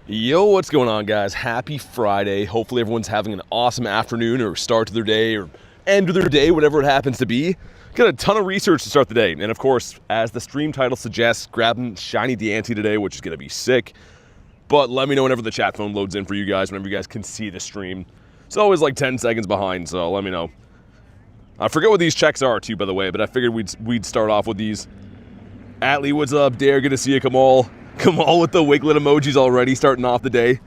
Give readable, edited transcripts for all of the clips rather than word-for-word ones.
Yo, what's going on, guys? Happy Friday. Hopefully everyone's having an awesome afternoon or start to their day or end of their day, whatever it happens to be. Got a ton of research to start the day. And of course, as the stream title suggests, grabbing Shiny Diancie today, which is going to be sick. But let me know whenever the chat phone loads in for you guys, whenever you guys can see the stream. It's always like 10 seconds behind, so let me know. I forget what these checks are too, by the way, but I figured we'd start off with these. Atlee, what's up? Dare, good to see you. Kamal with the Wiglet emojis already, starting off the day.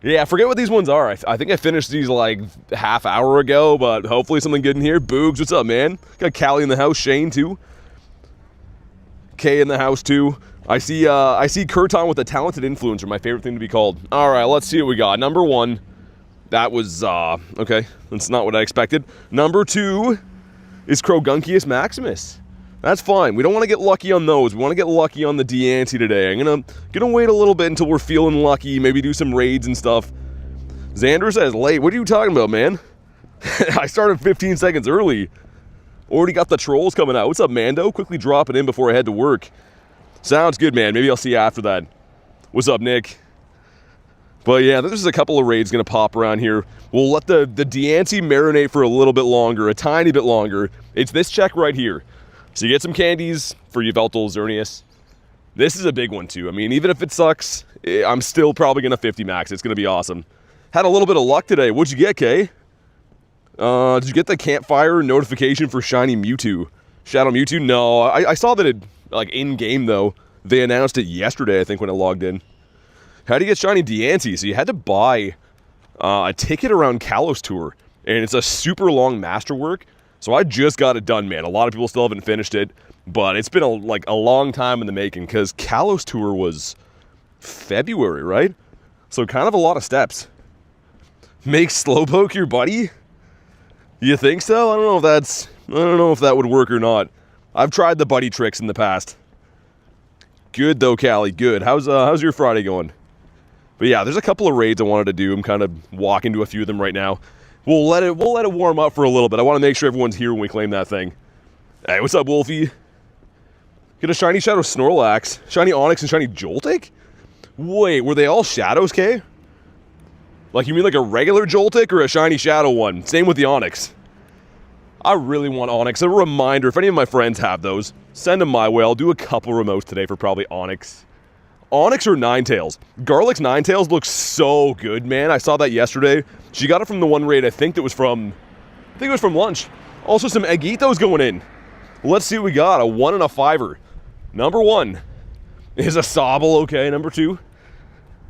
Yeah, I forget what these ones are. I think I finished these like half hour ago, but hopefully something good in here. Boogs, what's up, man? Got Callie in the house, Shane too. Kay in the house too. I see Kurton with the talented influencer, my favorite thing to be called. All right, let's see what we got. Number one, that was, okay, that's not what I expected. Number two is Crogunkius Maximus. That's fine. We don't want to get lucky on those. We want to get lucky on the Diancie today. I'm gonna wait a little bit until we're feeling lucky, maybe do some raids and stuff. Xander says, late. What are you talking about, man? I started 15 seconds early. Already got the trolls coming out. What's up, Mando? Quickly drop it in before I head to work. Sounds good, man. Maybe I'll see you after that. What's up, Nick? But yeah, there's a couple of raids gonna pop around here. We'll let the Diancie marinate for a little bit longer, a tiny bit longer. It's this check right here. So you get some candies for Yveltal, Xerneas. This is a big one too. I mean, even if it sucks, I'm still probably gonna 50 max. It's gonna be awesome. Had a little bit of luck today. What'd you get, Kay? Did you get the campfire notification for Shiny Mewtwo? Shadow Mewtwo? No, I saw that it, like in-game though. They announced it yesterday, I think, when I logged in. How do you get Shiny Diancie? So you had to buy a ticket around Kalos Tour, and it's a super long masterwork. So I just got it done, man. A lot of people still haven't finished it, but it's been a long time in the making because Kalos Tour was February, right? So kind of a lot of steps. Make Slowpoke your buddy? You think so? I don't know if that would work or not. I've tried the buddy tricks in the past. Good though, Callie. Good. How's your Friday going? But yeah, there's a couple of raids I wanted to do. I'm kind of walking to a few of them right now. We'll let it warm up for a little bit. I want to make sure everyone's here when we claim that thing. Hey, what's up, Wolfie? Get a shiny Shadow Snorlax, shiny Onix, and shiny Joltik? Wait, were they all Shadows, K? Like, you mean like a regular Joltik or a shiny Shadow one? Same with the Onix. I really want Onix. A reminder, if any of my friends have those, send them my way. I'll do a couple remotes today for probably Onix. Onix or Ninetales? Garlic's Ninetales looks so good, man. I saw that yesterday. She got it from the one raid, I think it was from lunch. Also some Eggitos going in. Let's see what we got. A 1 and a 5-er. Number 1 is a Sobble, okay. Number 2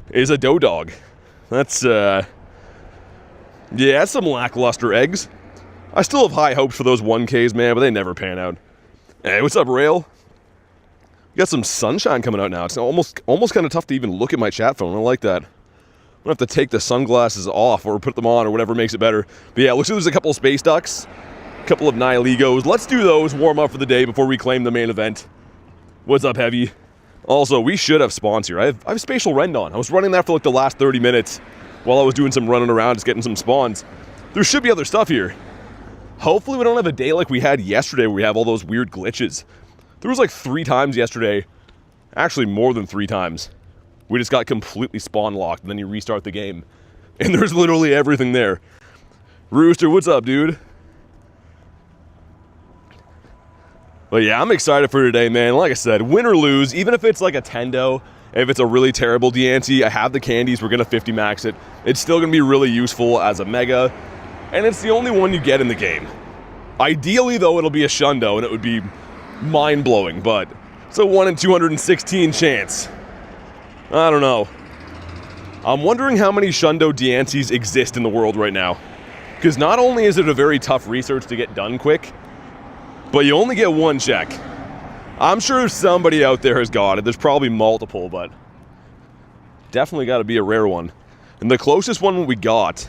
is a Dodog. That's, yeah, that's some lackluster eggs. I still have high hopes for those 1Ks, man, but they never pan out. Hey, what's up, Rail? Got some sunshine coming out now. It's almost kind of tough to even look at my chat phone. I like that. I'm going to have to take the sunglasses off or put them on or whatever makes it better. But yeah, looks like there's a couple of Space Ducks, a couple of Nihilegos. Let's do those, warm up for the day before we claim the main event. What's up, Heavy? Also, we should have spawns here. I have Spatial Rend on. I was running that for like the last 30 minutes while I was doing some running around, just getting some spawns. There should be other stuff here. Hopefully we don't have a day like we had yesterday where we have all those weird glitches. There was like 3 times yesterday, actually more than 3 times. We just got completely spawn locked and then you restart the game. And there's literally everything there. Rooster, what's up, dude? But yeah, I'm excited for today, man. Like I said, win or lose, even if it's like a Tendo, if it's a really terrible Diancie, I have the candies, we're gonna 50 max it. It's still gonna be really useful as a Mega, and it's the only one you get in the game. Ideally, though, it'll be a Shundo, and it would be mind-blowing, but it's a 1 in 216 chance. I don't know. I'm wondering how many Shundo Diancies exist in the world right now. Because not only is it a very tough research to get done quick, but you only get 1 check. I'm sure somebody out there has got it. There's probably multiple, but definitely got to be a rare one. And the closest one we got,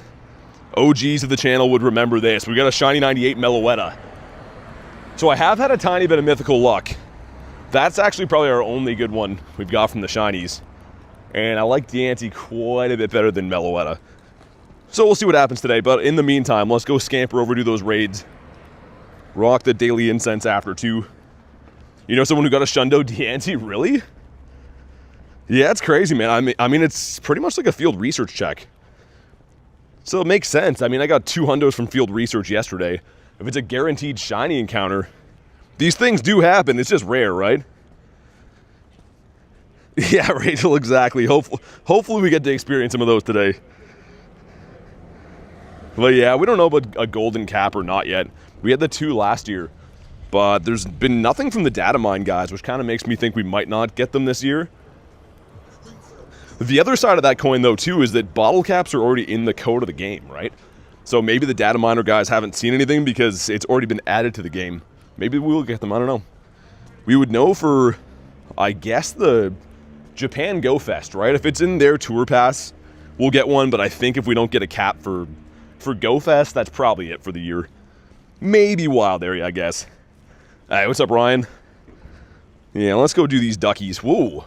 OGs of the channel would remember this. We got a shiny 98 Meloetta. So I have had a tiny bit of mythical luck. That's actually probably our only good one we've got from the shinies. And I like Diancie quite a bit better than Meloetta. So we'll see what happens today, but in the meantime, let's go scamper over to those raids. Rock the daily incense after too. You know someone who got a Shundo Diancie? Really? Yeah, it's crazy, man. I mean, it's pretty much like a field research check. So it makes sense. I mean, I got 2 hundos from field research yesterday. If it's a guaranteed shiny encounter, these things do happen. It's just rare, right? Yeah, Rachel, exactly. Hopefully we get to experience some of those today. But yeah, we don't know about a golden cap or not yet. We had the 2 last year, but there's been nothing from the data mine guys, which kind of makes me think we might not get them this year. The other side of that coin, though, too, is that bottle caps are already in the code of the game, right? So maybe the data miner guys haven't seen anything because it's already been added to the game. Maybe we will get them, I don't know. We would know for, I guess, the Japan Go Fest, right? If it's in their tour pass, we'll get one, but I think if we don't get a cap for Go Fest, that's probably it for the year. Maybe Wild Area, I guess. All right, what's up, Ryan? Yeah, let's go do these duckies. Whoa.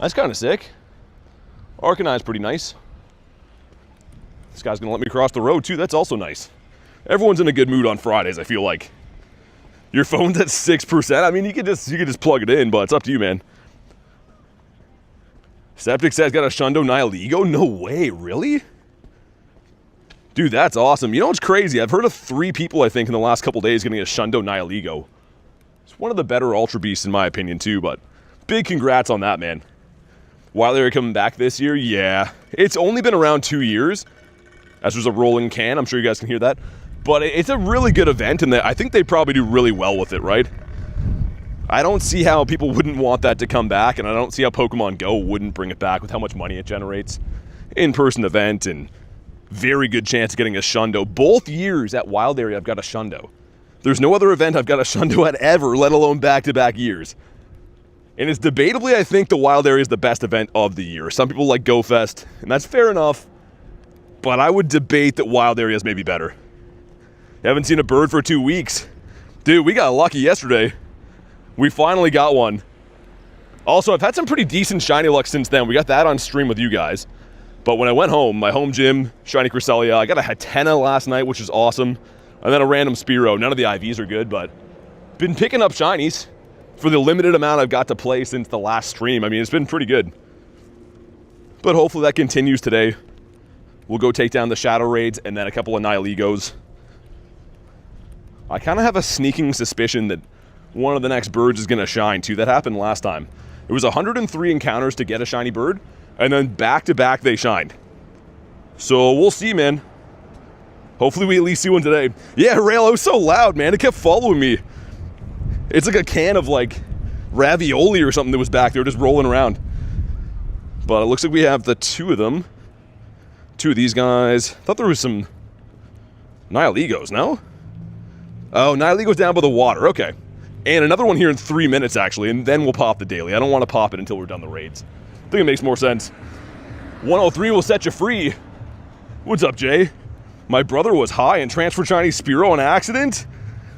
That's kind of sick. Arcanine's pretty nice. This guy's going to let me cross the road, too. That's also nice. Everyone's in a good mood on Fridays, I feel like. Your phone's at 6%. I mean, you could just plug it in, but it's up to you, man. Septic says got a Shundo Nihilego? No way, really? Dude, that's awesome. You know what's crazy? I've heard of 3 people, I think, in the last couple days getting a Shundo Nihilego. It's one of the better Ultra Beasts, in my opinion, too, but big congrats on that, man. Wild Area coming back this year? Yeah. It's only been around 2 years. As there's a rolling can. I'm sure you guys can hear that. But it's a really good event, and I think they probably do really well with it, right? I don't see how people wouldn't want that to come back, and I don't see how Pokemon Go wouldn't bring it back with how much money it generates. In-person event, and very good chance of getting a Shundo. Both years at Wild Area, I've got a Shundo. There's no other event I've got a Shundo at ever, let alone back-to-back years. And it's debatably, I think, the Wild Area is the best event of the year. Some people like Go Fest, and that's fair enough. But I would debate that Wild Area is maybe better. Haven't seen a bird for 2 weeks. Dude, we got lucky yesterday. We finally got one. Also, I've had some pretty decent shiny luck since then. We got that on stream with you guys. But when I went home, my home gym, Shiny Cresselia, I got a Hatena last night, which is awesome. And then a random Spearow. None of the IVs are good, but been picking up shinies for the limited amount I've got to play since the last stream. I mean, it's been pretty good. But hopefully that continues today. We'll go take down the Shadow Raids and then a couple of Nihilegos. I kind of have a sneaking suspicion that one of the next birds is going to shine too. That happened last time. It was 103 encounters to get a shiny bird, and then back-to-back they shined. So we'll see, man. Hopefully we at least see one today. Yeah, Rail, it was so loud, man. It kept following me. It's like a can of, like, ravioli or something that was back there just rolling around. But it looks like we have the 2 of them. 2 of these guys. I thought there was some Nihilegos, no? Oh, Nihilego's down by the water. Okay. And another one here in 3 minutes, actually, and then we'll pop the daily. I don't want to pop it until we're done the raids. I think it makes more sense. 103 will set you free. What's up, Jay? My brother was high and transferred Chinese Spearow on accident?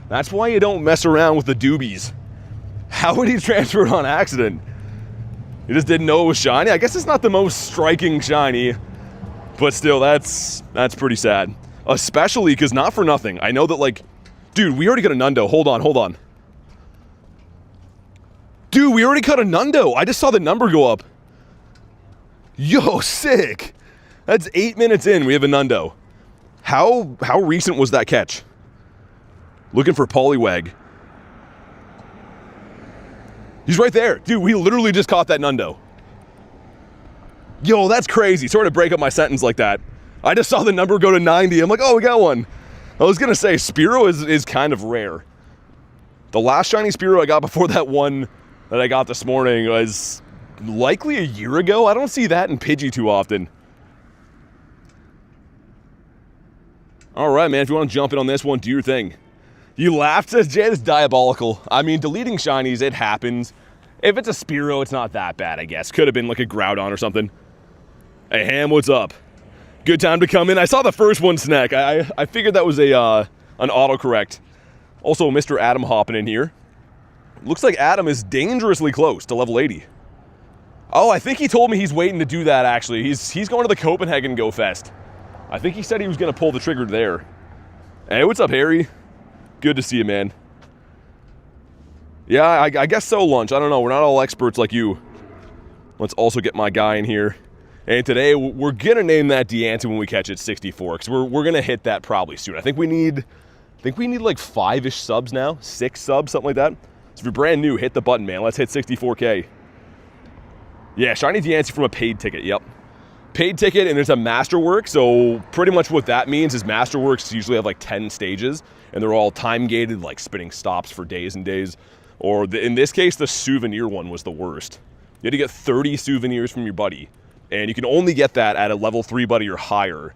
That's why you don't mess around with the doobies. How would he transfer it on accident? He just didn't know it was shiny? I guess it's not the most striking shiny, but still, that's pretty sad. Especially because not for nothing. I know that, like, dude, we already got a Nundo. Hold on. Dude, we already caught a Nundo. I just saw the number go up. Yo, sick. That's 8 minutes in. We have a Nundo. How recent was that catch? Looking for Poliwag. He's right there. Dude, we literally just caught that Nundo. Yo, that's crazy. Sorry to break up my sentence like that. I just saw the number go to 90. I'm like, oh, we got one. I was going to say, Spearow is kind of rare. The last shiny Spearow I got before that one that I got this morning was likely a year ago. I don't see that in Pidgey too often. All right, man, if you want to jump in on this one, do your thing. You laughed, says Jay, that's diabolical. I mean, deleting shinies, it happens. If it's a Spearow, it's not that bad, I guess. Could have been like a Groudon or something. Hey, Ham, what's up? Good time to come in. I saw the first one snack. I figured that was an autocorrect. Also, Mr. Adam hopping in here. Looks like Adam is dangerously close to level 80. Oh, I think he told me he's waiting to do that, actually. He's going to the Copenhagen Go Fest. I think he said he was going to pull the trigger there. Hey, what's up, Harry? Good to see you, man. Yeah, I guess so, Lunch. I don't know. We're not all experts like you. Let's also get my guy in here. And today, we're going to name that Diancie when we catch it 64, because we're going to hit that probably soon. I think we need like 5-ish subs now, 6 subs, something like that. So if you're brand new, hit the button, man. Let's hit 64K. Yeah, Shiny Diancie from a paid ticket, yep. Paid ticket, and there's a Masterwork, so pretty much what that means is Masterworks usually have like 10 stages, and they're all time-gated, like spinning stops for days and days. Or in this case, the souvenir one was the worst. You had to get 30 souvenirs from your buddy. And you can only get that at a level 3 buddy or higher.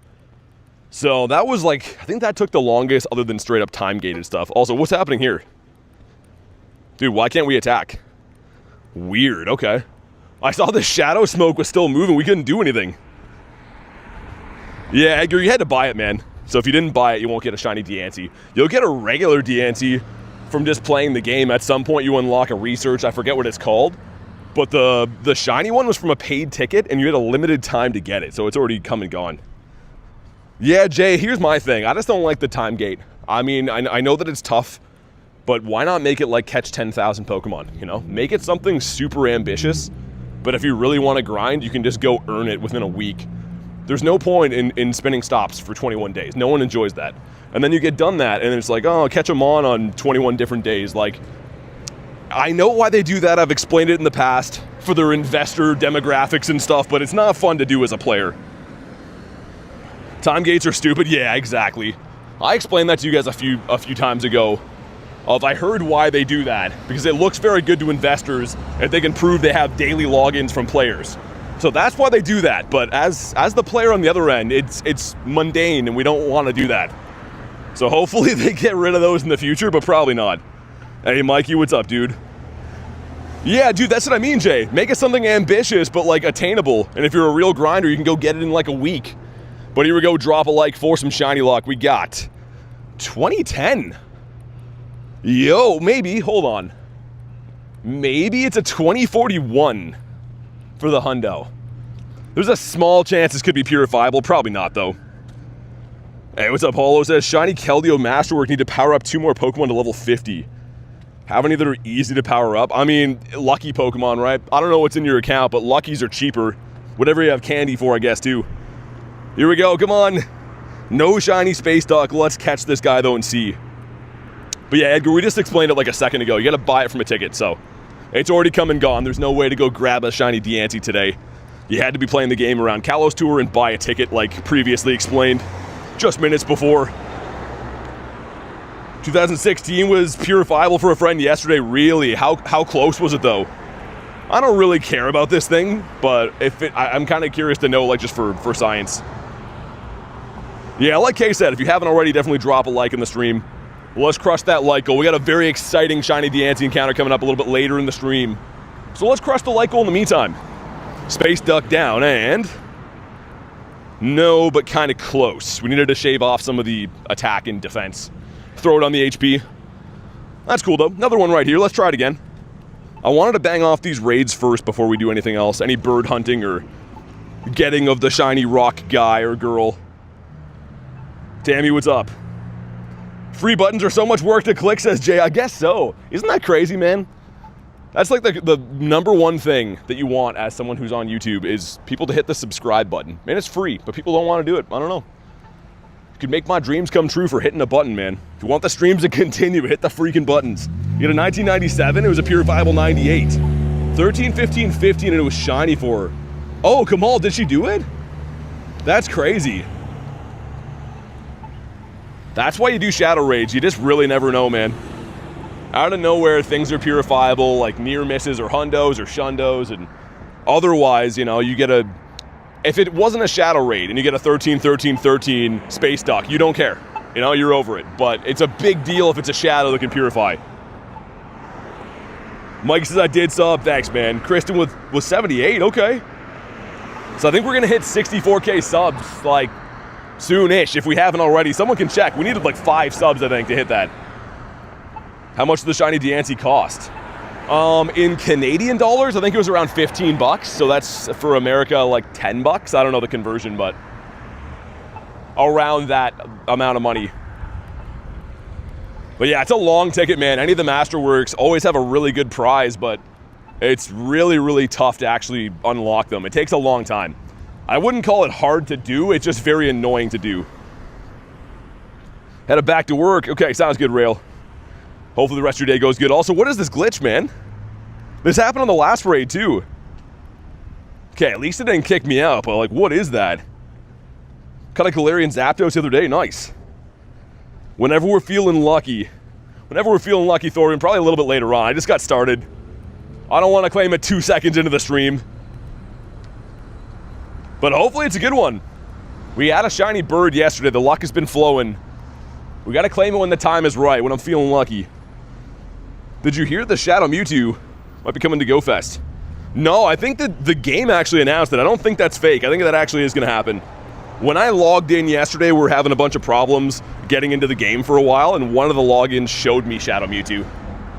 So that was like, I think that took the longest other than straight up time-gated stuff. Also, what's happening here? Dude, why can't we attack? Weird, okay. I saw the shadow smoke was still moving. We couldn't do anything. Yeah, Edgar, you had to buy it, man. So if you didn't buy it, you won't get a Shiny Diancie. You'll get a regular Diancie from just playing the game. At some point, you unlock a research. I forget what it's called. But the shiny one was from a paid ticket, and you had a limited time to get it, so it's already come and gone. Yeah, Jay, here's my thing. I just don't like the time gate. I mean, I know that it's tough, but why not make it like catch 10,000 Pokemon, you know? Make it something super ambitious, but if you really want to grind, you can just go earn it within a week. There's no point in spinning stops for 21 days. No one enjoys that. And then you get done that, and it's like, oh, catch them on 21 different days. Like, I know why they do that. I've explained it in the past for their investor demographics and stuff, but it's not fun to do as a player. Time gates are stupid. Yeah, exactly. I explained that to you guys a few times ago. I heard why they do that, because it looks very good to investors and they can prove they have daily logins from players. So that's why they do that. But as the player on the other end, it's mundane and we don't want to do that. So hopefully they get rid of those in the future, but probably not. Hey, Mikey, what's up, dude? Yeah, dude, that's what I mean, Jay. Make it something ambitious, but, like, attainable. And if you're a real grinder, you can go get it in, like, a week. But here we go, drop a like for some shiny luck. We got 2010. Yo, maybe, hold on. Maybe it's a 2041 for the hundo. There's a small chance this could be purifiable. Probably not, though. Hey, what's up, Holo? Says, Shiny Keldeo Masterwork need to power up 2 more Pokemon to level 50. Have any that are easy to power up? I mean, lucky Pokemon, right? I don't know what's in your account, but luckies are cheaper. Whatever you have candy for, I guess, too. Here we go, come on. No shiny Space Duck. Let's catch this guy, though, and see. But yeah, Edgar, we just explained it like a second ago. You gotta buy it from a ticket, so it's already come and gone. There's no way to go grab a shiny Diancie today. You had to be playing the game around Kalos Tour and buy a ticket, like previously explained, just minutes before. 2016 was purifiable for a friend yesterday. Really? How close was it, though? I don't really care about this thing, but I'm kind of curious to know, like, just for science. Yeah, like Kay said, if you haven't already, definitely drop a like in the stream. Well, let's crush that like goal. We got a very exciting Shiny Diancie encounter coming up a little bit later in the stream. So let's crush the like goal in the meantime. Space Duck down, and... no, but kind of close. We needed to shave off some of the attack and defense. Throw it on the HP. That's cool, though. Another one right here. Let's try it again. I wanted to bang off these raids first before we do anything else. Any bird hunting or getting of the shiny rock guy or girl. Tammy, what's up? Free buttons are so much work to click, says Jay. I guess so. Isn't that crazy, man? That's like the number one thing that you want as someone who's on YouTube is people to hit the subscribe button. Man, it's free, but people don't want to do it. I don't know. Could make my dreams come true for hitting a button, man. If you want the streams to continue, hit the freaking buttons. You get a 1997, it was a purifiable 98. 13, 15, 15, and it was shiny for her. Oh, Kamal, did she do it? That's crazy. That's why you do shadow raids. You just really never know, man. Out of nowhere, things are purifiable, like near misses or hundos or shundos, and otherwise, you know, you get a... if it wasn't a shadow raid and you get a 13, 13, 13 Space Duck, you don't care. You know, you're over it. But it's a big deal if it's a shadow that can purify. Mike says I did sub. Thanks, man. Kristen with 78. Okay. So I think we're going to hit 64K subs, like, soon-ish, if we haven't already. Someone can check. We needed, like, 5 subs, I think, to hit that. How much did the Shiny Diancie cost? In Canadian dollars, I think it was around 15 bucks. So that's, for America, like 10 bucks. I don't know the conversion, but around that amount of money. But yeah, it's a long ticket, man. Any of the Masterworks always have a really good prize, but It's really, really tough to actually unlock them. It takes a long time. I wouldn't call it hard to do, it's just very annoying to do. Headed back to work. Okay, sounds good, Rail. Hopefully the rest of your day goes good. Also, what is this glitch, man? This happened on the last raid, too. Okay, at least it didn't kick me out, but like, what is that? Caught a Galarian Zapdos the other day, nice. Whenever we're feeling lucky, Thorian, probably a little bit later on. I just got started. I don't want to claim it 2 seconds into the stream. But hopefully it's a good one. We had a shiny bird yesterday. The luck has been flowing. We got to claim it when the time is right, when I'm feeling lucky. Did you hear the Shadow Mewtwo might be coming to Go Fest? No, I think that the game actually announced it. I don't think that's fake. I think that actually is going to happen. When I logged in yesterday, we were having a bunch of problems getting into the game for a while, and one of the logins showed me Shadow Mewtwo.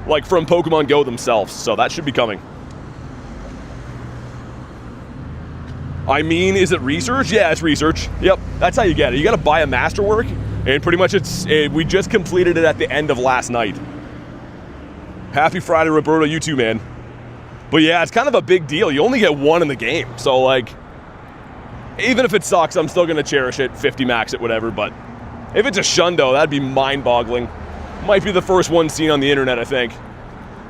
Like from Pokemon Go themselves, so that should be coming. I mean, is it research? Yeah, it's research. Yep, that's how you get it. You gotta buy a masterwork, and pretty much we just completed it at the end of last night. Happy Friday, Roberto, you too, man. But yeah, it's kind of a big deal. You only get one in the game, so like, even if it sucks, I'm still gonna cherish it, 50 max it, whatever, but if it's a Shundo, that'd be mind-boggling. Might be the first one seen on the internet, I think.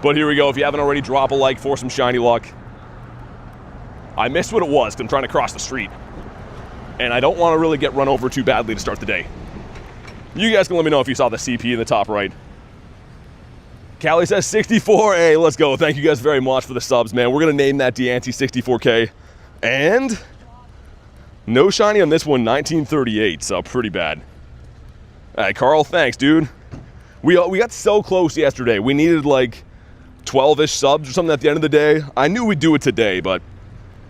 But here we go. If you haven't already, drop a like for some shiny luck. I missed what it was because I'm trying to cross the street. And I don't want to really get run over too badly to start the day. You guys can let me know if you saw the CP in the top right. Callie says 64. Hey, let's go. Thank you guys very much for the subs, man. We're going to name that Diancie 64K. And no shiny on this one, 1938, so pretty bad. All right, Carl, thanks, dude. We got so close yesterday. We needed like 12-ish subs or something at the end of the day. I knew we'd do it today, but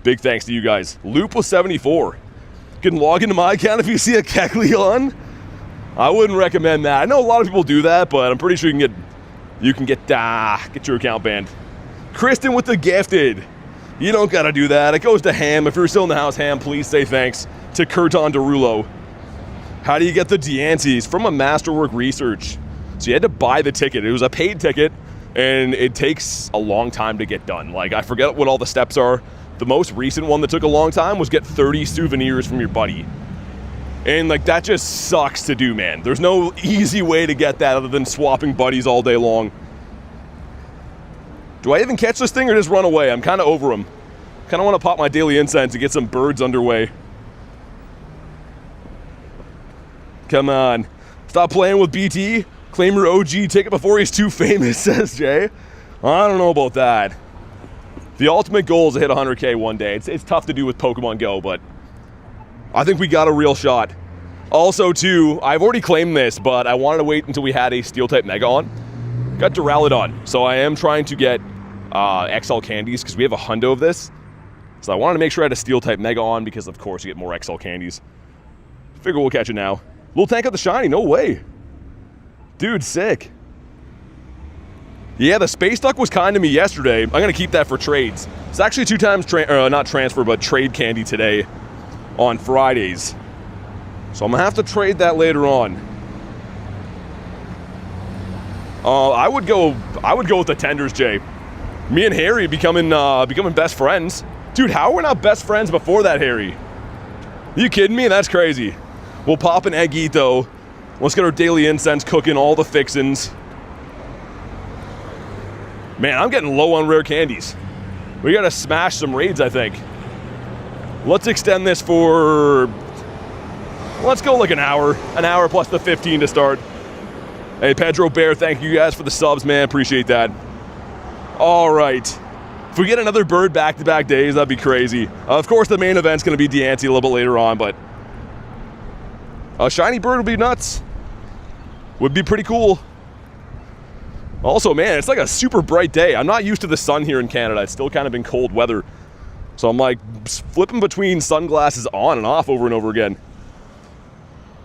big thanks to you guys. Loop was 74. You can log into my account if you see a Kecleon. I wouldn't recommend that. I know a lot of people do that, but I'm pretty sure you can get your account banned. Kristen with the gifted. You don't gotta do that. It goes to Ham. If you're still in the house, Ham, please say thanks to Kurton Derulo. How do you get the Diancies? From a masterwork research. So you had to buy the ticket. It was a paid ticket, and it takes a long time to get done. Like, I forget what all the steps are. The most recent one that took a long time was get 30 souvenirs from your buddy. And like, that just sucks to do, man. There's no easy way to get that other than swapping buddies all day long. Do I even catch this thing or just run away? I'm kind of over him. Kind of want to pop my daily incense and get some birds underway. Come on. Stop playing with BT. Claim your OG ticket before he's too famous, says Jay. I don't know about that. The ultimate goal is to hit 100K one day. It's tough to do with Pokemon Go, but I think we got a real shot. Also, too, I've already claimed this, but I wanted to wait until we had a Steel-type Mega on. Got Duraludon, so I am trying to get XL candies, because we have a hundo of this. So I wanted to make sure I had a Steel-type Mega on, because of course you get more XL candies. Figure we'll catch it now. Little tank out the shiny, no way. Dude, sick. Yeah, the Space Duck was kind to me yesterday. I'm going to keep that for trades. It's actually 2 times, not transfer, but trade candy today on Fridays. So I'm going to have to trade that later on. I would go with the tenders, Jay. Me and Harry becoming best friends. Dude, how are we not best friends before that, Harry? Are you kidding me? That's crazy. We'll pop an Eggito. Let's get our daily incense cooking, all the fixins. Man, I'm getting low on rare candies. We gotta smash some raids, I think. Let's extend this for... let's go like an hour. An hour plus the 15 to start. Hey, Pedro Bear, thank you guys for the subs, man. Appreciate that. All right. If we get another bird back-to-back days, that'd be crazy. Of course, the main event's gonna be Diancie a little bit later on, but... a shiny bird would be nuts. Would be pretty cool. Also, man, it's like a super bright day. I'm not used to the sun here in Canada. It's still kind of been cold weather. So I'm like flipping between sunglasses on and off over and over again.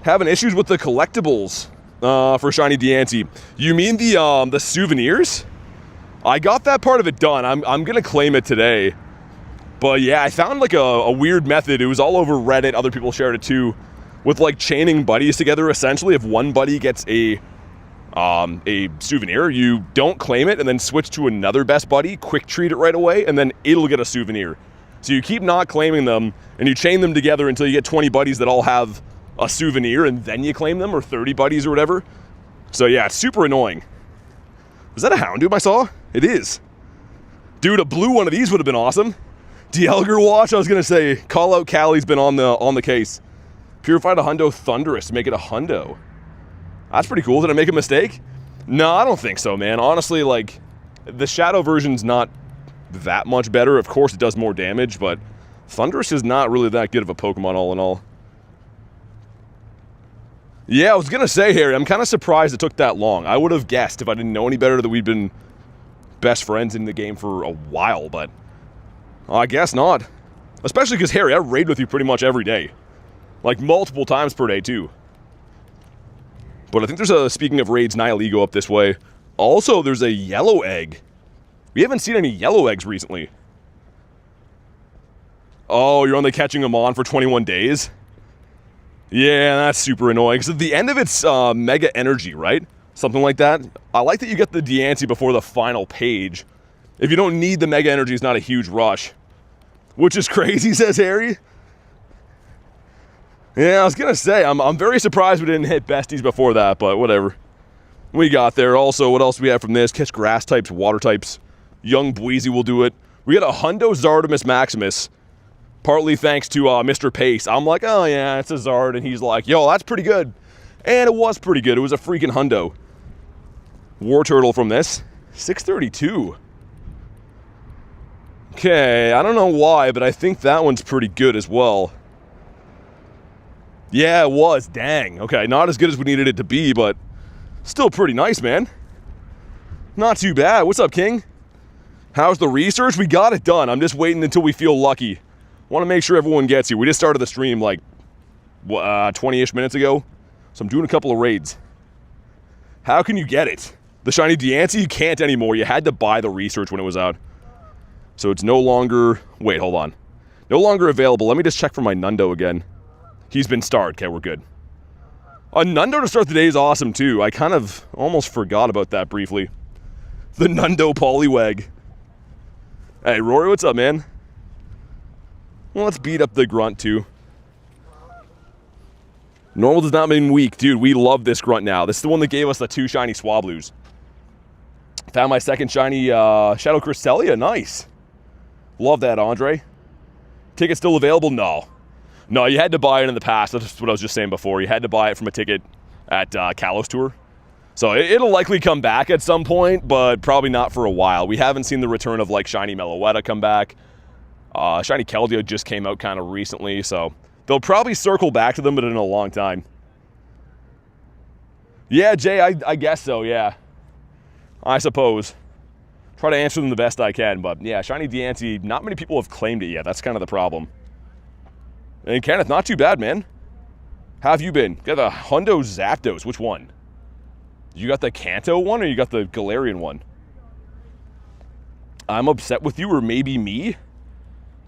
Having issues with the collectibles for shiny Diancie. You mean the souvenirs? I got that part of it done. I'm gonna claim it today. But yeah, I found like a weird method. It was all over Reddit. Other people shared it too. With like chaining buddies together, essentially. If one buddy gets a a souvenir, you don't claim it and then switch to another best buddy, quick treat it right away, and then it'll get a souvenir. So you keep not claiming them, and you chain them together until you get 20 buddies that all have a souvenir, and then you claim them, or 30 buddies or whatever. So yeah, it's super annoying. Was that a Houndoom I saw? It is. Dude, a blue one of these would have been awesome. Dialgar watch, I was gonna say, call out Callie's been on the case. Purified a hundo Thunderous to make it a hundo. That's pretty cool. Did I make a mistake? No, I don't think so, man. Honestly, like, the Shadow version's not that much better. Of course, it does more damage, but Thunderous is not really that good of a Pokemon all in all. Yeah, I was gonna say, Harry, I'm kind of surprised it took that long. I would have guessed if I didn't know any better that we'd been best friends in the game for a while, but I guess not. Especially because, Harry, I raid with you pretty much every day. Like, multiple times per day, too. But I think there's a, speaking of raids, Nihilego up this way. Also, there's a yellow egg. We haven't seen any yellow eggs recently. Oh, you're only catching them on for 21 days? Yeah, that's super annoying. Because at the end of its Mega Energy, right? Something like that. I like that you get the Diancie before the final page. If you don't need the Mega Energy, it's not a huge rush. Which is crazy, says Harry. Yeah, I was gonna say, I'm very surprised we didn't hit besties before that, but whatever. We got there. Also, what else do we have from this? Catch grass types, water types. Young Bweezy will do it. We got a Hundo Zardomus Maximus. Partly thanks to Mr. Pace. I'm like, oh yeah, it's a Zard, and he's like, yo, that's pretty good. And it was pretty good. It was a freaking Hundo. War Turtle from this. 632. Okay, I don't know why, but I think that one's pretty good as well. Yeah, it was. Dang. Okay, not as good as we needed it to be, but still pretty nice, man. Not too bad. What's up, King? How's the research? We got it done. I'm just waiting until we feel lucky. Want to make sure everyone gets here. We just started the stream like 20-ish minutes ago, so I'm doing a couple of raids. How can you get it? The Shiny Diancie? You can't anymore. You had to buy the research when it was out. So it's no longer... Wait, hold on. No longer available. Let me just check for my Nundo again. He's been starred. Okay, we're good. A Nundo to start the day is awesome, too. I kind of almost forgot about that briefly. The Nundo Poliwag. Hey, Rory, what's up, man? Well, let's beat up the Grunt, too. Normal does not mean weak. Dude, we love this Grunt now. This is the one that gave us the 2 shiny Swablues. Found my second shiny Shadow Cresselia. Nice. Love that, Andre. Ticket still available? No. No, you had to buy it in the past. That's what I was just saying before. You had to buy it from a ticket at Kalos Tour. So it'll likely come back at some point, but probably not for a while. We haven't seen the return of, like, Shiny Meloetta come back. Shiny Keldeo just came out kind of recently, so they'll probably circle back to them, but in a long time. Yeah, Jay, I guess so, yeah. I suppose. Try to answer them the best I can, but yeah, Shiny Diancie, not many people have claimed it yet. That's kind of the problem. And Kenneth, not too bad, man. How have you been? You got the Hundo Zapdos. Which one? You got the Kanto one, or you got the Galarian one? I'm upset with you, or maybe me?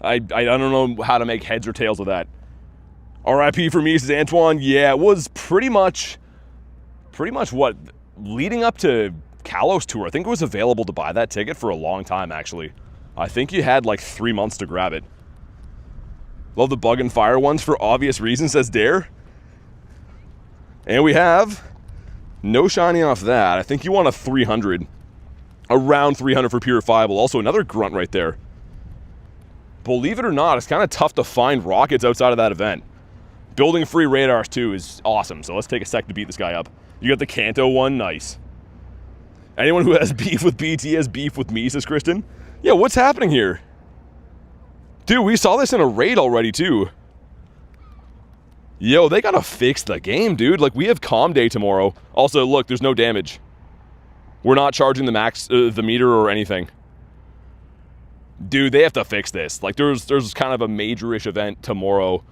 I don't know how to make heads or tails of that. RIP for me, says Antoine. Yeah, it was pretty much what? Leading up to Kalos Tour, I think it was available to buy that ticket for a long time, actually. I think you had like 3 months to grab it. Love the Bug and Fire ones for obvious reasons, says Dare. And we have no shiny off that. I think you want a 300. Around 300 for Purifiable. Also another Grunt right there. Believe it or not, it's kind of tough to find rockets outside of that event. Building free radars too is awesome, so let's take a sec to beat this guy up. You got the Kanto one, nice. Anyone who has beef with BT has beef with me, says Kristen. Yeah, what's happening here? Dude, we saw this in a raid already too. Yo, they gotta fix the game, dude. Like, we have Calm Day tomorrow. Also, look, there's no damage. We're not charging the max, the meter or anything. Dude, they have to fix this. Like, there's kind of a major-ish event tomorrow.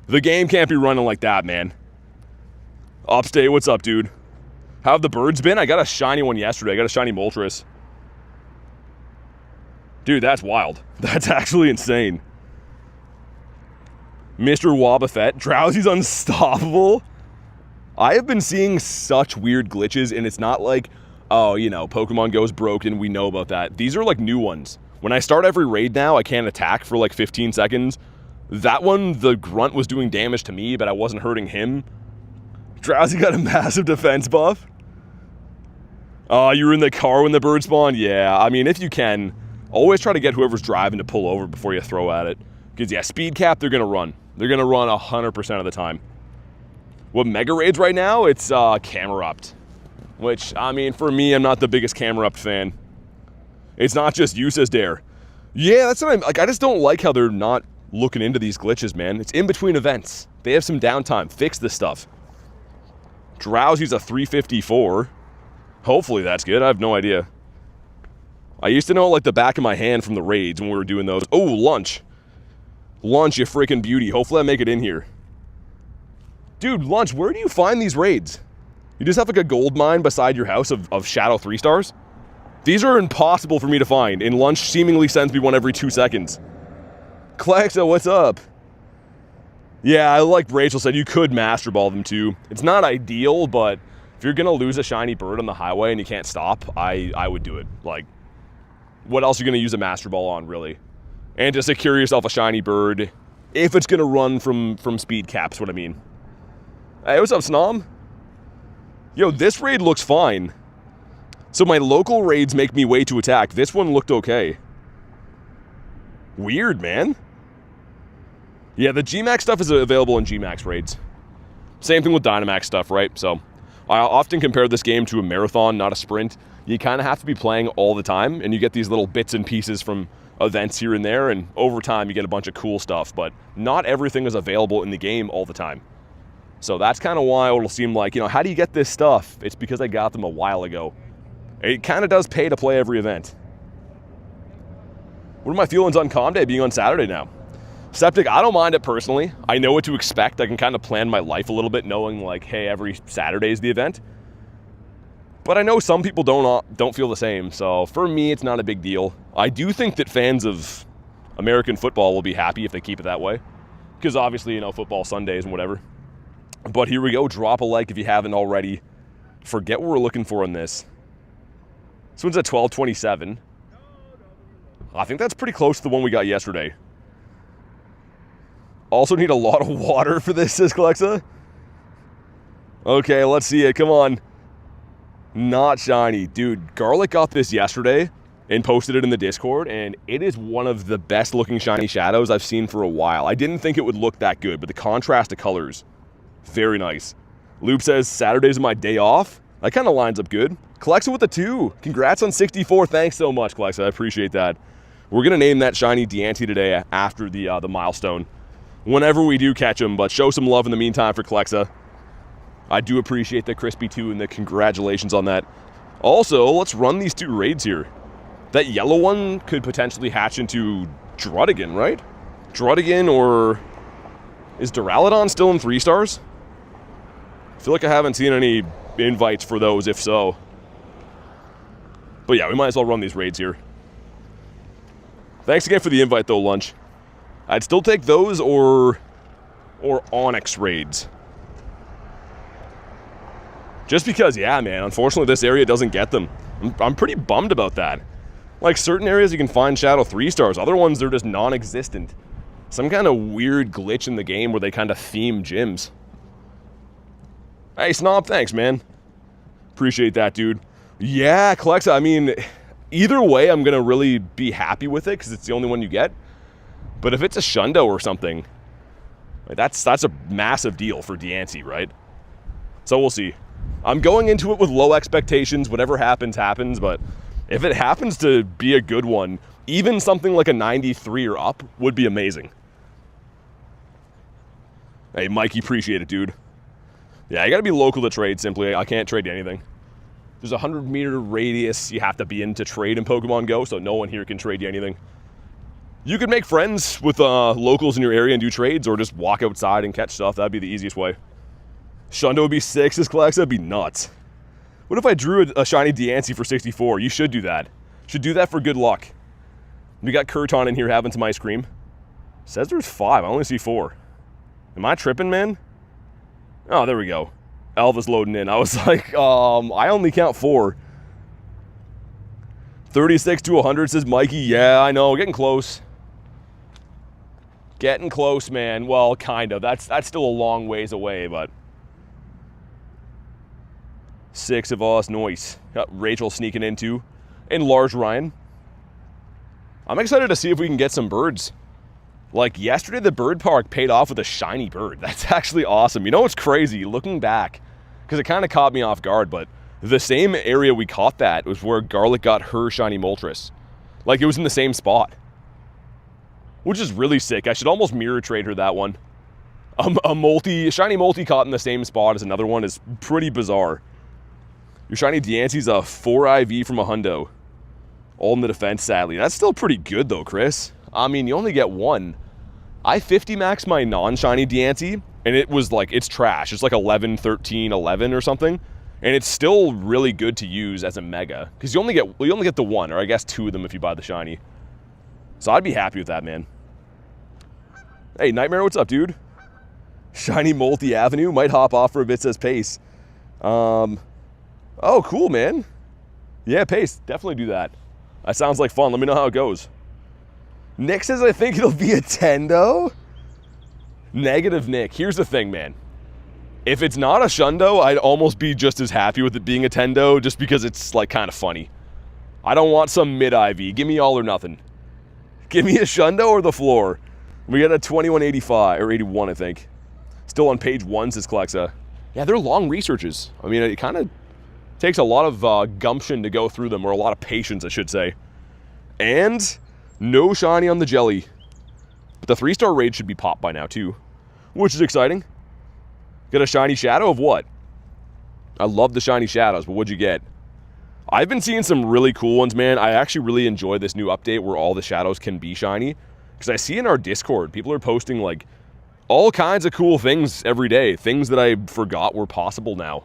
The game can't be running like that, man. Upstate, what's up, dude? How have the birds been? I got a shiny one yesterday. I got a shiny Moltres. Dude, that's wild. That's actually insane. Mr. Wobbuffet. Drowsy's unstoppable. I have been seeing such weird glitches, and it's not like, oh, you know, Pokemon Go is broken, we know about that. These are like new ones. When I start every raid now, I can't attack for like 15 seconds. That one, the grunt was doing damage to me, but I wasn't hurting him. Drowsy got a massive defense buff. Oh, you were in the car when the bird spawned? Yeah, I mean, if you can, always try to get whoever's driving to pull over before you throw at it. Because, yeah, speed cap, they're going to run. They're going to run 100% of the time. What Mega Raids right now, it's Camerupt. Which, I mean, for me, I'm not the biggest Camerupt fan. It's not just you, says Dare. Yeah, that's what I'm, like, I just don't like how they're not looking into these glitches, man. It's in between events. They have some downtime. Fix this stuff. Drowsy's a 354. Hopefully that's good. I have no idea. I used to know like the back of my hand from the raids when we were doing those. Oh, lunch. Lunch, you freaking beauty. Hopefully I make it in here. Dude, Lunch, where do you find these raids? You just have like a gold mine beside your house of Shadow 3 stars? These are impossible for me to find, and Lunch seemingly sends me one every 2 seconds. Klexa, what's up? Yeah, like Rachel said, you could Master Ball them too. It's not ideal, but if you're gonna lose a shiny bird on the highway and you can't stop, I would do it. Like, what else are you gonna use a Master Ball on, really? And to secure yourself a shiny bird, if it's gonna run from speed caps, what I mean. Hey, what's up, Snom? Yo, this raid looks fine. So my local raids make me way to attack. This one looked okay. Weird, man. Yeah, the Gmax stuff is available in Gmax raids. Same thing with Dynamax stuff, right? So I often compare this game to a marathon, not a sprint. You kind of have to be playing all the time, and you get these little bits and pieces from events here and there, and over time you get a bunch of cool stuff, but not everything is available in the game all the time. So that's kind of why it'll seem like, you know, how do you get this stuff? It's because I got them a while ago. It kind of does pay to play every event. What are my feelings on Calm Day being on Saturday now? Septic, I don't mind it personally. I know what to expect. I can kind of plan my life a little bit knowing like, hey, every Saturday is the event. But I know some people don't feel the same. So for me, it's not a big deal. I do think that fans of American football will be happy if they keep it that way. Because obviously, you know, football Sundays and whatever. But here we go. Drop a like if you haven't already. Forget what we're looking for in this. This one's at 1227. I think that's pretty close to the one we got yesterday. Also need a lot of water for this, says Klexa. Okay, let's see it. Come on. Not shiny. Dude, Garlic got this yesterday and posted it in the Discord, and it is one of the best looking shiny shadows I've seen for a while. I didn't think it would look that good, but the contrast of colors, very nice. Loop says, Saturday's my day off. That kind of lines up good. Klexa with the 2. Congrats on 64. Thanks so much, Klexa. I appreciate that. We're going to name that shiny Diancie today after the milestone. Whenever we do catch him, but show some love in the meantime for Klexa. I do appreciate the crispy 2 and the congratulations on that. Also, let's run these 2 raids here. That yellow one could potentially hatch into Druddigan, right? Druddigan, or is Duraludon still in 3 stars? I feel like I haven't seen any invites for those, if so. But yeah, we might as well run these raids here. Thanks again for the invite though, Lunch. I'd still take those or Onyx raids. Just because, yeah, man, unfortunately this area doesn't get them. I'm pretty bummed about that. Like, certain areas you can find Shadow 3 stars, other ones they're just non-existent. Some kind of weird glitch in the game where they kind of theme gyms. Hey, Snob, thanks, man. Appreciate that, dude. Yeah, Klexa, I mean, either way, I'm going to really be happy with it because it's the only one you get. But if it's a Shundo or something, that's a massive deal for Diancie, right? So we'll see. I'm going into it with low expectations. Whatever happens, happens. But if it happens to be a good one, even something like a 93 or up would be amazing. Hey, Mikey, appreciate it, dude. Yeah, you got to be local to trade, simply. I can't trade you anything. There's a 100-meter radius you have to be in to trade in Pokemon Go, so no one here can trade you anything. You could make friends with locals in your area and do trades, or just walk outside and catch stuff. That'd be the easiest way. Shundo would be 6 as Klexa. That'd be nuts. What if I drew a shiny Diancie for 64? You should do that. Should do that for good luck. We got Kurton in here having some ice cream. Says there's 5. I only see 4. Am I tripping, man? Oh, there we go. Elvis loading in. I was like, I only count 4. 36 to 100 says Mikey. Yeah, I know, getting close. Getting close, man. Well, kind of. That's still a long ways away, but 6 of us, noise. Got Rachel sneaking into, and Lars Ryan. I'm excited to see if we can get some birds. Like yesterday, the bird park paid off with a shiny bird. That's actually awesome. You know what's crazy? Looking back, because it kind of caught me off guard, but the same area we caught that was where Garlic got her shiny Moltres. Like, it was in the same spot. Which is really sick. I should almost mirror trade her that one. A shiny multi caught in the same spot as another one is pretty bizarre. Your shiny Diancie's a 4 IV from a hundo. All in the defense, sadly. That's still pretty good though, Chris. I mean, you only get 1. I 50 maxed my non-shiny Diancie, and it was like, it's trash. It's like 11, 13, 11 or something. And it's still really good to use as a mega. Because you only get the 1, or I guess 2 of them if you buy the shiny. So I'd be happy with that, man. Hey, Nightmare, what's up, dude? Shiny Multi Avenue. Might hop off for a bit, says Pace. Oh, cool, man. Yeah, Pace. Definitely do that. That sounds like fun. Let me know how it goes. Nick says, I think it'll be a Tendo. Negative Nick. Here's the thing, man. If it's not a Shundo, I'd almost be just as happy with it being a Tendo just because it's, like, kind of funny. I don't want some mid-IV. Give me all or nothing. Give me a Shundo or the floor. We got a 2185, or 81, I think. Still on page 1, says Clexa. Yeah, they're long researches. I mean, it kind of takes a lot of gumption to go through them, or a lot of patience, I should say. And no shiny on the jelly. But the 3-star raid should be popped by now, too. Which is exciting. Got a shiny shadow of what? I love the shiny shadows, but what'd you get? I've been seeing some really cool ones, man. I actually really enjoy this new update where all the shadows can be shiny. Because I see in our Discord, people are posting, like, all kinds of cool things every day. Things that I forgot were possible now.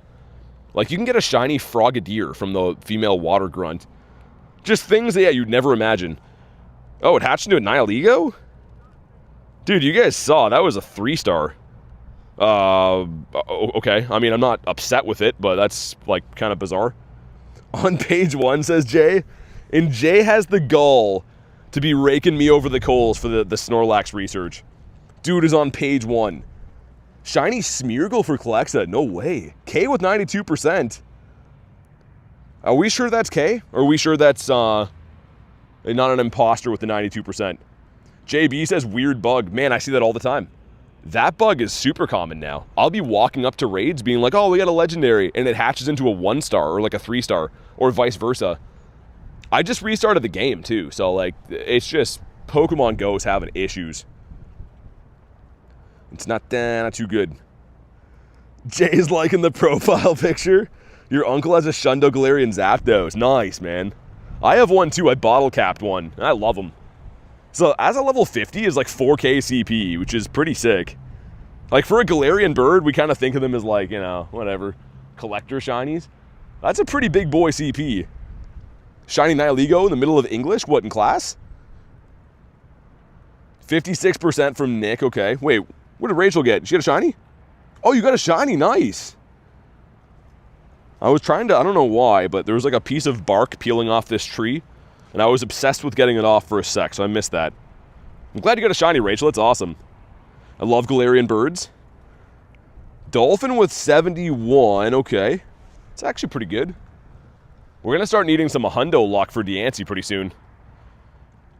Like, you can get a shiny Frogadier from the female water grunt. Just things that, yeah, you'd never imagine. Oh, it hatched into a Nihilego? Dude, you guys saw, that was a 3-star. Okay. I mean, I'm not upset with it, but that's, like, kind of bizarre. On page 1, says Jay. And Jay has the gall to be raking me over the coals for the Snorlax research. Dude is on page 1. Shiny Smeargle for Clexa. No way. K with 92%. Are we sure that's K? Or are we sure that's not an imposter with the 92%? JB says weird bug. Man, I see that all the time. That bug is super common now. I'll be walking up to raids being like, oh, we got a legendary, and it hatches into a 1-star or like a 3-star or vice versa. I just restarted the game too, so like, it's just Pokemon Go is having issues. It's not too good. Jay's liking the profile picture. Your uncle has a Shundo Galarian Zapdos. Nice, man. I have one too. I bottle capped one. I love them. So as a level 50 is like 4k CP, which is pretty sick. Like for a Galarian bird, we kind of think of them as like, you know, whatever, collector shinies. That's a pretty big boy CP. Shiny Nihilego in the middle of English? What, in class? 56% from Nick. Okay. Wait, what did Rachel get? She got a shiny? Oh, you got a shiny. Nice. I was trying to, I don't know why, but there was like a piece of bark peeling off this tree, and I was obsessed with getting it off for a sec, so I missed that. I'm glad you got a shiny, Rachel. That's awesome. I love Galarian birds. Dolphin with 71. Okay. It's actually pretty good. We're going to start needing some hundo luck for Diancie pretty soon.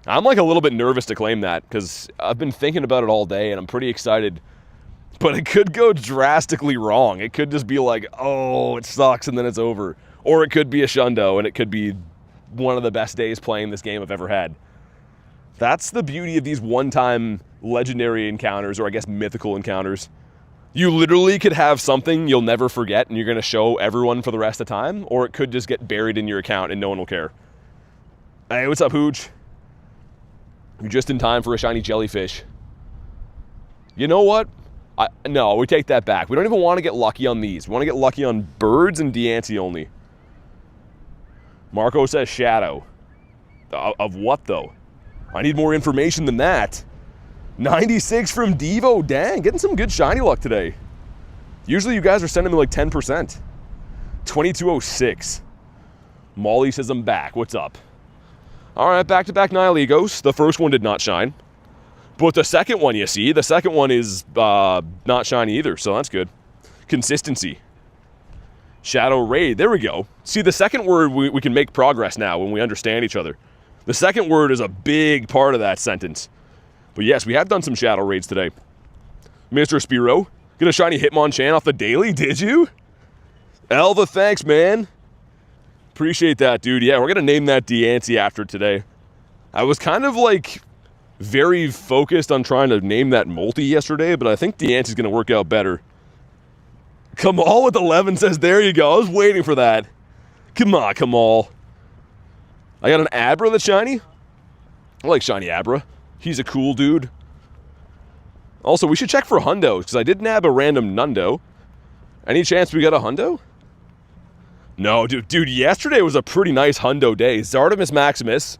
I'm like a little bit nervous to claim that because I've been thinking about it all day and I'm pretty excited. But it could go drastically wrong. It could just be like, oh, it sucks and then it's over. Or it could be a shundo and it could be one of the best days playing this game I've ever had. That's the beauty of these one-time legendary encounters, or I guess mythical encounters. You literally could have something you'll never forget and you're going to show everyone for the rest of the time, or it could just get buried in your account and no one will care. Hey, what's up, Hooch? You're just in time for a shiny jellyfish. You know what? No, we take that back. We don't even want to get lucky on these. We want to get lucky on birds and Diancie only. Marco says shadow. Of what, though? I need more information than that. 96 from Devo. Dang, getting some good shiny luck today. Usually you guys are sending me like 10%. 2206. Molly says I'm back. What's up? All right, back-to-back Nihilegos. The first one did not shine. But the second one, you see, the second one is not shiny either, so that's good. Consistency. Shadow Raid, there we go. See, the second word, we can make progress now when we understand each other. The second word is a big part of that sentence. But yes, we have done some Shadow Raids today. Mr. Spiro, get a shiny Hitmonchan off the daily, did you? Elva, thanks, man. Appreciate that, dude. Yeah, we're going to name that Diancie after today. I was kind of like very focused on trying to name that multi yesterday, but I think Diancie's going to work out better. Kamal with 11 says, there you go. I was waiting for that. Come on, Kamal. I got an Abra that's shiny. I like shiny Abra. He's a cool dude. Also, we should check for hundos, because I did nab a random Nundo. Any chance we got a hundo? No, dude, yesterday was a pretty nice hundo day. Zardomus Maximus.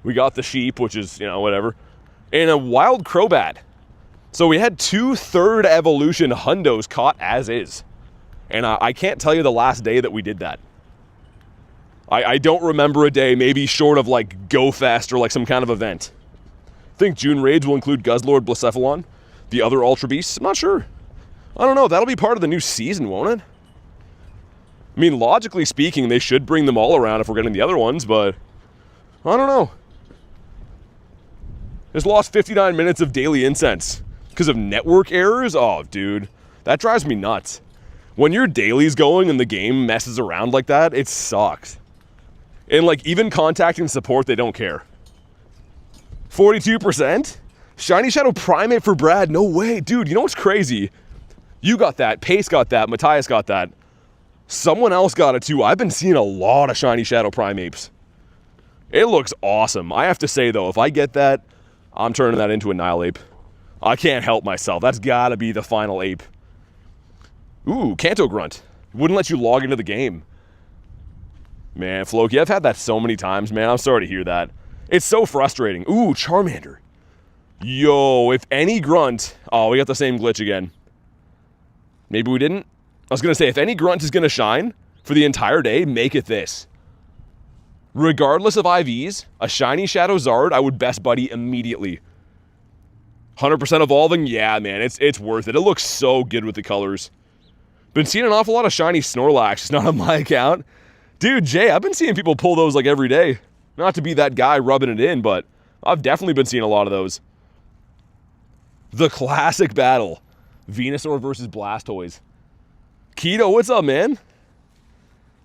We got the sheep, which is, you know, whatever. And a wild Crobat. So we had 2 third evolution hundos caught as is. And I can't tell you the last day that we did that. I don't remember a day, maybe short of like Go Fest or like some kind of event. I think June raids will include Guzzlord, Blacephalon, the other Ultra Beasts. I'm not sure. I don't know. That'll be part of the new season, won't it? I mean, logically speaking, they should bring them all around if we're getting the other ones, but I don't know. Just lost 59 minutes of daily incense because of network errors. Oh, dude, that drives me nuts. When your daily's going and the game messes around like that, it sucks. And like even contacting support, they don't care. 42%? Shiny Shadow Primate for Brad. No way. Dude, you know what's crazy? You got that. Pace got that. Matthias got that. Someone else got it too. I've been seeing a lot of Shiny Shadow Primates. It looks awesome. I have to say though, if I get that, I'm turning that into a Nihilape. I can't help myself. That's gotta be the final ape. Ooh, Kanto Grunt. Wouldn't let you log into the game. Man, Floki, I've had that so many times, man. I'm sorry to hear that. It's so frustrating. Ooh, Charmander. Yo, if any grunt... Oh, we got the same glitch again. Maybe we didn't? I was going to say, if any grunt is going to shine for the entire day, make it this. Regardless of IVs, a shiny Shadow Zard, I would best buddy immediately. 100% evolving? Yeah, man, it's worth it. It looks so good with the colors. Been seeing an awful lot of shiny Snorlax. It's not on my account. Dude, Jay, I've been seeing people pull those like every day. Not to be that guy rubbing it in, but I've definitely been seeing a lot of those. The classic battle. Venusaur versus Blastoise. Keto, what's up, man?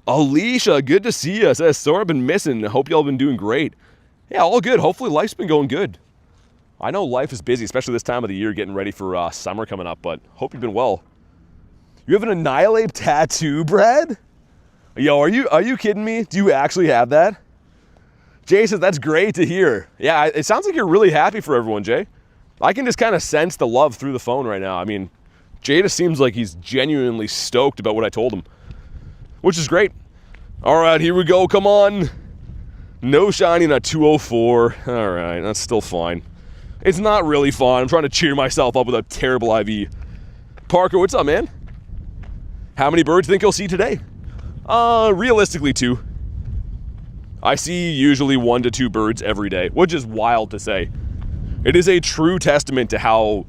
Alicia, good to see you. Says, sorry I've been missing. I hope y'all been doing great. Yeah, all good. Hopefully life's been going good. I know life is busy, especially this time of the year, getting ready for summer coming up, but hope you've been well. You have an Annihilate tattoo, Brad? Yo, are you kidding me? Do you actually have that? Jay says, that's great to hear. Yeah, it sounds like you're really happy for everyone, Jay. I can just kind of sense the love through the phone right now. I mean, Jay just seems like he's genuinely stoked about what I told him, which is great. All right, here we go. Come on. No shining at 204. All right, that's still fine. It's not really fun. I'm trying to cheer myself up with a terrible IV. Parker, what's up, man? How many birds do you think you'll see today? Realistically, 2. I see usually 1 to 2 birds every day, which is wild to say. It is a true testament to how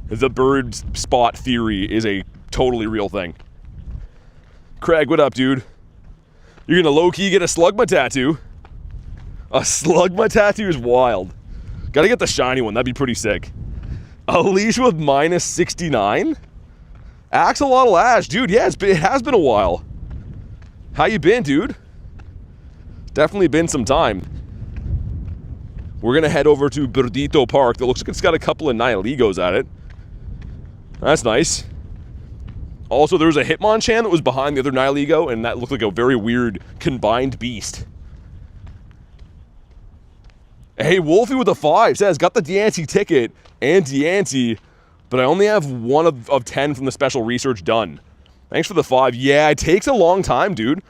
the bird spot theory is a totally real thing. Craig, what up, dude? You're gonna low-key get a Slugma tattoo? A Slugma tattoo is wild. Gotta get the shiny one, that'd be pretty sick. Alicia with minus 69? Axolotl Ash, dude, yeah, it has been a while. How you been, dude? Definitely been some time. We're gonna head over to Burdito Park. That looks like it's got a couple of Nihilegos at it. That's nice. Also, there was a Hitmonchan that was behind the other Nihilego, and that looked like a very weird combined beast. Hey, Wolfie with a 5 says, got the Diancie ticket and Diancie, but I only have 1 of 10 from the special research done. Thanks for the 5. Yeah, it takes a long time, dude.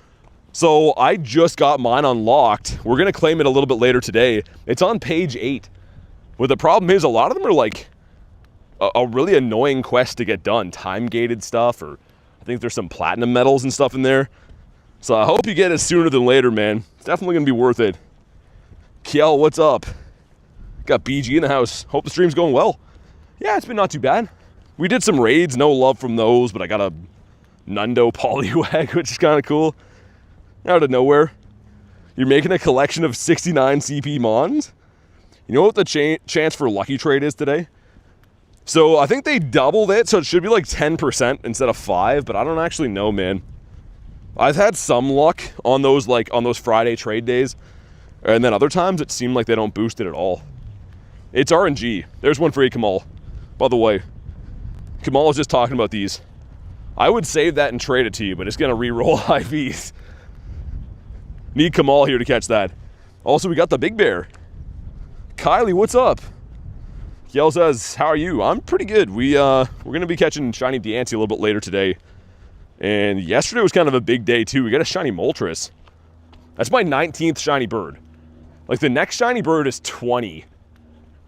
So I just got mine unlocked. We're going to claim it a little bit later today. It's on page 8. But the problem is a lot of them are like a really annoying quest to get done. Time-gated stuff, or I think there's some platinum medals and stuff in there. So I hope you get it sooner than later, man. It's definitely going to be worth it. Kiel, what's up? Got BG in the house. Hope the stream's going well. Yeah, it's been not too bad. We did some raids, no love from those, but I got a Nundo Poliwag, which is kind of cool. Out of nowhere. You're making a collection of 69 CP Mons? You know what the chance for lucky trade is today? So I think they doubled it, so it should be like 10% instead of 5, but I don't actually know, man. I've had some luck on those Friday trade days, and then other times it seemed like they don't boost it at all. It's RNG. There's one for you, Kamal. By the way, Kamal was just talking about these. I would save that and trade it to you, but it's gonna re-roll IVs. Need Kamal here to catch that. Also, we got the Big Bear. Kylie, what's up? Yell says, how are you? I'm pretty good. We're going to be catching Shiny Diancie a little bit later today. And yesterday was kind of a big day, too. We got a Shiny Moltres. That's my 19th Shiny Bird. Like, the next Shiny Bird is 20.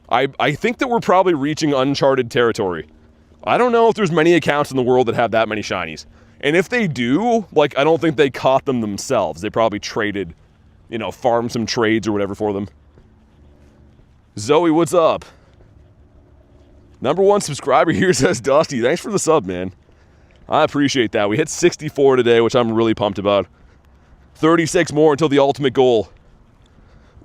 I think that we're probably reaching uncharted territory. I don't know if there's many accounts in the world that have that many Shinies. And if they do, like, I don't think they caught them themselves. They probably traded, you know, farmed some trades or whatever for them. Zoe, what's up? #1 subscriber here says Dusty. Thanks for the sub, man. I appreciate that. We hit 64 today, which I'm really pumped about. 36 more until the ultimate goal.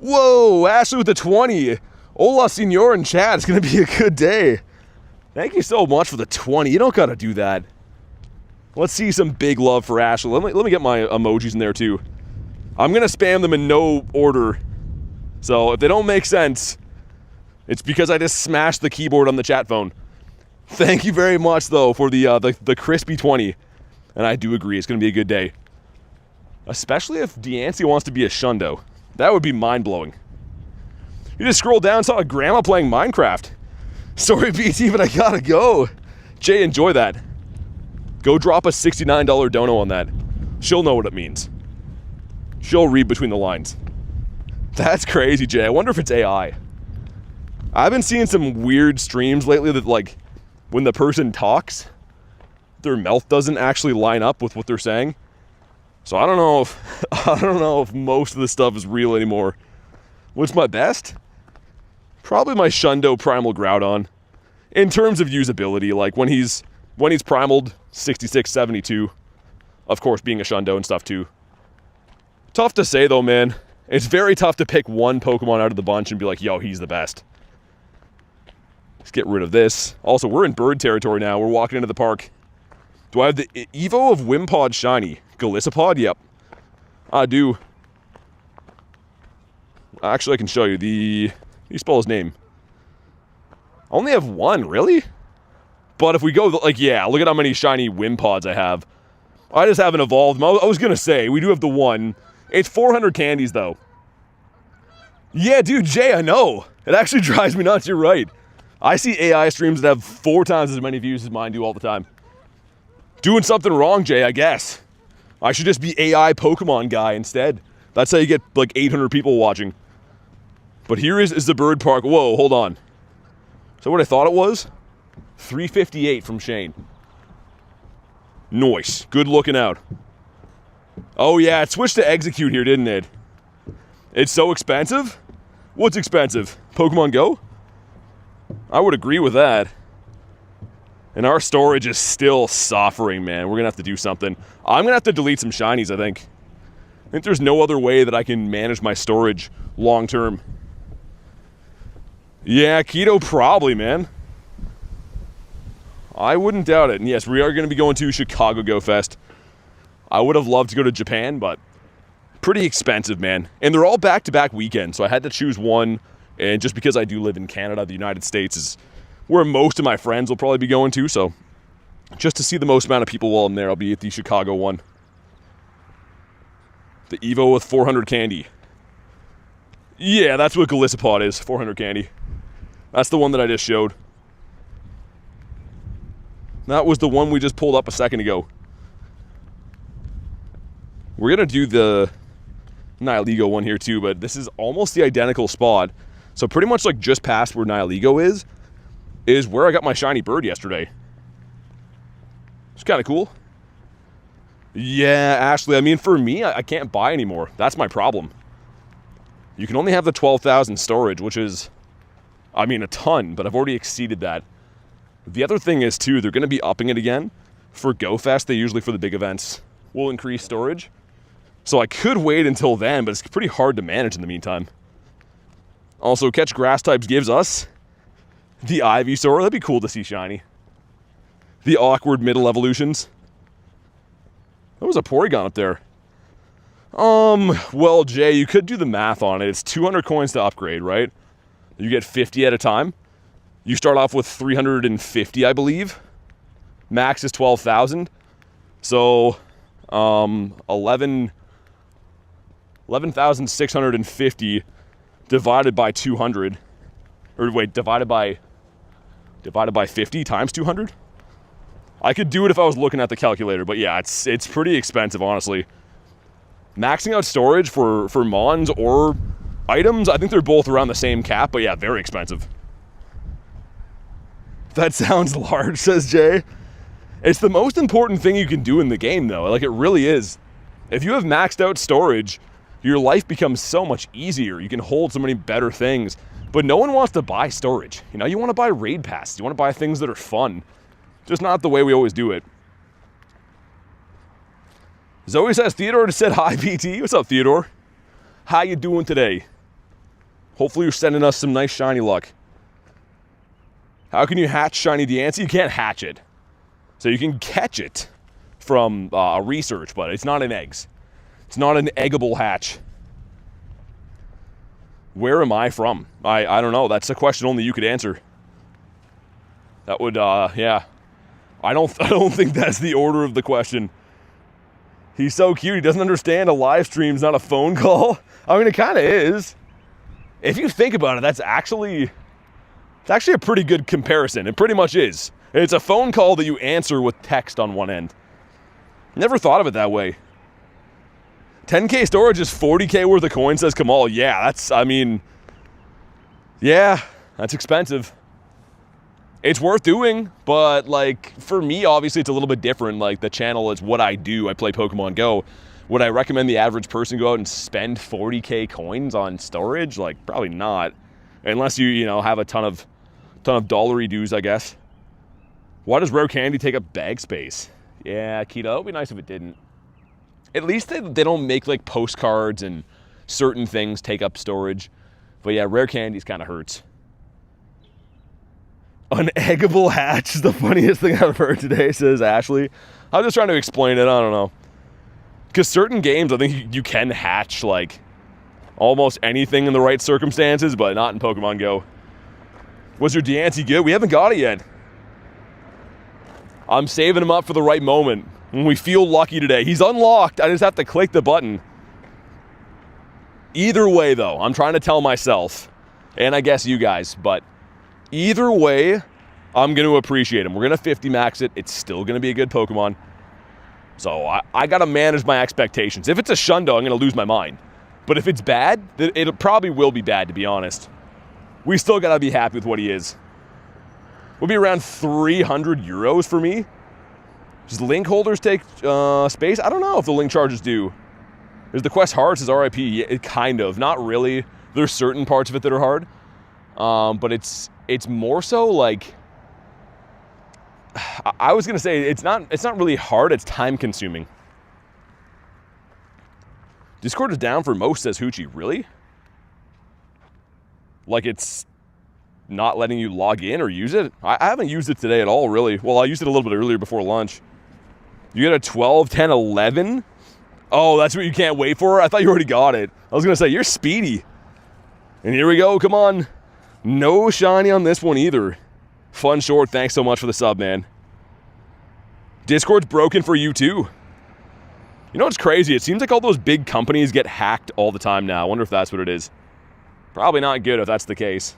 Whoa, Ashley with the 20. Hola, senor in chat. It's going to be a good day. Thank you so much for the 20. You don't got to do that. Let's see some big love for Ashley. Let me get my emojis in there, too. I'm going to spam them in no order. So if they don't make sense, it's because I just smashed the keyboard on the chat phone. Thank you very much, though, for the crispy 20. And I do agree, it's going to be a good day. Especially if Diancie wants to be a Shundo. That would be mind-blowing. You just scroll down and saw a grandma playing Minecraft. Sorry, BT, but I gotta go. Jay, enjoy that. Go drop a $69 dono on that. She'll know what it means. She'll read between the lines. That's crazy, Jay. I wonder if it's AI. I've been seeing some weird streams lately that, like, when the person talks, their mouth doesn't actually line up with what they're saying. So I don't know if most of this stuff is real anymore. What's my best? Probably my Shundo Primal Groudon. In terms of usability, like when he's primaled 66, 72. Of course, being a Shundo and stuff too. Tough to say though, man. It's very tough to pick one Pokemon out of the bunch and be like, yo, he's the best. Let's get rid of this. Also, we're in bird territory now. We're walking into the park. Do I have the Evo of Wimpod Shiny? Golisopod? Yep. I do. Actually, I can show you. How do you spell his name? I only have one, really? But if we go, like, yeah, look at how many shiny Wimpods I have. I just haven't evolved them. I was going to say, we do have the one. It's 400 candies, though. Yeah, dude, Jay, I know. It actually drives me nuts. You're right. I see AI streams that have 4 times as many views as mine do all the time. Doing something wrong, Jay, I guess. I should just be AI Pokemon guy instead. That's how you get, like, 800 people watching. But here is the bird park. Whoa, hold on. Is that what I thought it was? 358 from Shane. Nice. Good looking out. Oh, yeah, it switched to execute here, didn't it? It's so expensive? What's expensive? Pokemon Go? I would agree with that. And our storage is still suffering, man. We're going to have to do something. I'm going to have to delete some shinies, I think. I think there's no other way that I can manage my storage long term. Yeah, keto probably, man. I wouldn't doubt it. And yes, we are going to be going to Chicago Go Fest. I would have loved to go to Japan, but pretty expensive, man. And they're all back-to-back weekends, so I had to choose one. And just because I do live in Canada, the United States is where most of my friends will probably be going to. So just to see the most amount of people while I'm there, I'll be at the Chicago one. The Evo with 400 candy. Yeah, that's what Golisopod is, 400 candy. That's the one that I just showed. That was the one we just pulled up a second ago. We're going to do the Nihilego one here too, but this is almost the identical spot. So pretty much like just past where Nihilego is. is where I got my shiny bird yesterday. It's kind of cool. Yeah, Ashley, I mean, for me, I can't buy anymore. That's my problem. You can only have the 12,000 storage, which is, I mean, a ton, but I've already exceeded that. The other thing is, too, they're going to be upping it again. For GoFest, they usually, for the big events, will increase storage. So I could wait until then, but it's pretty hard to manage in the meantime. Also, Catch Grass Types gives us the Ivysaur. That'd be cool to see shiny. The awkward middle evolutions. There was a Porygon up there. Well, Jay, you could do the math on it. It's 200 coins to upgrade, right? You get 50 at a time. You start off with 350, I believe. Max is 12,000. So, 11,650 divided by 200. Or wait, divided by 50 times 200? I could do it if I was looking at the calculator, but yeah, it's pretty expensive, honestly. Maxing out storage for Mons or items, I think they're both around the same cap, but yeah, very expensive. That sounds large, says Jay. It's the most important thing you can do in the game, though. Like, it really is. If you have maxed out storage, your life becomes so much easier. You can hold so many better things. But no one wants to buy storage. You know, you want to buy raid passes. You want to buy things that are fun. Just not the way we always do it. Zoe says, Theodore just said hi, PT. What's up, Theodore? How you doing today? Hopefully you're sending us some nice shiny luck. How can you hatch shiny Diancie? You can't hatch it. So you can catch it from a research, but it's not in eggs. It's not an eggable hatch. Where am I from? I don't know. That's a question only you could answer. That would, yeah. I don't think that's the order of the question. He's so cute. He doesn't understand a live stream's not a phone call. I mean, it kind of is. If you think about it, it's actually a pretty good comparison. It pretty much is. It's a phone call that you answer with text on one end. Never thought of it that way. 10K storage is 40K worth of coins, says Kamal. Yeah, that's expensive. It's worth doing, but like for me, obviously it's a little bit different. Like the channel is what I do. I play Pokemon Go. Would I recommend the average person go out and spend 40K coins on storage? Like probably not, unless you have a ton of dollary dues, I guess. Why does rare candy take up bag space? Yeah, Keto, it would be nice if it didn't. At least they don't make like postcards and certain things take up storage. But yeah, rare candies kind of hurts. An eggable hatch is the funniest thing I've heard today, says Ashley. I'm just trying to explain it, I don't know. Because certain games, I think you can hatch like almost anything in the right circumstances, but not in Pokemon Go. Was your Diancie good? We haven't got it yet. I'm saving him up for the right moment. When we feel lucky today. He's unlocked. I just have to click the button. Either way, though, I'm trying to tell myself, and I guess you guys, but either way, I'm going to appreciate him. We're going to 50 max it. It's still going to be a good Pokemon. So I got to manage my expectations. If it's a Shundo, I'm going to lose my mind. But if it's bad, it probably will be bad, to be honest. We still got to be happy with what he is. Will be around 300 euros for me. Does link holders take space? I don't know if the link charges do. Is the quest hard? Says RIP. Yeah, kind of. Not really. There's certain parts of it that are hard. But it's more so like... I was going to say, it's not really hard. It's time consuming. Discord is down for most, says Hoochie. Really? Like it's not letting you log in or use it? I haven't used it today at all, really. Well, I used it a little bit earlier before lunch. You get a 12, 10, 11? Oh, that's what you can't wait for? I thought you already got it. I was going to say, you're speedy. And here we go. Come on. No shiny on this one either. Fun short. Thanks so much for the sub, man. Discord's broken for you too. You know what's crazy? It seems like all those big companies get hacked all the time now. I wonder if that's what it is. Probably not good if that's the case.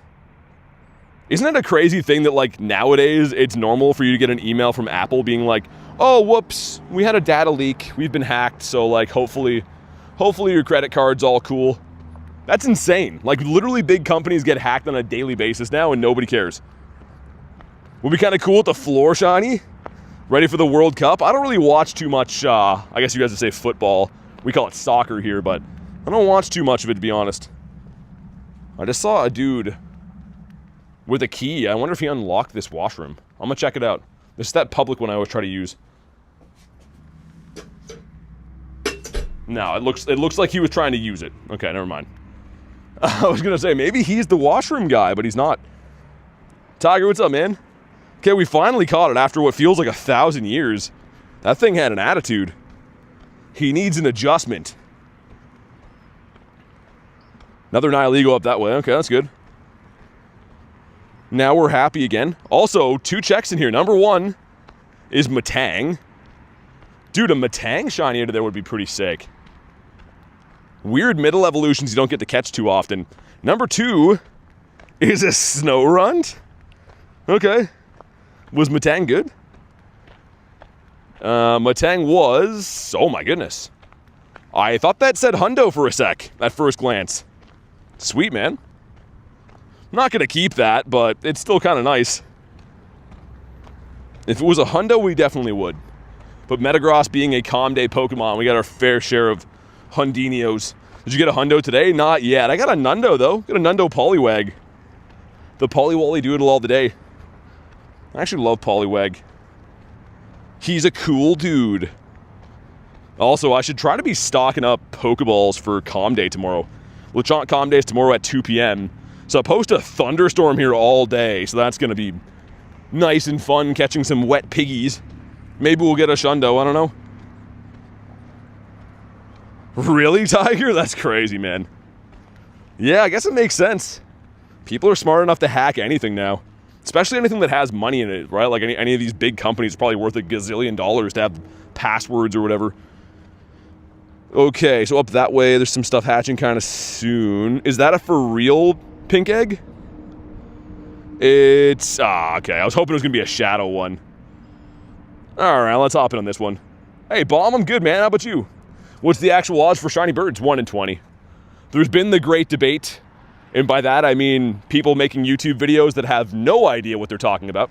Isn't it a crazy thing that like nowadays it's normal for you to get an email from Apple being like, oh, whoops, we had a data leak. We've been hacked. So like hopefully your credit card's all cool. That's insane. Like literally big companies get hacked on a daily basis now and nobody cares. Would be kind of cool with the floor shiny. Ready for the World Cup. I don't really watch too much, I guess you guys would say football. We call it soccer here, but I don't watch too much of it, to be honest. I just saw a dude with a key. I wonder if he unlocked this washroom. I'm gonna check it out. This is that public one I always try to use. No, it looks like he was trying to use it. Okay, never mind. I was gonna say, maybe he's the washroom guy, but he's not. Tiger, what's up, man? Okay, we finally caught it after what feels like 1,000 years. That thing had an attitude. He needs an adjustment. Another Nihilego up that way. Okay, that's good. Now we're happy again. Also, 2 checks in here. Number 1 is Matang. Dude, a Matang shiny out of there would be pretty sick. Weird middle evolutions you don't get to catch too often. Number 2 is a Snorunt. Okay. Was Matang good? Matang was... Oh my goodness. I thought that said hundo for a sec at first glance. Sweet, man. I'm not gonna keep that, but it's still kind of nice. If it was a hundo, we definitely would. But Metagross being a calm day Pokemon, we got our fair share of Hundinios. Did you get a hundo today? Not yet. I got a Nundo, though. Got a Nundo Poliwag. The Poliwally Doodle all the day. I actually love Poliwag. He's a cool dude. Also, I should try to be stocking up Pokeballs for Calm Day tomorrow. Lechonk Calm Day is tomorrow at 2 p.m. So I post a thunderstorm here all day, so that's going to be nice and fun catching some wet piggies. Maybe we'll get a Shundo, I don't know. Really, Tiger? That's crazy, man. Yeah, I guess it makes sense. People are smart enough to hack anything now. Especially anything that has money in it, right? Like any of these big companies are probably worth $1 gazillion to have passwords or whatever. Okay, so up that way, there's some stuff hatching kind of soon. Is that a for real pink egg? It's... okay. I was hoping it was going to be a shadow one. Alright, let's hop in on this one. Hey, Bomb, I'm good, man. How about you? What's the actual odds for shiny birds? 1 in 20. There's been the great debate, and by that I mean people making YouTube videos that have no idea what they're talking about.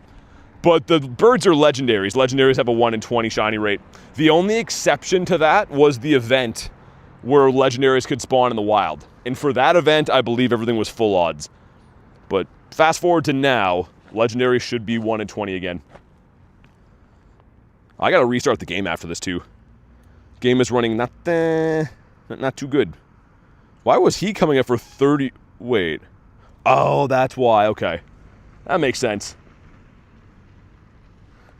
But the birds are legendaries. Legendaries have a 1 in 20 shiny rate. The only exception to that was the event where legendaries could spawn in the wild. And for that event, I believe everything was full odds. But fast forward to now, legendaries should be 1 in 20 again. I gotta restart the game after this too. Game is running not too good. Why was he coming up for 30? Wait. Oh, that's why. Okay. That makes sense.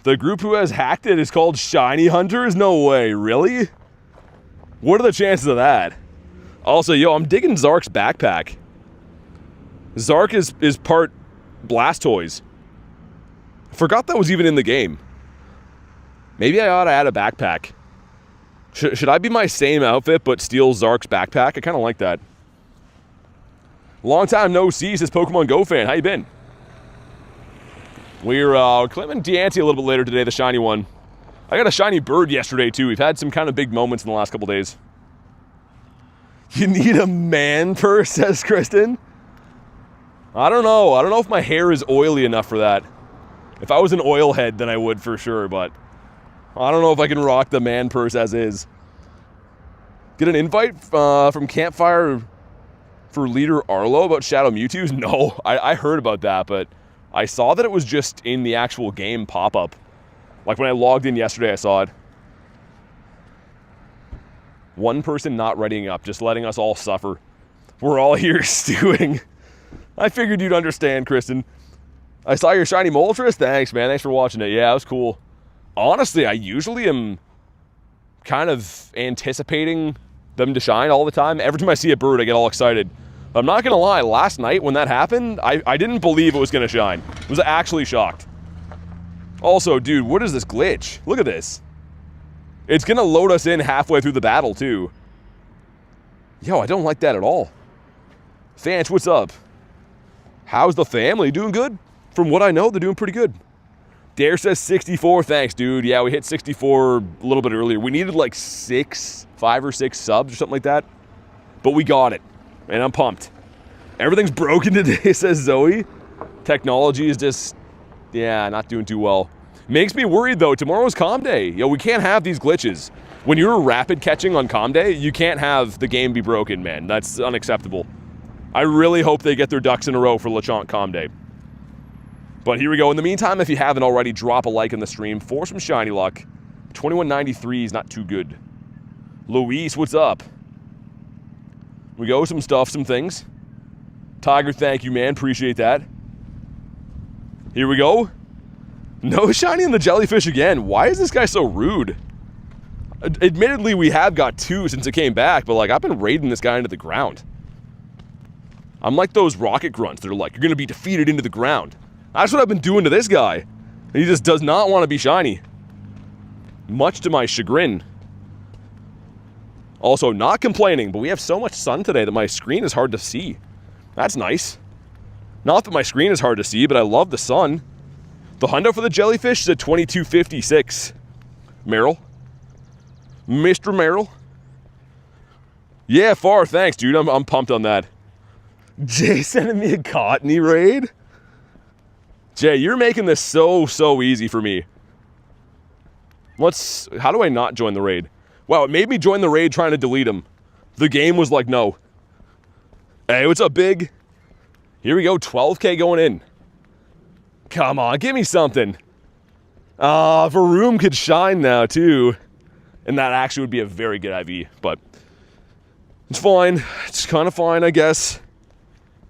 The group who has hacked it is called Shiny Hunters? No way. Really? What are the chances of that? Also, yo, I'm digging Zark's backpack. Zark is part Blastoise. I forgot that was even in the game. Maybe I ought to add a backpack. Should I be my same outfit but steal Zark's backpack? I kind of like that. Long time no see, says Pokemon Go fan. How you been? We're claiming Diancie a little bit later today, the shiny one. I got a shiny bird yesterday too. We've had some kind of big moments in the last couple days. You need a man purse, says Kristen. I don't know. I don't know if my hair is oily enough for that. If I was an oil head, then I would for sure, but I don't know if I can rock the man purse as is. Get an invite from Campfire for leader Arlo about Shadow Mewtwo's? No, I heard about that, but I saw that it was just in the actual game pop-up. Like when I logged in yesterday, I saw it. One person not readying up, just letting us all suffer. We're all here stewing. I figured you'd understand, Kristen. I saw your shiny Moltres. Thanks, man. Thanks for watching it. Yeah, it was cool. Honestly, I usually am kind of anticipating them to shine all the time. Every time I see a bird, I get all excited. But I'm not going to lie, last night when that happened, I didn't believe it was going to shine. I was actually shocked. Also, dude, what is this glitch? Look at this. It's going to load us in halfway through the battle, too. Yo, I don't like that at all. Fanch, what's up? How's the family? Doing good? From what I know, they're doing pretty good. Dare says 64. Thanks, dude. Yeah, we hit 64 a little bit earlier. We needed like 5 or 6 subs or something like that. But we got it. And I'm pumped. Everything's broken today, says Zoe. Technology is just... Yeah, not doing too well. Makes me worried, though. Tomorrow's calm day. Yo, we can't have these glitches. When you're rapid catching on calm day, you can't have the game be broken, man. That's unacceptable. I really hope they get their ducks in a row for Lechonk calm day. But here we go. In the meantime, if you haven't already, drop a like in the stream for some shiny luck. 2193 is not too good. Luis, what's up? We go, some stuff, some things. Tiger, thank you, man. Appreciate that. Here we go. No shiny in the jellyfish again. Why is this guy so rude? Admittedly, we have got 2 since it came back, but like I've been raiding this guy into the ground. I'm like those rocket grunts that are like, you're going to be defeated into the ground. That's what I've been doing to this guy. He just does not want to be shiny. Much to my chagrin. Also, not complaining, but we have so much sun today that my screen is hard to see. That's nice. Not that my screen is hard to see, but I love the sun. The hundo for the jellyfish is at 2256. Merrill. Mr. Merrill. Yeah, far, thanks, dude. I'm pumped on that. Jay sending me a Cottony raid? Jay, you're making this so easy for me. How do I not join the raid? Wow, it made me join the raid trying to delete him. The game was like, no. Hey, what's up, Big? Here we go, 12K going in. Come on, give me something. Varoom could shine now, too. And that actually would be a very good IV, but it's fine. It's kind of fine, I guess.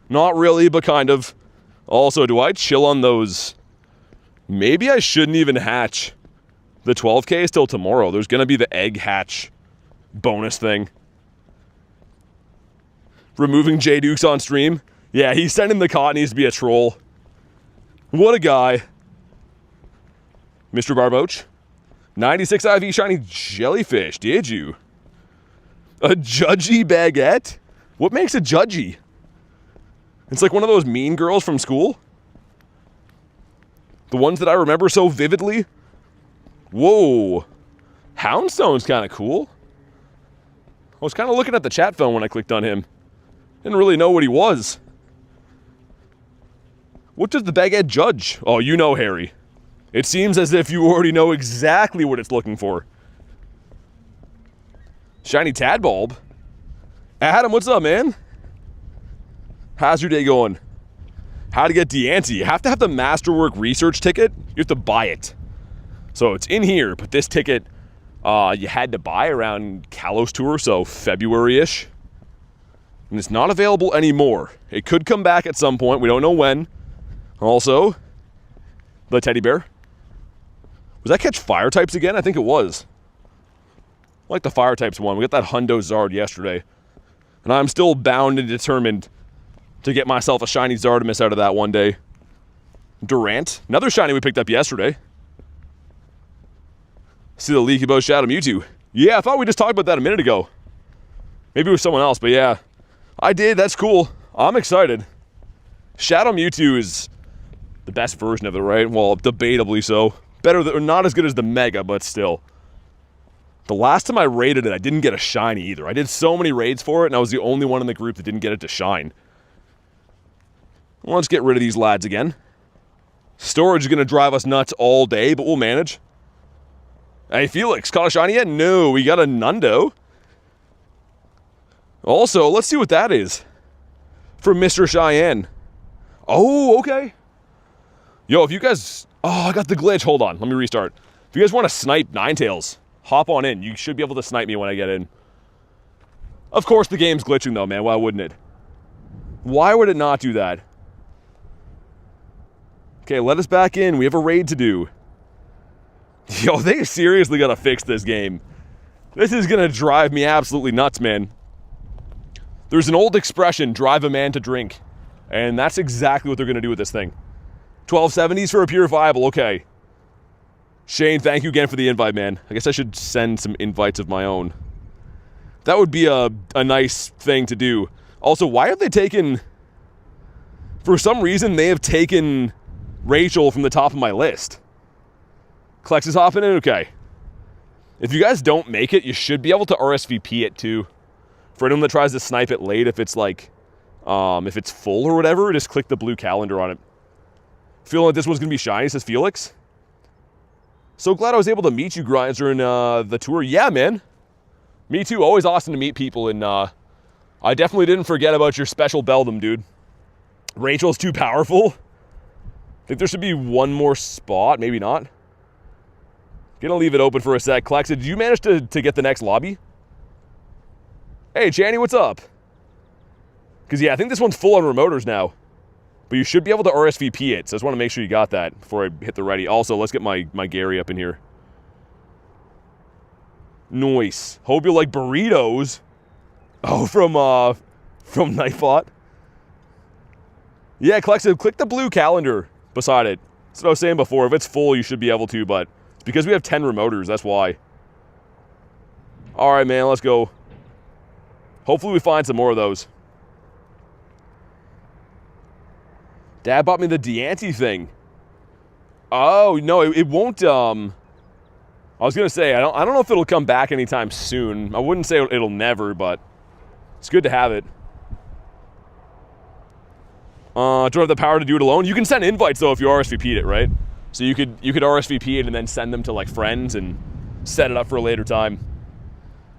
Not really, but kind of. Also, do I chill on those? Maybe I shouldn't even hatch. The 12K is till tomorrow. There's going to be the egg hatch bonus thing. Removing J Dukes on stream. Yeah, he's sending the Cottonies to be a troll. What a guy. Mr. Barboach. 96 IV shiny jellyfish, did you? A judgy baguette? What makes a judgy? It's like one of those mean girls from school. The ones that I remember so vividly. Whoa. Houndstone's kind of cool. I was kind of looking at the chat phone when I clicked on him. Didn't really know what he was. What does the baguette judge? Oh, you know, Harry. It seems as if you already know exactly what it's looking for. Shiny Tadbulb. Adam, what's up, man? How's your day going? How to get Diancie. You have to have the Masterwork research ticket. You have to buy it. So it's in here, but this ticket you had to buy around Kalos Tour, so February-ish. And it's not available anymore. It could come back at some point. We don't know when. Also, the teddy bear. Was that catch fire types again? I think it was. I like the fire types one. We got that Hundo Zard yesterday. And I'm still bound and determined to get myself a shiny Zardomus out of that one day. Durant. Another shiny we picked up yesterday. See the leak about Shadow Mewtwo. Yeah, I thought we just talked about that a minute ago. Maybe it was someone else, but yeah. I did. That's cool. I'm excited. Shadow Mewtwo is the best version of it, right? Well, debatably so. Better than, not as good as the Mega, but still. The last time I raided it, I didn't get a shiny either. I did so many raids for it, and I was the only one in the group that didn't get it to shine. Well, let's get rid of these lads again. Storage is going to drive us nuts all day, but we'll manage. Hey, Felix, caught a shiny yet? No, we got a Nundo. Also, let's see what that is. From Mr. Cheyenne. Oh, okay. Yo, if you guys... Oh, I got the glitch. Hold on, let me restart. If you guys want to snipe Ninetales, hop on in. You should be able to snipe me when I get in. Of course the game's glitching though, man. Why wouldn't it? Why would it not do that? Okay, let us back in. We have a raid to do. Yo, they seriously gotta fix this game. This is gonna drive me absolutely nuts, man. There's an old expression, drive a man to drink. And that's exactly what they're gonna do with this thing. 1270s for a purifiable, okay. Shane, thank you again for the invite, man. I guess I should send some invites of my own. That would be a nice thing to do. Also, why have they taken... For some reason, they have taken Rachel from the top of my list. Klex is hopping in? Okay. If you guys don't make it, you should be able to RSVP it too. For anyone that tries to snipe it late, if it's like... if it's full or whatever, just click the blue calendar on it. Feeling like this one's going to be shiny, says Felix. So glad I was able to meet you, Grinds, during the tour. Yeah, man. Me too. Always awesome to meet people, and I definitely didn't forget about your special Beldum, dude. Rachel's too powerful. I think there should be one more spot. Maybe not. Gonna leave it open for a sec. Klex, did you manage to get the next lobby? Hey, Channy, what's up? Because, yeah, I think this one's full on remoters now. But you should be able to RSVP it, so I just want to make sure you got that before I hit the ready. Also, let's get my Gary up in here. Nice. Hope you like burritos. Oh, from Nightbot. Yeah, Klex, click the blue calendar beside it. That's what I was saying before. If it's full, you should be able to, but it's because we have 10 remoters, that's why. All right, man, let's go. Hopefully we find some more of those. Dad bought me the DIANCIE thing. Oh, no, it won't, I was going to say, I don't know if it'll come back anytime soon. I wouldn't say it'll never, but it's good to have it. Don't have the power to do it alone. You can send invites, though, if you RSVP'd it, right? So you could RSVP it and then send them to, like, friends and set it up for a later time.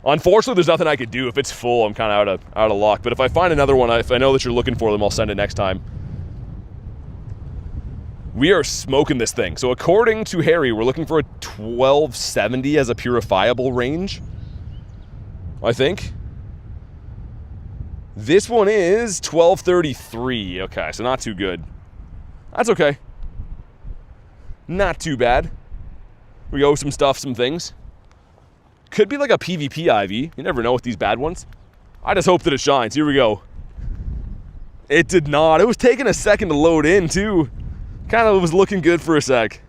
Unfortunately, there's nothing I could do. If it's full, I'm kind of out of luck. But if I find another one, if I know that you're looking for them, I'll send it next time. We are smoking this thing. So according to Harry, we're looking for a 1270 as a purifiable range, I think. This one is 1233. Okay, so not too good. That's okay. Not too bad. We go some stuff, some things. Could be like a PvP IV. You never know with these bad ones. I just hope that it shines. Here we go. It did not. It was taking a second to load in, too. Kind of was looking good for a sec.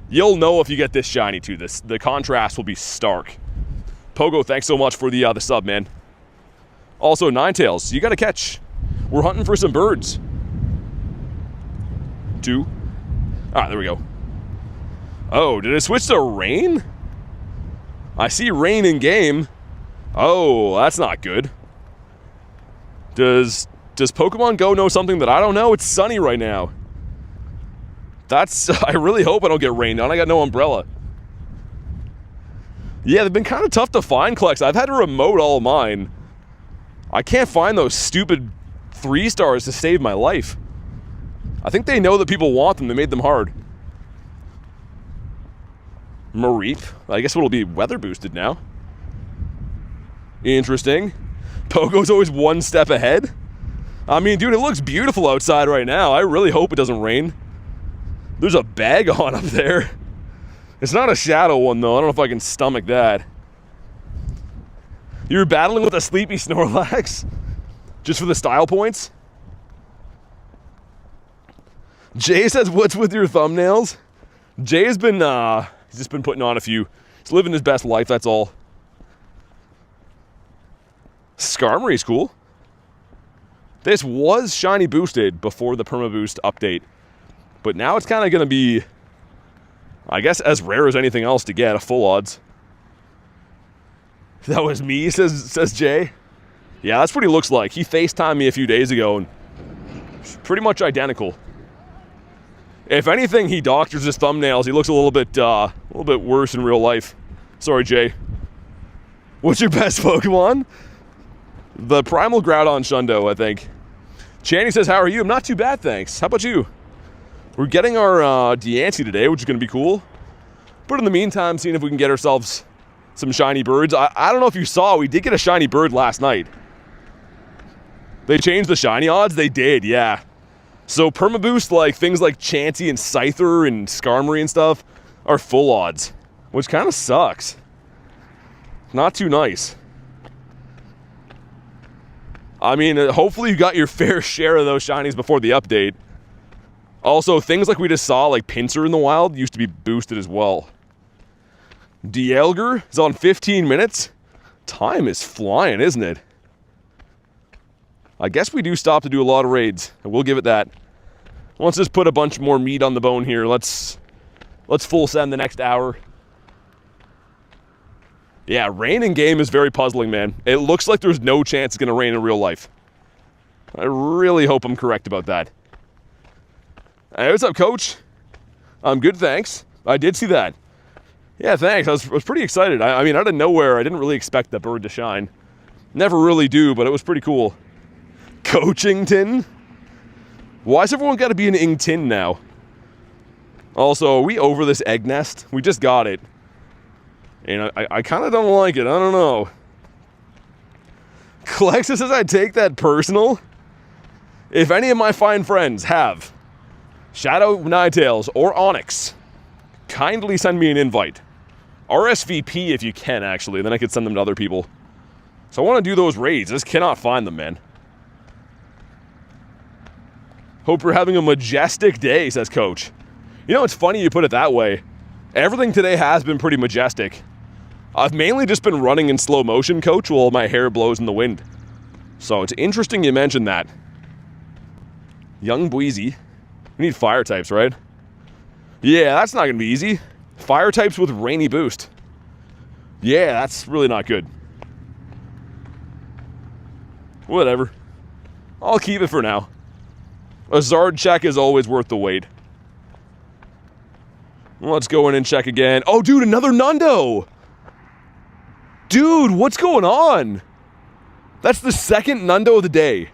You'll know if you get this shiny, too. The contrast will be stark. Pogo, thanks so much for the sub, man. Also, Ninetales, you got to catch. We're hunting for some birds. 2. All right, there we go. Oh, did it switch to rain? I see rain in game. Oh, that's not good. Does Pokemon Go know something that I don't know? It's sunny right now. I really hope I don't get rained on. I got no umbrella. Yeah, they've been kind of tough to find, Klex. I've had to remote all of mine. I can't find those stupid 3 stars to save my life. I think they know that people want them. They made them hard. Mareep. I guess it'll be weather boosted now. Interesting. Pogo's always one step ahead. I mean, dude, it looks beautiful outside right now. I really hope it doesn't rain. There's a bag on up there. It's not a shadow one, though. I don't know if I can stomach that. You're battling with a sleepy Snorlax? Just for the style points? Jay says, what's with your thumbnails? Jay has been, he's just been putting on a few. He's living his best life, that's all. Skarmory's cool. This was shiny boosted before the permaboost update. But now it's kind of going to be, I guess, as rare as anything else to get, a full odds. That was me, says Jay. Yeah, that's what he looks like. He FaceTimed me a few days ago, and pretty much identical. If anything, he doctors his thumbnails. He looks a little bit worse in real life. Sorry, Jay. What's your best Pokemon? The Primal Groudon Shundo, I think. Channy says, how are you? I'm not too bad, thanks. How about you? We're getting our DIANCIE today, which is going to be cool. But in the meantime, seeing if we can get ourselves some shiny birds. I don't know if you saw, we did get a shiny bird last night. They changed the shiny odds? They did, yeah. So permaboost, like things like Chansey and Scyther and Skarmory and stuff, are full odds, which kind of sucks. Not too nice. I mean, hopefully you got your fair share of those shinies before the update. Also, things like we just saw, like Pinsir in the wild, used to be boosted as well. Dialga is on 15 minutes. Time is flying, isn't it? I guess we do stop to do a lot of raids, and we'll give it that. Let's just put a bunch more meat on the bone here. Let's full send the next hour. Yeah, rain in game is very puzzling, man. It looks like there's no chance it's going to rain in real life. I really hope I'm correct about that. Hey, what's up, coach? I'm good, thanks. I did see that. Yeah, thanks. I was pretty excited. I mean, out of nowhere, I didn't really expect that bird to shine. Never really do, but it was pretty cool. Coachington? Why's everyone got to be an Ington now? Also, are we over this egg nest? We just got it. And I kind of don't like it. I don't know. Clexa says I take that personal. If any of my fine friends have Shadow Ninetails or Onyx, kindly send me an invite. RSVP if you can, actually. Then I could send them to other people. So I want to do those raids. I just cannot find them, man. Hope you're having a majestic day, says Coach. You know, it's funny you put it that way. Everything today has been pretty majestic. I've mainly just been running in slow motion, Coach, while my hair blows in the wind. So it's interesting you mentioned that. Young Bweezy. We need fire types, right? Yeah, that's not going to be easy. Fire types with rainy boost. Yeah, that's really not good. Whatever. I'll keep it for now. A Zard check is always worth the wait. Let's go in and check again. Oh, dude, another Nundo! Dude, what's going on? That's the second Nundo of the day.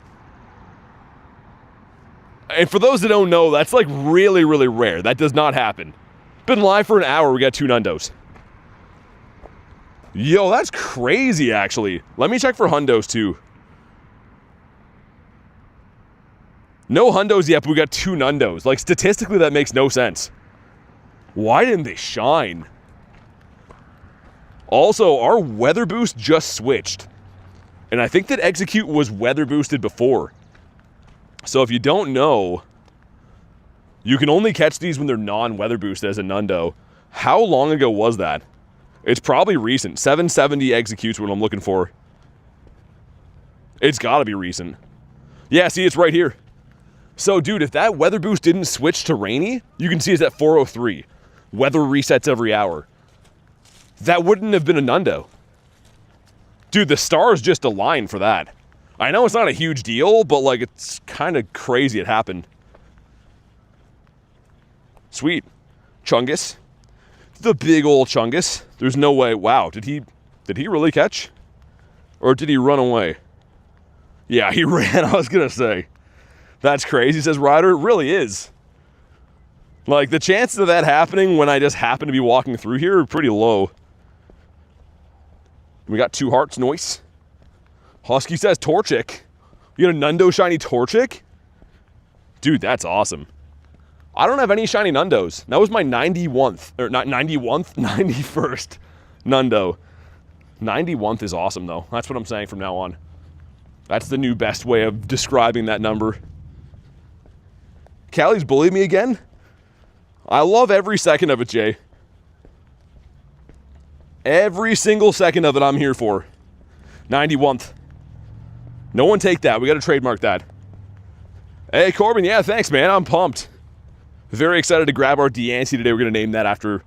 And for those that don't know, that's like really, really rare. That does not happen. Been live for an hour, we got 2 Nundos. Yo, that's crazy, actually. Let me check for Hundos, too. No Hundos yet, but we got 2 Nundos. Like, statistically, that makes no sense. Why didn't they shine? Also, our weather boost just switched. And I think that Execute was weather boosted before. So if you don't know, you can only catch these when they're non-weather boosted as a Nundo. How long ago was that? It's probably recent. 770 Execute's what I'm looking for. It's gotta be recent. Yeah, see, it's right here. So, dude, if that weather boost didn't switch to rainy, you can see it's at 403. Weather resets every hour. That wouldn't have been a Nundo. Dude, the stars just aligned for that. I know it's not a huge deal, but, like, it's kind of crazy it happened. Sweet. Chungus. The big old Chungus. There's no way. Wow, did he really catch? Or did he run away? Yeah, he ran, I was gonna say. That's crazy, says Ryder. It really is. Like, the chances of that happening when I just happen to be walking through here are pretty low. We got 2 hearts, nice. Husky says Torchic. You got a Nundo shiny Torchic? Dude, that's awesome. I don't have any shiny Nundos. That was my 91st, or not 91st, 91st Nundo. 91st is awesome, though. That's what I'm saying from now on. That's the new best way of describing that number. Callie's bullying me again? I love every second of it, Jay. Every single second of it I'm here for. 91st. No one take that. We got to trademark that. Hey, Corbin. Yeah, thanks, man. I'm pumped. Very excited to grab our DIANCIE today. We're going to name that after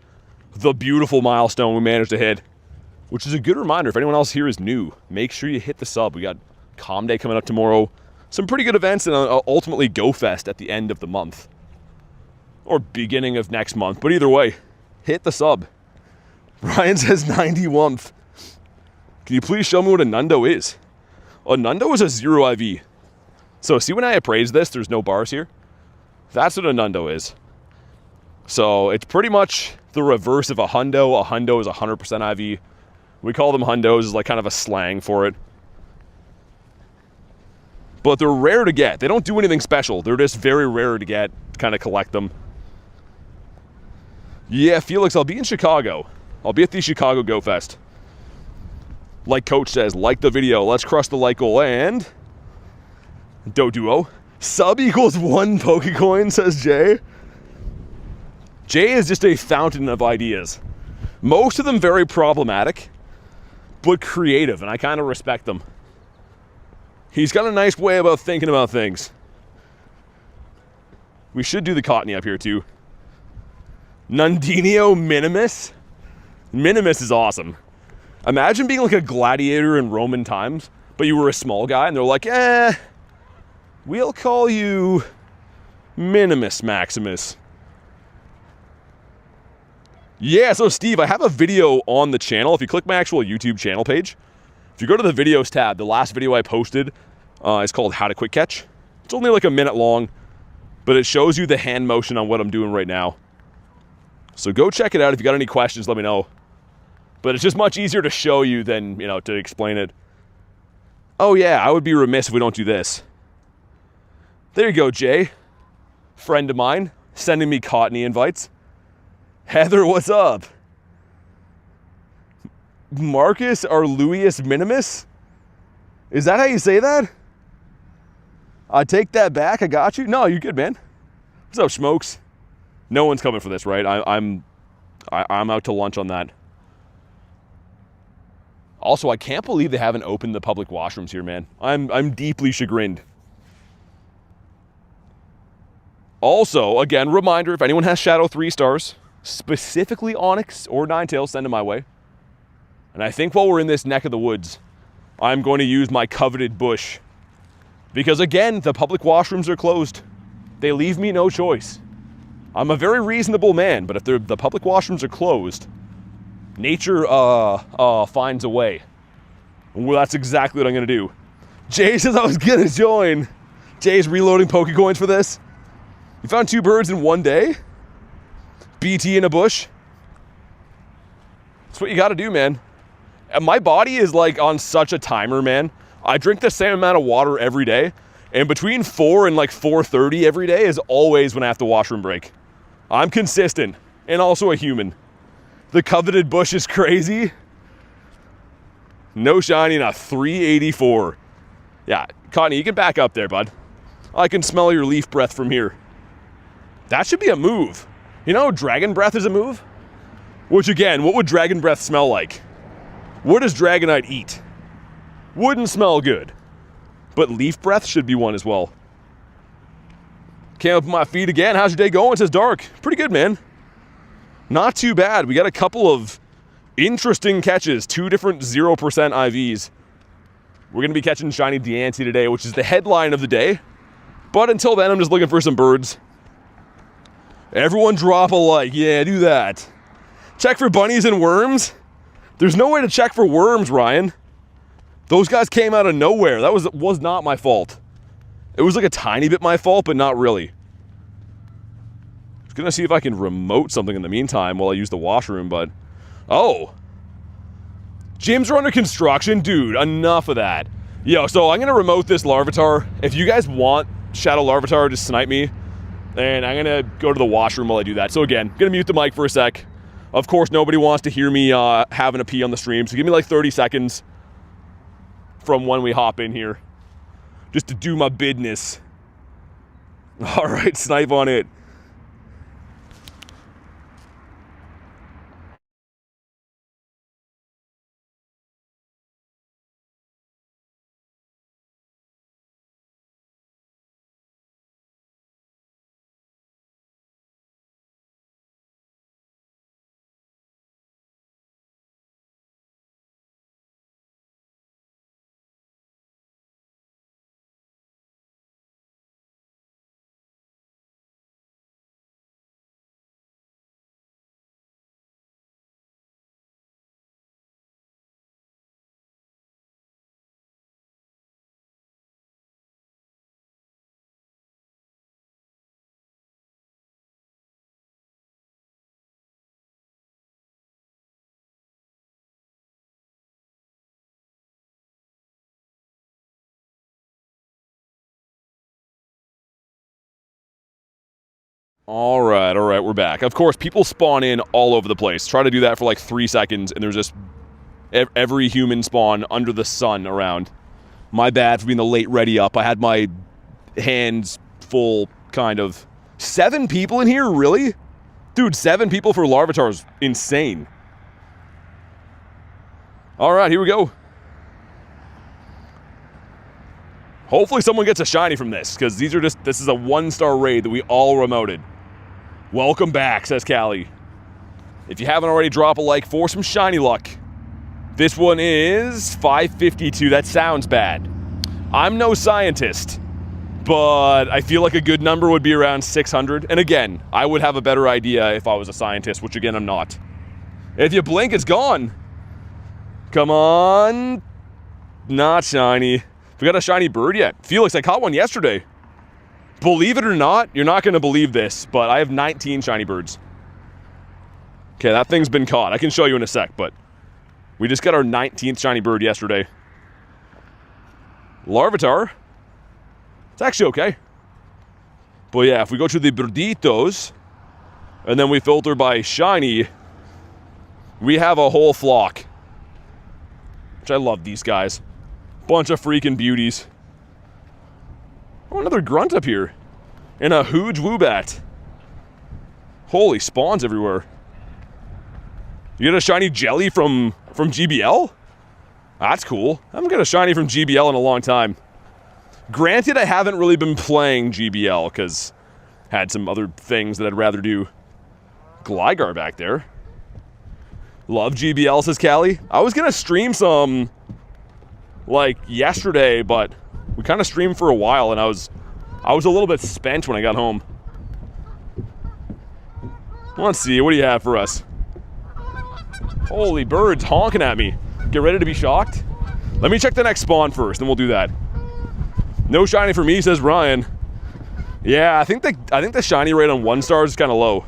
the beautiful milestone we managed to hit. Which is a good reminder. If anyone else here is new, make sure you hit the sub. We got Calm Day coming up tomorrow. Some pretty good events, and ultimately Go Fest at the end of the month. Or beginning of next month. But either way, hit the sub. Ryan says 91st. Can you please show me what a Nundo is? A Nundo is a 0 IV. So see when I appraise this, there's no bars here? That's what a Nundo is. So it's pretty much the reverse of a Hundo. A Hundo is 100% IV. We call them Hundos, is like kind of a slang for it. But they're rare to get. They don't do anything special. They're just very rare to get, kind of collect them. Yeah, Felix, I'll be in Chicago. I'll be at the Chicago Go Fest. Like Coach says, like the video. Let's crush the like goal. And Doduo. Sub equals 1 Pokecoin, says Jay. Jay is just a fountain of ideas. Most of them very problematic, but creative, and I kind of respect them. He's got a nice way about thinking about things. We should do the Cottony up here, too. Nundinio Minimus. Minimus is awesome. Imagine being like a gladiator in Roman times, but you were a small guy, and they're like, we'll call you Minimus Maximus. Yeah, so Steve, I have a video on the channel. If you click my actual YouTube channel page, if you go to the videos tab, the last video I posted is called How to Quick Catch. It's only like a minute long, but it shows you the hand motion on what I'm doing right now. So go check it out. If you got any questions, let me know. But it's just much easier to show you than, you know, to explain it. Oh yeah, I would be remiss if we don't do this. There you go, Jay. Friend of mine, sending me Cottony invites. Heather, what's up? Marcus Arluius Minimus? Is that how you say that? I take that back, I got you. No, you're good, man. What's up, Smokes? No one's coming for this, right? I'm out to lunch on that. Also, I can't believe they haven't opened the public washrooms here, man. I'm deeply chagrined. Also, again, reminder, if anyone has Shadow 3 stars, specifically Onyx or Ninetales, send them my way. And I think while we're in this neck of the woods, I'm going to use my coveted bush. Because again, the public washrooms are closed. They leave me no choice. I'm a very reasonable man, but if the public washrooms are closed, nature finds a way. Well, that's exactly what I'm going to do. Jay says I was going to join. Jay's reloading Pokecoins for this. You found 2 birds in one day? BT in a bush? That's what you got to do, man. And my body is like on such a timer, man. I drink the same amount of water every day, and between 4 and like 4:30 every day is always when I have to washroom break. I'm consistent, and also a human. The coveted bush is crazy. No shiny, not 384. Yeah, Cottony, you can back up there, bud. I can smell your leaf breath from here. That should be a move. You know, dragon breath is a move? Which again, what would dragon breath smell like? What does Dragonite eat? Wouldn't smell good. But leaf breath should be one as well. Can't open my feet again. How's your day going? It says Dark. Pretty good, man. Not too bad. We got a couple of interesting catches. 2 different 0% IVs. We're going to be catching Shiny Diancie today, which is the headline of the day. But until then, I'm just looking for some birds. Everyone drop a like. Yeah, do that. Check for bunnies and worms. There's no way to check for worms, Ryan. Those guys came out of nowhere. That was not my fault. It was like a tiny bit my fault, but not really. I was gonna see if I can remote something in the meantime while I use the washroom, but... Oh! Gyms are under construction? Dude, enough of that. Yo, so I'm gonna remote this Larvitar. If you guys want Shadow Larvitar, just snipe me. And I'm gonna go to the washroom while I do that. So again, gonna mute the mic for a sec. Of course, nobody wants to hear me having a pee on the stream, so give me like 30 seconds from when we hop in here. Just to do my business. All right, snipe on it. All right, we're back. Of course, people spawn in all over the place. Try to do that for like 3 seconds, and there's just every human spawn under the sun around. My bad for being the late ready up. I had my hands full, kind of. 7 people in here? Really? Dude, 7 people for Larvitar is insane. All right, here we go. Hopefully someone gets a shiny from this, because this is a 1-star raid that we all remoted. Welcome back, says Callie. If you haven't already, drop a like for some shiny luck. This one is 552. That sounds bad. I'm no scientist, but I feel like a good number would be around 600. And again, I would have a better idea if I was a scientist, which again, I'm not. If you blink, it's gone. Come on. Not shiny. We got a shiny bird yet. Felix, I caught one yesterday. Believe it or not, you're not going to believe this, but I have 19 shiny birds. Okay, that thing's been caught. I can show you in a sec, but we just got our 19th shiny bird yesterday. Larvitar. It's actually okay. But yeah, if we go to the birditos, and then we filter by shiny, we have a whole flock. Which I love these guys. Bunch of freaking beauties. Oh, another grunt up here. And a huge woobat. Holy spawns everywhere. You get a shiny jelly from GBL? That's cool. I haven't got a shiny from GBL in a long time. Granted, I haven't really been playing GBL because I had some other things that I'd rather do. Gligar back there. Love GBL, says Callie. I was going to stream some, like, yesterday, but we kind of streamed for a while, and I was a little bit spent when I got home. Let's see, what do you have for us? Holy birds honking at me. Get ready to be shocked. Let me check the next spawn first, then we'll do that. No shiny for me, says Ryan. Yeah, I think the shiny rate on 1 star is kind of low.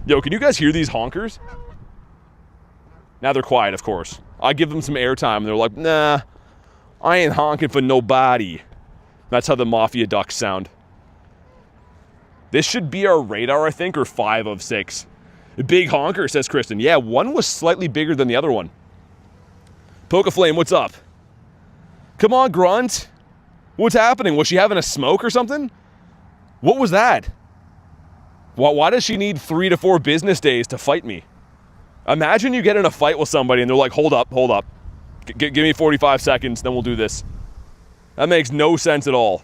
Yo, can you guys hear these honkers? Now they're quiet, of course. I give them some airtime, and they're like, nah, I ain't honking for nobody. That's how the Mafia ducks sound. This should be our radar, I think, or 5 of 6. Big honker, says Kristen. Yeah, one was slightly bigger than the other one. Pokeflame, what's up? Come on, Grunt. What's happening? Was she having a smoke or something? What was that? Why does she need 3 to 4 business days to fight me? Imagine you get in a fight with somebody and they're like, hold up. Give me 45 seconds, then we'll do this. That makes no sense at all.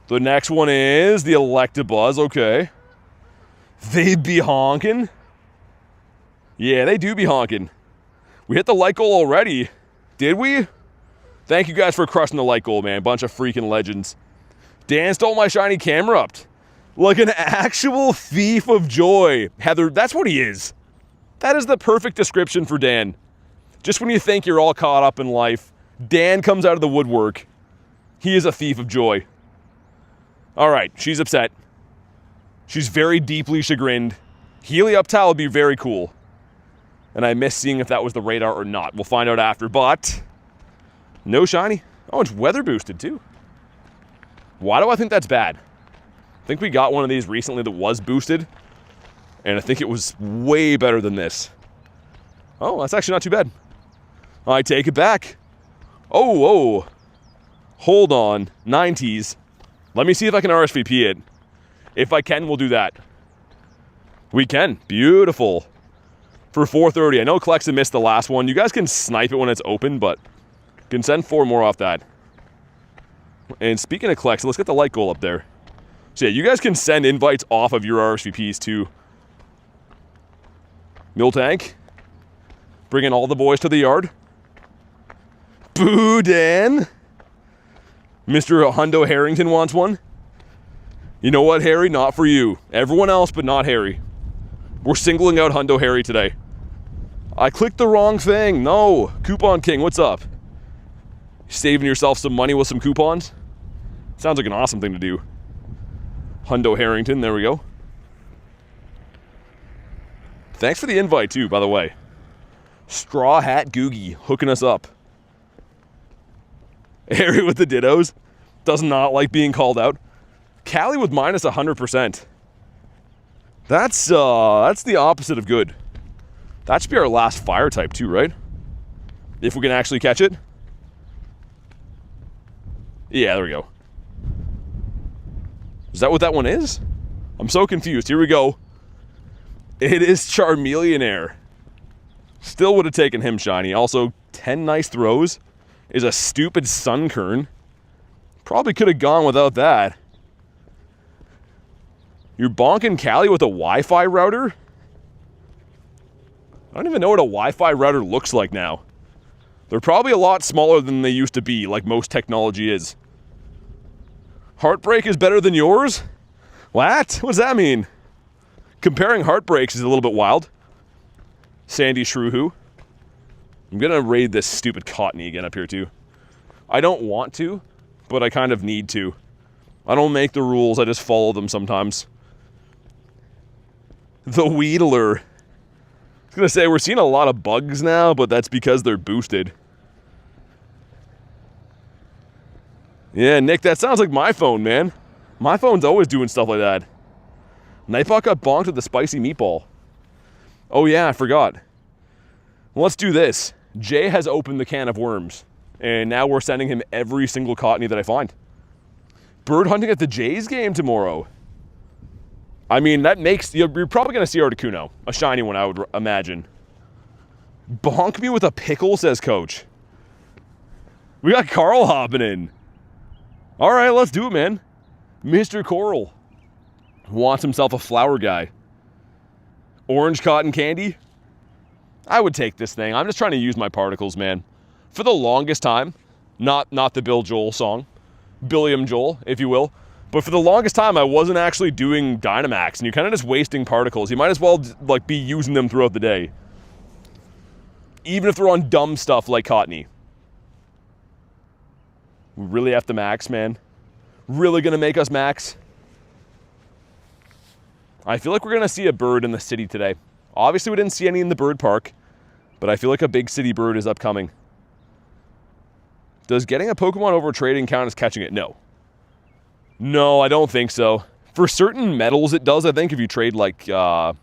The next one is the Electabuzz, okay. They be honking? Yeah, they do be honking. We hit the light goal already. Did we? Thank you guys for crushing the light goal, man. Bunch of freaking legends. Dan stole my shiny camera up. Like an actual thief of joy. Heather, that's what he is. That is the perfect description for Dan. Just when you think you're all caught up in life, Dan comes out of the woodwork. He is a thief of joy. All right, she's upset. She's very deeply chagrined. Helioptile would be very cool. And I miss seeing if that was the radar or not. We'll find out after, but no shiny. Oh, it's weather boosted too. Why do I think that's bad? I think we got one of these recently that was boosted, and I think it was way better than this. Oh, that's actually not too bad. I take it back. Oh. Hold on. 90s. Let me see if I can RSVP it. If I can, we'll do that. We can. Beautiful. For 4:30. I know Clexa missed the last one. You guys can snipe it when it's open, but you can send 4 more off that. And speaking of Clexa, let's get the light goal up there. So yeah, you guys can send invites off of your RSVPs too. Miltank. Bringing all the boys to the yard. Boo, Dan. Mr. Hundo Harrington wants one. You know what, Harry? Not for you. Everyone else, but not Harry. We're singling out Hundo Harry today. I clicked the wrong thing. No. Coupon King, what's up? Saving yourself some money with some coupons? Sounds like an awesome thing to do. Hundo Harrington, there we go. Thanks for the invite too, by the way. Straw Hat Googie hooking us up. Harry with the dittos. Does not like being called out. Callie with minus 100%. That's the opposite of good. That should be our last fire type too, right? If we can actually catch it. Yeah, there we go. Is that what that one is? I'm so confused. Here we go. It is Charmeleonaire. Still would have taken him shiny. Also, 10 nice throws. Is a stupid Sunkern. Probably could have gone without that. You're bonking Callie with a Wi-Fi router? I don't even know what a Wi-Fi router looks like now. They're probably a lot smaller than they used to be, like most technology is. Heartbreak is better than yours? What? What does that mean? Comparing heartbreaks is a little bit wild. Sandy Shrewhoo. I'm gonna raid this stupid Cottony again up here too. I don't want to, but I kind of need to. I don't make the rules, I just follow them sometimes. The Weedler. I was gonna say, we're seeing a lot of bugs now, but that's because they're boosted. Yeah, Nick, that sounds like my phone, man. My phone's always doing stuff like that. Nightbot got bonked with the spicy meatball. Oh yeah, I forgot. Well, let's do this. Jay has opened the can of worms, and now we're sending him every single Cottony that I find. Bird hunting at the Jays game tomorrow. I mean, that makes... You're probably going to see Articuno. A shiny one, I would imagine. Bonk me with a pickle, says Coach. We got Carl hopping in. All right, let's do it, man. Mr. Coral wants himself a flower guy. Orange cotton candy. I would take this thing. I'm just trying to use my particles, man. For the longest time, not the Bill Joel song, Billiam Joel, if you will, but for the longest time, I wasn't actually doing Dynamax, and you're kind of just wasting particles. You might as well like be using them throughout the day, even if they're on dumb stuff like Cottony. We really have to max, man. Really gonna make us max? I feel like we're gonna see a bird in the city today. Obviously, we didn't see any in the bird park, but I feel like a big city bird is upcoming. Does getting a Pokemon over trading count as catching it? No. No, I don't think so. For certain metals, it does, I think, if you trade, like, the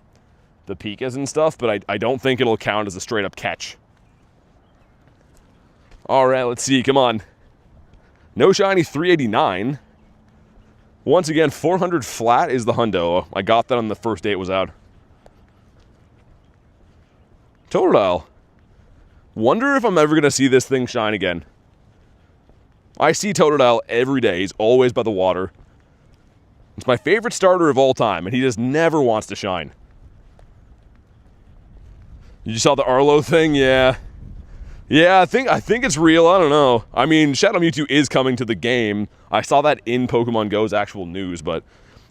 Pikas and stuff, but I don't think it'll count as a straight-up catch. All right, let's see. Come on. No shiny 389. Once again, 400 flat is the hundo. I got that on the first day it was out. Totodile. Wonder if I'm ever going to see this thing shine again. I see Totodile every day. He's always by the water. It's my favorite starter of all time, and he just never wants to shine. You saw the Arlo thing? Yeah. Yeah, I think it's real. I don't know. I mean, Shadow Mewtwo is coming to the game. I saw that in Pokemon Go's actual news, but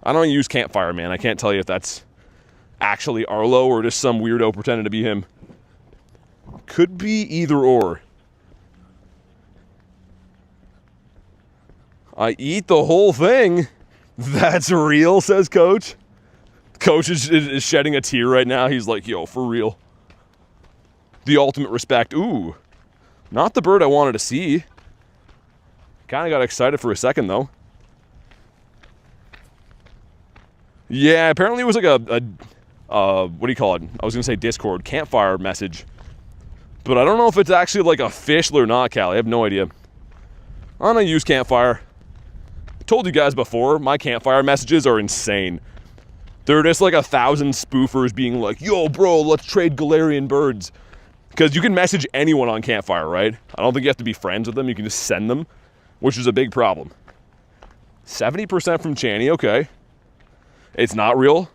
I don't use Campfire, man. I can't tell you if that's actually Arlo or just some weirdo pretending to be him. Could be either or. I eat the whole thing. That's real, says Coach. Coach is shedding a tear right now. He's like, yo, for real. The ultimate respect. Ooh. Not the bird I wanted to see. Kind of got excited for a second, though. Yeah, apparently it was like a what do you call it? I was going to say Discord, campfire message. But I don't know if it's actually like official or not, Callie. I have no idea. I'm going to use Campfire. I told you guys before, my Campfire messages are insane. They're just like 1,000 spoofers being like, yo, bro, let's trade Galarian birds. Because you can message anyone on Campfire, right? I don't think you have to be friends with them. You can just send them, which is a big problem. 70% from Channy, okay. It's not real.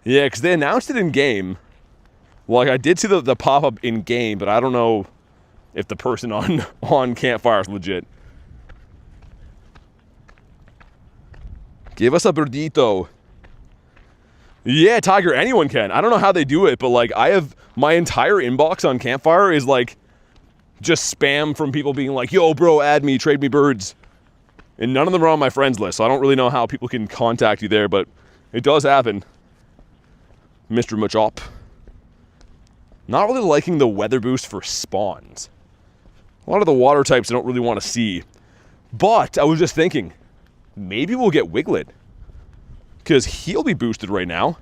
Yeah, because they announced it in-game. Like, I did see the pop-up in-game, but I don't know if the person on Campfire is legit. Give us a birdito. Yeah, Tiger, anyone can. I don't know how they do it, but, like, I have... My entire inbox on Campfire is, like, just spam from people being like, yo, bro, add me, trade me birds. And none of them are on my friends list, so I don't really know how people can contact you there, but it does happen. Mr. Machop. Not really liking the weather boost for spawns. A lot of the water types I don't really want to see. But I was just thinking, maybe we'll get Wiglet. Because he'll be boosted right now.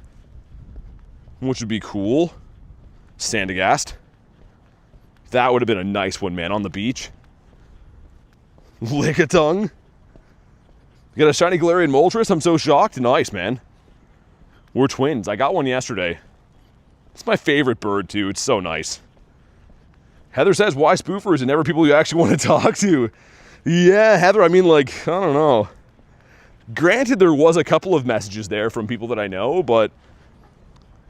Which would be cool. Sandagast. That would have been a nice one, man, on the beach. Lickitung. You got a shiny Galarian Moltres? I'm so shocked. Nice, man. We're twins. I got one yesterday. It's my favorite bird, too. It's so nice. Heather says, why spoofers and never people you actually want to talk to? Yeah, Heather, I mean, like, I don't know. Granted, there was a couple of messages there from people that I know, but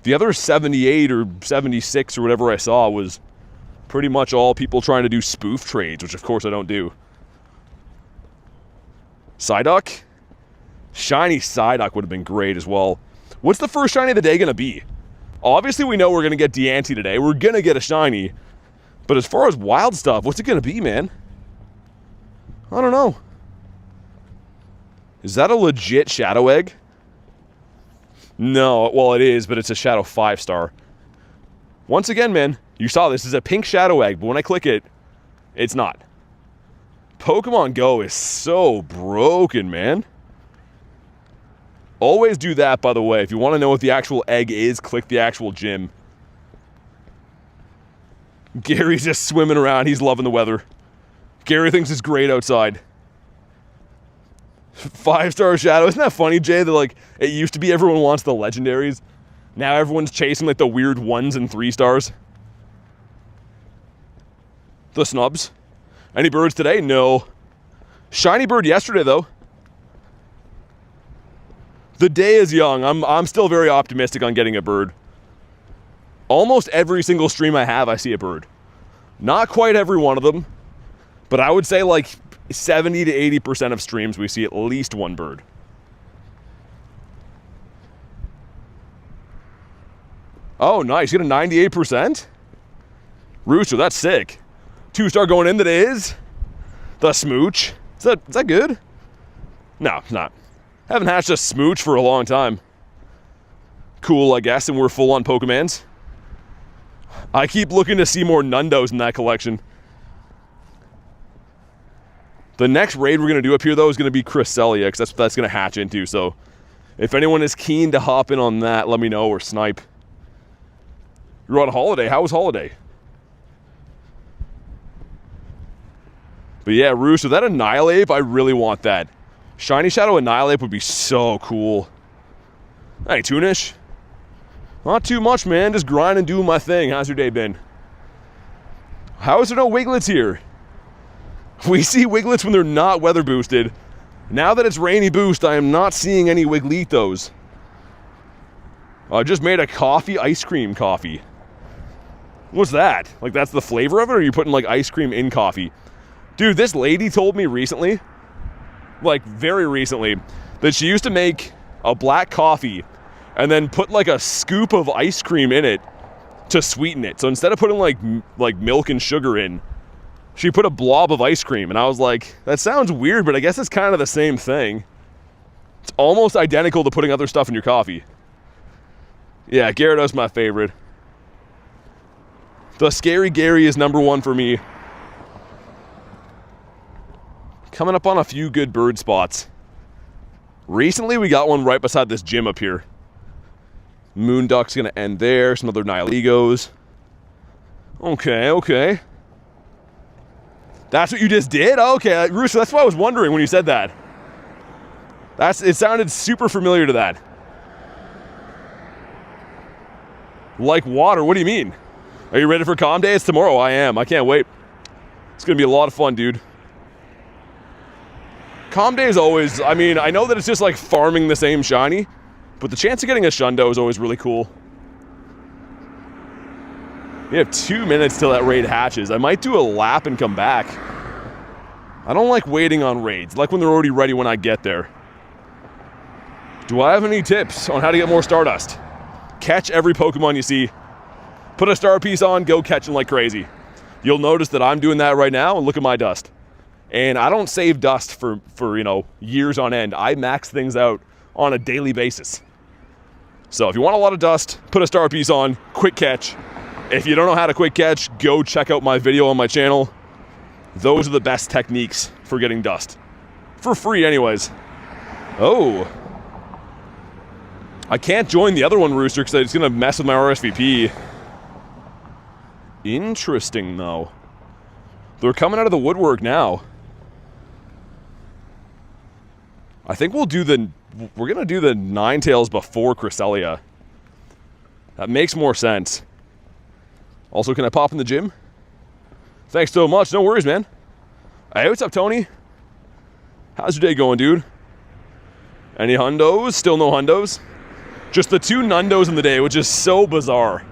the other 78 or 76 or whatever I saw was pretty much all people trying to do spoof trades, which of course I don't do. Psyduck? Shiny Psyduck would have been great as well. What's the first shiny of the day going to be? Obviously, we know we're going to get Diancie today. We're going to get a shiny. But as far as wild stuff, what's it going to be, man? I don't know. Is that a legit Shadow Egg? No, well, it is, but it's a Shadow 5-star. Once again, man, you saw this is a pink Shadow Egg, but when I click it, it's not. Pokemon Go is so broken, man. Always do that, by the way. If you want to know what the actual egg is, click the actual gym. Gary's just swimming around. He's loving the weather. Gary thinks it's great outside. 5-star Shadow. Isn't that funny, Jay? That, like, it used to be everyone wants the legendaries. Now everyone's chasing, like, the weird 1s and 3 stars. The snubs. Any birds today? No. Shiny bird yesterday, though. The day is young. I'm still very optimistic on getting a bird. Almost every single stream I have, I see a bird. Not quite every one of them, but I would say like 70 to 80% of streams we see at least one bird. Oh, nice. You get a 98%? Rooster, that's sick. 2-star going in that is. The smooch. Is that good? No, it's not. Haven't hatched a smooch for a long time. Cool, I guess, and we're full on Pokemans. I keep looking to see more Nundos in that collection. The next raid we're going to do up here, though, is going to be Cresselia, because that's what that's going to hatch into. So if anyone is keen to hop in on that, let me know, or snipe. You're on holiday. How was holiday? But yeah, Rooster, that Annihilape, I really want that. Shiny Shadow Annihilape would be so cool. Hey, Toonish. Not too much, man. Just grinding, doing my thing. How's your day been? How is there no Wigglets here? We see Wigglets when they're not weather boosted. Now that it's rainy boost, I am not seeing any Wiggleetos. I just made a coffee, ice cream coffee. What's that? Like, that's the flavor of it, or are you putting, like, ice cream in coffee? Dude, this lady told me recently, like, very recently, that she used to make a black coffee and then put, like, a scoop of ice cream in it to sweeten it. So instead of putting, like milk and sugar in, she put a blob of ice cream. And I was like, that sounds weird, but I guess it's kind of the same thing. It's almost identical to putting other stuff in your coffee. Yeah, Gyarados my favorite. The Scary Gary is #1 for me. Coming up on a few good bird spots. Recently, we got one right beside this gym up here. Moonduck's going to end there. Some other Nihilegos. Okay. That's what you just did? Okay, Rooster, that's what I was wondering when you said that. It sounded super familiar to that. Like water, what do you mean? Are you ready for Calm Day? It's tomorrow. I am. I can't wait. It's going to be a lot of fun, dude. Calm Day is always, I mean, I know that it's just like farming the same shiny, but the chance of getting a Shundo is always really cool. We have 2 minutes till that raid hatches. I might do a lap and come back. I don't like waiting on raids. I like when they're already ready when I get there. Do I have any tips on how to get more Stardust? Catch every Pokemon you see. Put a star piece on, go catching like crazy. You'll notice that I'm doing that right now, and look at my dust. And I don't save dust for you know, years on end. I max things out on a daily basis. So if you want a lot of dust, put a star piece on, quick catch. If you don't know how to quick catch, go check out my video on my channel. Those are the best techniques for getting dust. For free anyways. Oh. I can't join the other one, Rooster, because it's going to mess with my RSVP. Interesting, though. They're coming out of the woodwork now. I think we're going to do the Ninetales before Cresselia. That makes more sense. Also, can I pop in the gym? Thanks so much. No worries, man. Hey, what's up, Tony? How's your day going, dude? Any hundos? Still no hundos? Just the 2 Nundos in the day, which is so bizarre.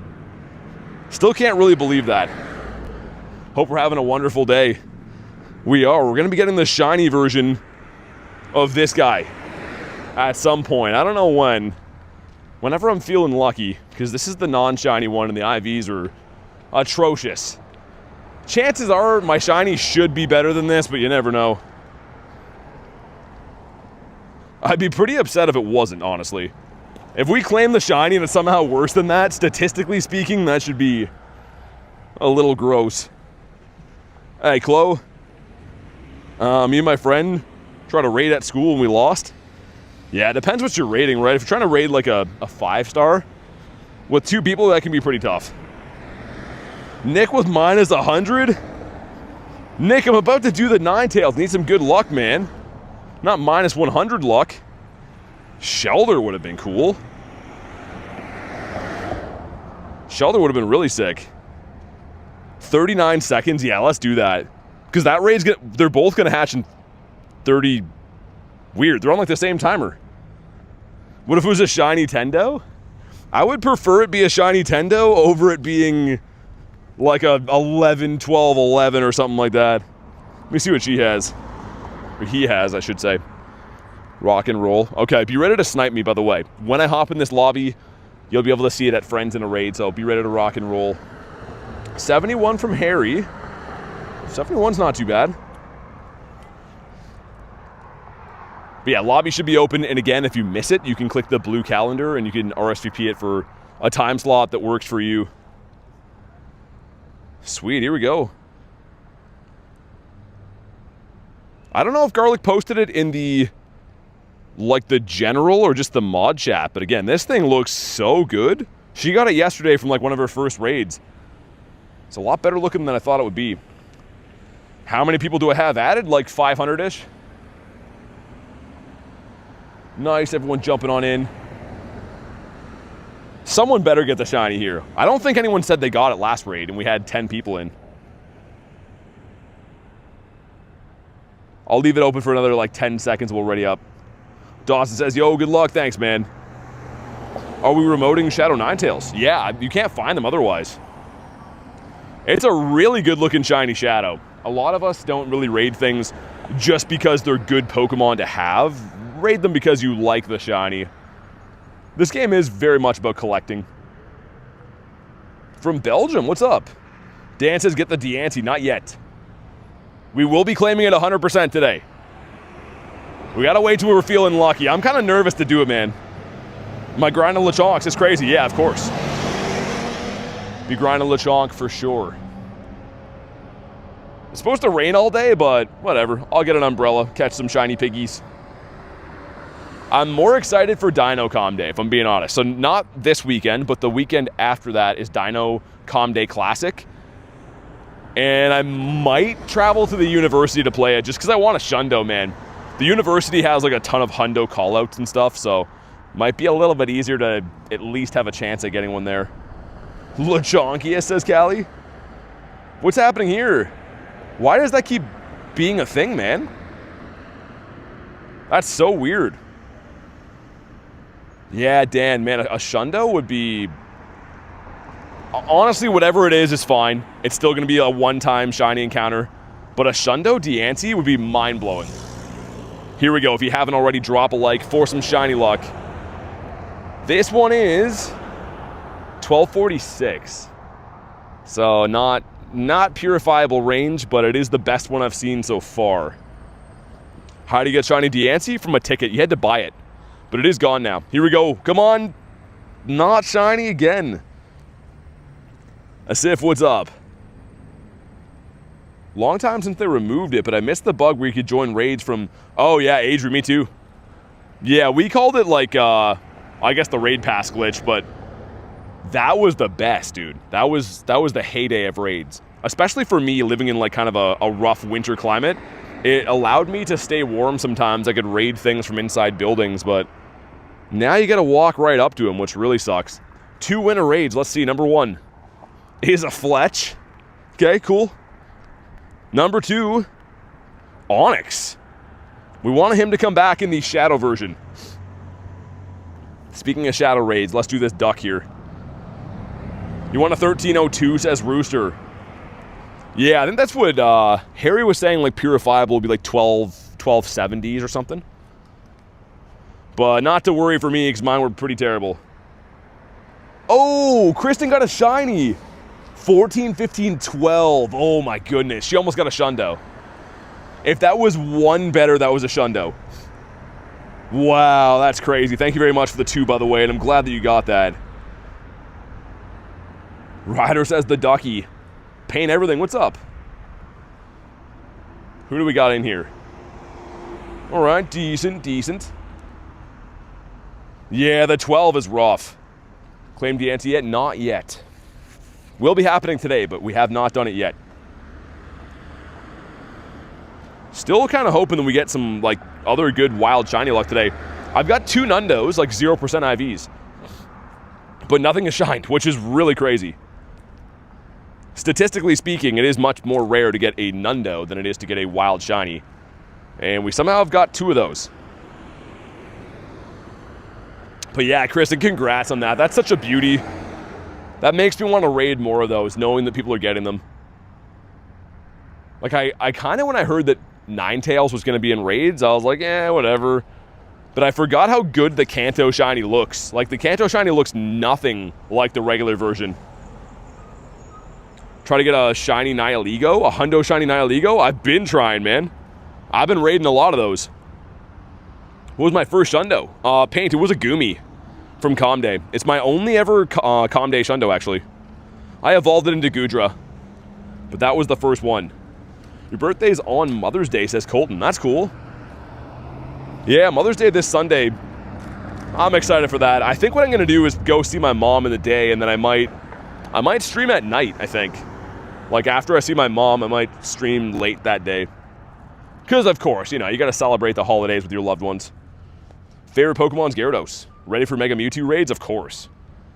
Still can't really believe that. Hope we're having a wonderful day. We are. We're going to be getting the shiny version of this guy at some point. I don't know when. Whenever I'm feeling lucky, because this is the non-shiny one and the IVs are atrocious. Chances are my shiny should be better than this, but you never know. I'd be pretty upset if it wasn't, honestly. If we claim the shiny and it's somehow worse than that, statistically speaking, that should be a little gross. Hey, Chloe. Me and my friend tried to raid at school and we lost. Yeah, it depends what you're raiding, right? If you're trying to raid like a 5-star, with 2 people, that can be pretty tough. Nick with minus 100? Nick, I'm about to do the Ninetales. Need some good luck, man. Not minus 100 luck. Shelter would have been cool. Shelter would have been really sick. 39 seconds, yeah, let's do that. Because that raid's they're both gonna hatch in 30. Weird, they're on like the same timer. What if it was a shiny Tendo? I would prefer it be a shiny Tendo over it being like a 11, 12, 11 or something like that. Let me see what she has. Or he has, I should say. Rock and roll. Okay, be ready to snipe me, by the way. When I hop in this lobby, you'll be able to see it at friends in a raid, so be ready to rock and roll. 71 from Harry. 71's not too bad. But yeah, lobby should be open, and again, if you miss it, you can click the blue calendar and you can RSVP it for a time slot that works for you. Sweet, here we go. I don't know if Garlic posted it in the, like the general or just the mod chat, but again, this thing looks so good. She got it yesterday from like one of her first raids. It's a lot better looking than I thought it would be. How many people do I have added? Like 500-ish? Nice, everyone jumping on in. Someone better get the shiny here. I don't think anyone said they got it last raid and we had 10 people in. I'll leave it open for another like 10 seconds, we'll ready up. Dawson says, yo, good luck, thanks, man. Are we remoting Shadow Ninetales? Yeah, you can't find them otherwise. It's a really good looking shiny Shadow. A lot of us don't really raid things just because they're good Pokemon to have. Raid them because you like the shiny. This game is very much about collecting. From Belgium, what's up? Dan says, get the Diancie, not yet. We will be claiming it 100% today. We gotta wait till we're feeling lucky. I'm kind of nervous to do it, man. My grind of Lechonks is crazy. Yeah, of course. Be grinding Lechonk for sure. It's supposed to rain all day, but whatever. I'll get an umbrella, catch some shiny piggies. I'm more excited for Dino Com Day, if I'm being honest. So not this weekend, but the weekend after that is Dino Com Day Classic. And I might travel to the university to play it just because I want a Shundo, man. The university has like a ton of Hundo callouts and stuff, so might be a little bit easier to at least have a chance at getting one there. Lechonkia, says Callie. What's happening here? Why does that keep being a thing, man? That's so weird. Yeah, Dan, man, a Shundo would be... Honestly, whatever it is fine. It's still going to be a one-time shiny encounter. But a Shundo Diancie would be mind-blowing. Here we go. If you haven't already, drop a like for some shiny luck. This one is 1246. So not purifiable range, but it is the best one I've seen so far. How do you get shiny Diancie? From a ticket. You had to buy it. But it is gone now. Here we go. Come on. Not shiny again. Asif, what's up? Long time since they removed it, but I missed the bug where you could join raids from... Oh, yeah, Adri, me too. Yeah, we called it like, I guess the raid pass glitch, but that was the best, dude. That was the heyday of raids. Especially for me, living in like kind of a rough winter climate. It allowed me to stay warm sometimes. I could raid things from inside buildings, but now you gotta walk right up to them, which really sucks. 2 winter raids. Let's see. Number 1 is a Fletch. Okay, cool. Number 2, Onyx. We wanted him to come back in the Shadow version. Speaking of Shadow raids, let's do this duck here. You want a 1302, says Rooster. Yeah, I think that's what Harry was saying, like purifiable would be like 1270s or something. But not to worry for me, because mine were pretty terrible. Oh, Kristen got a shiny. 14, 15, 12. Oh my goodness. She almost got a shundo. If that was one better, that was a shundo. Wow, that's crazy. Thank you very much for the 2, by the way, and I'm glad that you got that. Ryder says the ducky. Paint everything. What's up? Who do we got in here? All right, decent, decent. Yeah, the 12 is rough. Claimed DIANCIE yet? Not yet. Will be happening today, but we have not done it yet. Still kind of hoping that we get some like other good wild shiny luck today. I've got 2 Nundos, like 0% IVs. But nothing has shined, which is really crazy. Statistically speaking, it is much more rare to get a Nundo than it is to get a wild shiny. And we somehow have got 2 of those. But yeah, Kristen, congrats on that. That's such a beauty. That makes me want to raid more of those, knowing that people are getting them. Like, I kind of, when I heard that Ninetales was going to be in raids, I was like, eh, whatever. But I forgot how good the Kanto shiny looks. Like, the Kanto shiny looks nothing like the regular version. Try to get a shiny Nihilego, a hundo shiny Nihilego. I've been trying, man. I've been raiding a lot of those. What was my first shundo? Paint, it was a Gumi from Comday. It's my only ever Comday shundo, actually. I evolved it into Gudra, but that was the first one. Your birthday's on Mother's Day, says Colton. That's cool. Yeah, Mother's Day this Sunday. I'm excited for that. I think what I'm going to do is go see my mom in the day, and then I might stream at night, I think. Like, after I see my mom, I might stream late that day. Because, of course, you know, you got to celebrate the holidays with your loved ones. Favorite Pokemon's Gyarados. Ready for Mega Mewtwo raids? Of course.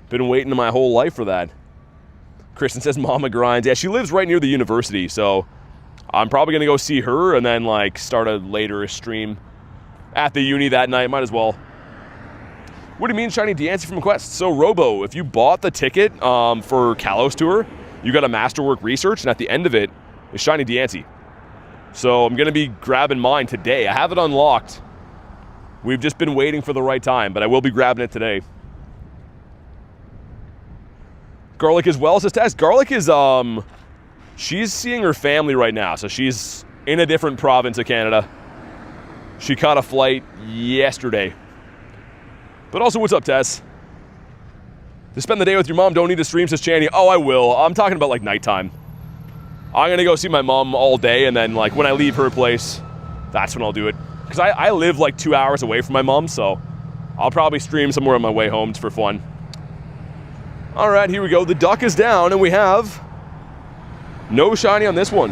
Been waiting my whole life for that. Kristen says Mama grinds. Yeah, she lives right near the university, so I'm probably going to go see her and then, like, start a later stream at the uni that night. Might as well. What do you mean shiny DIANCIE from a quest? So, Robo, if you bought the ticket for Kalos Tour, you got a Masterwork Research, and at the end of it is shiny DIANCIE. So I'm going to be grabbing mine today. I have it unlocked. We've just been waiting for the right time, but I will be grabbing it today. Garlic as well, says Tess. Garlic is, she's seeing her family right now, so she's in a different province of Canada. She caught a flight yesterday. But also, what's up, Tess? To spend the day with your mom, don't need to stream, says Channy. Oh, I will. I'm talking about, like, nighttime. I'm going to go see my mom all day, and then, like, when I leave her place, that's when I'll do it. Because I live, like, 2 hours away from my mom, so I'll probably stream somewhere on my way home for fun. All right, here we go. The duck is down, and we have no shiny on this one.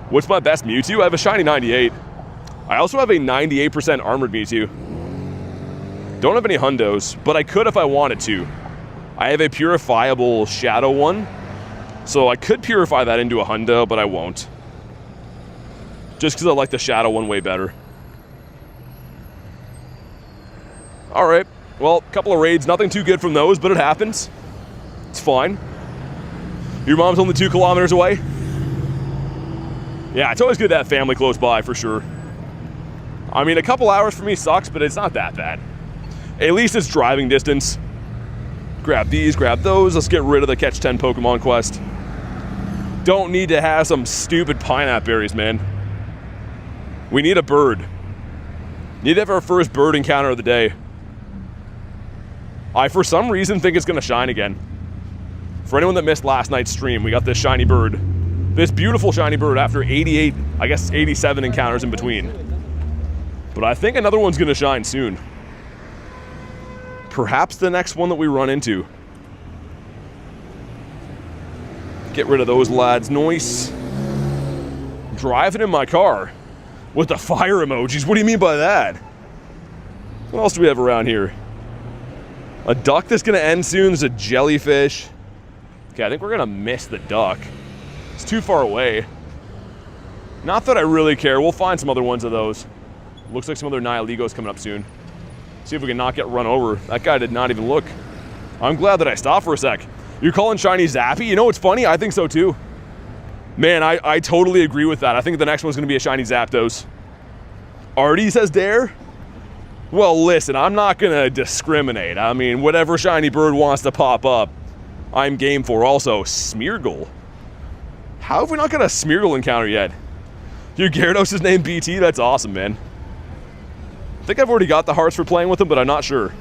What's my best Mewtwo? I have a shiny 98. I also have a 98% armored Mewtwo. Don't have any hundos, but I could if I wanted to. I have a purifiable shadow one, so I could purify that into a hundo, but I won't. Just because I like the shadow one way better. Alright, well, a couple of raids, nothing too good from those, but it happens. It's fine. Your mom's only 2 kilometers away? Yeah, it's always good to have family close by, for sure. I mean, a couple hours for me sucks, but it's not that bad. At least it's driving distance. Grab these, grab those. Let's get rid of the catch 10 Pokemon quest. Don't need to have some stupid pineapple berries, man. We need a bird. Need to have our first bird encounter of the day. I, for some reason, think it's going to shine again. For anyone that missed last night's stream, we got this shiny bird. This beautiful shiny bird after 88, I guess 87 encounters in between. But I think another one's going to shine soon. Perhaps the next one that we run into. Get rid of those lads. Nice. Driving in my car with the fire emojis. What do you mean by that? What else do we have around here? A duck that's going to end soon. There's a jellyfish. Okay, I think we're going to miss the duck. It's too far away. Not that I really care. We'll find some other ones of those. Looks like some other Nihilegos coming up soon. See if we can not get run over. That guy did not even look. I'm glad that I stopped for a sec. You're calling shiny Zappy? You know what's funny? I think so too. Man, I totally agree with that. I think the next one's going to be a shiny Zapdos. Artie says Dare. Well, listen, I'm not gonna discriminate. I mean, whatever shiny bird wants to pop up, I'm game for. Also, Smeargle. How have we not got a Smeargle encounter yet? Your Gyarados is named BT? That's awesome, man. I think I've already got the hearts for playing with him, but I'm not sure.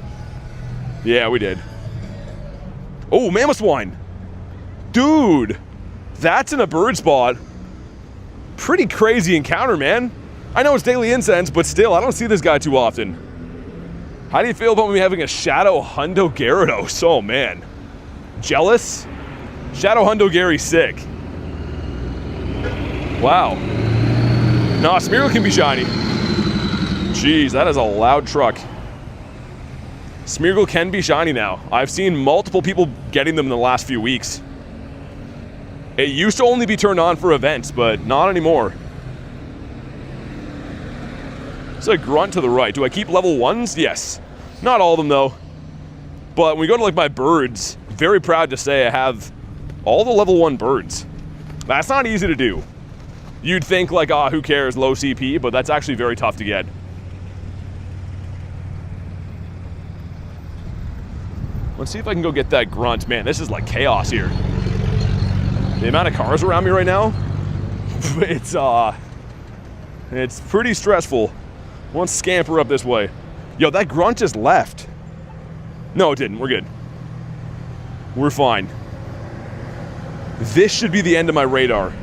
Yeah, we did. Oh, Mamoswine. Dude, that's in a bird spot. Pretty crazy encounter, man. I know it's daily incense, but still, I don't see this guy too often. How do you feel about me having a Shadow Hundo Gyarados? Oh, man. Jealous? Shadow Hundo Gary's sick. Wow. Nah, Smeargle can be shiny. Jeez, that is a loud truck. Smeargle can be shiny now. I've seen multiple people getting them in the last few weeks. It used to only be turned on for events, but not anymore. It's a grunt to the right. Do I keep level 1s? Yes. Not all of them, though. But when we go to, like, my birds, very proud to say I have all the level 1 birds. That's not easy to do. You'd think, like, ah, who cares, low CP, but that's actually very tough to get. Let's see if I can go get that grunt. Man, this is like chaos here. The amount of cars around me right now, it's pretty stressful. One scamper up this way. Yo, that grunt just left. No, it didn't. We're good. We're fine. This should be the end of my radar.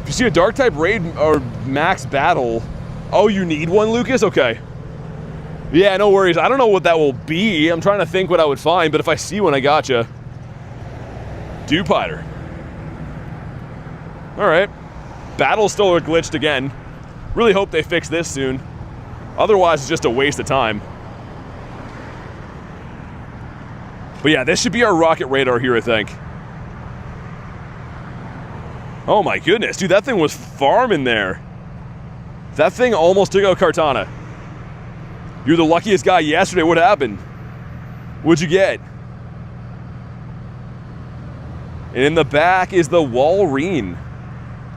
If you see a dark type raid or max battle, oh, you need one, Lucas? Okay. Yeah, no worries. I don't know what that will be. I'm trying to think what I would find, but if I see one, I gotcha. Dewpider. Alright. Battles still are glitched again. Really hope they fix this soon. Otherwise, it's just a waste of time. But yeah, this should be our rocket radar here, I think. Oh my goodness, dude, that thing was farming there. That thing almost took out Kartana. You're the luckiest guy yesterday. What happened? What'd you get? And in the back is the Walrein,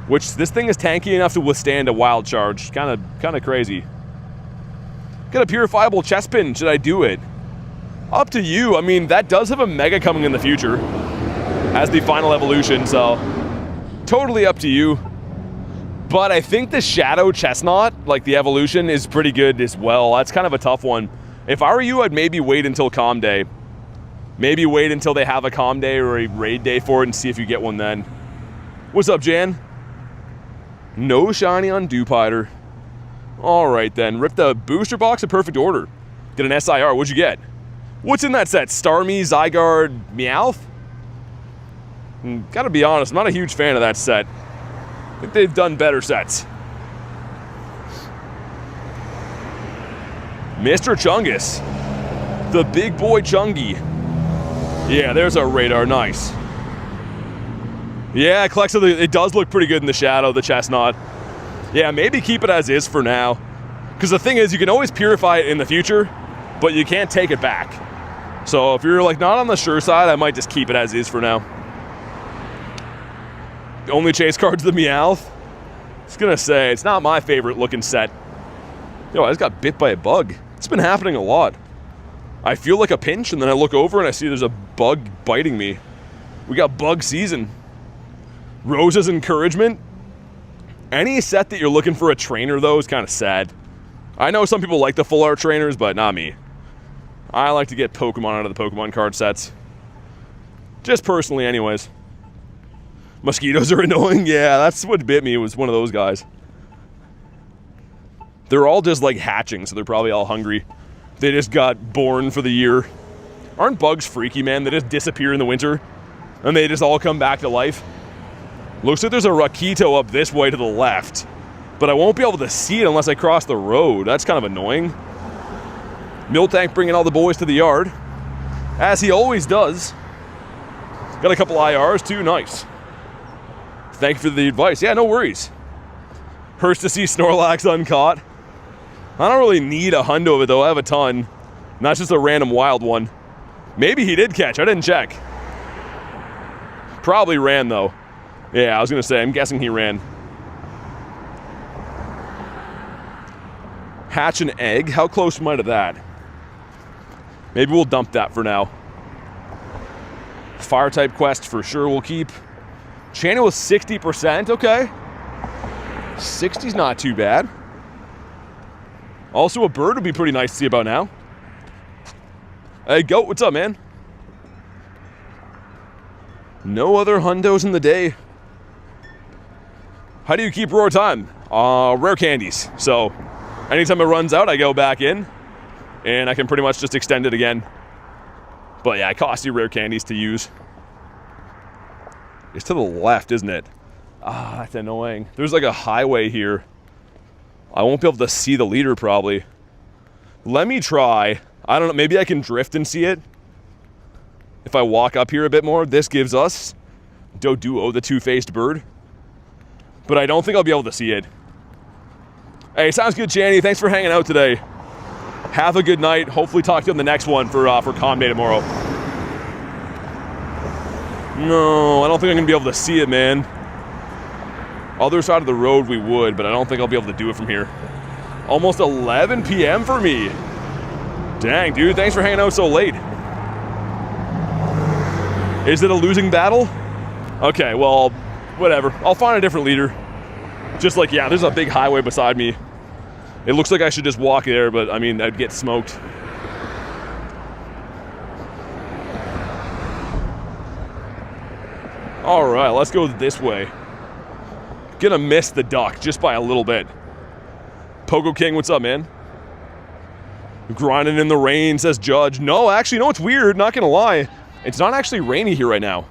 which this thing is tanky enough to withstand a wild charge. Kind of crazy. Got a purifiable Chespin. Should I do it? Up to you. I mean, that does have a Mega coming in the future as the final evolution, so totally up to you. But I think the Shadow Chestnut, like the evolution, is pretty good as well. That's kind of a tough one. If I were you, I'd maybe wait until Calm Day. Maybe wait until they have a Calm Day or a raid day for it and see if you get one then. What's up, Jan? No shiny on Dewpider. All right, then. Rip the booster box in perfect order. Get an SIR. What'd you get? What's in that set? Starmie, Zygarde, Meowth? Gotta be honest, I'm not a huge fan of that set. I think they've done better sets. Mr. Chungus. The big boy Chungy. Yeah, there's our radar. Nice. Yeah, Klexa, it does look pretty good in the shadow, the Chestnut. Yeah, maybe keep it as is for now. Because the thing is, you can always purify it in the future, but you can't take it back. So if you're like not on the sure side, I might just keep it as is for now. The only chase card's the Meowth. I was gonna say, it's not my favorite looking set. Yo, I just got bit by a bug. It's been happening a lot. I feel like a pinch, and then I look over and I see there's a bug biting me. We got bug season. Rose's encouragement. Any set that you're looking for a trainer, though, is kind of sad. I know some people like the full art trainers, but not me. I like to get Pokemon out of the Pokemon card sets. Just personally, anyways. Mosquitoes are annoying. Yeah, that's what bit me, was one of those guys. They're all just like hatching, so they're probably all hungry. They just got born for the year. Aren't bugs freaky, man? They just disappear in the winter, and they just all come back to life. Looks like there's a Rakito up this way to the left, but I won't be able to see it unless I cross the road. That's kind of annoying. Miltank bringing all the boys to the yard, as he always does. Got a couple IRs too, nice. Thank you for the advice. Yeah, no worries. Hurts to see Snorlax uncaught. I don't really need a hundo of it, though. I have a ton. And that's just a random wild one. Maybe he did catch. I didn't check. Probably ran, though. Yeah, I was going to say, I'm guessing he ran. Hatch an egg. How close am I to that? Maybe we'll dump that for now. Fire type quest for sure we'll keep. Channel was 60%. Okay. 60's not too bad. Also, a bird would be pretty nice to see about now. Hey, goat, what's up, man? No other hundos in the day. How do you keep roar time? Rare candies. So, anytime it runs out, I go back in, and I can pretty much just extend it again. But yeah, it costs you rare candies to use. It's to the left, isn't it? Ah, that's annoying. There's like a highway here. I won't be able to see the leader probably. Let me try. I don't know, maybe I can drift and see it. If I walk up here a bit more, this gives us Doduo, the two-faced bird. But I don't think I'll be able to see it. Hey, sounds good, Channy. Thanks for hanging out today. Have a good night. Hopefully talk to you on the next one for Comm Day tomorrow. No, I don't think I'm going to be able to see it, man. Other side of the road we would, but I don't think I'll be able to do it from here. Almost 11 p.m. for me. Dang, dude, thanks for hanging out so late. Is it a losing battle? Okay, well, whatever. I'll find a different leader. Just like, yeah, there's a big highway beside me. It looks like I should just walk there, but I mean, I'd get smoked. All right, let's go this way. Gonna miss the duck just by a little bit. Pogo King, what's up, man? Grinding in the rain, says Judge. No, actually, no, it's weird, not gonna lie. It's not actually rainy here right now.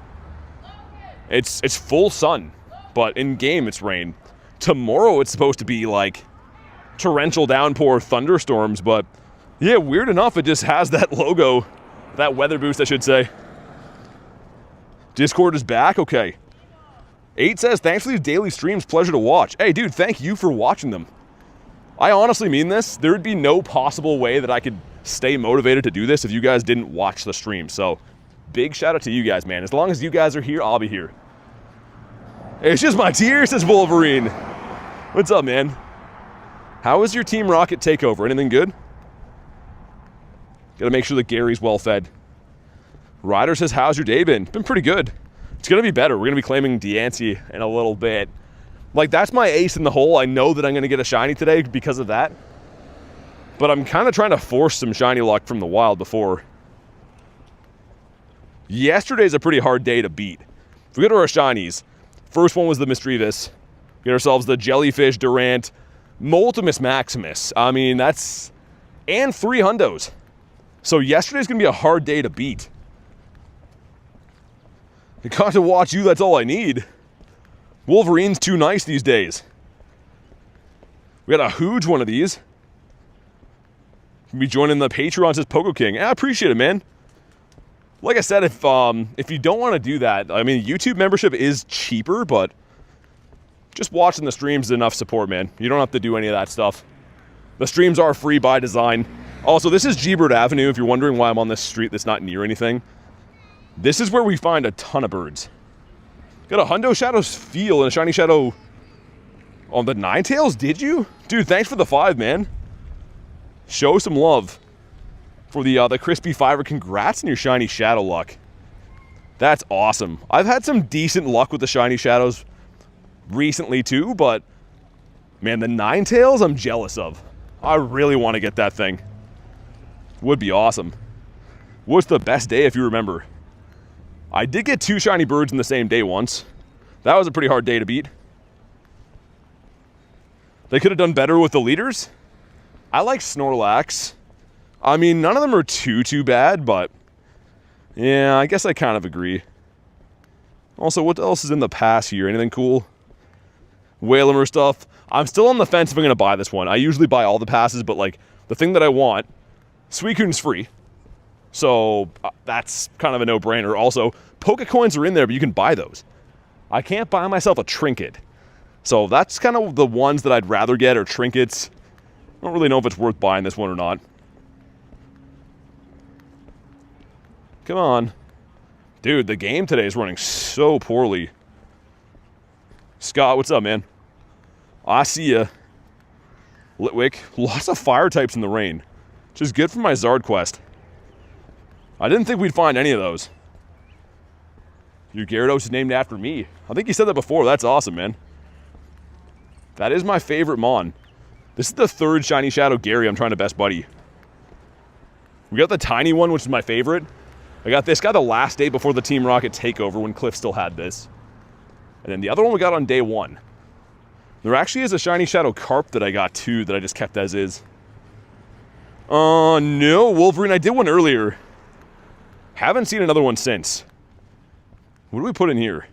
It's full sun, but in game it's rain. Tomorrow it's supposed to be like torrential downpour thunderstorms, but yeah, weird enough, it just has that logo, that weather boost, I should say. Discord is back, okay. 8 says, thanks for these daily streams, pleasure to watch. Hey, dude, thank you for watching them. I honestly mean this. There would be no possible way that I could stay motivated to do this if you guys didn't watch the stream. So, big shout out to you guys, man. As long as you guys are here, I'll be here. It's just my tears, says Wolverine. What's up, man? How was your Team Rocket takeover? Anything good? Gotta make sure that Gary's well fed. Ryder says, how's your day been? Been pretty good. It's gonna be better. We're gonna be claiming Diancie in a little bit. Like, that's my ace in the hole. I know that I'm gonna get a shiny today because of that. But I'm kind of trying to force some shiny luck from the wild before. Yesterday's a pretty hard day to beat. If we go to our shinies, first one was the Misdreavus. Get ourselves the Jellyfish, Durant, Moltimus Maximus. I mean, that's... and 3 hundos. So yesterday's gonna be a hard day to beat. I got to watch you, that's all I need. Wolverine's too nice these days. We got a huge one of these. Be joining the Patreon, says Pogo King. I appreciate it, man. Like I said, if you don't want to do that, I mean, YouTube membership is cheaper, but just watching the streams is enough support, man. You don't have to do any of that stuff. The streams are free by design. Also, this is G-Bird Avenue, if you're wondering why I'm on this street that's not near anything. This is where we find a ton of birds. Got a Hundo Shadows Feel and a Shiny Shadow on the Ninetales, did you? Dude, thanks for the 5, man. Show some love for the Crispy Fiver. Congrats on your Shiny Shadow luck. That's awesome. I've had some decent luck with the Shiny Shadows recently too, but man, the Ninetales I'm jealous of. I really want to get that thing. Would be awesome. What's the best day if you remember? I did get 2 shiny birds in the same day once. That was a pretty hard day to beat. They could have done better with the leaders. I like Snorlax. I mean, none of them are too bad, but yeah, I guess I kind of agree. Also, what else is in the pass here? Anything cool? Whalmer stuff. I'm still on the fence if I'm going to buy this one. I usually buy all the passes, but like the thing that I want, Suicune's free. So that's kind of a no-brainer. Also, Pokecoins are in there, but you can buy those. I can't buy myself a trinket. So that's kind of the ones that I'd rather get, are trinkets. I don't really know if it's worth buying this one or not. Come on. Dude, the game today is running so poorly. Scott, what's up, man? I see ya. Litwick. Lots of fire types in the rain, which is good for my Zard quest. I didn't think we'd find any of those. Your Gyarados is named after me. I think you said that before. That's awesome, man. That is my favorite Mon. This is the third Shiny Shadow Gary I'm trying to best buddy. We got the tiny one, which is my favorite. I got this guy the last day before the Team Rocket takeover when Cliff still had this. And then the other one we got on day 1. There actually is a Shiny Shadow Carp that I got too that I just kept as is. No, Wolverine. I did one earlier. Haven't seen another one since. What do we put in here?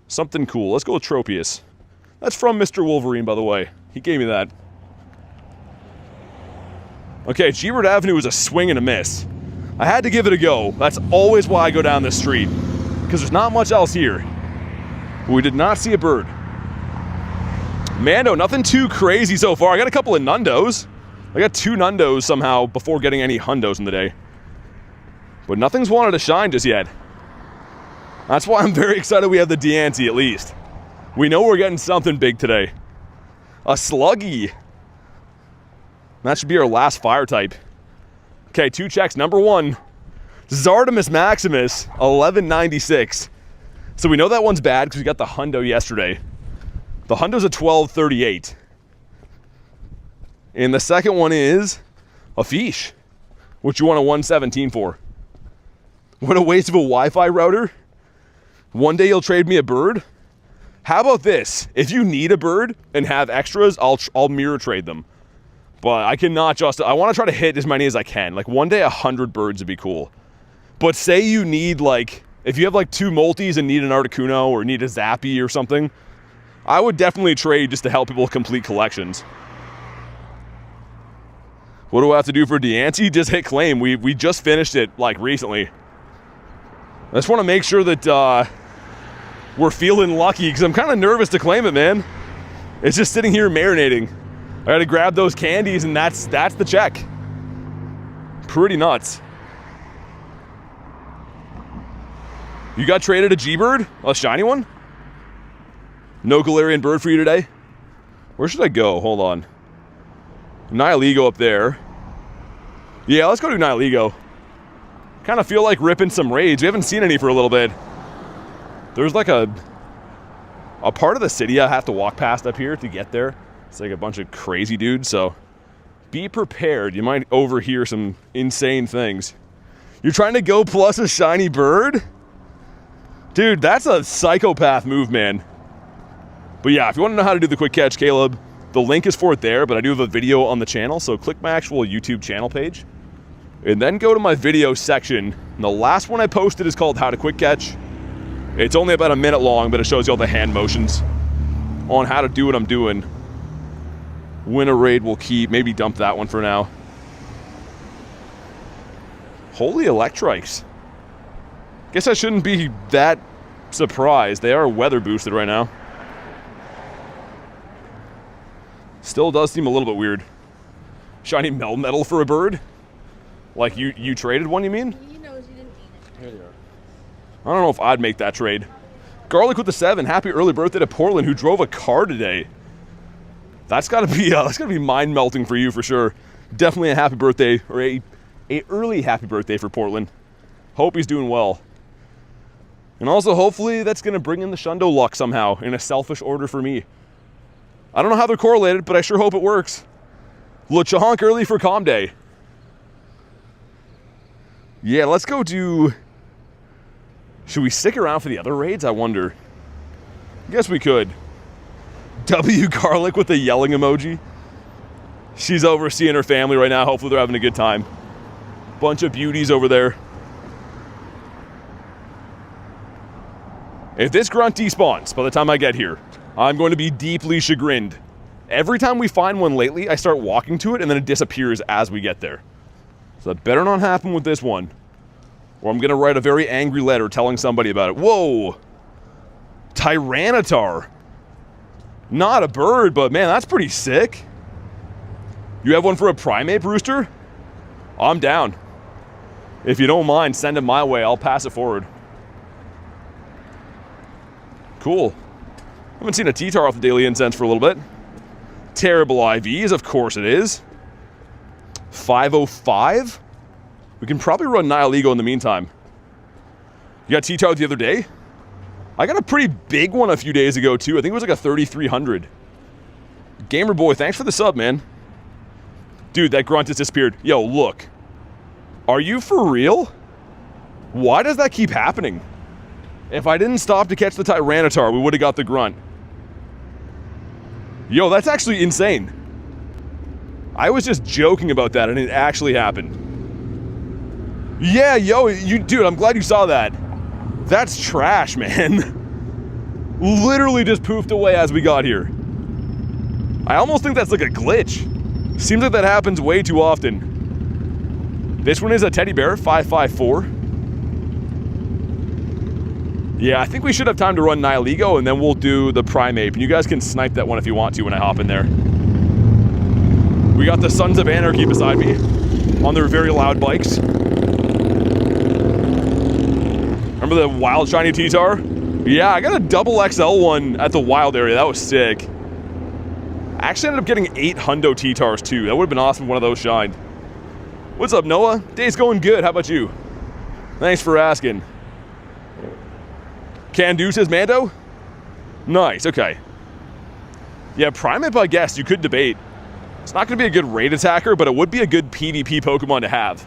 Something cool. Let's go with Tropius. That's from Mr. Wolverine, by the way. He gave me that. Okay, G-Bird Avenue was a swing and a miss. I had to give it a go. That's always why I go down this street, because there's not much else here. We did not see a bird. Mando, nothing too crazy so far. I got a couple of Nundos. I got 2 Nundos somehow before getting any Hundos in the day. But nothing's wanted to shine just yet. That's why I'm very excited we have the Diancie at least. We know we're getting something big today. A Sluggy. That should be our last fire type. Okay, 2 checks. Number 1, Zardomus Maximus, 1196. So we know that one's bad because we got the Hundo yesterday. The Hundo's a 1238. And the second one is a Fish, which you want a 117 for. What a waste of a Wi-Fi router. One day you'll trade me a bird. How about this? If you need a bird and have extras, I'll mirror trade them. But I cannot just, I want to try to hit as many as I can. Like one day 100 birds would be cool. But say you need like, if you have like 2 multis and need an Articuno or need a Zappy or something, I would definitely trade just to help people complete collections. What do I have to do for Diancie? Just hit claim. We just finished it like recently. I just want to make sure that we're feeling lucky because I'm kind of nervous to claim it, man. It's just sitting here marinating. I got to grab those candies and that's the check. Pretty nuts. You got traded a G-Bird? A shiny one? No Galarian bird for you today? Where should I go? Hold on. Nihilego up there. Yeah, let's go to Nihilego. Kind of feel like ripping some raids. We haven't seen any for a little bit. There's like a part of the city I have to walk past up here to get there. It's like a bunch of crazy dudes, so be prepared. You might overhear some insane things. You're trying to go plus a shiny bird? Dude, that's a psychopath move, man. But yeah, if you want to know how to do the quick catch, Caleb, the link is for it there, but I do have a video on the channel, so click my actual YouTube channel page. And then go to my video section. And the last one I posted is called How to Quick Catch. It's only about a minute long, but it shows you all the hand motions on how to do what I'm doing. Win a raid we'll keep. Maybe dump that one for now. Holy Electrics. Guess I shouldn't be that surprised. They are weather boosted right now. Still does seem a little bit weird. Shiny Melmetal for a bird? Like you traded one, you mean? He knows you didn't mean it. Here they are. I don't know if I'd make that trade. Garlic with the 7. Happy early birthday to Portland, who drove a car today. That's gotta be mind melting for you for sure. Definitely a happy birthday, or a early happy birthday for Portland. Hope he's doing well. And also hopefully that's gonna bring in the Shundo luck somehow in a selfish order for me. I don't know how they're correlated, but I sure hope it works. LeChonk early for Calm Day. Yeah, let's go do... Should we stick around for the other raids? I wonder. Guess we could. W Garlic with the yelling emoji. She's overseeing her family right now. Hopefully they're having a good time. Bunch of beauties over there. If this grunt despawns by the time I get here, I'm going to be deeply chagrined. Every time we find one lately, I start walking to it and then it disappears as we get there. So that better not happen with this one. Or I'm going to write a very angry letter telling somebody about it. Whoa! Tyranitar. Not a bird, but man, that's pretty sick. You have one for a primate, Brewster? I'm down. If you don't mind, send it my way. I'll pass it forward. Cool. Haven't seen a T-Tar off the Daily Incense for a little bit. Terrible IVs, of course it is. 505? We can probably run Nihilego in the meantime. You got T-Tar the other day? I got a pretty big one a few days ago too. I think it was like a 3300. Gamer boy, thanks for the sub, man. Dude, that grunt has disappeared. Yo, look. Are you for real? Why does that keep happening? If I didn't stop to catch the Tyranitar, we would have got the grunt. Yo, that's actually insane. I was just joking about that and it actually happened. Yeah, yo, dude, I'm glad you saw that. That's trash, man. Literally just poofed away as we got here. I almost think that's like a glitch. Seems like that happens way too often. This one is a teddy bear, 554. Yeah, I think we should have time to run Nihilego and then we'll do the Primeape. And you guys can snipe that one if you want to when I hop in there. We got the Sons of Anarchy beside me on their very loud bikes. Remember the wild shiny T-Tar? Yeah, I got a double XL one at the wild area. That was sick. I actually ended up getting 8 hundo T-Tars too. That would have been awesome if one of those shined. What's up, Noah? Day's going good. How about you? Thanks for asking. Can do, says Mando? Nice, okay. Yeah, Primeape, I guess, you could debate. It's not going to be a good raid attacker, but it would be a good PvP Pokemon to have.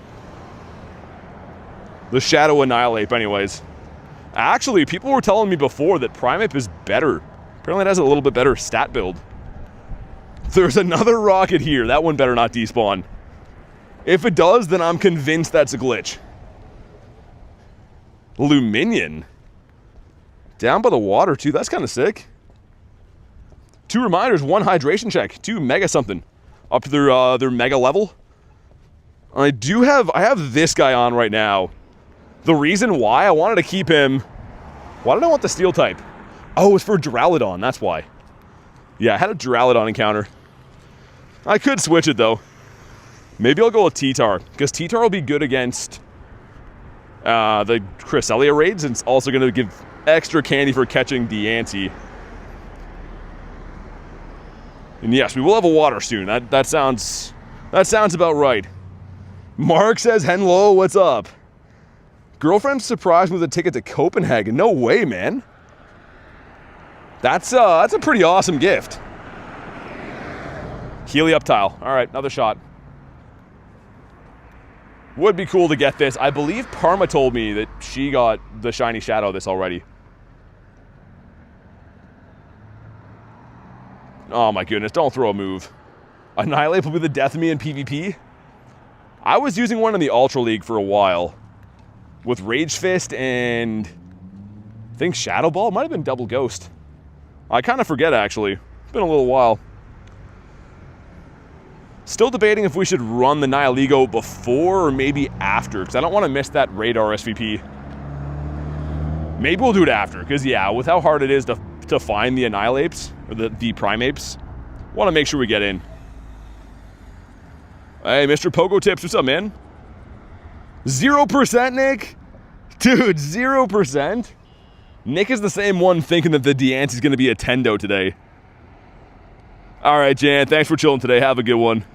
The Shadow Annihilate, anyways. Actually, people were telling me before that Primeape is better. Apparently it has a little bit better stat build. There's another rocket here. That one better not despawn. If it does, then I'm convinced that's a glitch. Luminion. Down by the water, too. That's kind of sick. 2 reminders, 1 hydration check, 2 mega something. Up to their mega level. I have this guy on right now. The reason why I wanted to keep him... Why did I want the steel type? Oh, it's for Duraludon, that's why. Yeah, I had a Duraludon encounter. I could switch it, though. Maybe I'll go with T-Tar, because T-Tar will be good against the Cresselia raids, and it's also going to give extra candy for catching Diancie. And yes, we will have a water soon. That sounds about right. Mark says, "Hello, what's up?" Girlfriend surprised me with a ticket to Copenhagen. No way, man. That's a pretty awesome gift. Helioptile. All right, another shot. Would be cool to get this. I believe Parma told me that she got the shiny Shadow this already. Oh my goodness, don't throw a move. Annihilate will be the death of me in PvP. I was using one in the Ultra League for a while. With Rage Fist and... I think Shadow Ball? Might have been Double Ghost. I kind of forget, actually. It's been a little while. Still debating if we should run the Nihilego before or maybe after, because I don't want to miss that radar SVP. Maybe we'll do it after, because yeah, with how hard it is to find the Annihilapes, or the Primeapes, want to make sure we get in. Hey, Mr. Pogo Tips, what's up, man? 0%, Nick? Dude, 0%? Nick is the same one thinking that the Diancie's going to be a Tendo today. All right, Jan, thanks for chilling today. Have a good one.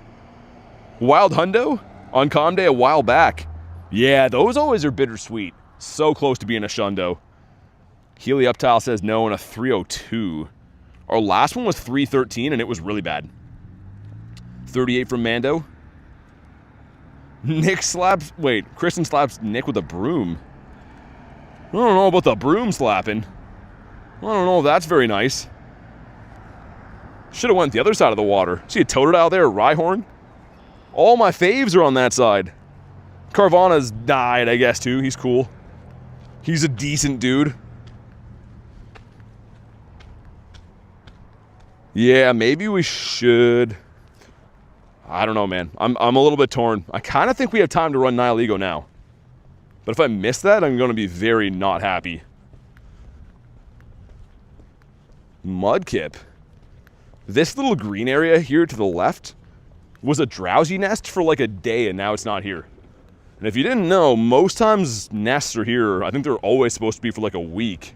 Wild Hundo on Calm Day a while back. Yeah, those always are bittersweet. So close to being a Shundo. Helioptile says no in a 302. Our last one was 313 and it was really bad. 38 from Mando. Nick slaps... Wait, Kristen slaps Nick with a broom. I don't know about the broom slapping. I don't know if that's very nice. Should have went the other side of the water. See a Totodile there, a Rhyhorn? All my faves are on that side. Carvana's died, I guess, too. He's cool. He's a decent dude. Yeah, maybe we should... I don't know, man. I'm a little bit torn. I kind of think we have time to run Nihilego now. But if I miss that, I'm going to be very not happy. Mudkip. This little green area here to the left was a drowsy nest for like a day, and now it's not here. And if you didn't know, most times nests are here. I think they're always supposed to be for like a week.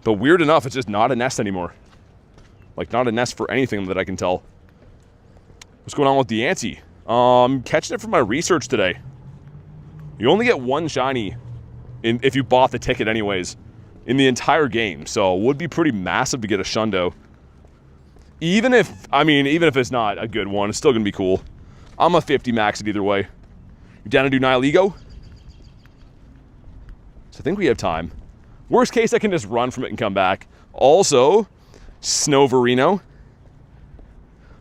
But weird enough, it's just not a nest anymore. Like, not a nest for anything that I can tell. What's going on with Diancie? I'm catching it from my research today. You only get one shiny if you bought the ticket anyways in the entire game, so it would be pretty massive to get a Shundo. Even if it's not a good one, it's still gonna be cool. I'm a 50 max it either way. You down to do Nihilego? So I think we have time. Worst case, I can just run from it and come back. Also, Snoverino.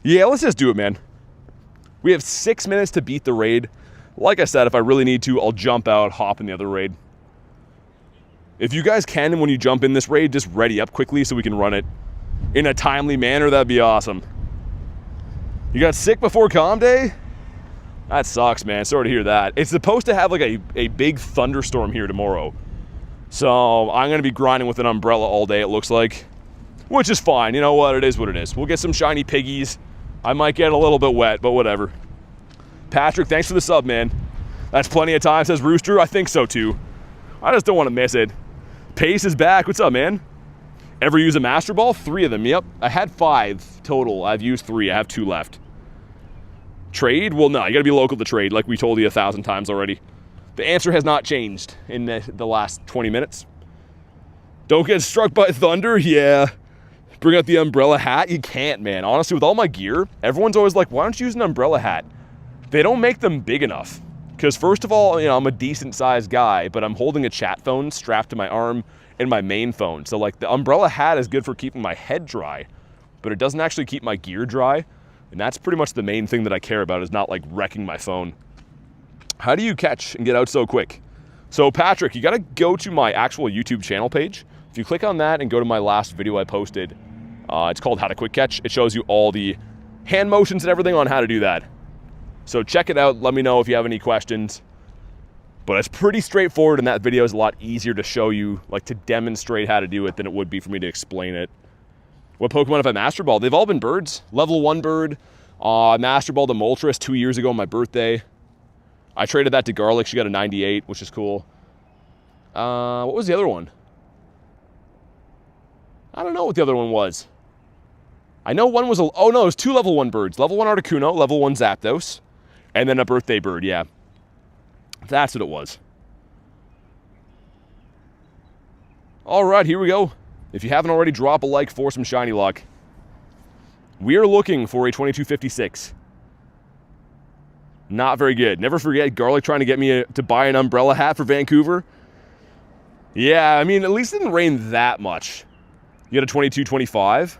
Yeah, let's just do it, man. We have 6 minutes to beat the raid. Like I said, if I really need to, I'll jump out, hop in the other raid. If you guys can, when you jump in this raid, just ready up quickly so we can run it in a timely manner, that'd be awesome. You got sick before comm day? That sucks, man. Sorry to hear that. It's supposed to have like a big thunderstorm here tomorrow. So I'm going to be grinding with an umbrella all day, it looks like. Which is fine. You know what? It is what it is. We'll get some shiny piggies. I might get a little bit wet, but whatever. Patrick, thanks for the sub, man. That's plenty of time, says Rooster. I think so, too. I just don't want to miss it. Pace is back. What's up, man? Ever use a Master Ball? 3 of them, yep. I had 5 total. I've used 3. I have 2 left. Trade? Well, no. You got to be local to trade, like we told you 1,000 times already. The answer has not changed in the last 20 minutes. Don't get struck by thunder? Yeah. Bring out the umbrella hat? You can't, man. Honestly, with all my gear, everyone's always like, why don't you use an umbrella hat? They don't make them big enough. Because first of all, you know, I'm a decent sized guy, but I'm holding a chat phone strapped to my arm and my main phone. So like the umbrella hat is good for keeping my head dry, but it doesn't actually keep my gear dry. And that's pretty much the main thing that I care about, is not like wrecking my phone. How do you catch and get out so quick? So Patrick, you gotta go to my actual YouTube channel page. If you click on that and go to my last video I posted, it's called How to Quick Catch. It shows you all the hand motions and everything on how to do that. So check it out. Let me know if you have any questions. But it's pretty straightforward, and that video is a lot easier to show you, like to demonstrate how to do it, than it would be for me to explain it. What Pokemon have I Master Ball? They've all been birds. Level 1 bird. Master Ball to Moltres 2 years ago on my birthday. I traded that to Garlic. She got a 98, which is cool. What was the other one? I don't know what the other one was. I know one was oh no, it was 2 level 1 birds. Level 1 Articuno, level 1 Zapdos, and then a birthday bird, yeah. That's what it was. Alright, here we go. If you haven't already, drop a like for some shiny luck. We are looking for a 2256. Not very good. Never forget Garlic trying to get me to buy an umbrella hat for Vancouver. Yeah, I mean, at least it didn't rain that much. You got a 2225.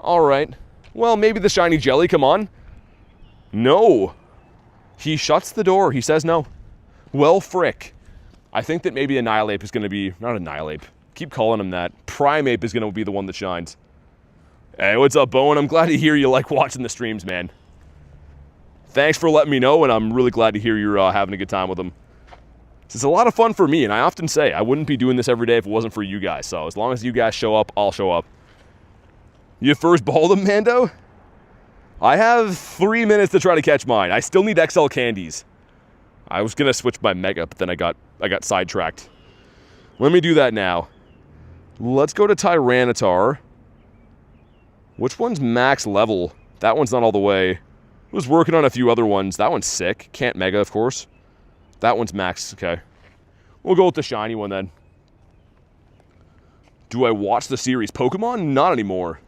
Alright. Well, maybe the shiny jelly, come on. No. He shuts the door. He says no. Well, frick. I think that maybe Annihilape is going to be... Not Annihilape. Keep calling him that. Primeape is going to be the one that shines. Hey, what's up, Bowen? I'm glad to hear you like watching the streams, man. Thanks for letting me know, and I'm really glad to hear you're having a good time with them. It's a lot of fun for me, and I often say I wouldn't be doing this every day if it wasn't for you guys. So as long as you guys show up, I'll show up. You first balled them, Mando? I have 3 minutes to try to catch mine. I still need XL candies. I was gonna switch my Mega, but then I got sidetracked. Let me do that now. Let's go to Tyranitar. Which one's max level? That one's not all the way. I was working on a few other ones. That one's sick. Can't Mega, of course. That one's max. Okay. We'll go with the shiny one then. Do I watch the series Pokemon? Not anymore.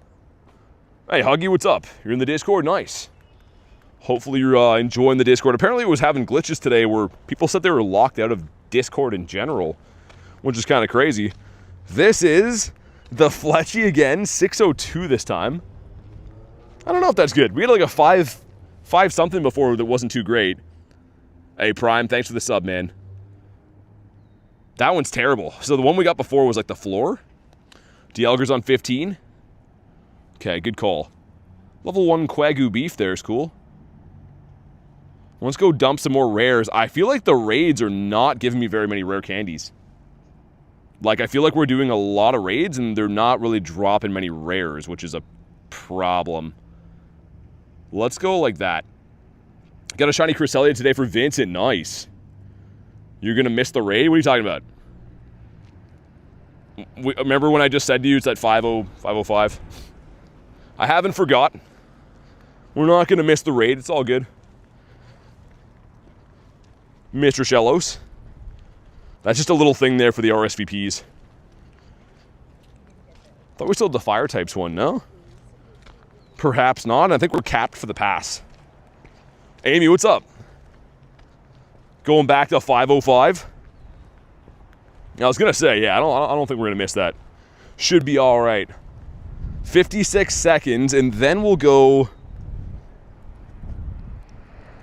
Hey, Huggy, what's up? You're in the Discord? Nice. Hopefully you're enjoying the Discord. Apparently it was having glitches today where people said they were locked out of Discord in general, which is kind of crazy. This is the Fletchy again, 602 this time. I don't know if that's good. We had like a 5 something before that wasn't too great. Hey, Prime, thanks for the sub, man. That one's terrible. So the one we got before was like the floor. Dialga's on 15. Okay, good call. Level 1 Quagoo Beef there is cool. Let's go dump some more rares. I feel like the raids are not giving me very many rare candies. Like, I feel like we're doing a lot of raids and they're not really dropping many rares, which is a problem. Let's go like that. Got a shiny Cresselia today for Vincent. Nice. You're going to miss the raid? What are you talking about? Remember when I just said to you it's at 5:05? I haven't forgotten. We're not going to miss the raid. It's all good. Mr. Shellos. That's just a little thing there for the RSVPs. Thought we still had the fire types one, no? Perhaps not. I think we're capped for the pass. Amy, what's up? Going back to 505? I was going to say, yeah, I don't think we're going to miss that. Should be all right. 56 seconds, and then we'll go,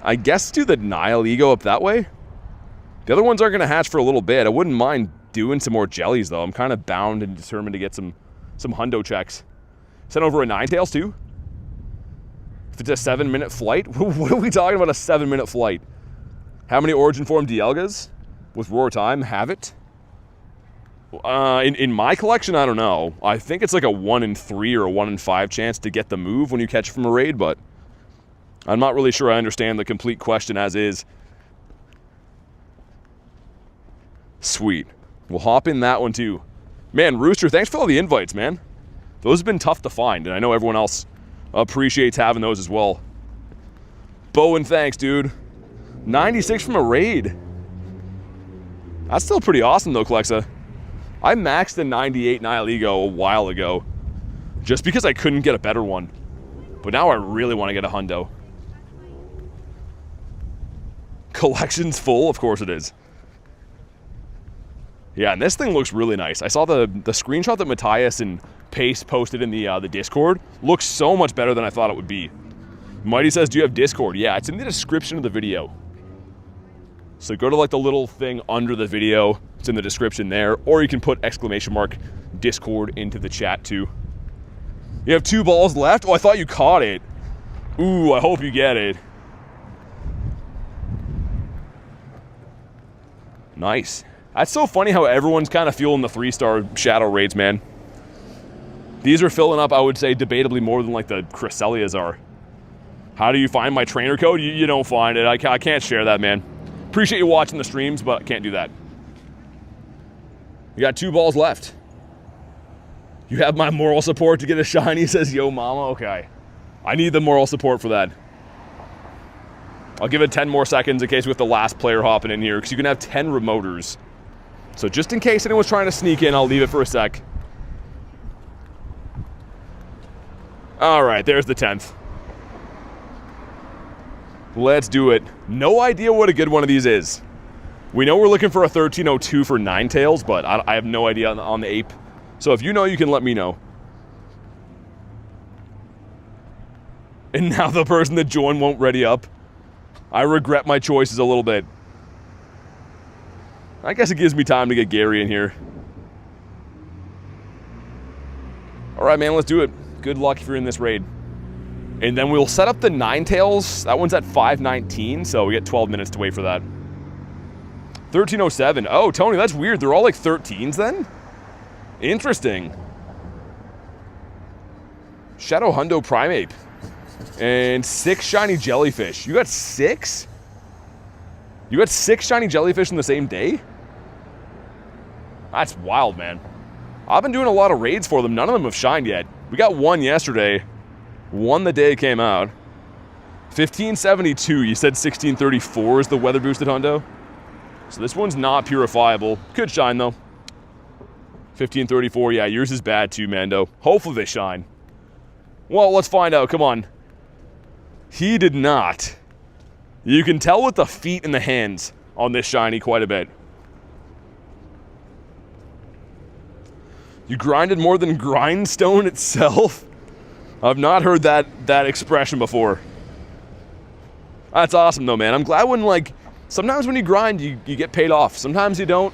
I guess, to the Nihilego up that way. The other ones aren't going to hatch for a little bit. I wouldn't mind doing some more jellies, though. I'm kind of bound and determined to get some hundo checks. Send over a Ninetales, too. If it's a 7-minute flight? What are we talking about, a 7-minute flight? How many Origin Form Dialgas with Roar Time have it? In my collection, I don't know. I think it's like a 1 in 3 or a 1 in 5 chance to get the move when you catch from a raid, but I'm not really sure I understand the complete question as is. Sweet. We'll hop in that one too. Man, Rooster, thanks for all the invites, man. Those have been tough to find, and I know everyone else appreciates having those as well. Bowen, thanks, dude. 96 from a raid. That's still pretty awesome, though, Klexa. I maxed the 98 Nihilego a while ago just because I couldn't get a better one. But now I really want to get a hundo. Collection's full? Of course it is. Yeah, and this thing looks really nice. I saw the screenshot that Matthias and Pace posted in the Discord. Looks so much better than I thought it would be. Mighty says, do you have Discord? Yeah, it's in the description of the video. So go to like the little thing under the video. It's in the description there. Or you can put !Discord into the chat too. You have 2 balls left? Oh, I thought you caught it. Ooh, I hope you get it. Nice. That's so funny how everyone's kind of fueling the 3-star Shadow raids, man. These are filling up, I would say, debatably more than like the Cresselias are. How do you find my trainer code? You don't find it. I can't share that, man. Appreciate you watching the streams, but can't do that. You got 2 balls left. You have my moral support to get a shiny, says Yo Mama. Okay. I need the moral support for that. I'll give it 10 more seconds in case we have the last player hopping in here, because you can have 10 remoters. So just in case anyone's trying to sneak in, I'll leave it for a sec. All right, there's the 10th. Let's do it. No idea what a good one of these is. We know we're looking for a 1302 for Ninetales, but I have no idea on the ape. So if you know, you can let me know. And now the person that joined won't ready up. I regret my choices a little bit. I guess it gives me time to get Gary in here. All right, man, let's do it. Good luck if you're in this raid. And then we'll set up the Ninetales. That one's at 5:19, so we get 12 minutes to wait for that. 1307. Oh, Tony, that's weird. They're all like 13s then? Interesting. Shadow Hundo Primeape. And 6 shiny jellyfish. You got 6? You got 6 shiny jellyfish in the same day? That's wild, man. I've been doing a lot of raids for them. None of them have shined yet. We got 1 yesterday. 1 the day it came out. 1572. You said 1634 is the weather boosted hundo? So this one's not purifiable. Could shine, though. 1534. Yeah, yours is bad too, Mando. Hopefully they shine. Well, let's find out. Come on. He did not. You can tell with the feet and the hands on this shiny quite a bit. You grinded more than grindstone itself? I've not heard that expression before. That's awesome though, man. I'm glad when, like, sometimes when you grind, you get paid off. Sometimes you don't.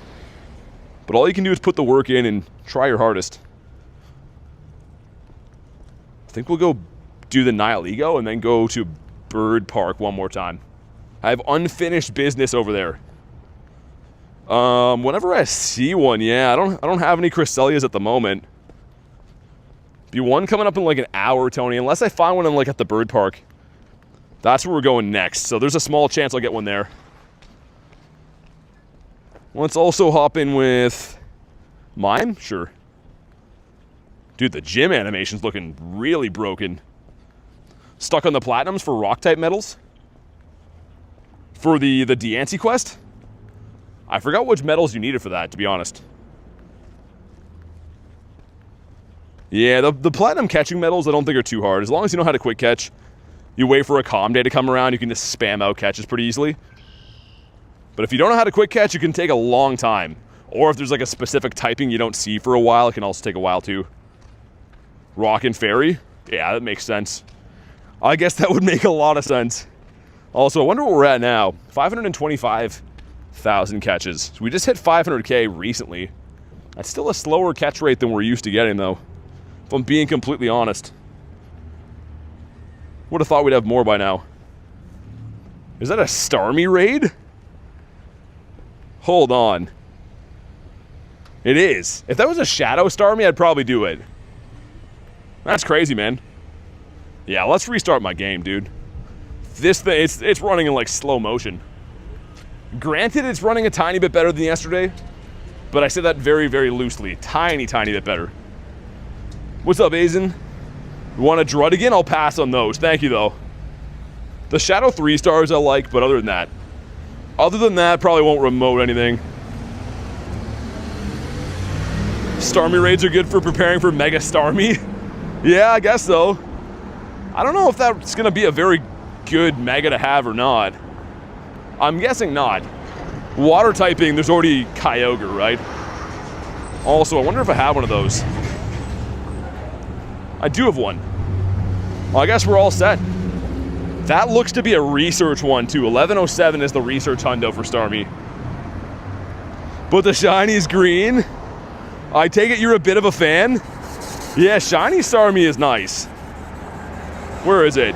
But all you can do is put the work in and try your hardest. I think we'll go do the Nihilego and then go to Bird Park one more time. I have unfinished business over there. Whenever I see one, yeah, I don't have any Cresselias at the moment. Be one coming up in like an hour, Tony, unless I find one in like at the Bird Park. That's where we're going next. So there's a small chance I'll get one there. Let's also hop in with Mime, sure. Dude, the gym animation's looking really broken. Stuck on the platinums for rock-type metals. For the DIANCIE quest. I forgot which metals you needed for that, to be honest. Yeah, the platinum catching metals I don't think are too hard. As long as you know how to quick catch, you wait for a calm day to come around, you can just spam out catches pretty easily. But if you don't know how to quick catch, it can take a long time. Or if there's like a specific typing you don't see for a while, it can also take a while too. Rock and Fairy? Yeah, that makes sense. I guess that would make a lot of sense. Also, I wonder what we're at now. 525,000 catches. So we just hit 500K recently. That's still a slower catch rate than we're used to getting though, if I'm being completely honest. Would have thought we'd have more by now. Is that a Starmie raid? Hold on. It is. If that was a Shadow Starmie, I'd probably do it. That's crazy, man. Yeah, let's restart my game, dude. This thing, it's running in like slow motion. Granted, it's running a tiny bit better than yesterday, but I say that very, very loosely. Tiny bit better. What's up, Azen? You want a Drud again? I'll pass on those. Thank you, though. The Shadow 3 stars I like, but other than that, probably won't remote anything. Starmie raids are good for preparing for Mega Starmie. Yeah, I guess so. I don't know if that's going to be a very good Mega to have or not. I'm guessing not. Water typing, there's already Kyogre, right? Also, I wonder if I have one of those. I do have one. Well, I guess we're all set. That looks to be a research one, too. 1107 is the research hundo for Starmie. But the shiny's green. I take it you're a bit of a fan? Yeah, shiny Starmie is nice. Where is it?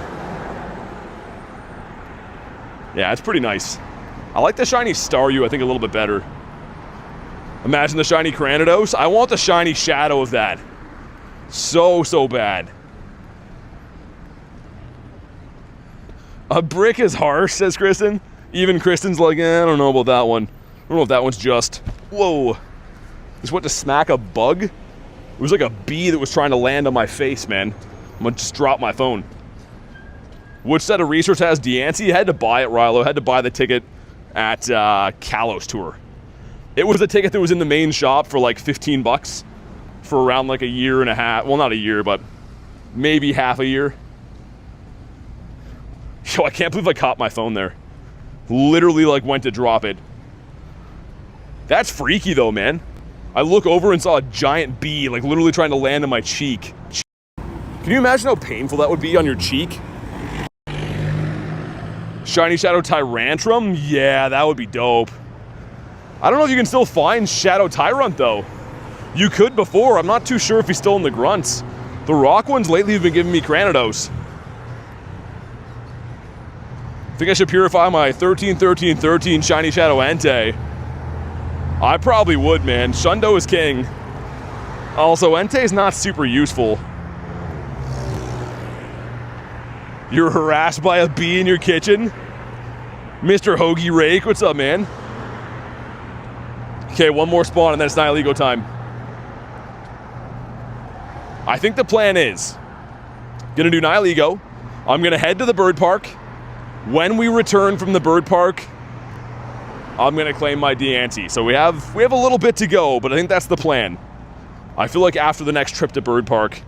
Yeah, it's pretty nice. I like the shiny Staryu, I think, a little bit better. Imagine the shiny Cranidos. I want the shiny Shadow of that. So bad. A brick is harsh, says Kristen. Even Kristen's like, I don't know about that one. I don't know if that one's just. Whoa. Just went to smack a bug. It was like a bee that was trying to land on my face, man. I'm gonna just drop my phone. Which set of research has DIANCIE? I had to buy it, Rilo. I had to buy the ticket at Kalos Tour. It was a ticket that was in the main shop for like 15 bucks for around like a year and a half. Well, not a year, but maybe half a year. Yo, I can't believe I caught my phone there. Literally like went to drop it. That's freaky though, man. I look over and saw a giant bee like literally trying to land on my cheek. Can you imagine how painful that would be on your cheek? Shiny Shadow Tyrantrum? Yeah, that would be dope. I don't know if you can still find Shadow Tyrant though. You could before. I'm not too sure if he's still in the grunts. The rock ones lately have been giving me Cranidos. I think I should purify my 13 Shiny Shadow Entei. I probably would, man. Shundo is king. Also, Entei is not super useful. You're harassed by a bee in your kitchen? Mr. Hoagie Rake, what's up, man? Okay, one more spawn and then it's Nihilego time. I think the plan is, gonna do Nihilego. I'm gonna head to the bird park. When we return from the bird park, I'm gonna claim my DIANCIE. So we have a little bit to go, but I think that's the plan. I feel like after the next trip to bird park,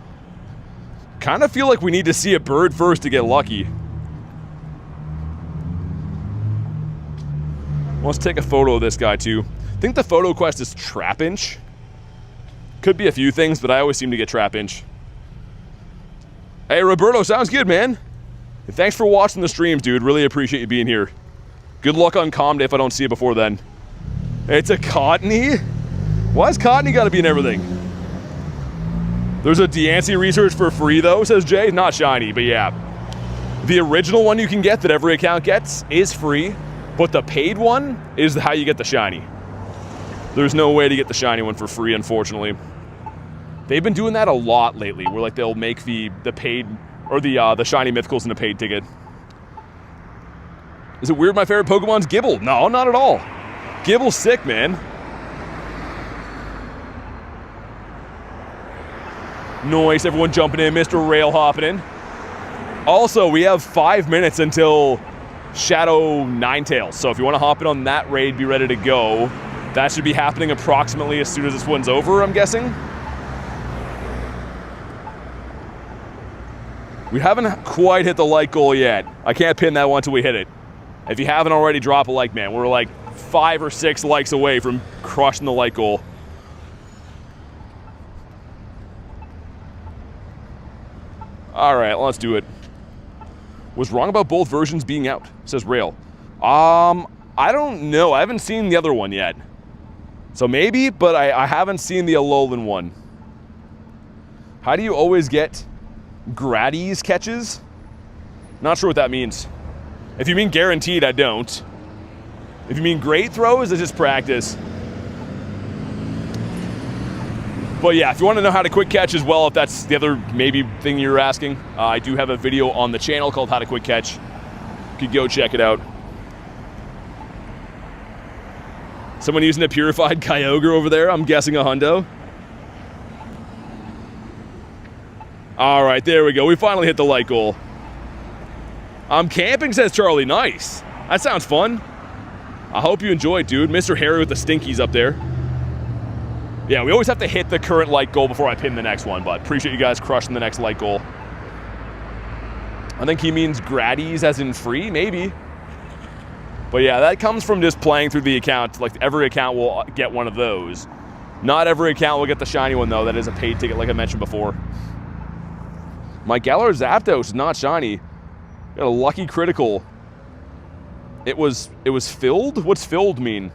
kind of feel like we need to see a bird first to get lucky. Let's take a photo of this guy too. I think the photo quest is Trapinch. Could be a few things, but I always seem to get Trapinch. Hey, Roberto, sounds good, man. And thanks for watching the streams, dude. Really appreciate you being here. Good luck on Calm Day if I don't see you before then. It's a Cottony? Why's Cottony gotta be in everything? There's a DIANCIE research for free though, says Jay. Not shiny, but yeah. The original one you can get that every account gets is free, but the paid one is how you get the shiny. There's no way to get the shiny one for free, unfortunately. They've been doing that a lot lately, where like they'll make the paid, or the shiny mythicals in a paid ticket. Is it weird my favorite Pokemon's Gibble? No, not at all. Gibble's sick, man. Nice, everyone jumping in, Mr. Rail hopping in. Also, we have 5 minutes until Shadow Ninetales. So if you want to hop in on that raid, be ready to go. That should be happening approximately as soon as this one's over, I'm guessing. We haven't quite hit the like goal yet. I can't pin that one until we hit it. If you haven't already, drop a like, man. We're like 5 or 6 likes away from crushing the like goal. All right, let's do it. Was wrong about both versions being out, says Rail. I don't know. I haven't seen the other one yet. So maybe, but I haven't seen the Alolan one. How do you always get Gradi's catches? Not sure what that means. If you mean guaranteed, I don't. If you mean great throws, it's just practice. But yeah, if you want to know how to quick catch as well, if that's the other maybe thing you're asking, I do have a video on the channel called How to Quick Catch. You could go check it out. Someone using a purified Kyogre over there, I'm guessing a hundo. All right, there we go. We finally hit the like goal. I'm camping, says Charlie. Nice. That sounds fun. I hope you enjoyed, dude. Mr. Harry with the stinkies up there. Yeah, we always have to hit the current like goal before I pin the next one, but appreciate you guys crushing the next like goal. I think he means Gradi's as in free, maybe. But yeah, that comes from just playing through the account. Like, every account will get one of those. Not every account will get the shiny one, though. That is a paid ticket, like I mentioned before. My Galar Zapdos is not shiny. Got a lucky critical. It was filled? What's filled mean?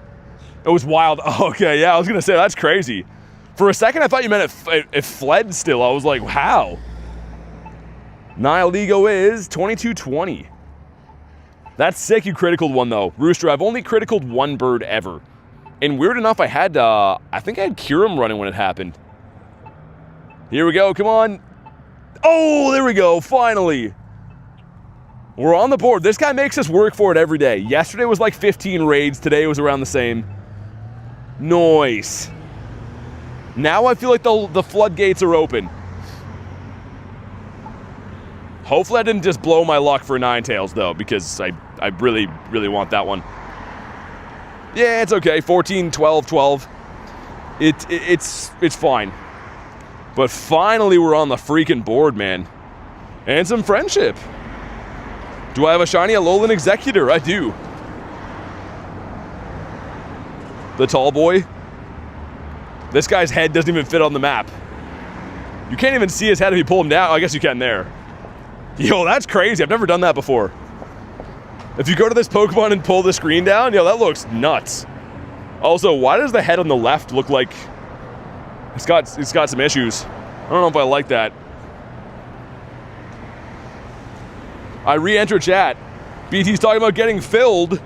It was wild. Oh, okay, yeah, I was going to say, that's crazy. For a second, I thought you meant it fled still. I was like, how? Nihilego is 2220. That's sick you criticaled one, though. Rooster, I've only criticaled one bird ever. And weird enough, I think I had Kyurem running when it happened. Here we go, come on. Oh, there we go, finally. We're on the board. This guy makes us work for it every day. Yesterday was like 15 raids. Today was around the same. Nice. Now I feel like the floodgates are open. Hopefully I didn't just blow my luck for Ninetales, though, because I really, really want that one. Yeah, it's okay. 14, 12, 12. It's fine. But finally we're on the freaking board, man. And some friendship. Do I have a shiny Alolan Executor? I do. The tall boy. This guy's head doesn't even fit on the map. You can't even see his head if you pull him down. Oh, I guess you can there. Yo, that's crazy. I've never done that before. If you go to this Pokemon and pull the screen down, yo, that looks nuts. Also, why does the head on the left look like it's got some issues? I don't know if I like that. I re-enter chat. BT's talking about getting filled.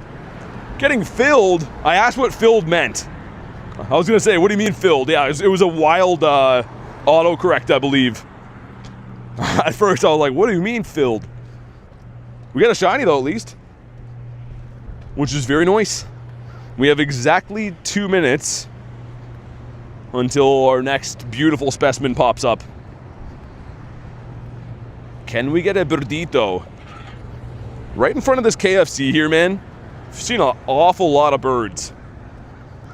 Getting filled? I asked what filled meant. I was going to say, what do you mean filled? Yeah, it was a wild autocorrect, I believe. At first, I was like, what do you mean filled? We got a shiny, though, at least. Which is very nice. We have exactly 2 minutes until our next beautiful specimen pops up. Can we get a birdito? Right in front of this KFC here, man. I've seen an awful lot of birds.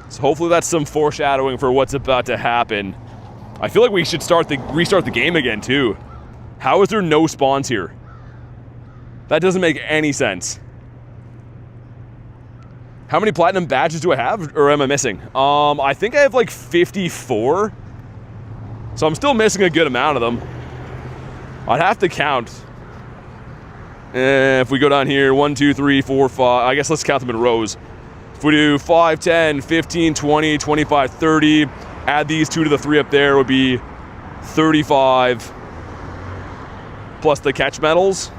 So hopefully that's some foreshadowing for what's about to happen. I feel like we should restart the game again, too. How is there no spawns here? That doesn't make any sense. How many platinum badges do I have, or am I missing? I think I have like 54. So I'm still missing a good amount of them. I'd have to count. If we go down here, 1, 2, 3, 4, 5. I guess let's count them in rows. If we do 5, 10, 15, 20, 25, 30. Add these 2 to the 3 up there would be 35. Plus the catch medals.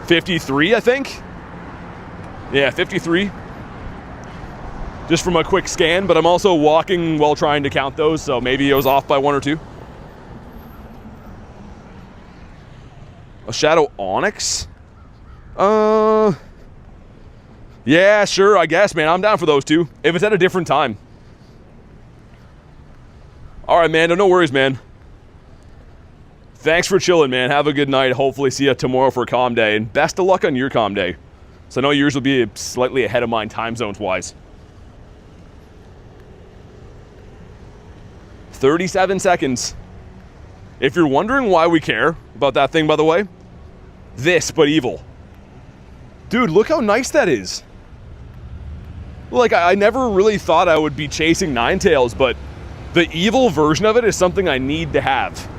53, I think. Yeah, 53. Just from a quick scan, but I'm also walking while trying to count those, so maybe it was off by 1 or 2. A Shadow Onyx? Yeah, sure, I guess, man. I'm down for those 2. If it's at a different time. Alright, man. No worries, man. Thanks for chilling, man. Have a good night. Hopefully see you tomorrow for a calm day. And best of luck on your calm day. So I know yours will be slightly ahead of mine time zones-wise. 37 seconds. If you're wondering why we care about that thing, by the way, this, but evil. Dude, look how nice that is. Like, I never really thought I would be chasing Ninetales, but the evil version of it is something I need to have.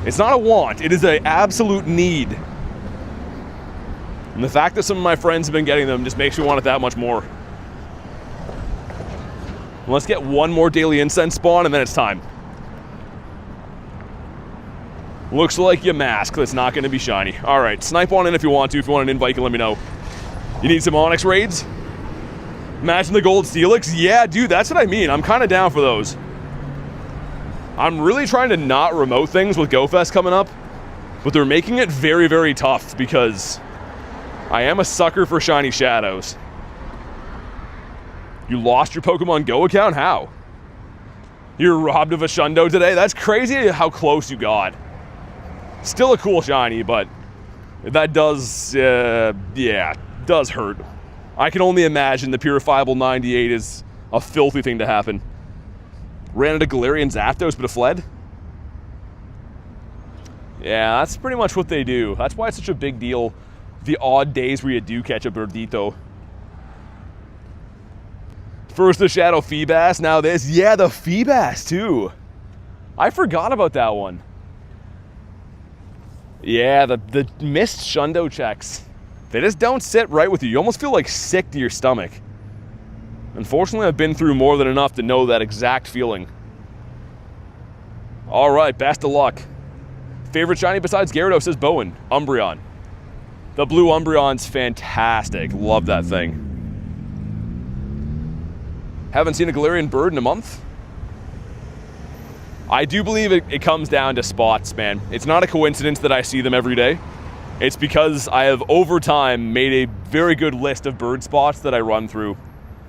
It's not a want, it is an absolute need. And the fact that some of my friends have been getting them just makes me want it that much more. Let's get one more daily incense spawn and then it's time. Looks like your mask that's not going to be shiny. Alright, snipe on in if you want to. If you want an invite, you can let me know. You need some Onyx raids? Imagine the gold Steelix? Yeah, dude, that's what I mean. I'm kind of down for those. I'm really trying to not remote things with GoFest coming up, but they're making it very, very tough because I am a sucker for shiny shadows. You lost your Pokemon Go account? How? You're robbed of a Shundo today? That's crazy how close you got. Still a cool shiny, but that does, yeah, does hurt. I can only imagine the Purifiable 98 is a filthy thing to happen. Ran into Galarian Zapdos, but it fled? Yeah, that's pretty much what they do. That's why it's such a big deal, the odd days where you do catch a Birdito. First the Shadow Feebas, now this. Yeah, the Feebas too. I forgot about that one. Yeah, the missed Shundo checks. They just don't sit right with you. You almost feel like sick to your stomach. Unfortunately, I've been through more than enough to know that exact feeling. All right, best of luck. Favorite shiny besides Gyarados, says Bowen. Umbreon. The blue Umbreon's fantastic. Love that thing. Haven't seen a Galarian bird in a month? I do believe it comes down to spots, man. It's not a coincidence that I see them every day. It's because I have, over time, made a very good list of bird spots that I run through.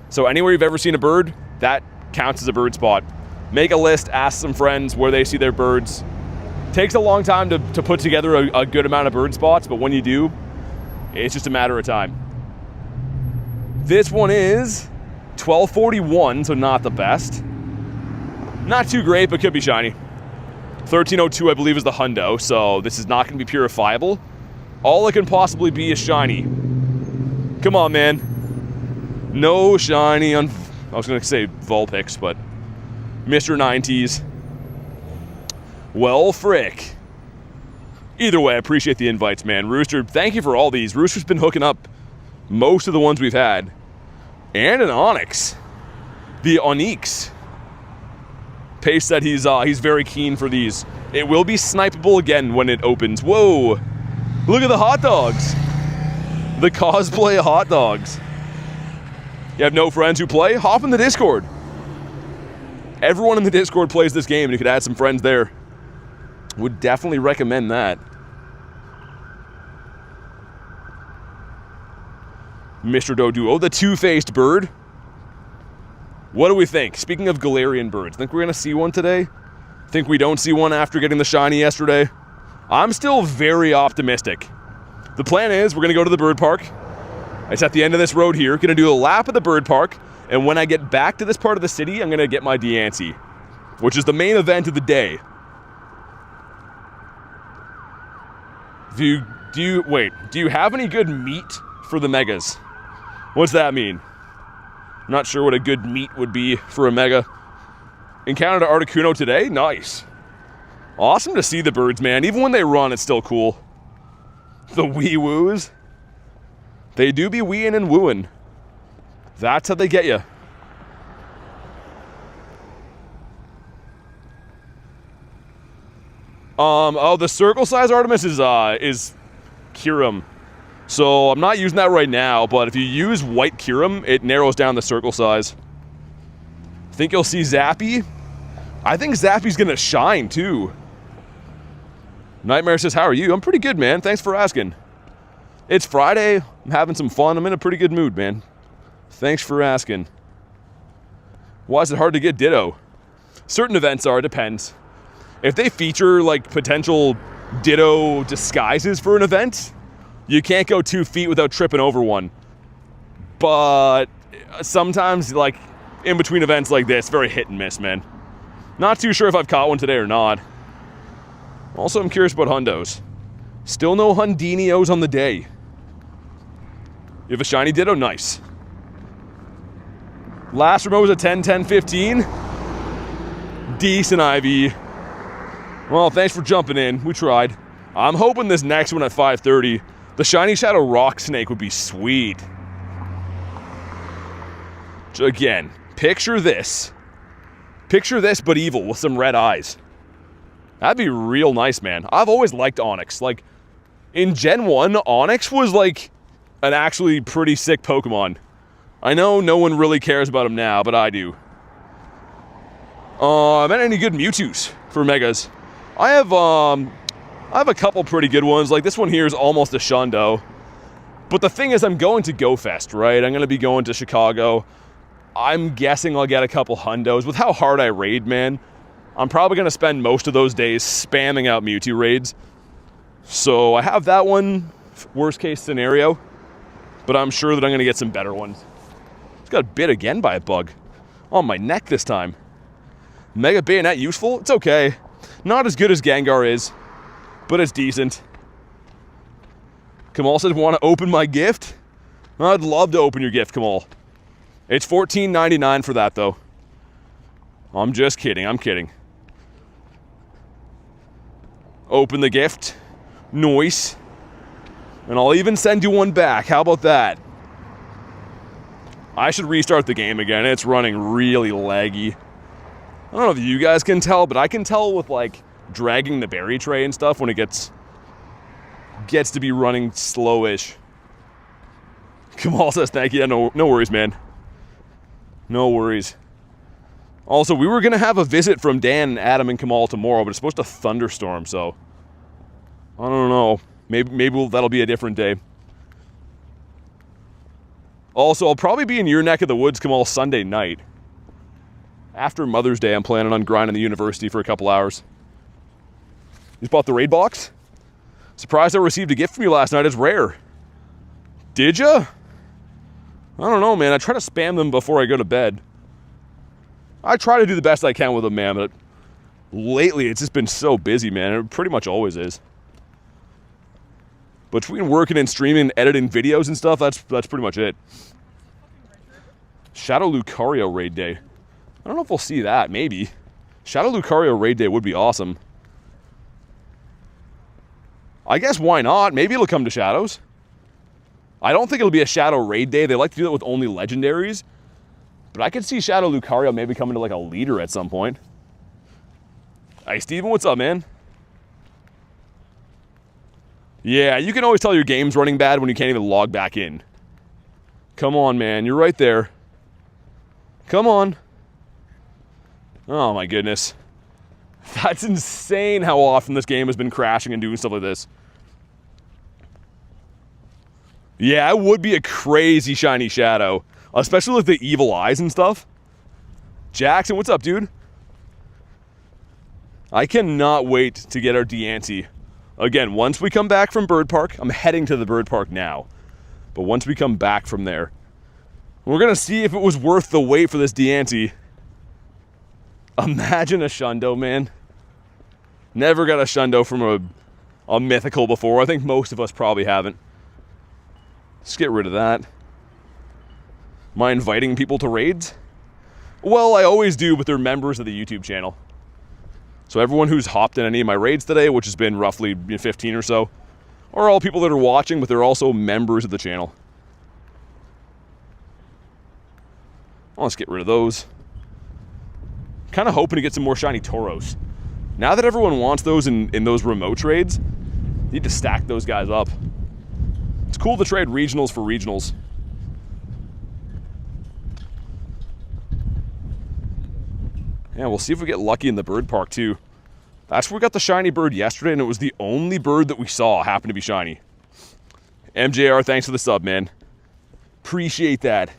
So anywhere you've ever seen a bird, that counts as a bird spot. Make a list, ask some friends where they see their birds. Takes a long time to put together a good amount of bird spots, but when you do, it's just a matter of time. This one is 1241, so not the best. Not too great, but could be shiny. 1302, I believe, is the hundo, so this is not going to be purifiable. All it can possibly be is shiny. Come on, man. No shiny on... I was going to say Vulpix, but... Mr. 90s. Well, frick. Either way, I appreciate the invites, man. Rooster, thank you for all these. Rooster's been hooking up most of the ones we've had. And an Onyx. The Onyx. Pace said he's very keen for these. It will be snipeable again when it opens. Whoa! Look at the hot dogs! The cosplay hot dogs. You have no friends who play? Hop in the Discord. Everyone in the Discord plays this game, and you could add some friends there. Would definitely recommend that. Mr. Doduo, the two-faced bird. What do we think? Speaking of Galarian birds, think we're going to see one today? Think we don't see one after getting the shiny yesterday? I'm still very optimistic. The plan is we're going to go to the bird park. It's at the end of this road here. Going to do a lap of the bird park, and when I get back to this part of the city, I'm going to get my Diancie, which is the main event of the day. Do you have any good meat for the megas? What's that mean? I'm not sure what a good meat would be for a mega. Encountered Articuno today? Nice. Awesome to see the birds, man. Even when they run, it's still cool. The wee-woos. They do be weeing and wooing. That's how they get you. Oh, the circle size Artemis is Kyurem. So I'm not using that right now, but if you use white Kyurem, it narrows down the circle size. Think you'll see Zappy? I think Zappy's gonna shine too. Nightmare says, how are you? I'm pretty good, man. Thanks for asking. It's Friday. I'm having some fun. I'm in a pretty good mood, man. Thanks for asking. Why is it hard to get Ditto? Certain events are, it depends. if they feature like potential Ditto disguises for an event, you can't go 2 feet without tripping over one. But sometimes, like, in between events like this, very hit and miss, man. Not too sure if I've caught one today or not. Also, I'm curious about hundos. Still no Hundinios on the day. You have a shiny Ditto? Nice. Last remote was a 10, 10, 15. Decent IV. Well, thanks for jumping in. We tried. I'm hoping this next one at 5:30, the shiny Shadow Rock Snake would be sweet. Again, picture this. Picture this, but evil with some red eyes. That'd be real nice, man. I've always liked Onix. Like, in Gen 1, Onix was like an actually pretty sick Pokemon. I know no one really cares about him now, but I do. Any good Mewtwo's for Megas? I have a couple pretty good ones. Like, this one here is almost a Shundo. But the thing is, I'm going to Go Fest, right? I'm going to be going to Chicago. I'm guessing I'll get a couple hundos. With how hard I raid, man, I'm probably going to spend most of those days spamming out Mewtwo raids. So I have that one, worst case scenario. But I'm sure that I'm going to get some better ones. Just got bit again by a bug. On my neck this time. Mega Bayonet useful? It's okay. Not as good as Gengar is, but it's decent. Kamal says, want to open my gift? I'd love to open your gift, Kamal. It's $14.99 for that, though. I'm just kidding. I'm kidding. Open the gift. Nice. And I'll even send you one back. How about that? I should restart the game again. It's running really laggy. I don't know if you guys can tell, but I can tell with, like, dragging the berry tray and stuff when it gets to be running slowish. Kamal says thank you. Yeah, no worries, man. No worries. Also, we were going to have a visit from Dan, Adam, and Kamal tomorrow, but it's supposed to thunderstorm, so I don't know. Maybe that'll be a different day. Also, I'll probably be in your neck of the woods, Kamal, Sunday night. After Mother's Day, I'm planning on grinding the university for a couple hours. You just bought the raid box? Surprised I received a gift from you last night. It's rare. Did ya? I don't know, man. I try to spam them before I go to bed. I try to do the best I can with them, man, but lately it's just been so busy, man. It pretty much always is. Between working and streaming and editing videos and stuff, that's pretty much it. Shadow Lucario raid day. I don't know if we'll see that, maybe. Shadow Lucario raid day would be awesome. I guess why not? Maybe it'll come to Shadows. I don't think it'll be a Shadow raid day. They like to do that with only legendaries. But I could see Shadow Lucario maybe coming to like a leader at some point. Hey, Steven, what's up, man? Yeah, you can always tell your game's running bad when you can't even log back in. Come on, man. You're right there. Come on. Oh, my goodness. That's insane how often this game has been crashing and doing stuff like this. Yeah, it would be a crazy shiny Shadow. Especially with the evil eyes and stuff. Jackson, what's up, dude? I cannot wait to get our Diancie. Again, once we come back from Bird Park, I'm heading to the Bird Park now. But once we come back from there, we're going to see if it was worth the wait for this Diancie. Imagine a Shundo, man. Never got a Shundo from a mythical before. I think most of us probably haven't. Let's get rid of that. Am I inviting people to raids? Well, I always do, but they're members of the YouTube channel. So everyone who's hopped in any of my raids today, which has been roughly 15 or so, are all people that are watching, but they're also members of the channel. Well, let's get rid of those. Kind of hoping to get some more shiny Tauros. Now that everyone wants those in those remote trades, need to stack those guys up. It's cool to trade regionals for regionals. Yeah, we'll see if we get lucky in the bird park too. That's where we got the shiny bird yesterday, and it was the only bird that we saw happen to be shiny. MJR, thanks for the sub, man. Appreciate that.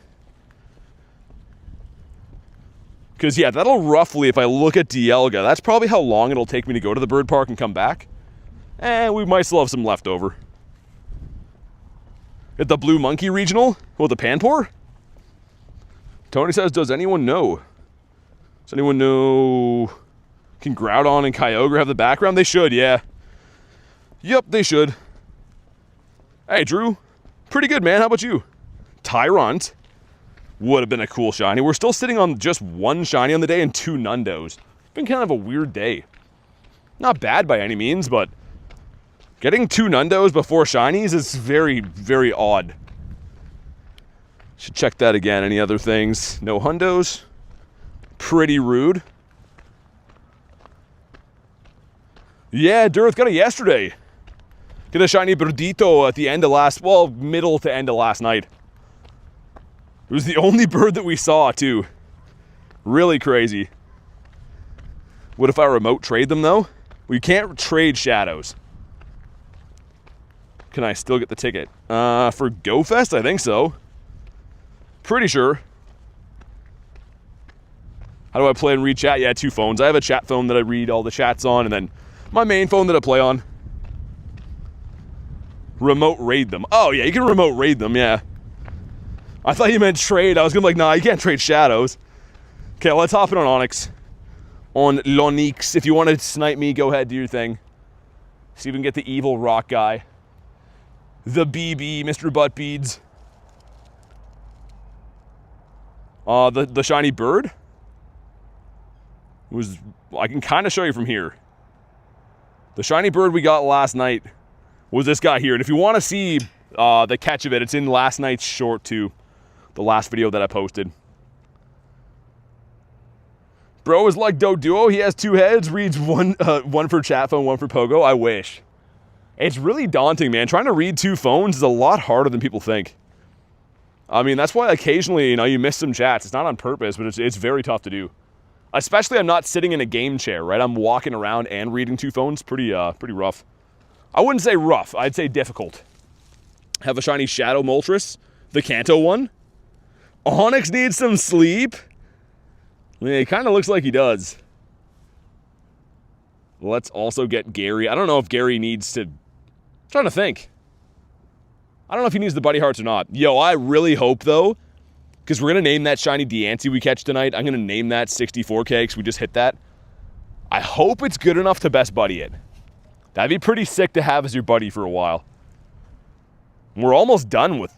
Because, yeah, that'll roughly, if I look at Dialga, that's probably how long it'll take me to go to the bird park and come back. And we might still have some left over. At the Blue Monkey Regional? Well, the Panpour? Tony says, does anyone know? Does anyone know? Can Groudon and Kyogre have the background? They should, yeah. Yep, they should. Hey, Drew. Pretty good, man. How about you? Tyrant. Would have been a cool shiny. We're still sitting on just one shiny on the day and 2 Nundos. Been kind of a weird day. Not bad by any means, but getting 2 Nundos before shinies is very, very odd. Should check that again. Any other things? No Hundos. Pretty rude. Yeah, Durth got it yesterday. Get a shiny Birdito at the end of middle to end of last night. It was the only bird that we saw, too. Really crazy. What if I remote trade them, though? We can't trade shadows. Can I still get the ticket? For GoFest, I think so. Pretty sure. How do I play and read chat? Yeah, 2 phones. I have a chat phone that I read all the chats on, and then my main phone that I play on. Remote raid them. Oh, yeah, you can remote raid them, yeah. I thought you meant trade. I was gonna be like, nah, you can't trade shadows. Okay, let's hop in on Onyx. On Lonix. If you want to snipe me, go ahead, do your thing. See if we can get the evil rock guy. The BB, Mr. Buttbeads. The shiny bird was, I can kind of show you from here. The shiny bird we got last night was this guy here. And if you want to see the catch of it, it's in last night's short too. The last video that I posted. Bro is like Doduo. He has 2 heads, reads one for chat phone, 1 for Pogo. I wish. It's really daunting, man. Trying to read 2 phones is a lot harder than people think. I mean, that's why occasionally, you miss some chats. It's not on purpose, but it's very tough to do. Especially I'm not sitting in a game chair, right? I'm walking around and reading 2 phones. Pretty rough. I wouldn't say rough. I'd say difficult. Have a shiny Shadow Moltres. The Kanto one. Onyx needs some sleep. Yeah, it kind of looks like he does. Let's also get Gary. I don't know if Gary needs to... I'm trying to think. I don't know if he needs the Buddy Hearts or not. Yo, I really hope, though, because we're going to name that shiny Diancie we catch tonight. I'm going to name that 64K because we just hit that. I hope it's good enough to best buddy it. That'd be pretty sick to have as your buddy for a while. We're almost done with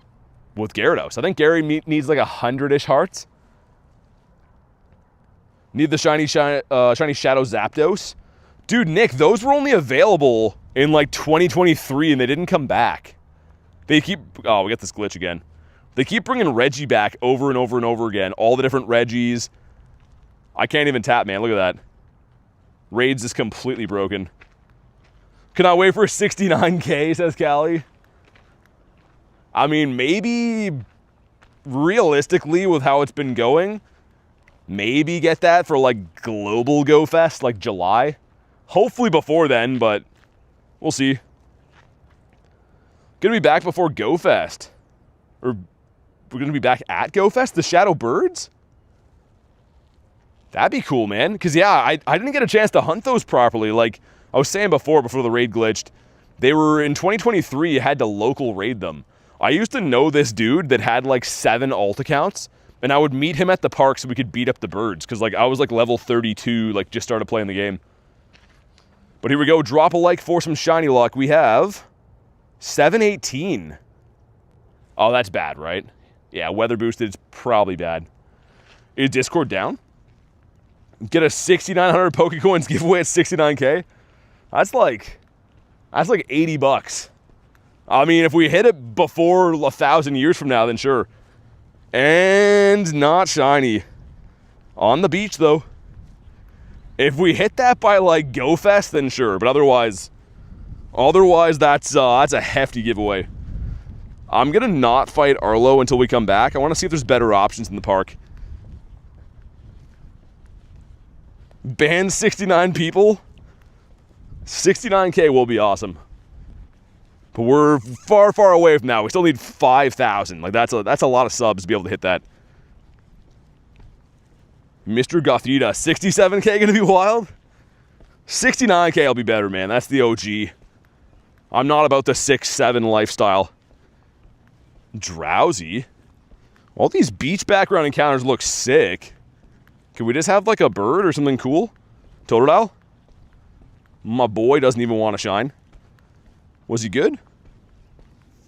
Gyarados. I think Gary needs like 100-ish hearts. Need the shiny Shadow Zapdos. Dude, Nick, those were only available in like 2023 and they didn't come back. They keep... Oh, we got this glitch again. They keep bringing Reggie back over and over and over again. All the different Reggies. I can't even tap, man. Look at that. Raids is completely broken. Cannot wait for 69K, says Callie. I mean, maybe realistically with how it's been going, maybe get that for like Global Go Fest, like July. Hopefully before then, but we'll see. Gonna be back before Go Fest. Or we're gonna be back at Go Fest? The Shadow Birds? That'd be cool, man. Because, yeah, I didn't get a chance to hunt those properly. Like I was saying before the raid glitched, they were in 2023, you had to local raid them. I used to know this dude that had like 7 alt accounts, and I would meet him at the park so we could beat up the birds. Because like I was like level 32, like just started playing the game. But here we go. Drop a like for some shiny luck. We have 718. Oh, that's bad, right? Yeah, weather boosted is probably bad. Is Discord down? Get a 6,900 Pokecoins giveaway at 69K? That's like 80 bucks. I mean, if we hit it before 1,000 years from now, then sure. And not shiny. On the beach, though. If we hit that by, like, Go Fest, then sure. But otherwise that's a hefty giveaway. I'm going to not fight Arlo until we come back. I want to see if there's better options in the park. Ban 69 people? 69K will be awesome. But we're far, far away from that. We still need 5,000. Like, that's a lot of subs to be able to hit that. Mr. Gothita, 67k gonna be wild? 69k will be better, man. That's the OG. I'm not about the 6-7 lifestyle. Drowsy. All these beach background encounters look sick. Can we just have like a bird or something cool? Totodile? My boy doesn't even want to shine. Was he good?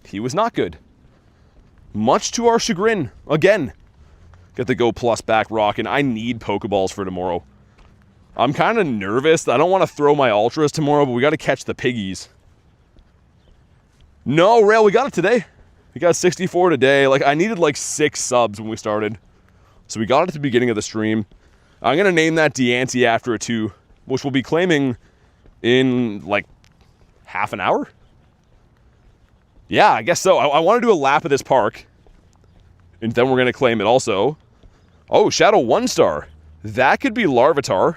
He was not good. Much to our chagrin. Again. Get the Go Plus back rocking. I need Pokeballs for tomorrow. I'm kind of nervous. I don't want to throw my Ultras tomorrow, but we got to catch the piggies. No, Rail, we got it today. We got 64 today. Like, I needed like 6 subs when we started. So we got it at the beginning of the stream. I'm going to name that Diancie after it too, which we'll be claiming in like half an hour. Yeah, I guess so. I want to do a lap of this park. And then we're going to claim it also. Oh, Shadow 1-star. That could be Larvitar.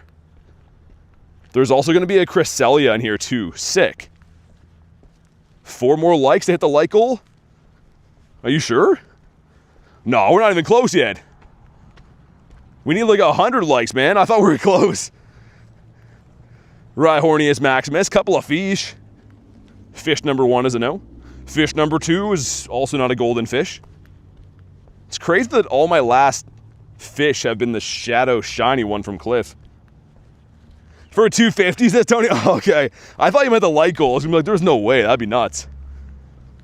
There's also going to be a Cresselia in here too. Sick. 4 more likes to hit the like goal? Are you sure? No, we're not even close yet. We need like 100 likes, man. I thought we were close. Rhyhornius Maximus, couple of fish. Fish number 1 is a no. Fish number 2 is also not a golden fish. It's crazy that all my last fish have been the Shadow Shiny one from Cliff. For 250, says Tony. Oh, okay. I thought you meant the light goal. I was gonna be like, there's no way. That'd be nuts.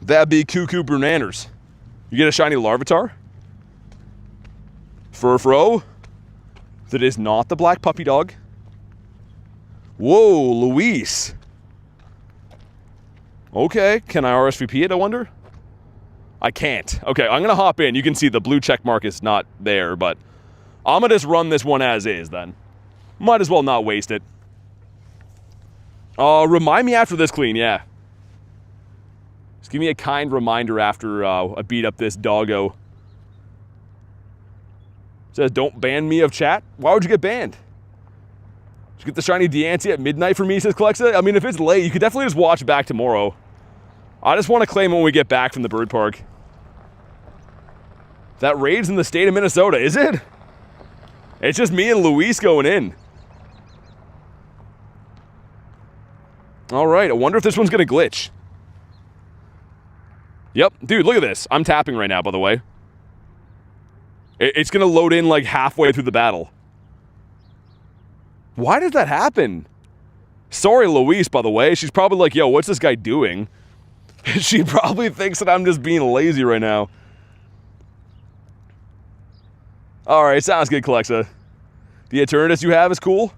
That'd be cuckoo bananas. You get a shiny Larvitar? Furfro? That is not the black puppy dog. Whoa, Luis. Okay, can I RSVP it, I wonder? I can't. Okay, I'm gonna hop in. You can see the blue check mark is not there, but I'm gonna just run this one as is then. Might as well not waste it. Remind me after this clean, yeah. Just give me a kind reminder after I beat up this doggo. Says, don't ban me of chat? Why would you get banned? Did you get the shiny Diancie at midnight for me, says Clexa? I mean, if it's late, you could definitely just watch it back tomorrow. I just want to claim when we get back from the bird park. That raid's in the state of Minnesota, is it? It's just me and Luis going in. Alright, I wonder if this one's gonna glitch. Yep, dude, look at this. I'm tapping right now, by the way. It's gonna load in like halfway through the battle. Why did that happen? Sorry, Luis, by the way. She's probably like, yo, what's this guy doing? She probably thinks that I'm just being lazy right now. Alright, sounds good, Clexa. The Eternatus you have is cool?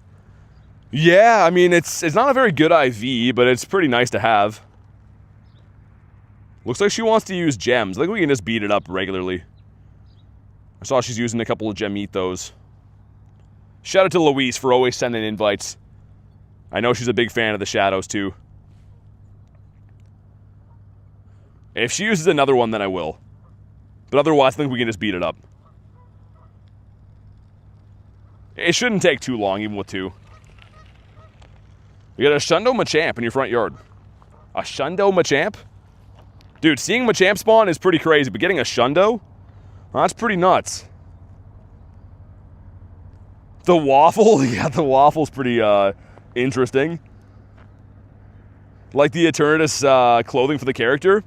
Yeah, I mean, it's not a very good IV, but it's pretty nice to have. Looks like she wants to use gems. I think we can just beat it up regularly. I saw she's using a couple of Gemethos. Shout out to Luis for always sending invites. I know she's a big fan of the Shadows, too. If she uses another one, then I will. But otherwise, I think we can just beat it up. It shouldn't take too long, even with 2. You got a Shundo Machamp in your front yard. A Shundo Machamp? Dude, seeing Machamp spawn is pretty crazy, but getting a Shundo? That's pretty nuts. The waffle? Yeah, the waffle's pretty interesting. Like the Eternatus clothing for the character.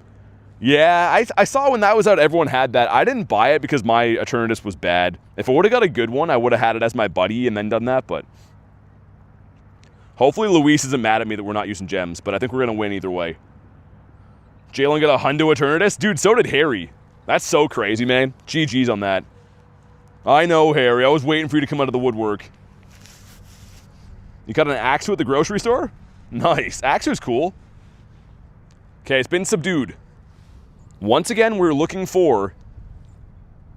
Yeah, I saw when that was out, everyone had that. I didn't buy it because my Eternatus was bad. If I would have got a good one, I would have had it as my buddy and then done that, but... Hopefully Luis isn't mad at me that we're not using gems, but I think we're going to win either way. Jalen got a Hundo Eternatus? Dude, so did Harry. That's so crazy, man. GG's on that. I know, Harry. I was waiting for you to come out of the woodwork. You got an Axew at the grocery store? Nice. Axew's cool. Okay, it's been subdued. Once again, we're looking for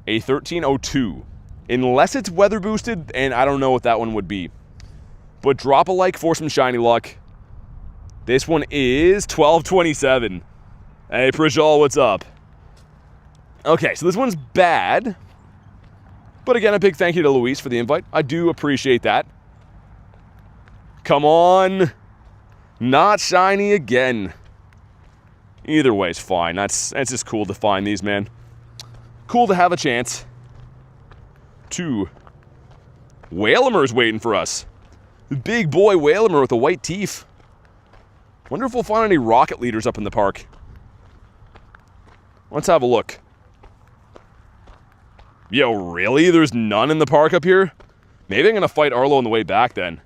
a 1302. Unless it's weather boosted, and I don't know what that one would be. But drop a like for some shiny luck. This one is 1227. Hey, Prijal, what's up? Okay, so this one's bad. But again, a big thank you to Luis for the invite. I do appreciate that. Come on. Not shiny again. Either way is fine. That's just cool to find these, man. Cool to have a chance to Whalemer's waiting for us. Big boy Whalemer with the white teeth. Wonder if we'll find any rocket leaders up in the park. Let's have a look. Yo, really? There's none in the park up here? Maybe I'm going to fight Arlo on the way back then.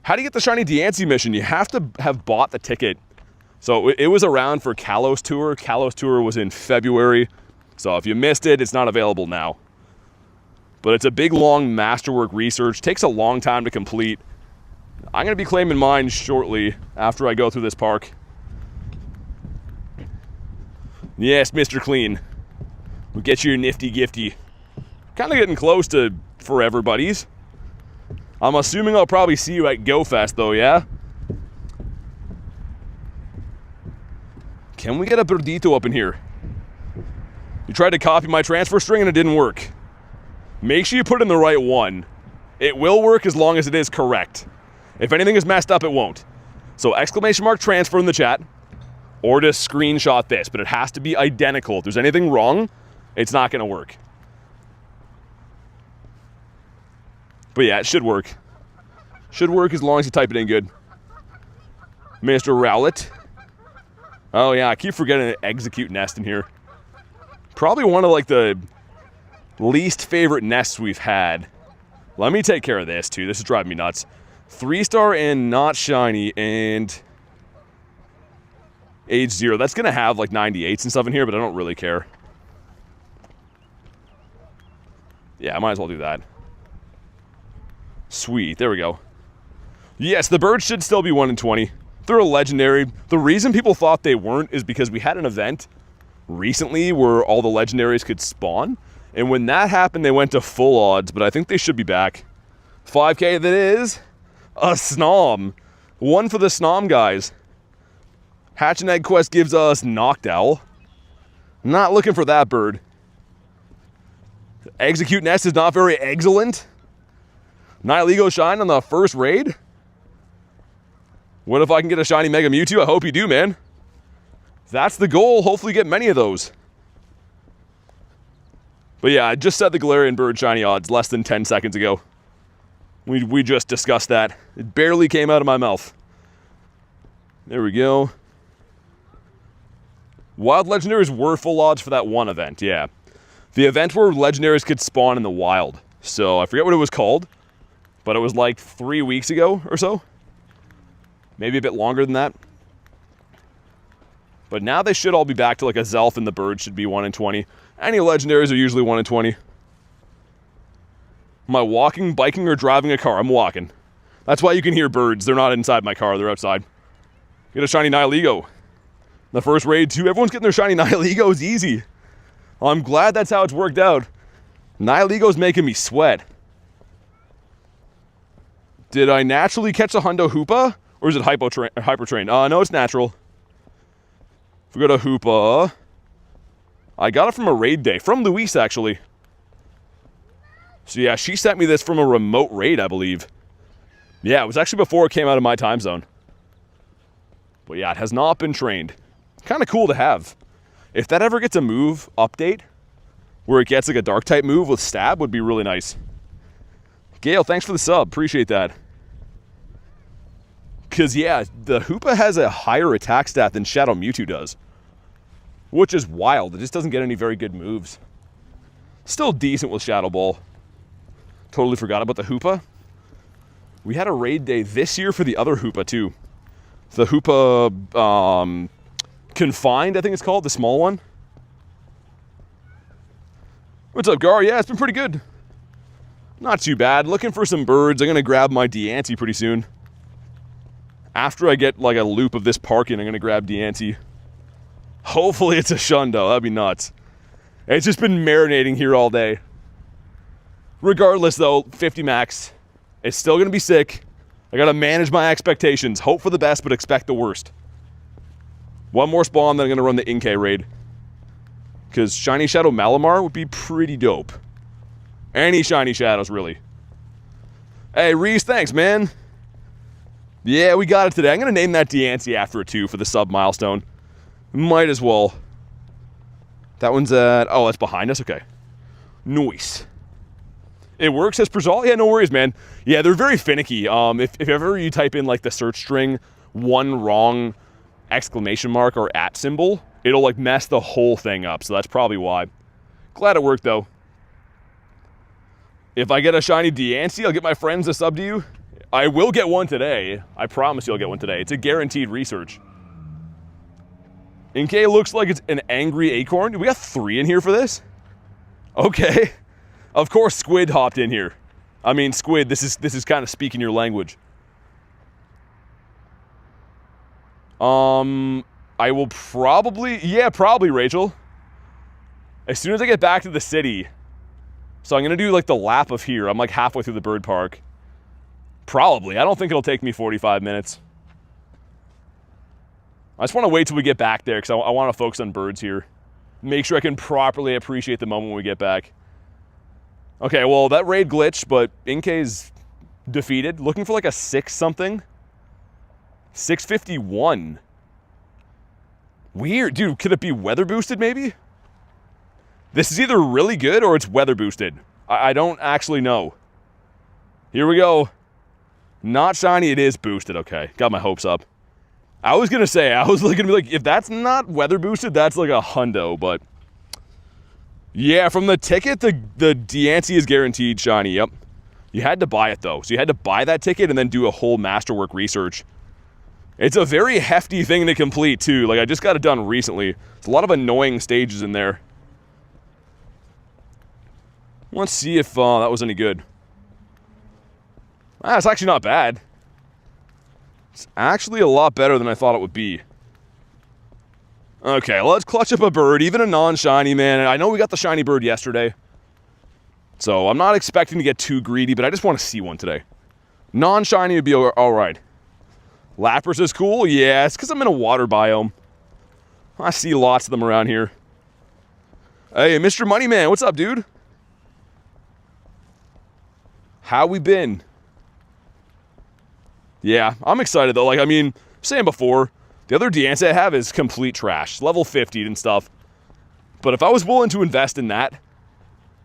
How do you get the Shiny Diancie mission? You have to have bought the ticket. So it was around for Kalos Tour. Kalos Tour was in February. So if you missed it, it's not available now. But it's a big, long masterwork research. Takes a long time to complete. I'm going to be claiming mine shortly after I go through this park. Yes, Mr. Clean. We'll get you your nifty gifty. Kind of getting close to forever buddies. I'm assuming I'll probably see you at Go Fest though, yeah? Can we get a Birdito up in here? You tried to copy my transfer string and it didn't work. Make sure you put in the right one. It will work as long as it is correct. If anything is messed up, it won't. So exclamation mark transfer in the chat, or just screenshot this, but it has to be identical. If there's anything wrong, it's not going to work. But yeah, it should work. Should work as long as you type it in good. Mr. Rowlett. Oh yeah, I keep forgetting to execute nest in here. Probably one of like the least favorite nests we've had. Let me take care of this too. This is driving me nuts. 3-star and not shiny and age 0. That's gonna have like 98s and stuff in here, but I don't really care. Yeah, I might as well do that. Sweet, there we go. Yes, the birds should still be 1 in 20. They're a legendary. The reason people thought they weren't is because we had an event recently where all the legendaries could spawn. And when that happened, they went to full odds, but I think they should be back. 5K that is a Snom. 1 for the Snom guys. Hatch and Egg Quest gives us Noctowl. Not looking for that bird. Execute Nest is not very excellent. Nihilego Shine on the first raid. What if I can get a shiny Mega Mewtwo? I hope you do, man. That's the goal. Hopefully get many of those. But yeah, I just set the Galarian bird shiny odds less than 10 seconds ago. We just discussed that. It barely came out of my mouth. There we go. Wild Legendaries were full odds for that one event, yeah. The event where Legendaries could spawn in the wild. So I forget what it was called, but it was like 3 weeks ago or so. Maybe a bit longer than that. But now they should all be back to like a Zelf, and the bird should be 1 in 20. Any legendaries are usually 1 in 20. Am I walking, biking, or driving a car? I'm walking. That's why you can hear birds. They're not inside my car. They're outside. Get a shiny Nihilego. The first raid too. Everyone's getting their shiny Nihilegos easy. I'm glad that's how it's worked out. Nihilego's making me sweat. Did I naturally catch a Hundo Hoopa? Or is it Hypertrain? No, it's natural. If we go to Hoopa, I got it from a raid day. From Luis, actually. So yeah, she sent me this from a remote raid, I believe. Yeah, it was actually before it came out of my time zone. But yeah, it has not been trained. Kind of cool to have. If that ever gets a move update, where it gets like a dark type move with stab, would be really nice. Gail, thanks for the sub. Appreciate that. Because, yeah, the Hoopa has a higher attack stat than Shadow Mewtwo does. Which is wild. It just doesn't get any very good moves. Still decent with Shadow Ball. Totally forgot about the Hoopa. We had a raid day this year for the other Hoopa, too. The Hoopa Confined, I think it's called. The small one. What's up, Gar? Yeah, it's been pretty good. Not too bad. Looking for some birds. I'm going to grab my Diancie pretty soon. After I get like a loop of this parking, I'm going to grab Diancie. Hopefully it's a Shundo. That'd be nuts. It's just been marinating here all day. Regardless though, 50 max. It's still going to be sick. I got to manage my expectations. Hope for the best, but expect the worst. One more spawn, then I'm going to run the Inkay raid. Because Shiny Shadow Malamar would be pretty dope. Any Shiny Shadows, really. Hey, Reese, thanks, man. Yeah, we got it today. I'm going to name that Diancie after it, too, for the sub milestone. Might as well. That one's at... Oh, that's behind us? Okay. Nice. It works as Prizal? Yeah, no worries, man. Yeah, they're very finicky. If ever you type in like the search string, one wrong exclamation mark or @ symbol, it'll like mess the whole thing up. So that's probably why. Glad it worked though. If I get a shiny Diancie, I'll get my friends to sub to you. I will get one today. I promise you I'll get one today. It's a guaranteed research. Inkay looks like it's an angry acorn. We got 3 in here for this? Okay. Of course Squid hopped in here. I mean, Squid, this is kind of speaking your language. I will probably, yeah, probably, Rachel. As soon as I get back to the city. So I'm gonna do like the lap of here. I'm like halfway through the bird park. Probably. I don't think it'll take me 45 minutes. I just want to wait till we get back there because I want to focus on birds here. Make sure I can properly appreciate the moment when we get back. Okay, well, that raid glitched, but Inkay's defeated. Looking for like a 6 something. 651. Weird. Dude, could it be weather boosted maybe? This is either really good or it's weather boosted. I don't actually know. Here we go. Not shiny, it is boosted. Okay, got my hopes up. I was gonna say, I was gonna be like, if that's not weather boosted, that's like a hundo, but yeah, from the ticket, the Diancie is guaranteed shiny, yep. You had to buy it though, so you had to buy that ticket and then do a whole masterwork research. It's a very hefty thing to complete too, like I just got it done recently. There's a lot of annoying stages in there. Let's see if that was any good. Ah, it's actually not bad. It's actually a lot better than I thought it would be. Okay, let's clutch up a bird, even a non-shiny, man. I know we got the shiny bird yesterday. So I'm not expecting to get too greedy, but I just want to see one today. Non-shiny would be alright. Lapras is cool? Yeah, it's because I'm in a water biome. I see lots of them around here. Hey, Mr. Moneyman, what's up, dude? How we been? Yeah, I'm excited though. Like, I mean, saying before, the other Diancie I have is complete trash. Level 50 and stuff. But if I was willing to invest in that,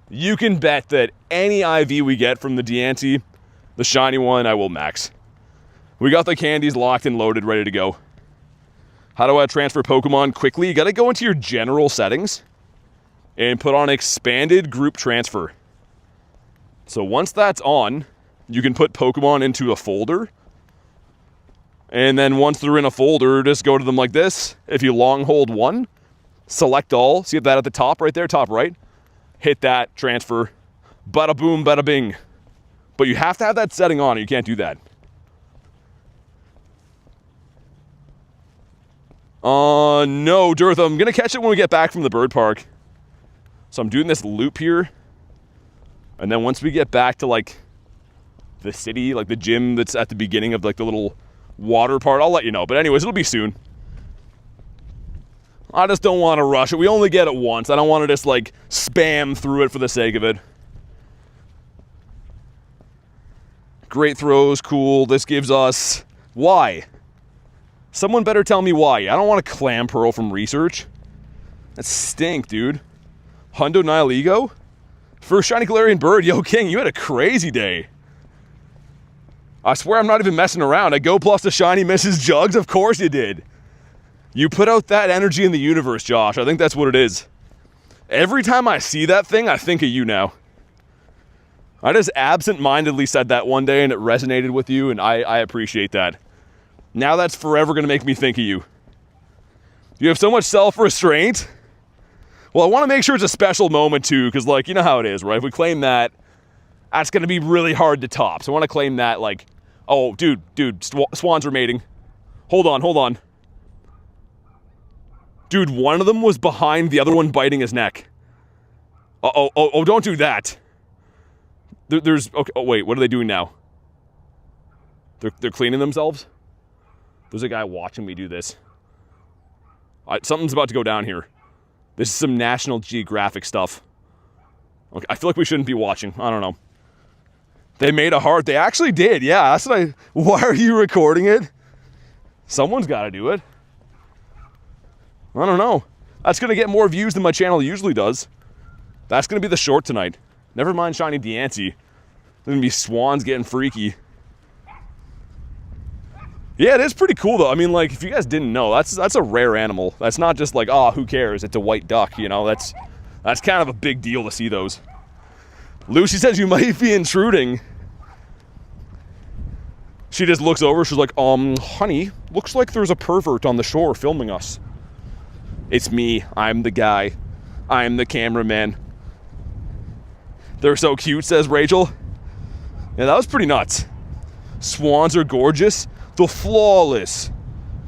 you can bet that any IV we get from the Diancie, the shiny one, I will max. We got the candies locked and loaded, ready to go. How do I transfer Pokemon quickly? You gotta go into your general settings and put on expanded group transfer. So once that's on, you can put Pokemon into a folder. And then once they're in a folder, just go to them like this. If you long hold one, select all. See that at the top right there, top right? Hit that, transfer. Bada boom, bada bing. But you have to have that setting on, or you can't do that. No, Dirtha, I'm gonna catch it when we get back from the bird park. So I'm doing this loop here. And then once we get back to like the city, like the gym that's at the beginning of like the little water part, I'll let you know. But anyways, it'll be soon. I just don't want to rush it. We only get it once. I don't want to just like spam through it for the sake of it. Great throws, cool. This gives us... Why? Someone better tell me why. I don't want a Clam Pearl from research. That stink, dude. Hundo Nihilego? First shiny Galarian bird. Yo, King, you had a crazy day. I swear I'm not even messing around. I go plus the shiny Mrs. Jugs. Of course you did. You put out that energy in the universe, Josh. I think that's what it is. Every time I see that thing, I think of you now. I just absent-mindedly said that one day and it resonated with you, and I appreciate that. Now that's forever going to make me think of you. You have so much self-restraint. Well, I want to make sure it's a special moment too, because like, you know how it is, right? If we claim that, that's going to be really hard to top. So I want to claim that like, oh, dude, swans are mating. Hold on. Dude, one of them was behind the other one biting his neck. Oh, don't do that. There's, okay, oh wait, what are they doing now? They're cleaning themselves? There's a guy watching me do this. Something's about to go down here. This is some National Geographic stuff. Okay, I feel like we shouldn't be watching. I don't know. They made a heart. They actually did. Yeah, that's what I... Why are you recording it? Someone's got to do it. I don't know. That's going to get more views than my channel usually does. That's going to be the short tonight. Never mind Shiny Diancie. There's gonna be swans getting freaky. Yeah, it is pretty cool though. I mean, like, if you guys didn't know, that's a rare animal. That's not just like, oh, who cares? It's a white duck, you know? That's kind of a big deal to see those. Lucy says you might be intruding. She just looks over, she's like, honey, looks like there's a pervert on the shore filming us. It's me, I'm the guy. I'm the cameraman. They're so cute, says Rachel. Yeah, that was pretty nuts. Swans are gorgeous. The flawless.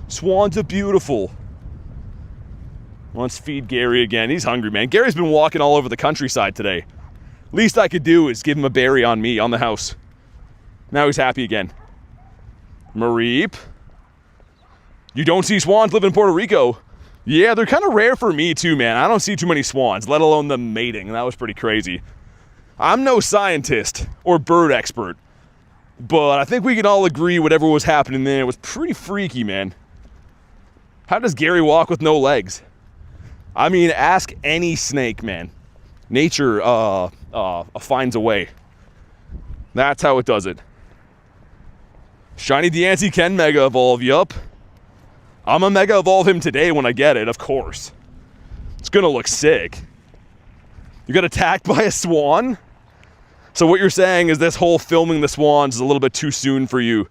Swans are beautiful. Let's feed Gary again. He's hungry, man. Gary's been walking all over the countryside today. Least I could do is give him a berry on me, on the house. Now he's happy again. Mareep. You don't see swans live in Puerto Rico. Yeah, they're kind of rare for me too, man. I don't see too many swans, let alone them mating. That was pretty crazy. I'm no scientist or bird expert, but I think we can all agree whatever was happening there was pretty freaky, man. How does Gary walk with no legs? I mean, ask any snake, man. Nature finds a way. That's how it does it. Shiny Diancie can Mega Evolve, yup. I'm gonna Mega Evolve him today when I get it, of course. It's gonna look sick. You got attacked by a swan? So what you're saying is this whole filming the swans is a little bit too soon for you.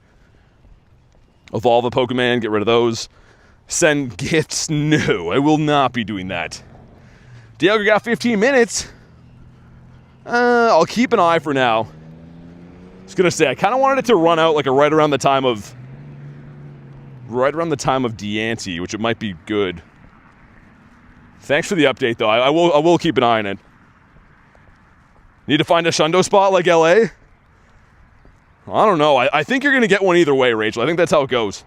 Evolve a Pokemon, get rid of those. Send gifts? No, I will not be doing that. Diego got 15 minutes. I'll keep an eye for now. I was gonna say, I kind of wanted it to run out like right around the time of Diancie, which it might be good. Thanks for the update, though. I will keep an eye on it. Need to find a Shundo spot like LA? I don't know. I think you're gonna get one either way, Rachel. I think that's how it goes.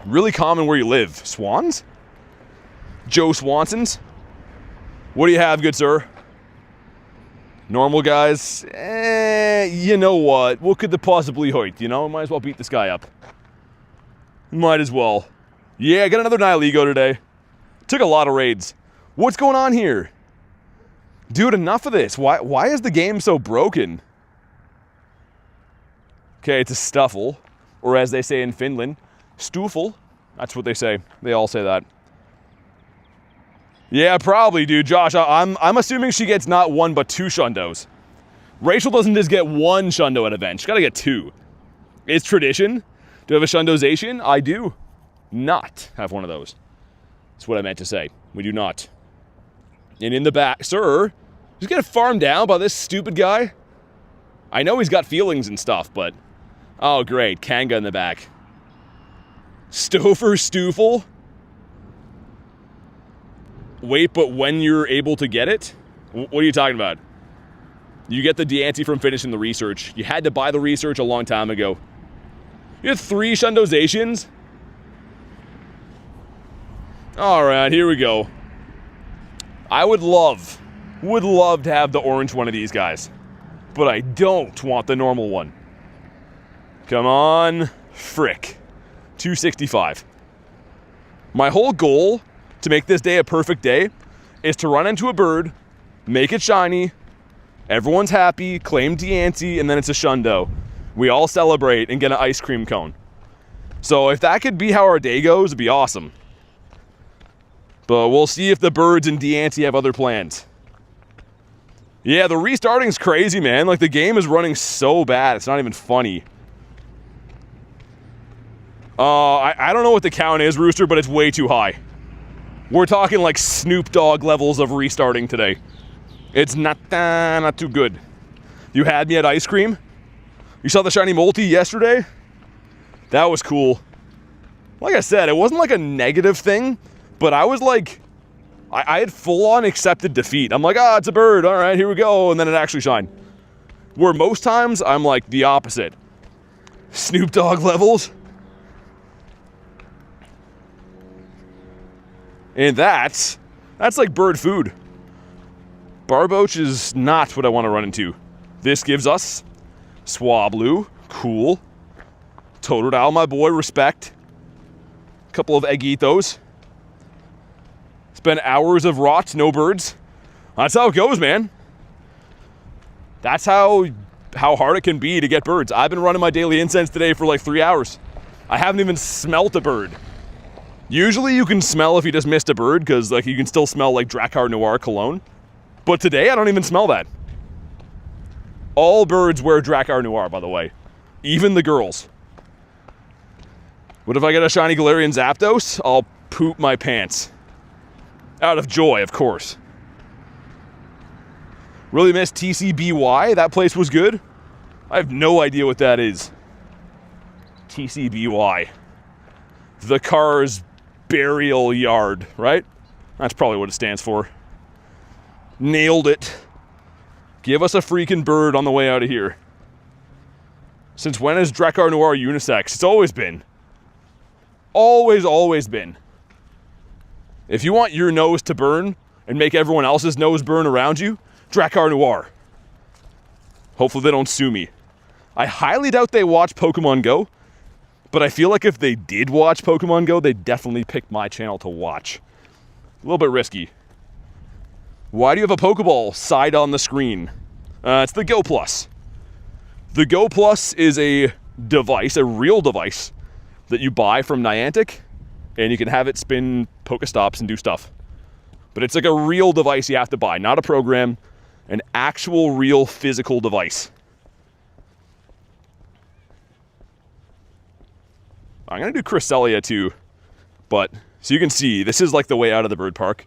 Really common where you live. Swans? Joe Swansons? What do you have, good sir? Normal guys? You know what? What could they possibly hurt, you know? Might as well beat this guy up. Might as well. Yeah, I got another Nihilego today. Took a lot of raids. What's going on here? Dude, enough of this. Why is the game so broken? Okay, it's a Stuffle. Or as they say in Finland, Stoofle. That's what they say. They all say that. Yeah, probably, dude. Josh, I'm assuming she gets not one, but two Shundos. Rachel doesn't just get one Shundo at event. She's got to get two. It's tradition. Do I have a Shundozation? I do not have one of those. That's what I meant to say. We do not. And in the back, sir, just get farmed down by this stupid guy. I know he's got feelings and stuff, but... Oh, great. Kanga in the back. Stouffer Stoofle? Wait, but when you're able to get it? What are you talking about? You get the Diancie from finishing the research. You had to buy the research a long time ago. You had 3 Shundozations? Alright, here we go. I would love to have the orange one of these guys. But I don't want the normal one. Come on. Frick. 265. My whole goal to make this day a perfect day is to run into a bird, make it shiny, everyone's happy, claim Diancie, and then it's a Shundo. We all celebrate and get an ice cream cone. So if that could be how our day goes, it'd be awesome. But we'll see if the birds and Diancie have other plans. Yeah, the restarting's crazy, man. Like, the game is running so bad, it's not even funny. I don't know what the count is, Rooster, but it's way too high. We're talking like Snoop Dogg levels of restarting today. It's not too good. You had me at ice cream? You saw the shiny multi yesterday? That was cool. Like I said, it wasn't like a negative thing, but I was like, I had full-on accepted defeat. I'm like, it's a bird, all right, here we go, and then it actually shined. Where most times, I'm like the opposite. Snoop Dogg levels. And that's like bird food. Barboach is not what I want to run into. This gives us Swablu, cool. Totodile, my boy, respect. Couple of Eggitos. Spend hours of rot, no birds. That's how it goes, man. That's how hard it can be to get birds. I've been running my daily incense today for like 3 hours. I haven't even smelt a bird. Usually you can smell if you just missed a bird, because like you can still smell like Drakkar Noir cologne. But today I don't even smell that. All birds wear Drakkar Noir, by the way. Even the girls. What if I get a shiny Galarian Zapdos? I'll poop my pants. Out of joy, of course. Really missed TCBY? That place was good? I have no idea what that is. TCBY. The car's burial yard, right? That's probably what it stands for. Nailed it. Give us a freaking bird on the way out of here. Since when is Drakkar Noir unisex? It's always been. Always been. If you want your nose to burn and make everyone else's nose burn around you, Drakkar Noir. Hopefully they don't sue me. I highly doubt they watch Pokemon Go, but I feel like if they did watch Pokemon Go, they'd definitely pick my channel to watch. A little bit risky. Why do you have a Pokeball side on the screen? It's the Go Plus. The Go Plus is a device, a real device, that you buy from Niantic, and you can have it spin Pokestops and do stuff. But it's like a real device you have to buy, not a program, an actual real physical device. I'm gonna do Cresselia too, but so you can see, this is like the way out of the bird park.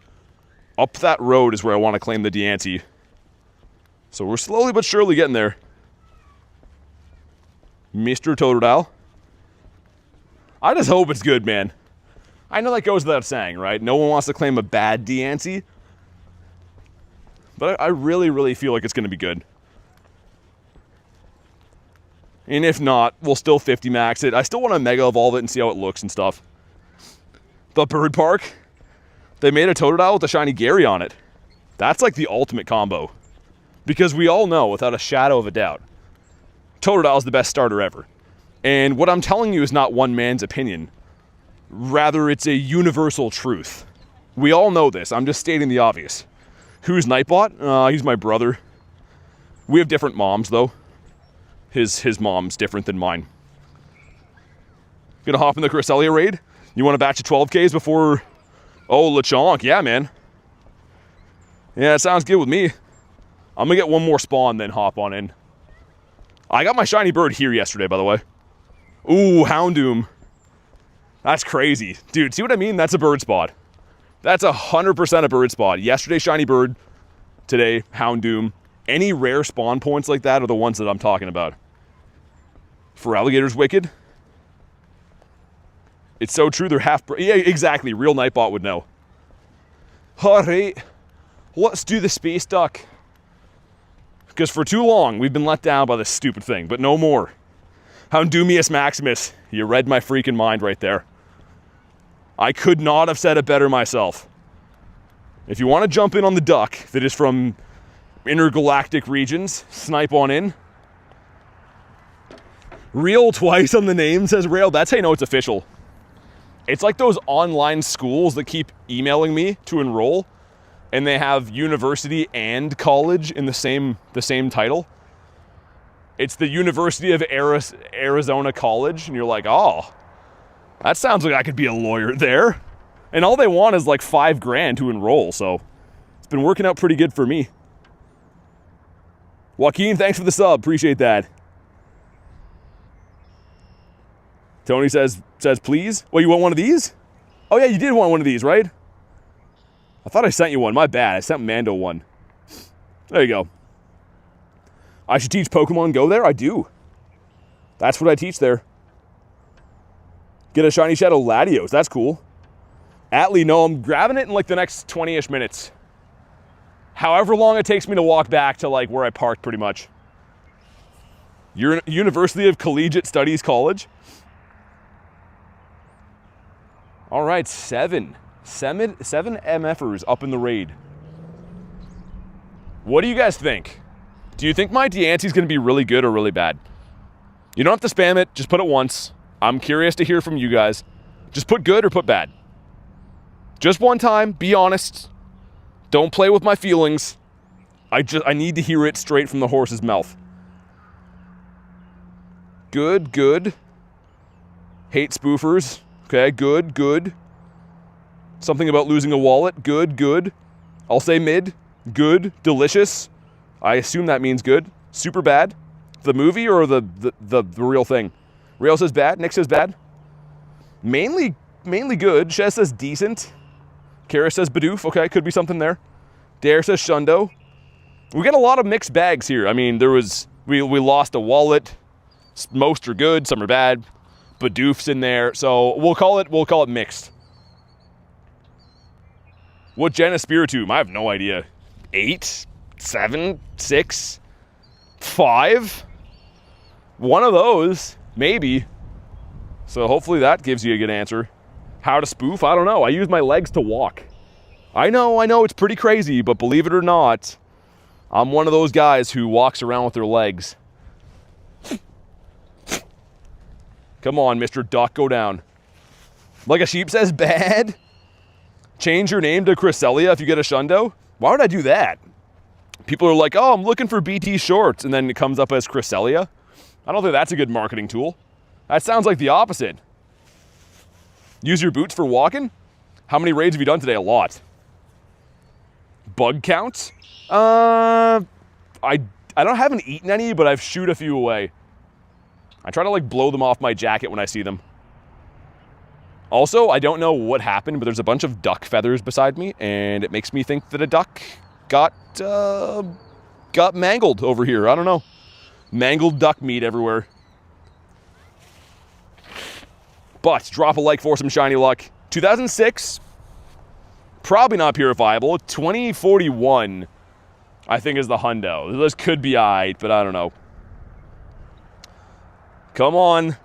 Up that road is where I want to claim the Diancie. So we're slowly but surely getting there. Mr. Totodile. I just hope it's good, man. I know that goes without saying, right? No one wants to claim a bad Diancie. But I really feel like it's going to be good. And if not, we'll still 50 max it. I still want to Mega Evolve it and see how it looks and stuff. The bird park, they made a Totodile with a shiny Gary on it. That's like the ultimate combo. Because we all know, without a shadow of a doubt, Totodile is the best starter ever. And what I'm telling you is not one man's opinion. Rather, it's a universal truth. We all know this. I'm just stating the obvious. Who's Nightbot? He's my brother. We have different moms, though. His mom's different than mine. Gonna hop in the Cresselia raid? You want a batch of 12Ks before... Oh, Lechonk. Yeah, man. Yeah, it sounds good with me. I'm gonna get one more spawn, then hop on in. I got my shiny bird here yesterday, by the way. Ooh, Houndoom. That's crazy. Dude, see what I mean? That's a bird spot. That's 100% a bird spot. Yesterday, shiny bird. Today, Houndoom. Any rare spawn points like that are the ones that I'm talking about. For alligators, wicked. It's so true, they're half... Yeah, exactly. Real Nightbot would know. Alright. Let's do the space duck. Because for too long, we've been let down by this stupid thing. But no more. Houndoomius Maximus. You read my freaking mind right there. I could not have said it better myself. If you want to jump in on the duck that is from intergalactic regions, snipe on in. Real twice on the name, says Rail. That's how you know it's official. It's like those online schools that keep emailing me to enroll, and they have university and college in the same title. It's the University of Arizona College, and you're like, oh, that sounds like I could be a lawyer there. And all they want is like $5,000 to enroll, so it's been working out pretty good for me. Joaquin, thanks for the sub, appreciate that. Tony says please. Well, you want one of these? Oh yeah, you did want one of these, right? I thought I sent you one. My bad. I sent Mando one. There you go. I should teach Pokemon Go there? I do. That's what I teach there. Get a shiny Shadow Latios. That's cool. Atlee, no, I'm grabbing it in like the next 20-ish minutes. However long it takes me to walk back to like where I parked pretty much. University of Collegiate Studies College. All right, seven MFers up in the raid. What do you guys think? Do you think my Diancie is going to be really good or really bad? You don't have to spam it. Just put it once. I'm curious to hear from you guys. Just put good or put bad. Just one time. Be honest. Don't play with my feelings. I need to hear it straight from the horse's mouth. Good, good. Hate spoofers. Okay, good, good. Something about losing a wallet. Good, good. I'll say mid. Good, delicious. I assume that means good. Super bad. The movie or the real thing? Real says bad. Nick says bad. Mainly good. Shez says decent. Kara says Bidoof. Okay, could be something there. Dare says Shundo. We got a lot of mixed bags here. I mean, we lost a wallet. Most are good, some are bad. Bidoof's in there, so we'll call it mixed. What gen is Spiritomb? I have no idea. 8, 7, 6, 5. One of those, maybe. So hopefully that gives you a good answer. How to spoof? I don't know. I use my legs to walk. I know, it's pretty crazy, but believe it or not, I'm one of those guys who walks around with their legs. Come on, Mr. Duck, go down. Like a sheep says, bad. Change your name to Cresselia if you get a Shundo. Why would I do that? People are like, oh, I'm looking for BT shorts, and then it comes up as Cresselia. I don't think that's a good marketing tool. That sounds like the opposite. Use your boots for walking? How many raids have you done today? A lot. Bug counts? I haven't eaten any, but I've shooed a few away. I try to like blow them off my jacket when I see them. Also, I don't know what happened, but there's a bunch of duck feathers beside me, and it makes me think that a duck got mangled over here. I don't know. Mangled duck meat everywhere. But drop a like for some shiny luck. 2006, probably not purifiable. 2041, I think, is the hundo. This could be aight, but I don't know. Come on.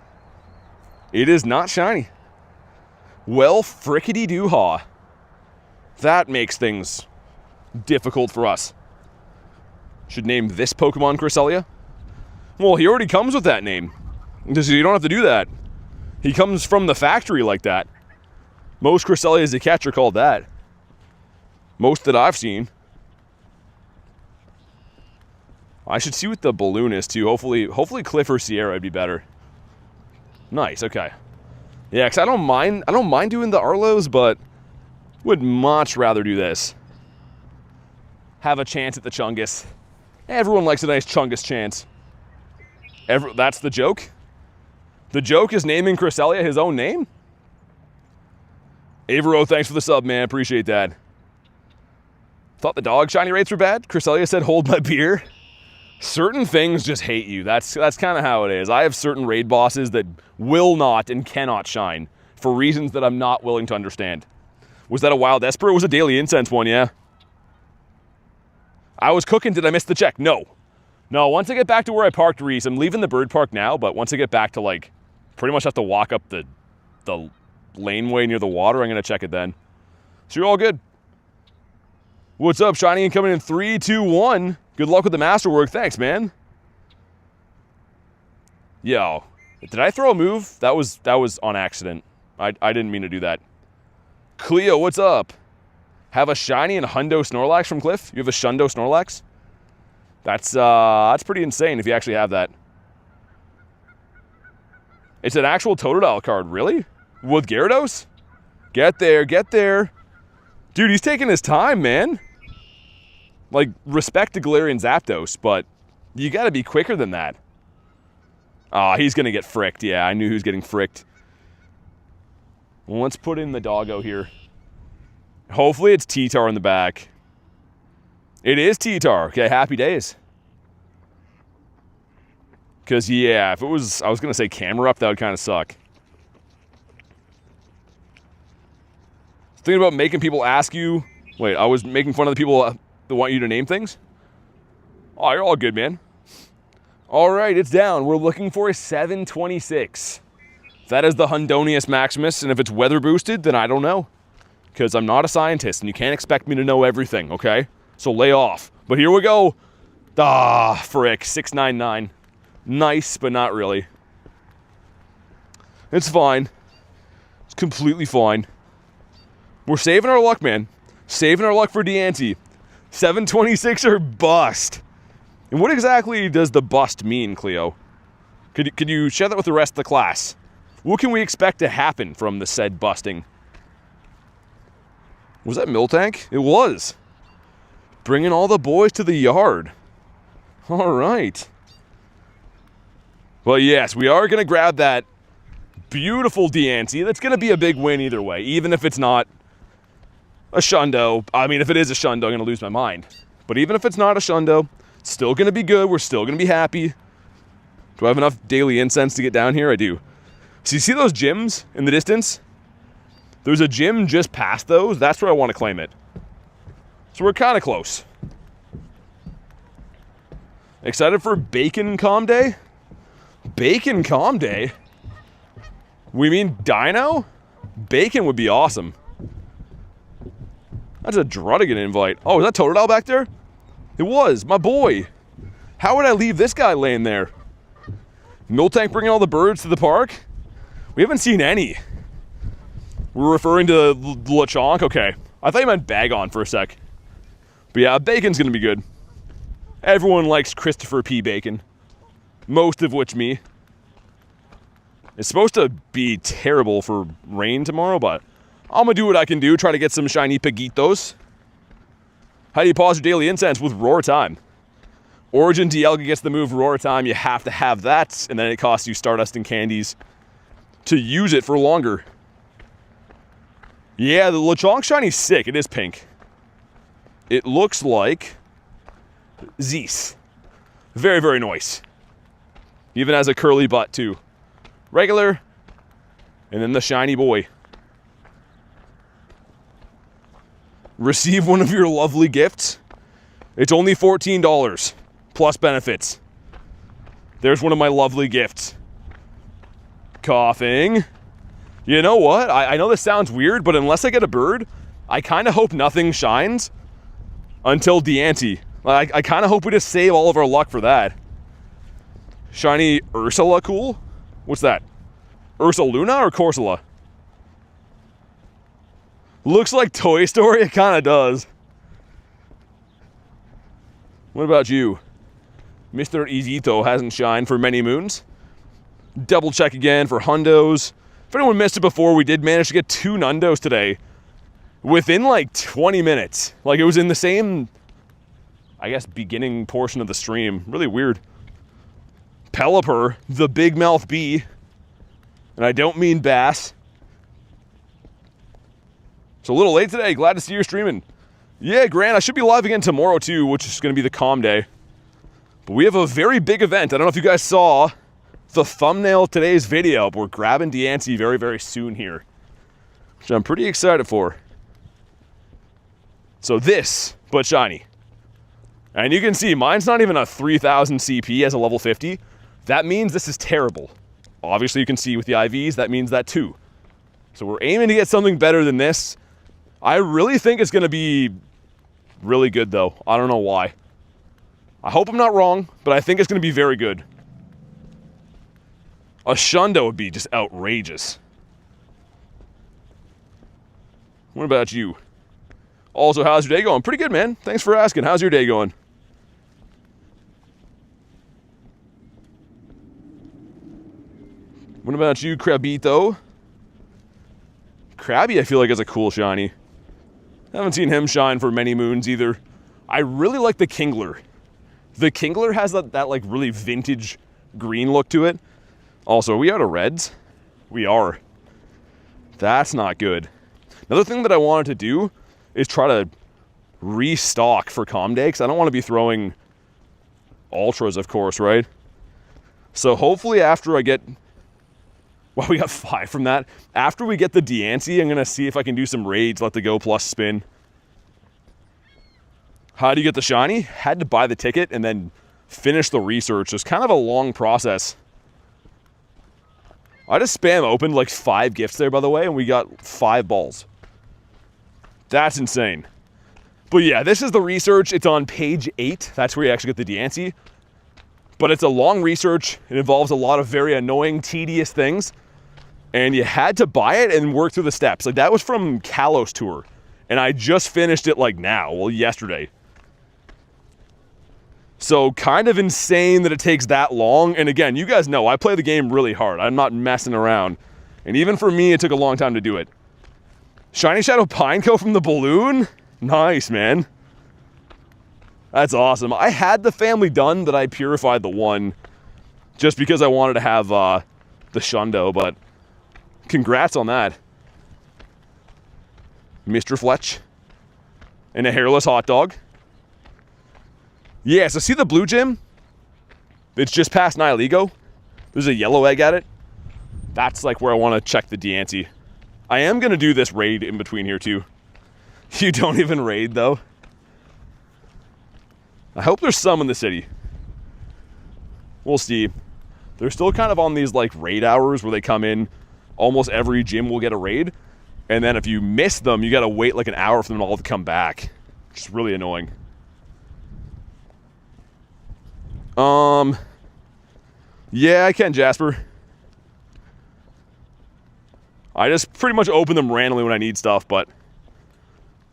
It is not shiny. Well, frickety-doo-haw. That makes things difficult for us. Should name this Pokemon Cresselia? Well, he already comes with that name. So you don't have to do that. He comes from the factory like that. Most Cresselias you catch are called that. Most that I've seen. I should see what the balloon is too. Hopefully Cliff or Sierra would be better. Nice, okay. Yeah, because I don't mind doing the Arlos, but would much rather do this. Have a chance at the Chungus. Everyone likes a nice Chungus chance. That's the joke? The joke is naming Cresselia his own name? Avero, thanks for the sub, man. Appreciate that. Thought the dog shiny rates were bad? Cresselia said, hold my beer. Certain things just hate you. That's kind of how it is. I have certain raid bosses that will not and cannot shine for reasons that I'm not willing to understand. Was that a Wild Esper? It was a Daily Incense one, yeah. I was cooking. Did I miss the check? No. No, once I get back to where I parked Reese, I'm leaving the bird park now, but once I get back to, like, pretty much have to walk up the laneway near the water, I'm going to check it then. So you're all good. What's up, Shiny? And coming in 3, 2, 1. Good luck with the masterwork. Thanks, man. Yo, did I throw a move? That was on accident. I didn't mean to do that. Cleo, what's up? Have a shiny and hundo Snorlax from Cliff? You have a shundo Snorlax? That's pretty insane if you actually have that. It's an actual Totodile card, really? With Gyarados? Get there, get there. Dude, he's taking his time, man. Like, respect to Galarian Zapdos, but you gotta be quicker than that. Aw, he's gonna get fricked. Yeah, I knew he was getting fricked. Well, let's put in the doggo here. Hopefully it's T-Tar in the back. It is T-Tar. Okay, happy days. Because, yeah, if it was, I was gonna say camera up, that would kind of suck. Thinking about making people ask you. Wait, I was making fun of the people that want you to name things? Oh, you're all good, man. All right, it's down. We're looking for a 726. That is the Hundonius Maximus, and if it's weather boosted, then I don't know. Because I'm not a scientist, and you can't expect me to know everything, okay? So lay off. But here we go. Ah, frick, 699. Nice, but not really. It's fine. It's completely fine. We're saving our luck, man. Saving our luck for Diancie. 726 or bust. And what exactly does the bust mean, Cleo? Could you share that with the rest of the class? What can we expect to happen from the said busting? Was that Miltank? It was. Bringing all the boys to the yard. All right. Well, yes, we are going to grab that beautiful Diancie. That's going to be a big win either way, even if it's not a Shundo. I mean, if it is a Shundo, I'm going to lose my mind. But even if it's not a Shundo, it's still going to be good. We're still going to be happy. Do I have enough daily incense to get down here? I do. So you see those gyms in the distance? There's a gym just past those. That's where I want to claim it. So we're kind of close. Excited for Bacon Calm Day? Bacon Calm Day? We mean Dino? Bacon would be awesome. That's a Druddigan invite. Oh, is that Totodile back there? It was, my boy. How would I leave this guy laying there? Miltank bringing all the birds to the park? We haven't seen any. We're referring to Lechonk? Okay. I thought you meant Bagon for a sec. But yeah, Bacon's gonna be good. Everyone likes Christopher P. Bacon. Most of which me. It's supposed to be terrible for rain tomorrow, but I'm gonna do what I can do, try to get some shiny Pagitos. How do you pause your daily incense? With Roar Time. Origin Dialga gets the move Roar Time, you have to have that, and then it costs you Stardust and candies to use it for longer. Yeah, the Lechonk shiny's sick. It is pink. It looks like Zeus. Very, very nice. Even has a curly butt, too. Regular, and then the shiny boy. Receive one of your lovely gifts. It's only $14, plus benefits. There's one of my lovely gifts. Coughing. You know what? I know this sounds weird, but unless I get a bird, I kind of hope nothing shines until Diancie. Like, I kind of hope we just save all of our luck for that. Shiny Ursula cool? What's that? Ursaluna or Corsola? Looks like Toy Story, it kind of does. What about you? Mr. Izito hasn't shined for many moons. Double check again for Hundos. If anyone missed it before, we did manage to get 2 Nundos today within like 20 minutes. Like it was in the same, I guess, beginning portion of the stream. Really weird. Pelipper, the big mouth bee. And I don't mean bass. It's a little late today. Glad to see you're streaming. Yeah, Grant, I should be live again tomorrow too, which is going to be the calm day. But we have a very big event. I don't know if you guys saw the thumbnail of today's video, but we're grabbing Diancie very, very soon here, which I'm pretty excited for. So this, but shiny. And you can see mine's not even a 3000 CP as a level 50. That means this is terrible. Obviously you can see with the IVs, that means that too. So we're aiming to get something better than this. I really think it's going to be really good though. I don't know why. I hope I'm not wrong, but I think it's going to be very good. A Shundo would be just outrageous. What about you? Also, how's your day going? Pretty good, man. Thanks for asking. How's your day going? What about you, Crabito? Krabby, I feel like, is a cool shiny. Haven't seen him shine for many moons either. I really like the Kingler. The Kingler has that like really vintage green look to it. Also, are we out of reds? We are. That's not good. Another thing that I wanted to do is try to restock for Calm Day, because I don't want to be throwing Ultras, of course, right? So hopefully after I get... Well, we got 5 from that. After we get the Diancie, I'm going to see if I can do some raids, let the Go Plus spin. How do you get the shiny? Had to buy the ticket and then finish the research. It was kind of a long process. I just spam opened like 5 gifts there, by the way, and we got 5 balls. That's insane. But yeah, this is the research. It's on page 8. That's where you actually get the Diancie. But it's a long research. It involves a lot of very annoying, tedious things. And you had to buy it and work through the steps. Like, that was from Kalos Tour. And I just finished it like now, well, yesterday. So kind of insane that it takes that long. And again, you guys know I play the game really hard. I'm not messing around. And even for me, it took a long time to do it. Shiny Shadow Pineco from the balloon? Nice, man. That's awesome. I had the family done that I purified the one just because I wanted to have the Shundo, but congrats on that. Mr. Fletch. And a hairless hot dog. Yeah, so see the blue gym? It's just past Nihilego. There's a yellow egg at it. That's like where I want to check the Diancie. I am going to do this raid in between here too. You don't even raid though. I hope there's some in the city. We'll see. They're still kind of on these like raid hours where they come in. Almost every gym will get a raid. And then if you miss them, you got to wait like an hour for them all to come back. Which is really annoying. Yeah, I can, Jasper. I just pretty much open them randomly when I need stuff, but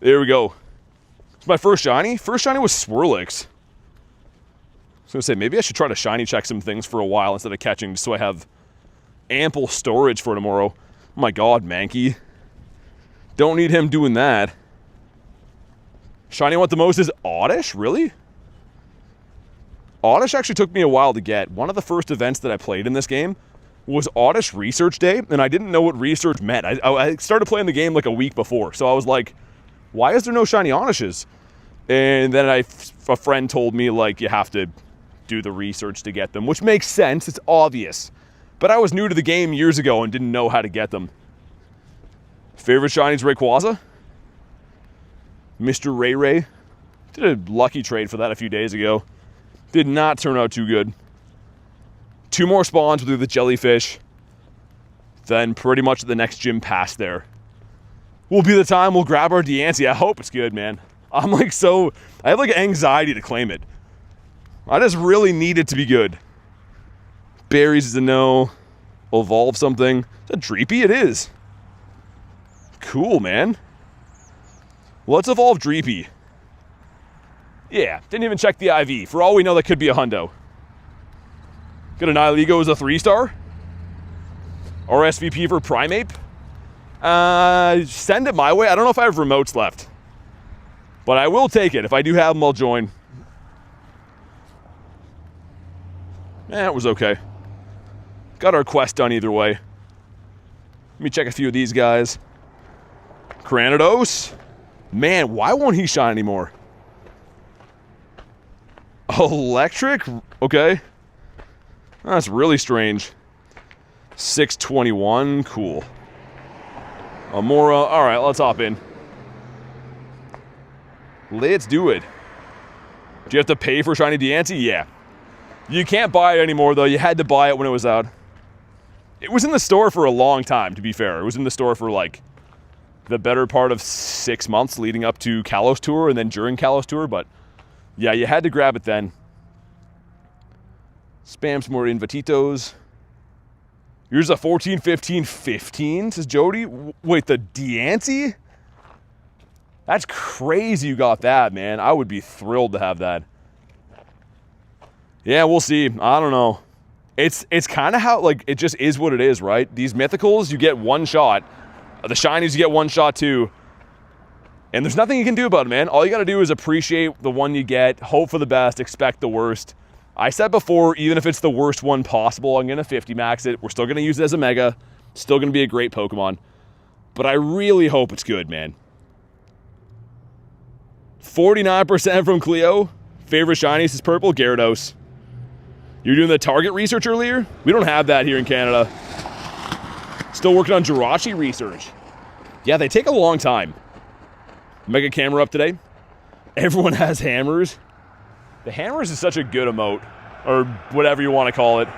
there we go. It's my first shiny. First shiny was Swirlix. I was gonna say, maybe I should try to shiny check some things for a while instead of catching, just so I have ample storage for tomorrow. Oh my god, Mankey. Don't need him doing that. Shiny I want the most is Oddish? Really? Oddish actually took me a while to get. One of the first events that I played in this game was Oddish Research Day, and I didn't know what research meant. I started playing the game like a week before, so I was like, why is there no shiny Oddishes? And then a friend told me, like, you have to do the research to get them, which makes sense. It's obvious. But I was new to the game years ago and didn't know how to get them. Favorite shinies, Rayquaza? Mr. Ray. Did a lucky trade for that a few days ago. Did not turn out too good. 2 more spawns, we'll do the jellyfish. Then pretty much the next gym past there will be the time we'll grab our Diancie. I hope it's good, man. I'm like I have like anxiety to claim it. I just really need it to be good. Berries is a no. Evolve something. Is that Dreepy? It is. Cool, man. Let's evolve Dreepy. Yeah, didn't even check the IV. For all we know, that could be a hundo. Got a Nihilego as a 3-star. RSVP for Primeape. Send it my way. I don't know if I have remotes left. But I will take it. If I do have them, I'll join. It was okay. Got our quest done either way. Let me check a few of these guys. Cranidos. Man, why won't he shine anymore? Electric? Okay. That's really strange. 621. Cool. Amora. Alright, let's hop in. Let's do it. Do you have to pay for Shiny Diancie? Yeah. You can't buy it anymore, though. You had to buy it when it was out. It was in the store for a long time, to be fair. It was in the store for, like, the better part of 6 months leading up to Kalos Tour and then during Kalos Tour, but yeah, you had to grab it then. Spam some more Invititos. Here's a 14, 15, 15, says Jody. Wait, the Diancie? That's crazy you got that, man. I would be thrilled to have that. Yeah, we'll see. I don't know. It's kind of how, like, it just is what it is, right? These mythicals, you get one shot. The shinies, you get one shot too. And there's nothing you can do about it, man. All you got to do is appreciate the one you get, hope for the best, expect the worst. I said before, even if it's the worst one possible, I'm going to 50 max it. We're still going to use it as a mega. Still going to be a great Pokemon. But I really hope it's good, man. 49% from Cleo. Favorite shinies is purple, Gyarados. You were doing the target research earlier? We don't have that here in Canada. Still working on Jirachi research. Yeah, they take a long time. Mega camera up today. Everyone has hammers. The hammers is such a good emote, or whatever you want to call it.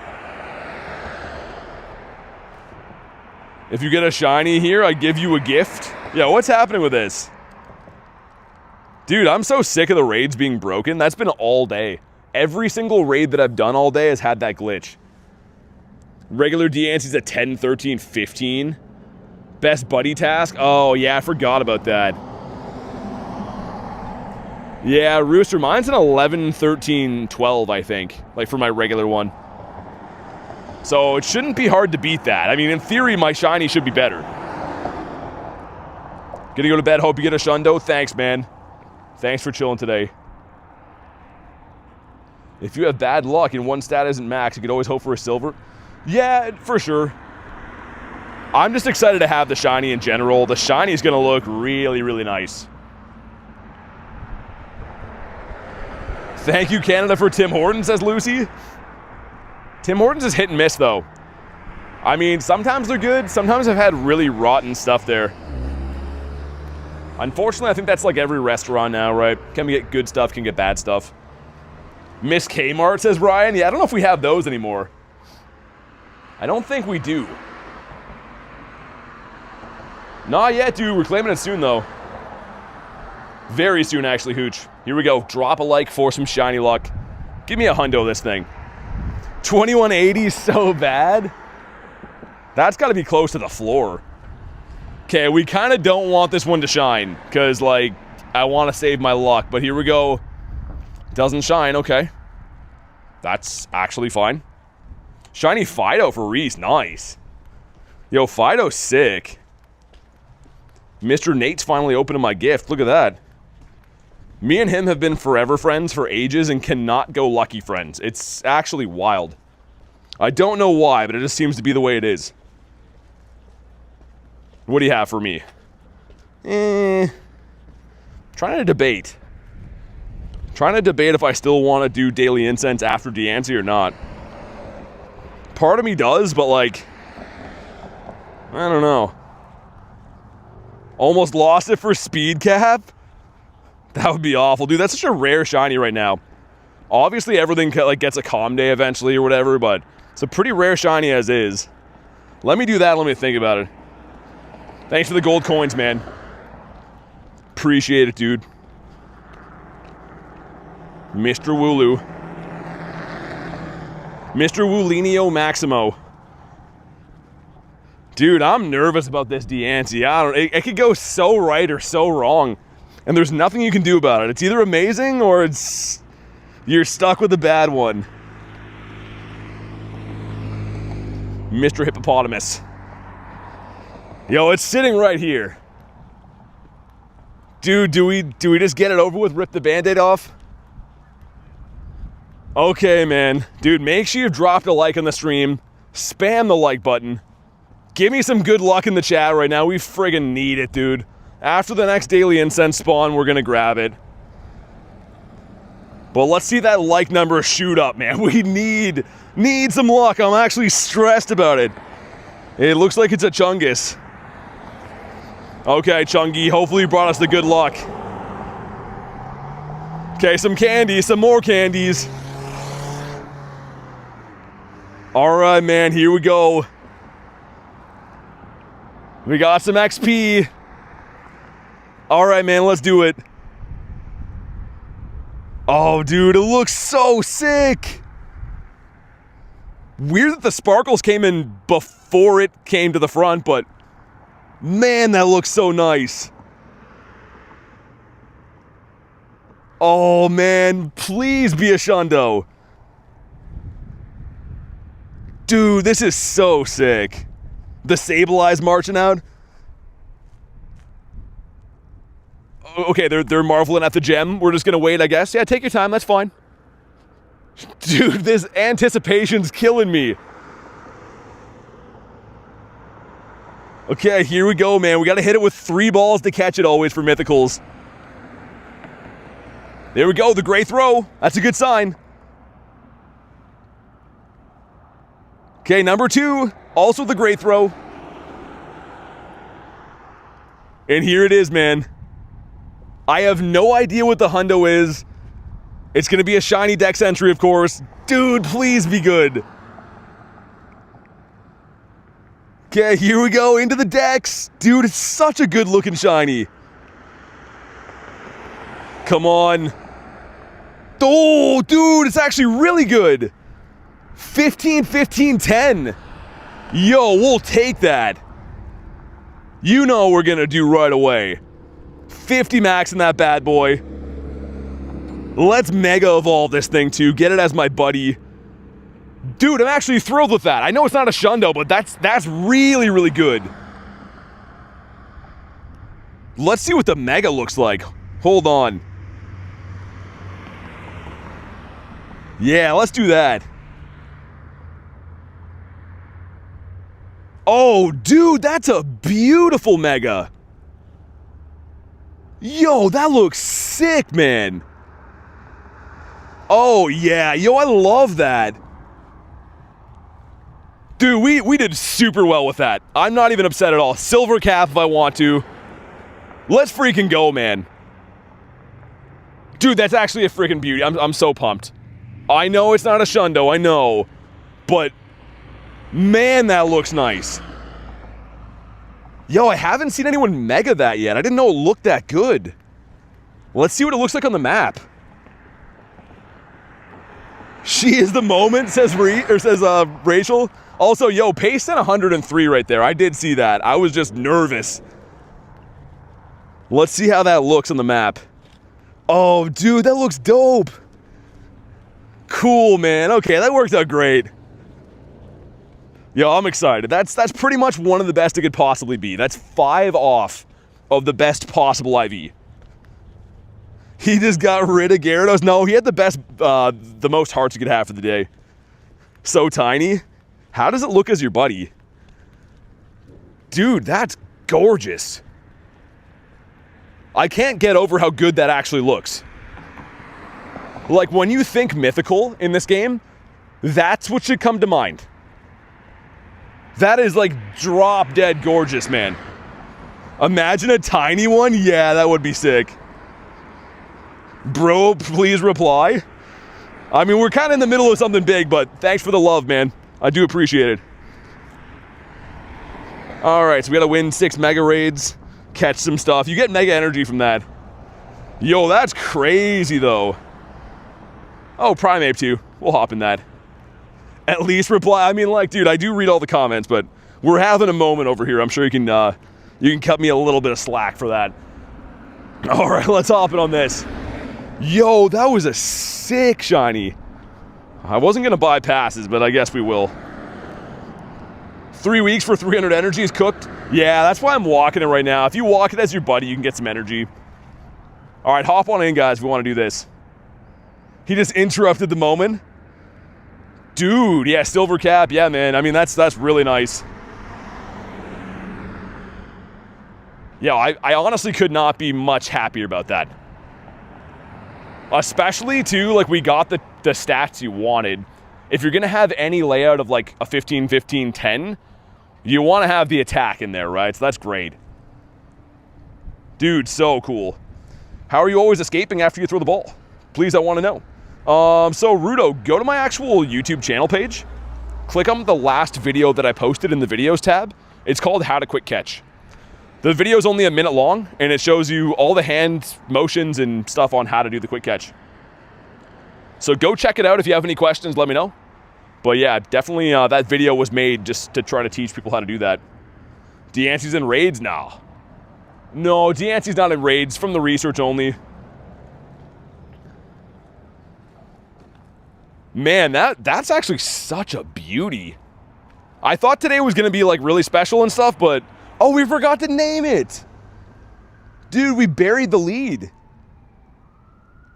If you get a shiny here, I give you a gift. Yeah, what's happening with this? Dude, I'm so sick of the raids being broken. That's been all day. Every single raid that I've done all day has had that glitch. Regular Diancie's at 10, 13, 15. Best buddy task? Oh, yeah, I forgot about that. Yeah, Rooster, mine's an 11, 13, 12, I think. Like for my regular one. So it shouldn't be hard to beat that. I mean, in theory, my shiny should be better. Gonna go to bed, hope you get a shundo. Thanks, man. Thanks for chilling today. If you have bad luck and one stat isn't max, you could always hope for a silver. Yeah, for sure. I'm just excited to have the shiny in general. The shiny is gonna look really, really nice. Thank you, Canada, for Tim Hortons, says Lucy. Tim Hortons is hit and miss, though. I mean, sometimes they're good. Sometimes I've had really rotten stuff there. Unfortunately, I think that's like every restaurant now, right? Can get good stuff, can get bad stuff. Miss Kmart, says Ryan. Yeah, I don't know if we have those anymore. I don't think we do. Not yet, dude. We're claiming it soon, though. Very soon, actually, Hooch. Here we go. Drop a like for some shiny luck. Give me a hundo this thing. 2180 so bad. That's got to be close to the floor. Okay, we kind of don't want this one to shine because, like, I want to save my luck. But here we go. Doesn't shine. Okay. That's actually fine. Shiny Fido for Reese. Nice. Yo, Fido's sick. Mr. Nate's finally opening my gift. Look at that. Me and him have been forever friends for ages and cannot go lucky friends. It's actually wild. I don't know why, but it just seems to be the way it is. What do you have for me? Trying to debate. Trying to debate if I still want to do daily incense after Diancie or not. Part of me does, but like, I don't know. Almost lost it for speed cap? That would be awful. Dude, that's such a rare shiny right now. Obviously, everything like gets a calm day eventually or whatever, but it's a pretty rare shiny as is. Let me do that. Let me think about it. Thanks for the gold coins, man. Appreciate it, dude. Mr. Wooloo. Mr. Woolinio Maximo. Dude, I'm nervous about this Diancie. It could go so right or so wrong. And there's nothing you can do about it. It's either amazing or it's... you're stuck with the bad one. Mr. Hippopotamus. Yo, it's sitting right here. Dude, do we just get it over with, rip the band-aid off? Okay, man. Dude, make sure you've dropped a like on the stream. Spam the like button. Give me some good luck in the chat right now. We friggin' need it, dude. After the next daily incense spawn, we're gonna grab it. But let's see that like number shoot up, man. We need some luck. I'm actually stressed about it. It looks like it's a Chungus. Okay, Chungy, hopefully you brought us the good luck. Okay, some candy, some more candies. Alright, man, here we go. We got some XP. Alright, man, let's do it. Oh, dude, it looks so sick. Weird that the sparkles came in before it came to the front, but man, that looks so nice. Oh, man, please be a Shundo. Dude, this is so sick. The Sableyes marching out. Okay, they're marveling at the gem. We're just gonna wait, I guess. Yeah, take your time, that's fine. Dude, this anticipation's killing me. Okay, here we go, man. We gotta hit it with 3 balls to catch it always for mythicals. There we go, the great throw. That's a good sign. Okay, number 2, also the great throw. And here it is, man. I have no idea what the hundo is. It's gonna be a shiny dex entry, of course. Dude, please be good. Okay, here we go, into the dex. Dude, it's such a good looking shiny. Come on. Oh, dude, it's actually really good. 15, 15, 10. Yo, we'll take that. You know we're gonna do right away. 50 max in that bad boy. Let's Mega Evolve this thing too. Get it as my buddy. Dude, I'm actually thrilled with that. I know it's not a Shundo, but that's really, really good. Let's see what the Mega looks like. Hold on. Yeah, let's do that. Oh, dude, that's a beautiful Mega. Yo, that looks sick, man. Oh, yeah. Yo, I love that. Dude, we did super well with that. I'm not even upset at all. Silver cap if I want to. Let's freaking go, man. Dude, that's actually a freaking beauty. I'm so pumped. I know it's not a Shundo, I know. But, man, that looks nice. Yo, I haven't seen anyone Mega that yet. I didn't know it looked that good. Let's see what it looks like on the map. She is the moment, says Rachel. Also, yo, pace at 103 right there. I did see that. I was just nervous. Let's see how that looks on the map. Oh, dude, that looks dope. Cool, man. Okay, that worked out great. Yo, I'm excited. That's pretty much one of the best it could possibly be. That's 5 off of the best possible IV. He just got rid of Gyarados. No, he had the best, the most hearts you could have for the day. So tiny. How does it look as your buddy? Dude, that's gorgeous. I can't get over how good that actually looks. Like, when you think mythical in this game, that's what should come to mind. That is, like, drop-dead gorgeous, man. Imagine a tiny one? Yeah, that would be sick. Bro, please reply. I mean, we're kind of in the middle of something big, but thanks for the love, man. I do appreciate it. Alright, so we gotta win 6 Mega Raids, catch some stuff. You get Mega Energy from that. Yo, that's crazy, though. Oh, Primeape, too. We'll hop in that. At least reply. I mean, like, dude, I do read all the comments, but we're having a moment over here. I'm sure you can cut me a little bit of slack for that. Alright, let's hop in on this. Yo, that was a sick shiny. I wasn't going to buy passes, but I guess we will. 3 weeks for 300 energy is cooked. Yeah, that's why I'm walking it right now. If you walk it as your buddy, you can get some energy. All right, hop on in, guys, if we want to do this. He just interrupted the moment. Dude, yeah, silver cap. Yeah, man. I mean, that's really nice. Yeah, I honestly could not be much happier about that. Especially, too, like, we got the stats you wanted. If you're going to have any layout of, like, a 15-15-10, you want to have the attack in there, right? So that's great. Dude, so cool. How are you always escaping after you throw the ball? Please, I want to know. So, Rudo, go to my actual YouTube channel page. Click on the last video that I posted in the videos tab. It's called How to Quick Catch. The video is only a minute long, and it shows you all the hand motions and stuff on how to do the quick catch. So go check it out. If you have any questions, let me know. But yeah, definitely that video was made just to try to teach people how to do that. Diancie's in raids now. No, Diancie's not in raids, from the research only. Man, that's actually such a beauty. I thought today was going to be like really special and stuff, but oh, we forgot to name it. Dude, we buried the lead.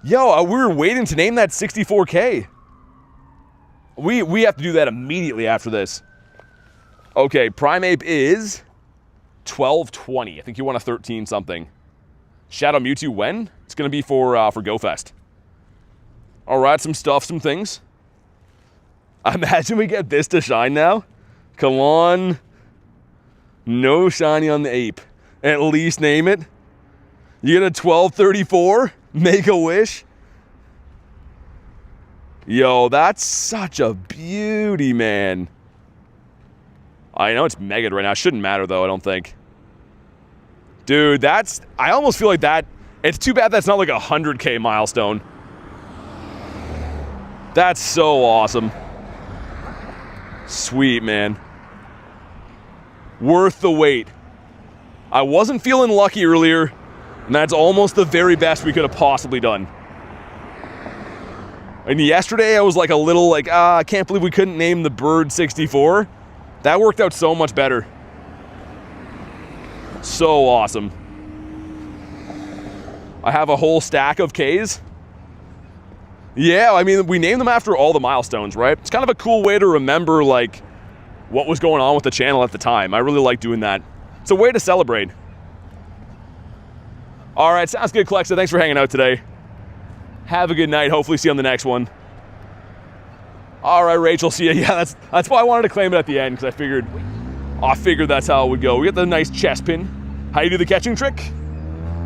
Yo, we were waiting to name that 64K. We have to do that immediately after this. Okay, Primeape is 1220. I think you want a 13 something. Shadow Mewtwo when? It's going to be for GoFest. All right, some stuff, some things. Imagine we get this to shine now. Come on. No shiny on the ape. At least name it. You get a 1234? Make a wish? Yo, that's such a beauty, man. I know it's Mega'd right now. Shouldn't matter, though, I don't think. Dude, that's... I almost feel like that... It's too bad that's not like a 100K milestone. That's so awesome. Sweet, man. Worth the wait. I wasn't feeling lucky earlier, and that's almost the very best we could have possibly done. And yesterday I was like a little like, I can't believe we couldn't name the bird 64. That worked out so much better. So awesome. I have a whole stack of Ks. Yeah, I mean, we named them after all the milestones, right? It's kind of a cool way to remember, like, what was going on with the channel at the time. I really like doing that. It's a way to celebrate. All right, sounds good, Klexa. Thanks for hanging out today. Have a good night. Hopefully see you on the next one. All right, Rachel, see ya. Yeah, that's why I wanted to claim it at the end, because I figured that's how it would go. We get the nice chest pin. How you do the catching trick?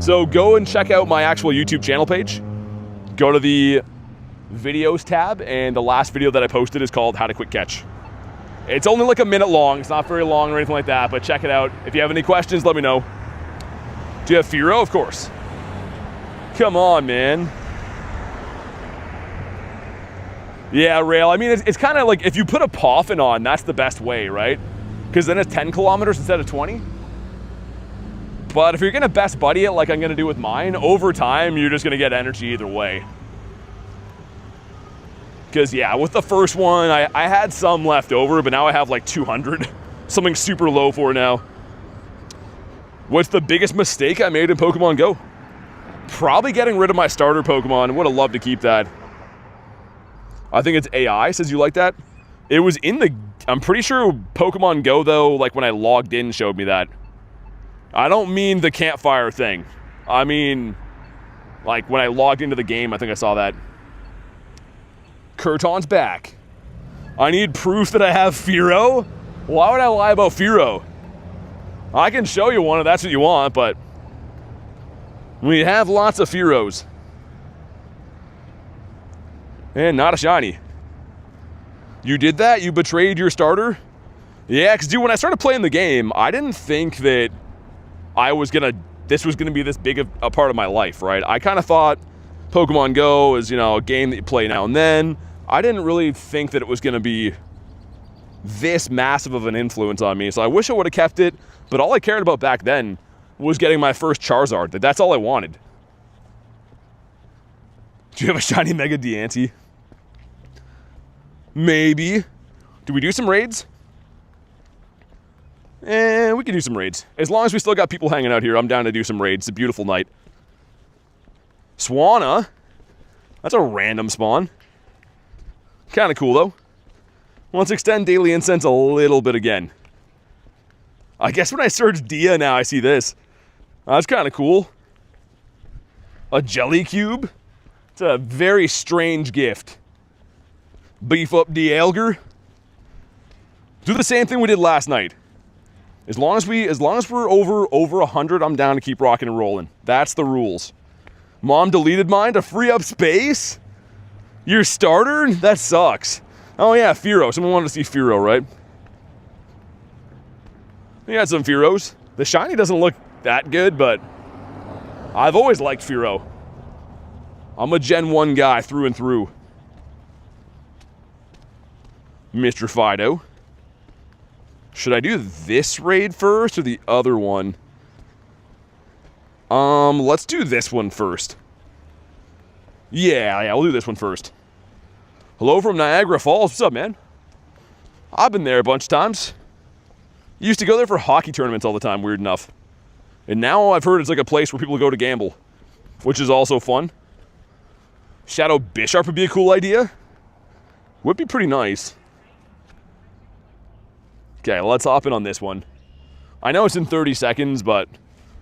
So go and check out my actual YouTube channel page. Go to the videos tab, and the last video that I posted is called How to Quick Catch. It's only like a minute long. It's not very long or anything like that, but check it out. If you have any questions, let me know. Do you have Firo? Of course. Come on, man. Yeah, Rail. I mean, it's kind of like if you put a Poffin on, that's the best way, right? Because then it's 10 kilometers instead of 20. But if you're gonna best buddy it like I'm gonna do with mine, over time, you're just gonna get energy either way. Because yeah, with the first one, I had some left over, but now I have like 200. Something super low for now. What's the biggest mistake I made in Pokemon Go? Probably getting rid of my starter Pokemon. Would have loved to keep that. I think it's AI, says you like that. It was in the, I'm pretty sure Pokemon Go though, like when I logged in showed me that. I don't mean the campfire thing. I mean, like when I logged into the game, I think I saw that. Kurton's back. I need proof that I have Firo? Why would I lie about Firo? I can show you one if that's what you want, but we have lots of Firos. And not a shiny. You did that? You betrayed your starter? Yeah, because dude, when I started playing the game, I didn't think that this was gonna be this big a part of my life, right? I kind of thought Pokemon Go is, you know, a game that you play now and then. I didn't really think that it was gonna be this massive of an influence on me, so I wish I would have kept it, but all I cared about back then was getting my first Charizard. That's all I wanted. Do you have a shiny Mega Diancie? Maybe. Do we do some raids? We can do some raids. As long as we still got people hanging out here, I'm down to do some raids. It's a beautiful night. Swanna? That's a random spawn. Kind of cool, though. Let's extend Daily Incense a little bit again. I guess when I search Dia now, I see this. That's kind of cool. A jelly cube? It's a very strange gift. Beef up Dialga. Do the same thing we did last night. As long as we're over 100, I'm down to keep rocking and rolling. That's the rules. Mom deleted mine to free up space? Your starter? That sucks. Oh yeah, Firo. Someone wanted to see Firo, right? We had some Firos. The shiny doesn't look that good, but I've always liked Firo. I'm a Gen 1 guy through and through. Mr. Fido. Should I do this raid first or the other one? Let's do this one first. Yeah, we'll do this one first. Hello from Niagara Falls. What's up, man? I've been there a bunch of times. Used to go there for hockey tournaments all the time, weird enough. And now I've heard it's like a place where people go to gamble, which is also fun. Shadow Bisharp would be a cool idea. Would be pretty nice. Okay, let's hop in on this one. I know it's in 30 seconds, but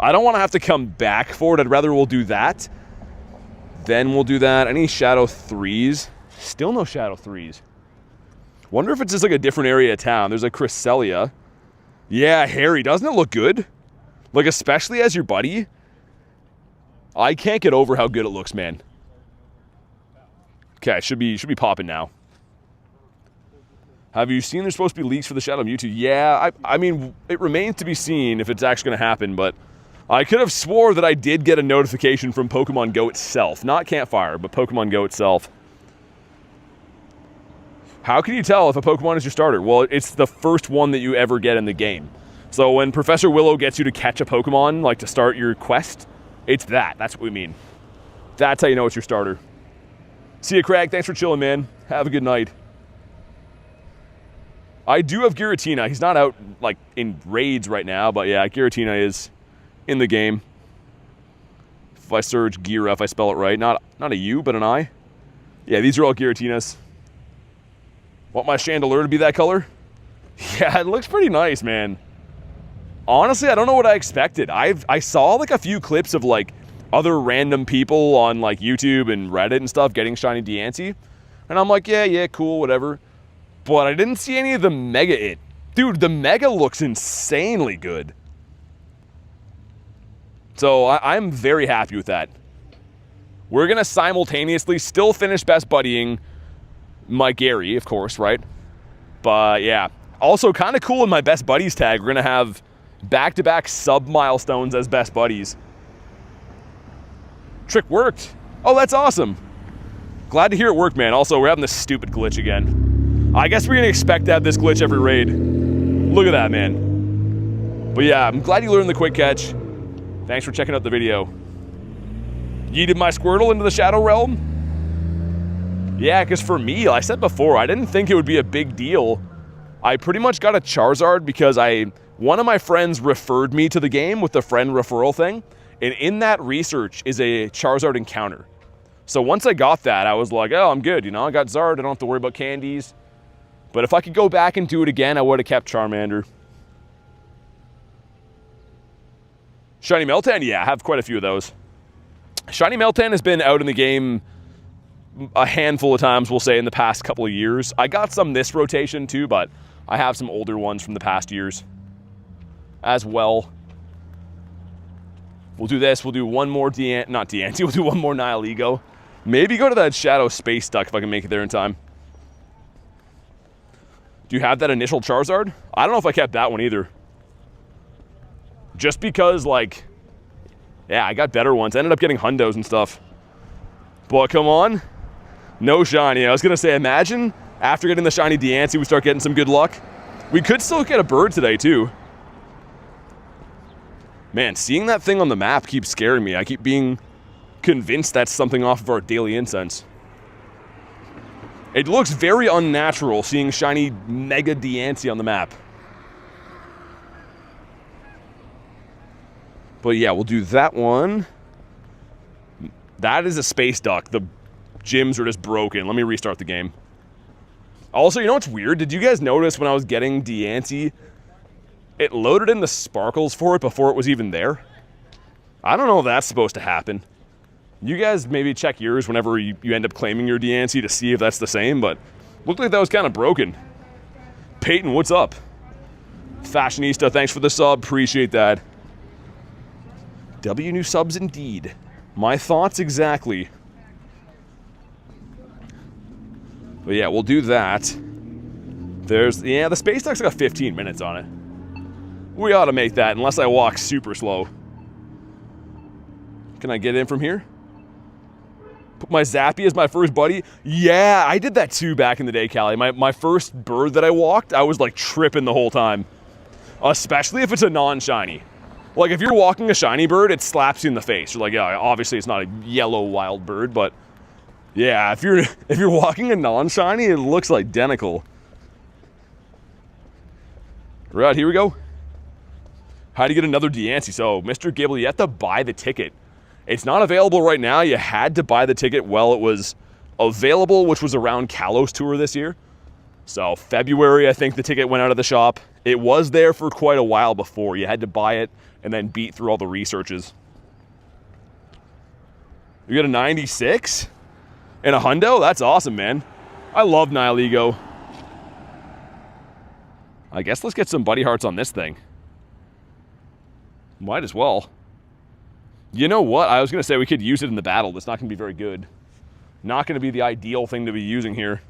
I don't want to have to come back for it. I'd rather we'll do that. Then we'll do that. Any Shadow 3s? Still no Shadow 3s. Wonder if it's just like a different area of town. There's a Cresselia. Yeah, Harry. Doesn't it look good? Like, especially as your buddy. I can't get over how good it looks, man. Okay, should be popping now. Have you seen there's supposed to be leaks for the Shadow Mewtwo? Yeah, I mean, it remains to be seen if it's actually going to happen, but I could have swore that I did get a notification from Pokemon Go itself. Not Campfire, but Pokemon Go itself. How can you tell if a Pokemon is your starter? Well, it's the first one that you ever get in the game. So when Professor Willow gets you to catch a Pokemon, like to start your quest, it's that. That's what we mean. That's how you know it's your starter. See you, Craig. Thanks for chilling, man. Have a good night. I do have Giratina. He's not out, like, in raids right now, but yeah, Giratina is in the game. If I search Gira, if I spell it right. Not a U, but an I. Yeah, these are all Giratinas. Want my chandelier to be that color? Yeah, it looks pretty nice, man. Honestly, I don't know what I expected. I saw, like, a few clips of, like, other random people on, like, YouTube and Reddit and stuff getting Shiny Diancie. And I'm like, yeah, cool, whatever. But I didn't see any of the Mega It. Dude, the Mega looks insanely good. So I'm very happy with that. We're going to simultaneously still finish best buddying my Gary, of course, right? But yeah. Also, kind of cool in my best buddies tag, we're going to have back-to-back sub-milestones as best buddies. Trick worked. Oh, that's awesome. Glad to hear it worked, man. Also, we're having this stupid glitch again. I guess we're going to expect to have this glitch every raid. Look at that, man. But yeah, I'm glad you learned the quick catch. Thanks for checking out the video. Yeeted my Squirtle into the Shadow Realm? Yeah, because for me, I said before, I didn't think it would be a big deal. I pretty much got a Charizard because one of my friends referred me to the game with the friend referral thing. And in that research is a Charizard encounter. So once I got that, I was like, oh, I'm good. You know, I got Zard. I don't have to worry about candies. But if I could go back and do it again, I would have kept Charmander. Shiny Meltan? Yeah, I have quite a few of those. Shiny Meltan has been out in the game a handful of times, we'll say, in the past couple of years. I got some this rotation too, but I have some older ones from the past years as well. We'll do this. We'll do one more not Diancie. We'll do one more Nihilego. Maybe go to that Shadow Space Duck if I can make it there in time. Do you have that initial Charizard? I don't know if I kept that one either. Just because, like, yeah, I got better ones. I ended up getting hundos and stuff. But come on. No shiny. I was going to say, imagine after getting the Shiny Diancie, we start getting some good luck. We could still get a bird today, too. Man, seeing that thing on the map keeps scaring me. I keep being convinced that's something off of our daily incense. It looks very unnatural seeing Shiny Mega Diancie on the map. But yeah, we'll do that one. That is a Space Duck. The gyms are just broken. Let me restart the game. Also, you know what's weird? Did you guys notice when I was getting Diancie, it loaded in the sparkles for it before it was even there? I don't know if that's supposed to happen. You guys maybe check yours whenever you end up claiming your Diancie to see if that's the same, but looked like that was kind of broken. Peyton, what's up? Fashionista, thanks for the sub. Appreciate that. W new subs indeed. My thoughts exactly. But yeah, we'll do that. Yeah, the Space Duck's got 15 minutes on it. We ought to make that, unless I walk super slow. Can I get in from here? Put my Zappy as my first buddy? Yeah, I did that too back in the day, Callie. My first bird that I walked, I was like tripping the whole time. Especially if it's a non-shiny. Like if you're walking a shiny bird, it slaps you in the face. You're like, yeah, obviously it's not a yellow wild bird, but yeah, if you're walking a non-shiny, it looks identical. Right, here we go. How do you get another Diancie? So, Mr. Gibble, you have to buy the ticket. It's not available right now. You had to buy the ticket while it was available, which was around Kalos Tour this year. So, February, I think the ticket went out of the shop. It was there for quite a while before. You had to buy it and then beat through all the researches. You got a 96? And a hundo? That's awesome, man. I love Nihilego. I guess let's get some buddy hearts on this thing. Might as well. You know what? I was going to say we could use it in the battle. That's not going to be very good. Not going to be the ideal thing to be using here.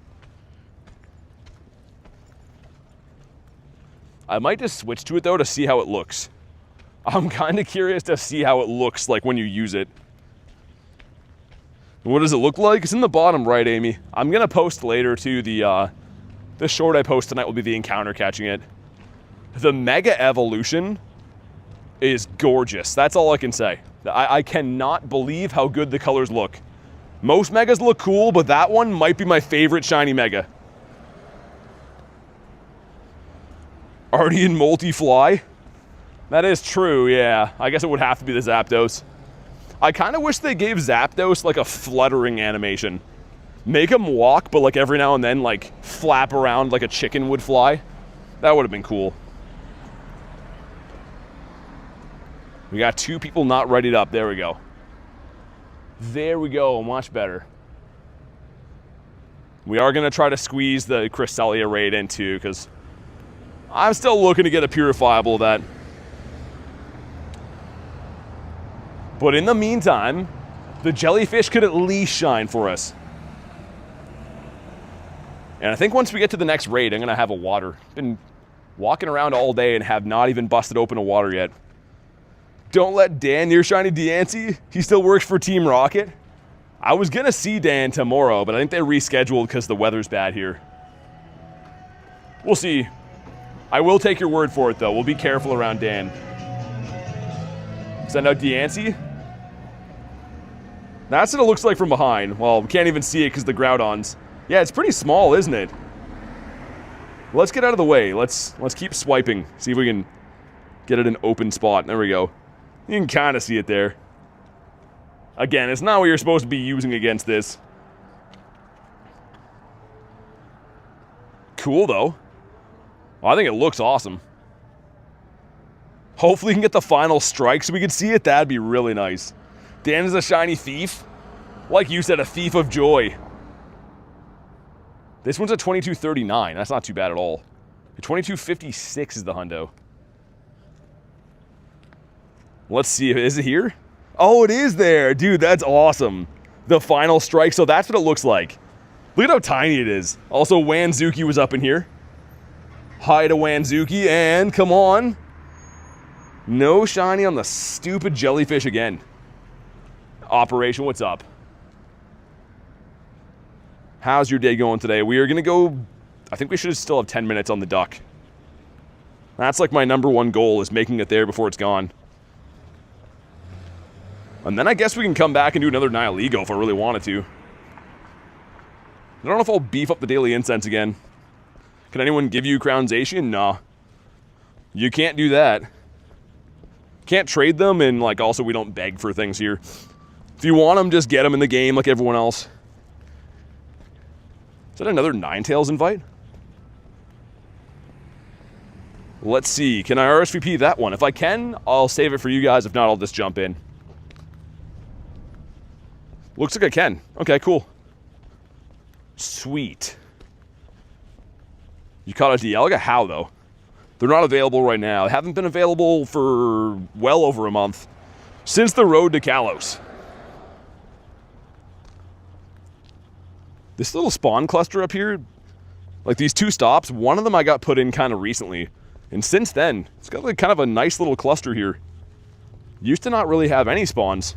I might just switch to it, though, to see how it looks. I'm kind of curious to see how it looks like when you use it. What does it look like? It's in the bottom right, Amy. I'm going to post later, too. The short I post tonight will be the encounter catching it. The Mega Evolution is gorgeous. That's all I can say. I cannot believe how good the colors look. Most megas look cool, but that one might be my favorite shiny mega. Already in multi-fly? That is true, yeah. I guess it would have to be the Zapdos. I kind of wish they gave Zapdos like a fluttering animation. Make him walk, but like every now and then like flap around like a chicken would fly. That would have been cool. We got 2 people not readied up. There we go. There we go, much better. We are going to try to squeeze the Cresselia raid in too, because I'm still looking to get a purifiable of that. But in the meantime, the jellyfish could at least shine for us. And I think once we get to the next raid, I'm going to have a water. Been walking around all day and have not even busted open a water yet. Don't let Dan near Shiny Diancie. He still works for Team Rocket. I was going to see Dan tomorrow, but I think they rescheduled because the weather's bad here. We'll see. I will take your word for it, though. We'll be careful around Dan. Send out Diancie. That's what it looks like from behind. Well, we can't even see it because the Groudon's. Yeah, it's pretty small, isn't it? Let's get out of the way. Let's keep swiping. See if we can get it an open spot. There we go. You can kind of see it there. Again, it's not what you're supposed to be using against this. Cool, though. Well, I think it looks awesome. Hopefully we can get the final strike so we can see it. That'd be really nice. Dan is a shiny thief. Like you said, a thief of joy. This one's a 2239. That's not too bad at all. The 2256 is the hundo. Let's see. Is it here? Oh, it is there. Dude, that's awesome. The final strike. So that's what it looks like. Look at how tiny it is. Also, Wanzuki was up in here. Hi to Wanzuki. And come on. No shiny on the stupid jellyfish again. Operation, what's up? How's your day going today? We are going to go... I think we should still have 10 minutes on the duck. That's like my #1 goal, is making it there before it's gone. And then I guess we can come back and do another Nihilego if I really wanted to. I don't know if I'll beef up the daily incense again. Can anyone give you Crown Zacian? Nah. You can't do that. Can't trade them, and like also we don't beg for things here. If you want them, just get them in the game like everyone else. Is that another Ninetales invite? Let's see. Can I RSVP that one? If I can, I'll save it for you guys. If not, I'll just jump in. Looks like I can. Okay, cool. Sweet. You caught a Dialga? How, though? They're not available right now. They haven't been available for well over a month. Since the road to Kalos. This little spawn cluster up here, like these 2 stops, one of them I got put in kind of recently. And since then, it's got like kind of a nice little cluster here. Used to not really have any spawns.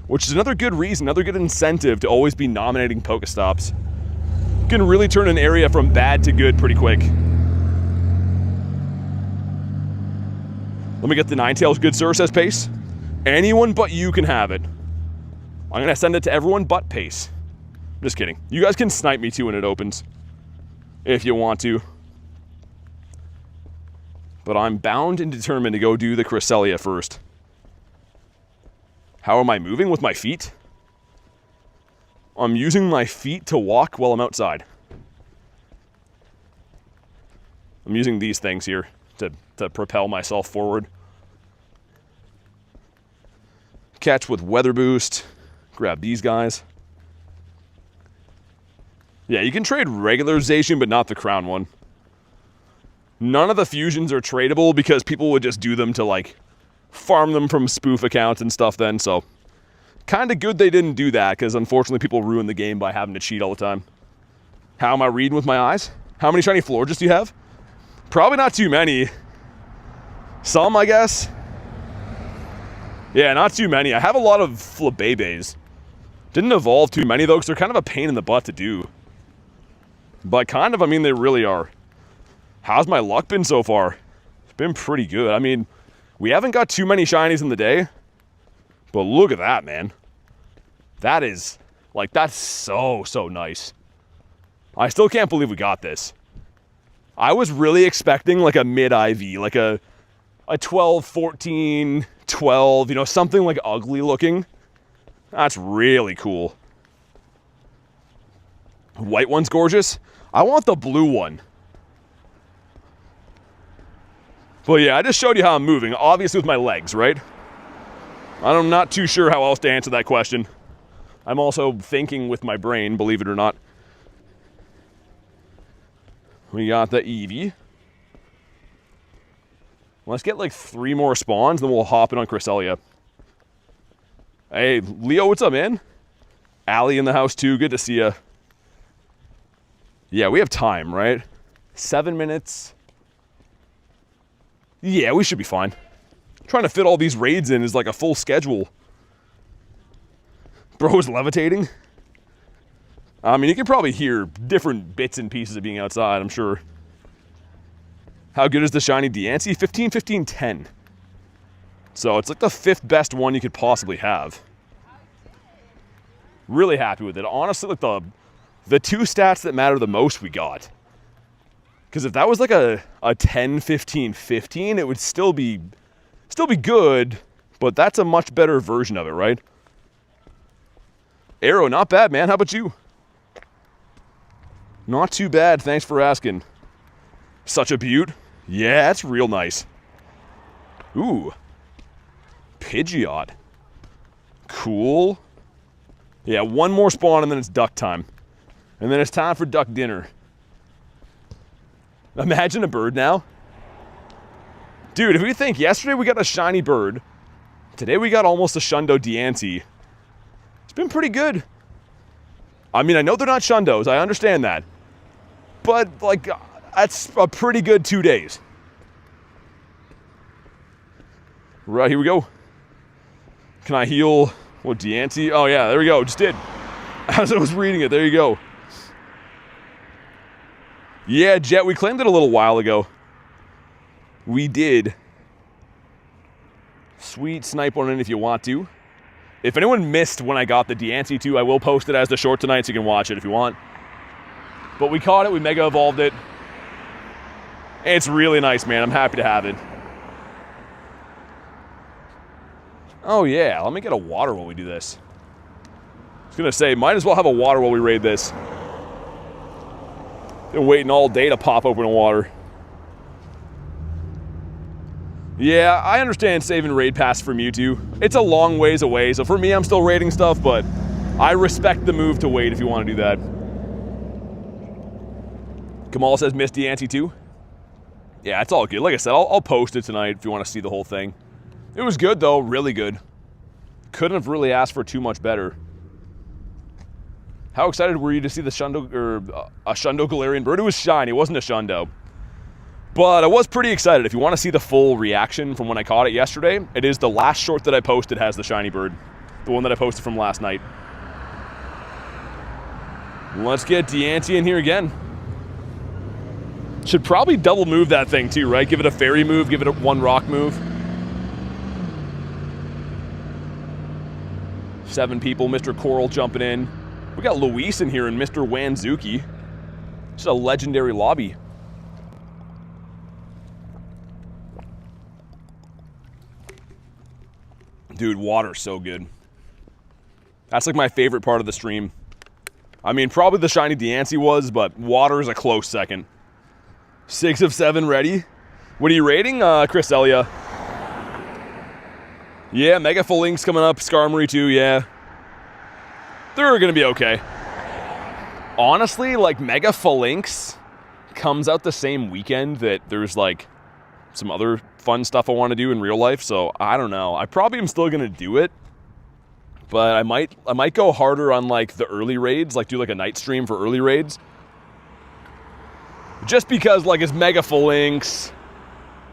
Which is another good reason, another good incentive to always be nominating Pokestops. You can really turn an area from bad to good pretty quick. Let me get the Ninetales. Good sir, says Pace. Anyone but you can have it. I'm going to send it to everyone but Pace. Just kidding. You guys can snipe me too when it opens. If you want to. But I'm bound and determined to go do the Cresselia first. How am I moving? With my feet? I'm using my feet to walk while I'm outside. I'm using these things here to propel myself forward. Catch with Weather Boost. Grab these guys. Yeah, you can trade regular Zacian, but not the crown one. None of the fusions are tradable because people would just do them to, like, farm them from spoof accounts and stuff then, so... kind of good they didn't do that, because unfortunately people ruin the game by having to cheat all the time. How am I reading with my eyes? How many shiny Florges do you have? Probably not too many. Some, I guess. Yeah, not too many. I have a lot of Flabébés. Didn't evolve too many, though, because they're kind of a pain in the butt to do. But kind of, I mean, they really are. How's my luck been so far? It's been pretty good. I mean, we haven't got too many shinies in the day. But look at that, man. That is, like, that's so nice. I still can't believe we got this. I was really expecting, like, a mid-IV, like a 12, 14, 12, you know, something, like, ugly looking. That's really cool. White one's gorgeous. I want the blue one. But yeah, I just showed you how I'm moving, obviously with my legs, right? I'm not too sure how else to answer that question. I'm also thinking with my brain, believe it or not. We got the Eevee. Let's get like 3 more spawns, then we'll hop in on Cresselia. Hey, Leo, what's up, man? Allie in the house too, good to see ya. Yeah, we have time, right? 7 minutes. Yeah, we should be fine. Trying to fit all these raids in is like a full schedule. Bro's levitating. I mean, you can probably hear different bits and pieces of being outside, I'm sure. How good is the shiny Diancie? 15, 15, 10. So it's like the 5th best one you could possibly have. Really happy with it. Honestly, like the 2 stats that matter the most we got. Because if that was like a 10, 15, 15, it would still be good, but that's a much better version of it, right? Arrow, not bad, man. How about you? Not too bad, thanks for asking. Such a beaut. Yeah, that's real nice. Ooh. Pidgeot. Cool. Yeah, 1 more spawn and then it's duck time. And then it's time for duck dinner. Imagine a bird now. Dude, if we think yesterday we got a shiny bird, today we got almost a Shundo Diancie. It's been pretty good. I mean, I know they're not Shundos, I understand that. But, like, that's a pretty good 2 days. Right, here we go. Can I heal, what, Diancie? Oh yeah, there we go, just did. As I was reading it, there you go. Yeah, Jet, we claimed it a little while ago. We did. Sweet, snipe one in if you want to. If anyone missed when I got the Diancie 2, I will post it as the short tonight so you can watch it if you want. But we caught it, we mega evolved it. It's really nice, man. I'm happy to have it. Oh yeah, let me get a water while we do this. I was gonna say, might as well have a water while we raid this. Been waiting all day to pop open a water. Yeah, I understand saving raid pass for Mewtwo. It's a long ways away, so for me, I'm still raiding stuff, but I respect the move to wait if you want to do that. Kamal says, miss Diancie too? Yeah, it's all good. Like I said, I'll post it tonight if you want to see the whole thing. It was good, though. Really good. Couldn't have really asked for too much better. How excited were you to see the Shundo, or a Shundo Galarian bird? It was shiny, it wasn't a Shundo. But I was pretty excited. If you want to see the full reaction from when I caught it yesterday, it is the last short that I posted has the shiny bird. The one that I posted from last night. Let's get Diancie in here again. Should probably double move that thing too, right? Give it a fairy move, give it a 1 rock move. 7 people, Mr. Coral jumping in. We got Luis in here and Mr. Wanzuki. Just a legendary lobby. Dude, water's so good. That's like my favorite part of the stream. I mean, probably the shiny Diancie was, but water is a close second. 6 of 7 ready. What are you rating, Cresselia? Yeah, Mega Full Link's coming up. Skarmory too, yeah. They're gonna be okay. Honestly, like, Mega Phalanx comes out the same weekend that there's, like, some other fun stuff I want to do in real life, so I don't know. I probably am still gonna do it, but I might go harder on, like, the early raids, like do, like, a night stream for early raids. Just because, like, it's Mega Phalanx,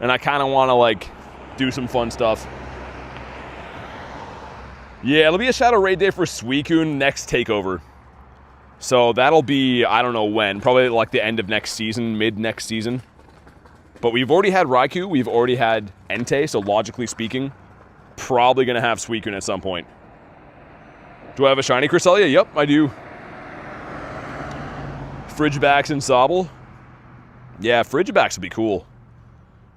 and I kind of want to, like, do some fun stuff. Yeah, it'll be a Shadow Raid day for Suicune next takeover. So that'll be, I don't know when, probably like the end of next season, mid next season. But we've already had Raikou, we've already had Entei, so logically speaking, probably going to have Suicune at some point. Do I have a shiny Cresselia? Yep, I do. Frigibacks and Sobble. Yeah, Frigibacks would be cool.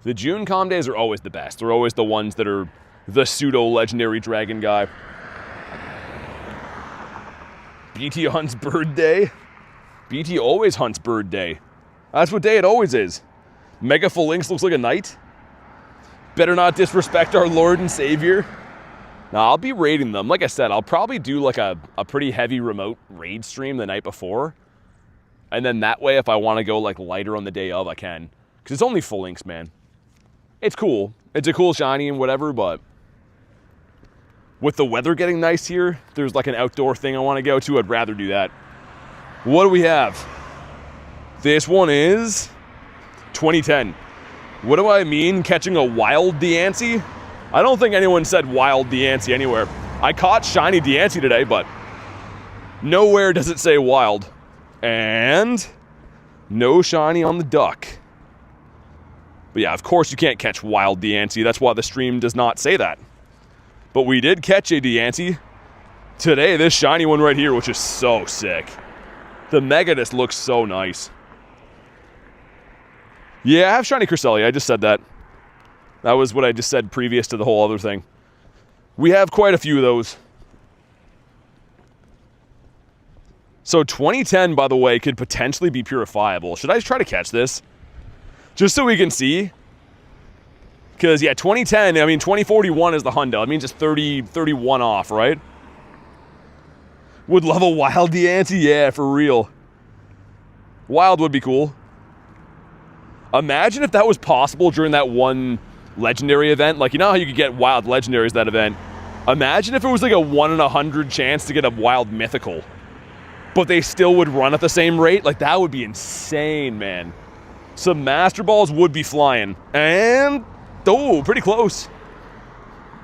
The June calm days are always the best. They're always the ones that are the pseudo-legendary dragon guy. BT hunts bird day. BT always hunts bird day. That's what day it always is. Mega Full Lynx looks like a knight. Better not disrespect our Lord and Savior. Now, I'll be raiding them. Like I said, I'll probably do like a pretty heavy remote raid stream the night before. And then that way, if I want to go like lighter on the day of, I can. Because it's only Full Lynx, man. It's cool. It's a cool shiny and whatever, but with the weather getting nice here, there's like an outdoor thing I want to go to. I'd rather do that. What do we have? This one is 2010. What do I mean catching a wild Diancie? I don't think anyone said wild Diancie anywhere. I caught shiny Diancie today, but nowhere does it say wild. And no shiny on the duck. But yeah, of course you can't catch wild Diancie. That's why the stream does not say that. But we did catch a Diancie today, this shiny one right here, which is so sick. The Megadus looks so nice. Yeah, I have shiny Cresselia. I just said that. That was what I just said previous to the whole other thing. We have quite a few of those. So 2010, by the way, could potentially be purifiable. Should I try to catch this? Just so we can see. Because, yeah, 2010, I mean, 2041 is the hundo. That means it's 31 off, right? Would love a wild Diancie? Yeah, for real. Wild would be cool. Imagine if that was possible during that one legendary event. Like, you know how you could get wild legendaries that event? Imagine if it was like a 1 in 100 chance to get a wild mythical. But they still would run at the same rate. Like, that would be insane, man. Some Master Balls would be flying. And, oh, pretty close.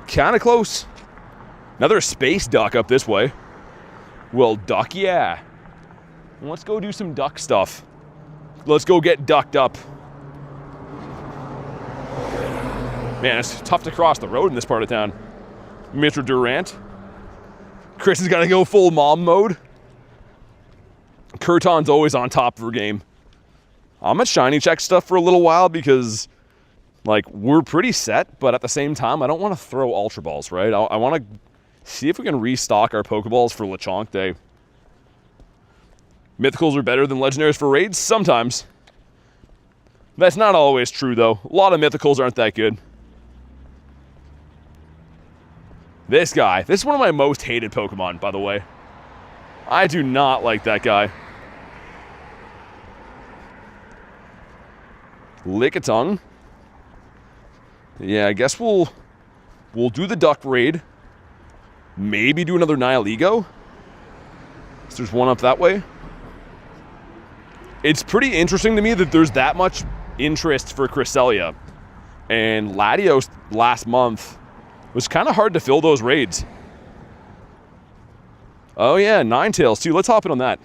Kind of close. Another space duck up this way. Well, duck, yeah. Let's go do some duck stuff. Let's go get ducked up. Man, it's tough to cross the road in this part of town. Mr. Durant. Chris has got to go full mom mode. Kurton's always on top of her game. I'm gonna shiny check stuff for a little while because, like, we're pretty set, but at the same time, I don't want to throw Ultra Balls, right? I want to see if we can restock our Pokeballs for Lechonk Day. Mythicals are better than Legendaries for raids? Sometimes. That's not always true, though. A lot of Mythicals aren't that good. This guy. This is one of my most hated Pokemon, by the way. I do not like that guy. Lickitung. Yeah, I guess we'll do the duck raid. Maybe do another Nihilego. So there's one up that way. It's pretty interesting to me that there's that much interest for Cresselia. And Latios last month was kind of hard to fill those raids. Oh yeah, Ninetales too. Let's hop in on that.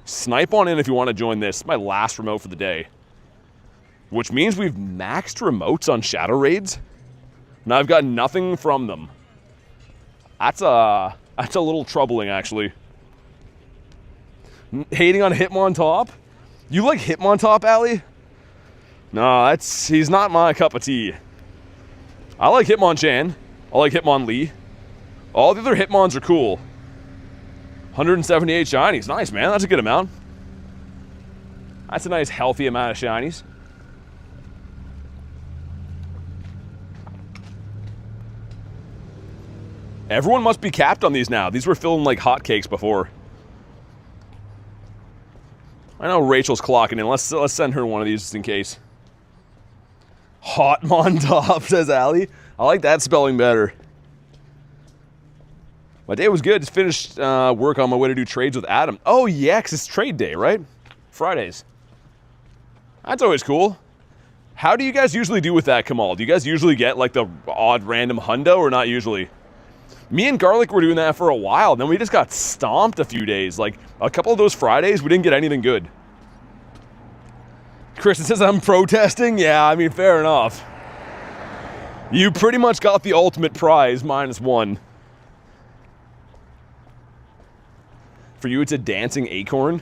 Snipe on in if you want to join this. My last remote for the day. Which means we've maxed remotes on shadow raids. And I've got nothing from them. That's a little troubling, actually. Hating on Hitmontop? You like Hitmontop, Allie? No, he's not my cup of tea. I like Hitmonchan. I like Hitmonlee. All the other Hitmons are cool. 178 shinies. Nice, man. That's a good amount. That's a nice, healthy amount of shinies. Everyone must be capped on these now. These were filling like hotcakes before. I know Rachel's clocking in. Let's send her one of these just in case. Hotmontop, says Allie. I like that spelling better. My day was good. Just finished work on my way to do trades with Adam. Oh yeah, 'cause it's trade day, right? Fridays. That's always cool. How do you guys usually do with that, Kamal? Do you guys usually get like the odd random hundo or not usually? Me and Garlic were doing that for a while, then we just got stomped a few days. Like, a couple of those Fridays, we didn't get anything good. Kristen says I'm protesting? Yeah, I mean, fair enough. You pretty much got the ultimate prize, -1. For you, it's a dancing acorn.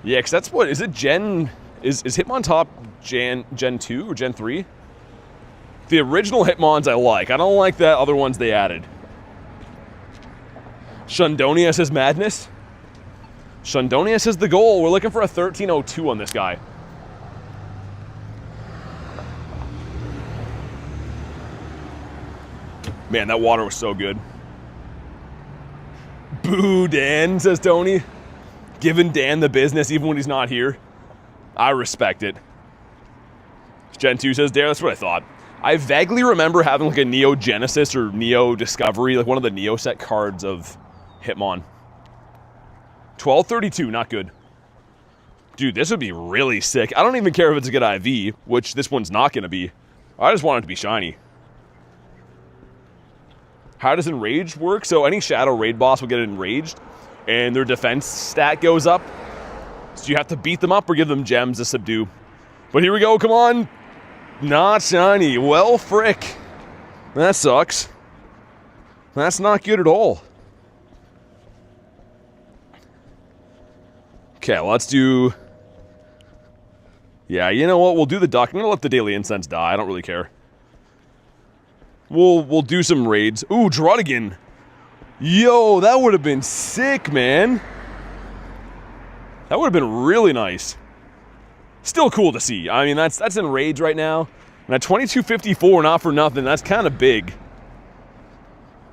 Yeah, because that's what, is it Gen, is Hitmontop Gen 2 or Gen 3? The original Hitmons I like. I don't like the other ones they added. Shundonia says madness. Shundonia says the goal. We're looking for a 1302 on this guy. Man, that water was so good. Boo, Dan, says Tony. Giving Dan the business even when he's not here. I respect it. Gen 2 says, Dare, that's what I thought. I vaguely remember having like a Neo Genesis or Neo Discovery, like one of the Neo set cards of Hitmon. 1232, not good. Dude, this would be really sick. I don't even care if it's a good IV, which this one's not going to be. I just want it to be shiny. How does Enraged work? So any Shadow Raid boss will get Enraged, and their defense stat goes up. So you have to beat them up or give them gems to subdue. But here we go, come on. Not shiny. Well, frick. That sucks. That's not good at all. Okay, let's do... Yeah, you know what? We'll do the duck. I'm going to let the Daily Incense die. I don't really care. We'll do some raids. Ooh, Drodigan. Yo, that would have been sick, man. That would have been really nice. Still cool to see. I mean, that's in raids right now. And at 2254, not for nothing, that's kind of big.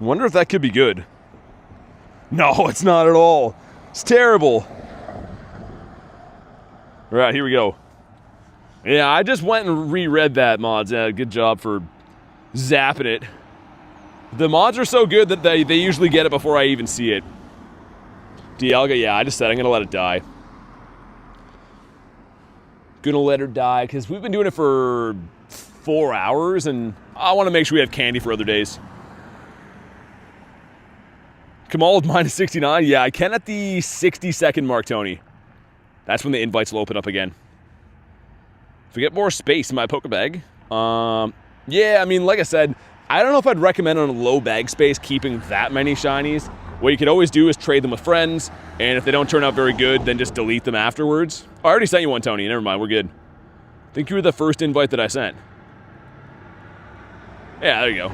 Wonder if that could be good. No, it's not at all. It's terrible. All right, here we go. Yeah, I just went and reread that, mods. Yeah, good job for zapping it. The mods are so good that they usually get it before I even see it. Dialga, yeah, I just said I'm going to let it die. Gonna let her die, because we've been doing it for 4 hours, and I want to make sure we have candy for other days. Kamal with minus 69. Yeah, I can at the 60-second mark, Tony. That's when the invites will open up again. If we get more space in my Pokebag. Yeah, I mean, like I said, I don't know if I'd recommend on a low bag space keeping that many shinies. What you could always do is trade them with friends, and if they don't turn out very good, then just delete them afterwards. Oh, I already sent you one, Tony. Never mind, we're good. I think you were the first invite that I sent. Yeah, there you go.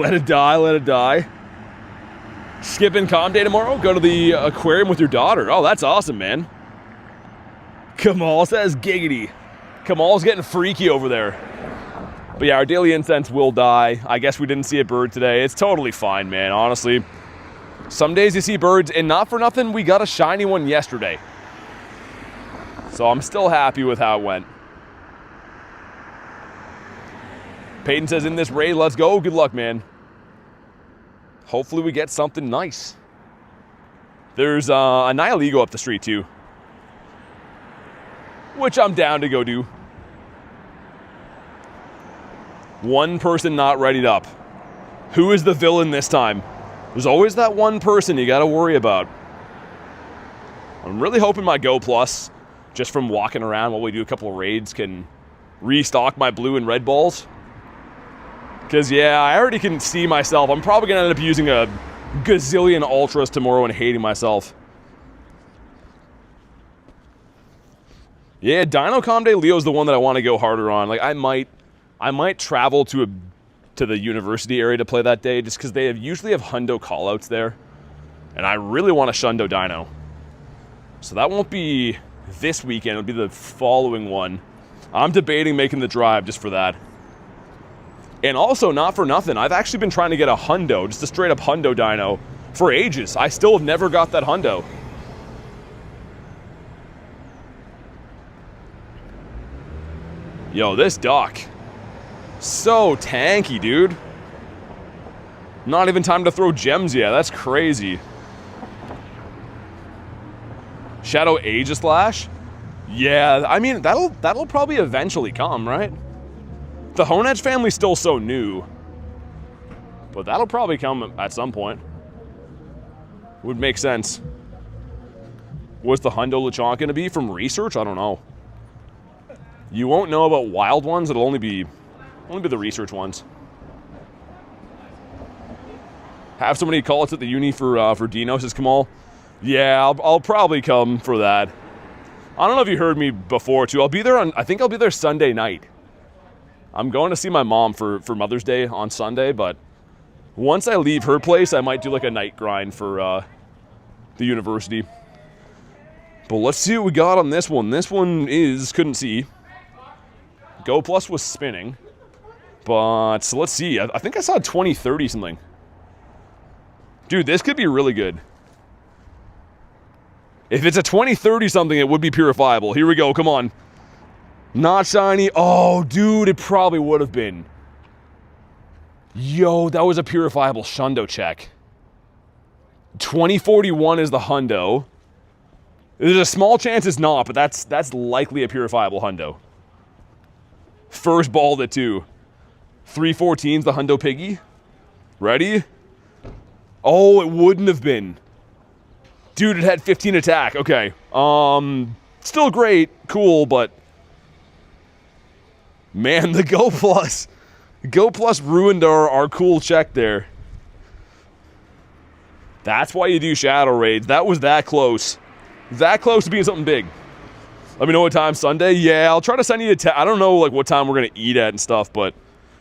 Let it die, let it die. Skipping Calm Day tomorrow? Go to the aquarium with your daughter. Oh, that's awesome, man. Kamal says giggity. Kamal's getting freaky over there. But yeah, our Daily Incense will die. I guess we didn't see a bird today. It's totally fine, man, honestly. Some days you see birds, and not for nothing, we got a shiny one yesterday. So I'm still happy with how it went. Peyton says, in this raid, let's go. Good luck, man. Hopefully we get something nice. There's a Nihilego up the street, too. Which I'm down to go do. One person not readied up. Who is the villain this time? There's always that one person you gotta worry about. I'm really hoping my Go Plus, just from walking around while we do a couple of raids, can restock my blue and red balls. Because, yeah, I already can see myself. I'm probably gonna end up using a gazillion Ultras tomorrow and hating myself. Yeah, Dino Calm Day Leo's the one that I want to go harder on. Like, I might travel to the university area to play that day, just because they usually have hundo callouts there, and I really want a Shundo Dino. So that won't be this weekend; it'll be the following one. I'm debating making the drive just for that. And also, not for nothing, I've actually been trying to get a hundo, just a straight up hundo Dino, for ages. I still have never got that hundo. Yo, this duck. So tanky, dude. Not even time to throw gems yet. That's crazy. Shadow Aegislash? Yeah, I mean, that'll probably eventually come, right? The Honedge family's still so new. But that'll probably come at some point. Would make sense. What's the Hundo Lechonk gonna be from research? I don't know. You won't know about wild ones. It'll only be the research ones. have somebody call us at the uni for Dino, says Kamal. Yeah, I'll probably come for that. I don't know if you heard me before, too. I'll be there I think I'll be there Sunday night. I'm going to see my mom for Mother's Day on Sunday, but once I leave her place, I might do like a night grind for the university. But let's see what we got on this one. This one is, couldn't see. Go Plus was spinning. But, so let's see. I think I saw 2030 something. Dude, this could be really good. If it's a 2030 something, it would be purifiable. Here we go, come on. Not shiny. Oh, dude, it probably would have been. Yo, that was a purifiable Shundo check. 2041 is the hundo. There's a small chance it's not, but that's likely a purifiable hundo. First ball at 2. 314's the hundo piggy. Ready? Oh, it wouldn't have been. Dude, it had 15 attack. Okay. Still great, cool, but man, the Go Plus. Go Plus ruined our cool check there. That's why you do Shadow Raids. That was that close. That close to being something big. Let me know what time Sunday. Yeah, I'll try to send you I don't know like what time we're going to eat at and stuff, but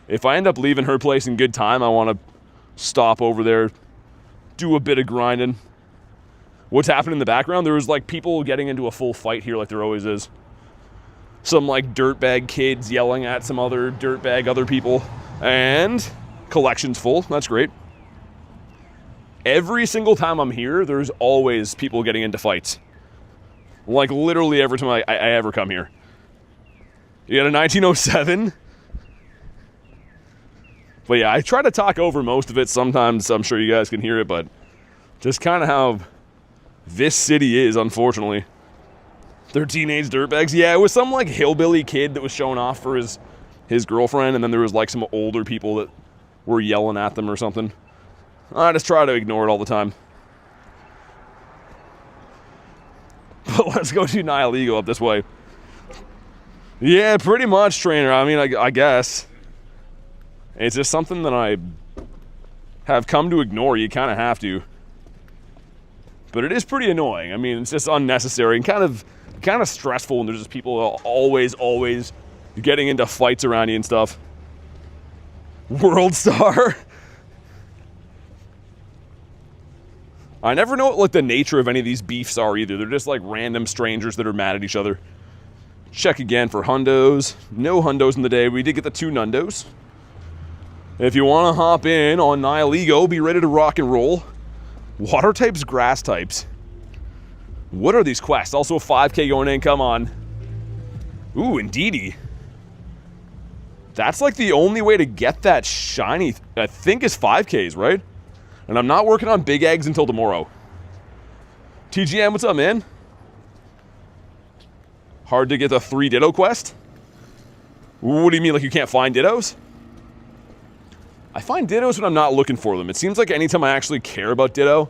if I end up leaving her place in good time, I want to stop over there, do a bit of grinding. What's happening in the background? There was like people getting into a full fight here like there always is. Some like dirtbag kids yelling at some other dirtbag other people. And collection's full. That's great. Every single time I'm here, there's always people getting into fights. Like literally every time I ever come here. You got a 1907. But yeah, I try to talk over most of it. Sometimes I'm sure you guys can hear it, but just kind of how this city is, unfortunately. They're teenage dirtbags. Yeah, it was some like hillbilly kid that was showing off for his girlfriend, and then there was like some older people that were yelling at them or something. I just try to ignore it all the time. But let's go to Nihilego up this way. Yeah, pretty much, trainer. I mean, I guess. It's just something that I have come to ignore. You kind of have to. But it is pretty annoying. I mean, it's just unnecessary and kind of stressful when there's just people always getting into fights around you and stuff. World Star. I never know what like the nature of any of these beefs are either. They're just like random strangers that are mad at each other. Check again for hundos. No hundos in the day. We did get the 2 nundos. If you want to hop in on Nihilego, be ready to rock and roll. Water types, grass types. What are these quests? Also a 5K going in, come on. Ooh, indeedy. That's like the only way to get that shiny, I think, is 5Ks, right? And I'm not working on big eggs until tomorrow. TGM, what's up, man? Hard to get the 3 Ditto quest? What do you mean, like you can't find Dittos? I find Dittos when I'm not looking for them. It seems like anytime I actually care about Ditto,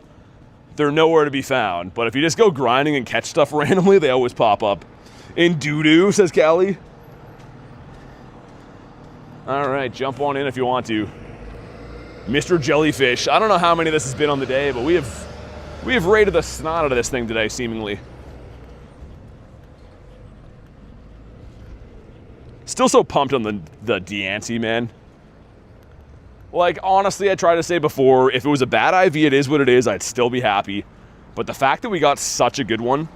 they're nowhere to be found. But if you just go grinding and catch stuff randomly, they always pop up. In doo-doo, says Callie. Alright, jump on in if you want to. Mr. Jellyfish. I don't know how many of this has been on the day, but we have raided the snot out of this thing today, seemingly. Still so pumped on the Diancie, man. Like, honestly, I tried to say before, if it was a bad IV, it is what it is, I'd still be happy. But the fact that we got such a good one,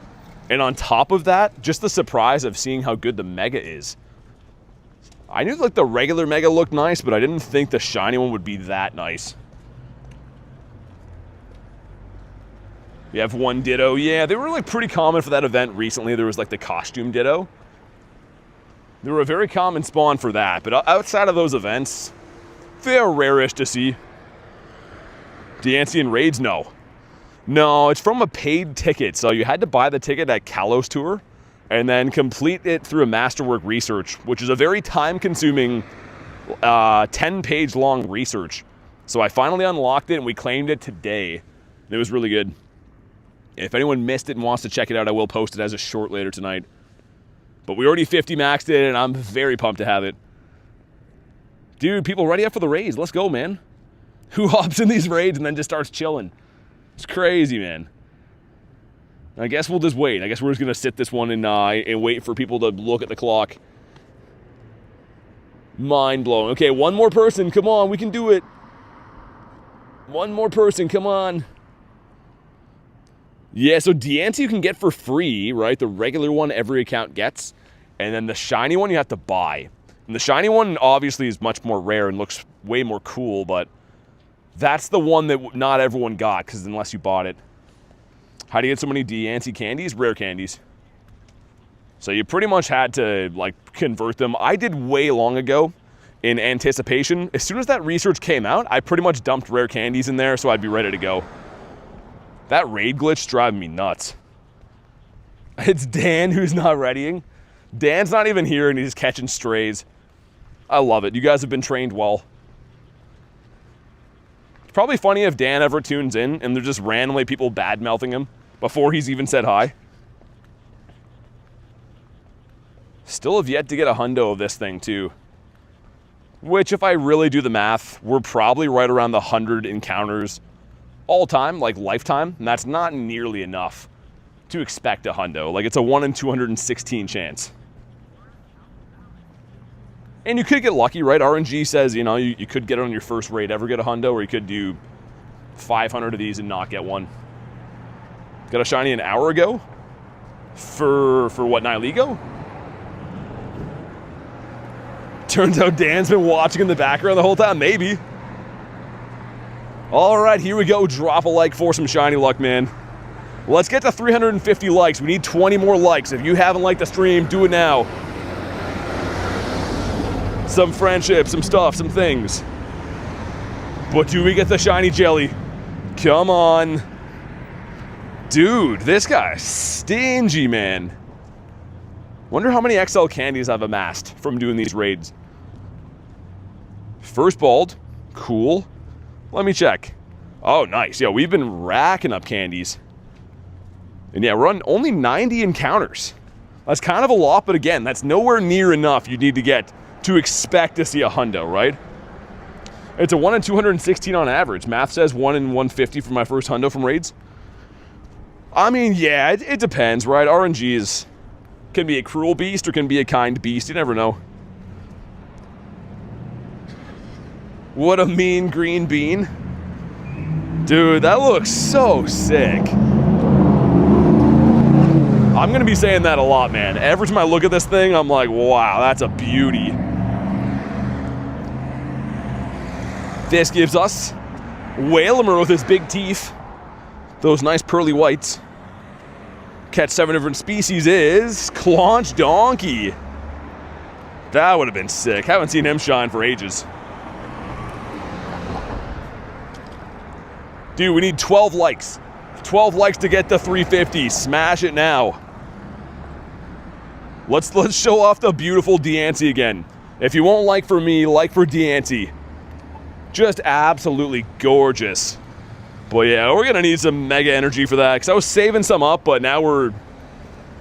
and on top of that, just the surprise of seeing how good the Mega is. I knew like the regular Mega looked nice, but I didn't think the shiny one would be that nice. We have 1 Ditto. Yeah, they were like pretty common for that event recently. There was like the costume Ditto. They were a very common spawn for that, but outside of those events, they're rarish to see. DIANCIE Raids? No. No, it's from a paid ticket. So you had to buy the ticket at Kalos Tour and then complete it through a masterwork research, which is a very time-consuming 10-page long research. So I finally unlocked it and we claimed it today. It was really good. If anyone missed it and wants to check it out, I will post it as a short later tonight. But we already 50 maxed it and I'm very pumped to have it. Dude, people ready up for the raids. Let's go, man. Who hops in these raids and then just starts chilling? It's crazy, man. I guess we'll just wait. I guess we're just going to sit this one and wait for people to look at the clock. Mind blowing. Okay, one more person. Come on, we can do it. One more person, come on. Yeah, so Diancie you can get for free, right? The regular one every account gets. And then the shiny one you have to buy. And the shiny one obviously is much more rare and looks way more cool, but that's the one that not everyone got, because unless you bought it. How do you get so many Diancie candies? Rare candies. So you pretty much had to, like, convert them. I did way long ago in anticipation. As soon as that research came out, I pretty much dumped rare candies in there so I'd be ready to go. That raid glitch driving me nuts. It's Dan who's not readying. Dan's not even here and he's catching strays. I love it. You guys have been trained well. It's probably funny if Dan ever tunes in and there's just randomly people bad-mouthing him before he's even said hi. Still have yet to get a hundo of this thing too. Which, if I really do the math, we're probably right around the 100 encounters all time, like lifetime, and that's not nearly enough to expect a hundo. Like, it's a 1 in 216 chance. And you could get lucky, right? RNG says, you know, you could get it on your first raid, ever get a hundo, or you could do 500 of these and not get one. Got a shiny an hour ago? For what, Nihilego? Turns out Dan's been watching in the background the whole time, maybe. All right, here we go. Drop a like for some shiny luck, man. Let's get to 350 likes. We need 20 more likes. If you haven't liked the stream, do it now. Some friendship, some stuff, some things. But do we get the shiny jelly? Come on. Dude, this guy's stingy, man. Wonder how many XL candies I've amassed from doing these raids. First bald. Cool. Let me check. Oh, nice. Yeah, we've been racking up candies. And yeah, we're on only 90 encounters. That's kind of a lot, but again, that's nowhere near enough you need to get to expect to see a hundo, right? It's a 1 in 216 on average. Math says 1 in 150 for my first hundo from raids. I mean, yeah, it depends, right? RNG can be a cruel beast or can be a kind beast. You never know. What a mean green bean. Dude, that looks so sick. I'm going to be saying that a lot, man. Every time I look at this thing, I'm like, wow, that's a beauty. This gives us Whalmer with his big teeth. Those nice pearly whites. Catch 7 different species is Claunch Donkey. That would have been sick. Haven't seen him shine for ages. Dude, we need 12 likes. 12 likes to get to 350. Smash it now. Let's show off the beautiful Diancie again. If you won't like for me, like for Diancie. Just absolutely gorgeous. But yeah, we're gonna need some mega energy for that, because I was saving some up, but now we're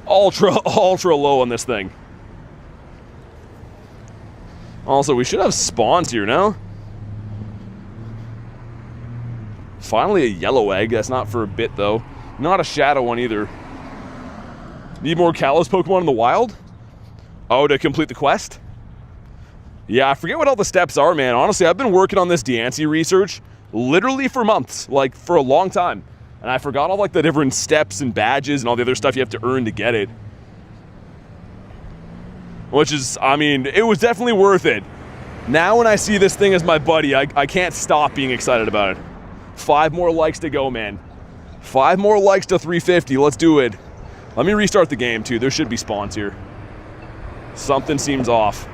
ultra low on this thing. Also, we should have spawns here now. Finally a yellow egg. That's not for a bit though. Not a shadow one either. Need more Kalos Pokemon in the wild? Oh, to complete the quest? Yeah, I forget what all the steps are, man. Honestly, I've been working on this Diancie research literally for months, like for a long time. And I forgot all like the different steps and badges and all the other stuff you have to earn to get it. Which is, I mean, it was definitely worth it. Now when I see this thing as my buddy, I can't stop being excited about it. 5 more likes to go, man. 5 more likes to 350. Let's do it. Let me restart the game, too. There should be spawns here. Something seems off.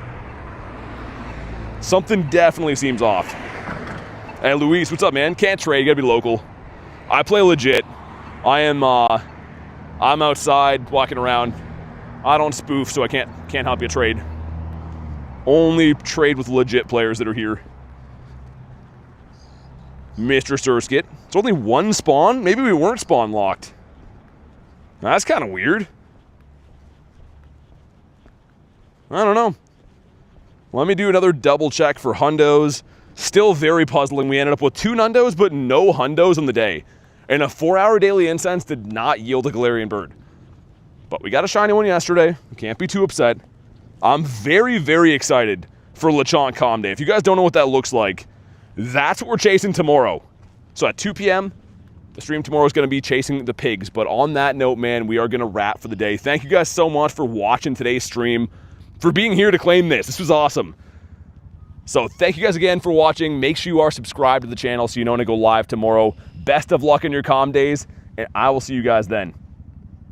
Something definitely seems off. Hey, Luis, what's up, man? Can't trade. You gotta be local. I play legit. I'm outside walking around. I don't spoof, so I can't help you trade. Only trade with legit players that are here. Mr. Surskit. It's only 1 spawn? Maybe we weren't spawn locked. That's kind of weird. I don't know. Let me do another double check for hundos. Still very puzzling. We ended up with 2 Nundos, but no Hundos on the day. And a 4-hour daily incense did not yield a Galarian bird. But we got a shiny one yesterday. We can't be too upset. I'm very, very excited for Lechonk Calm Day. If you guys don't know what that looks like, that's what we're chasing tomorrow. So at 2 p.m., the stream tomorrow is going to be chasing the pigs. But on that note, man, we are going to wrap for the day. Thank you guys so much for watching today's stream, for being here to claim this. This was awesome. So thank you guys again for watching. Make sure you are subscribed to the channel so you know when I go live tomorrow. Best of luck in your calm days, and I will see you guys then.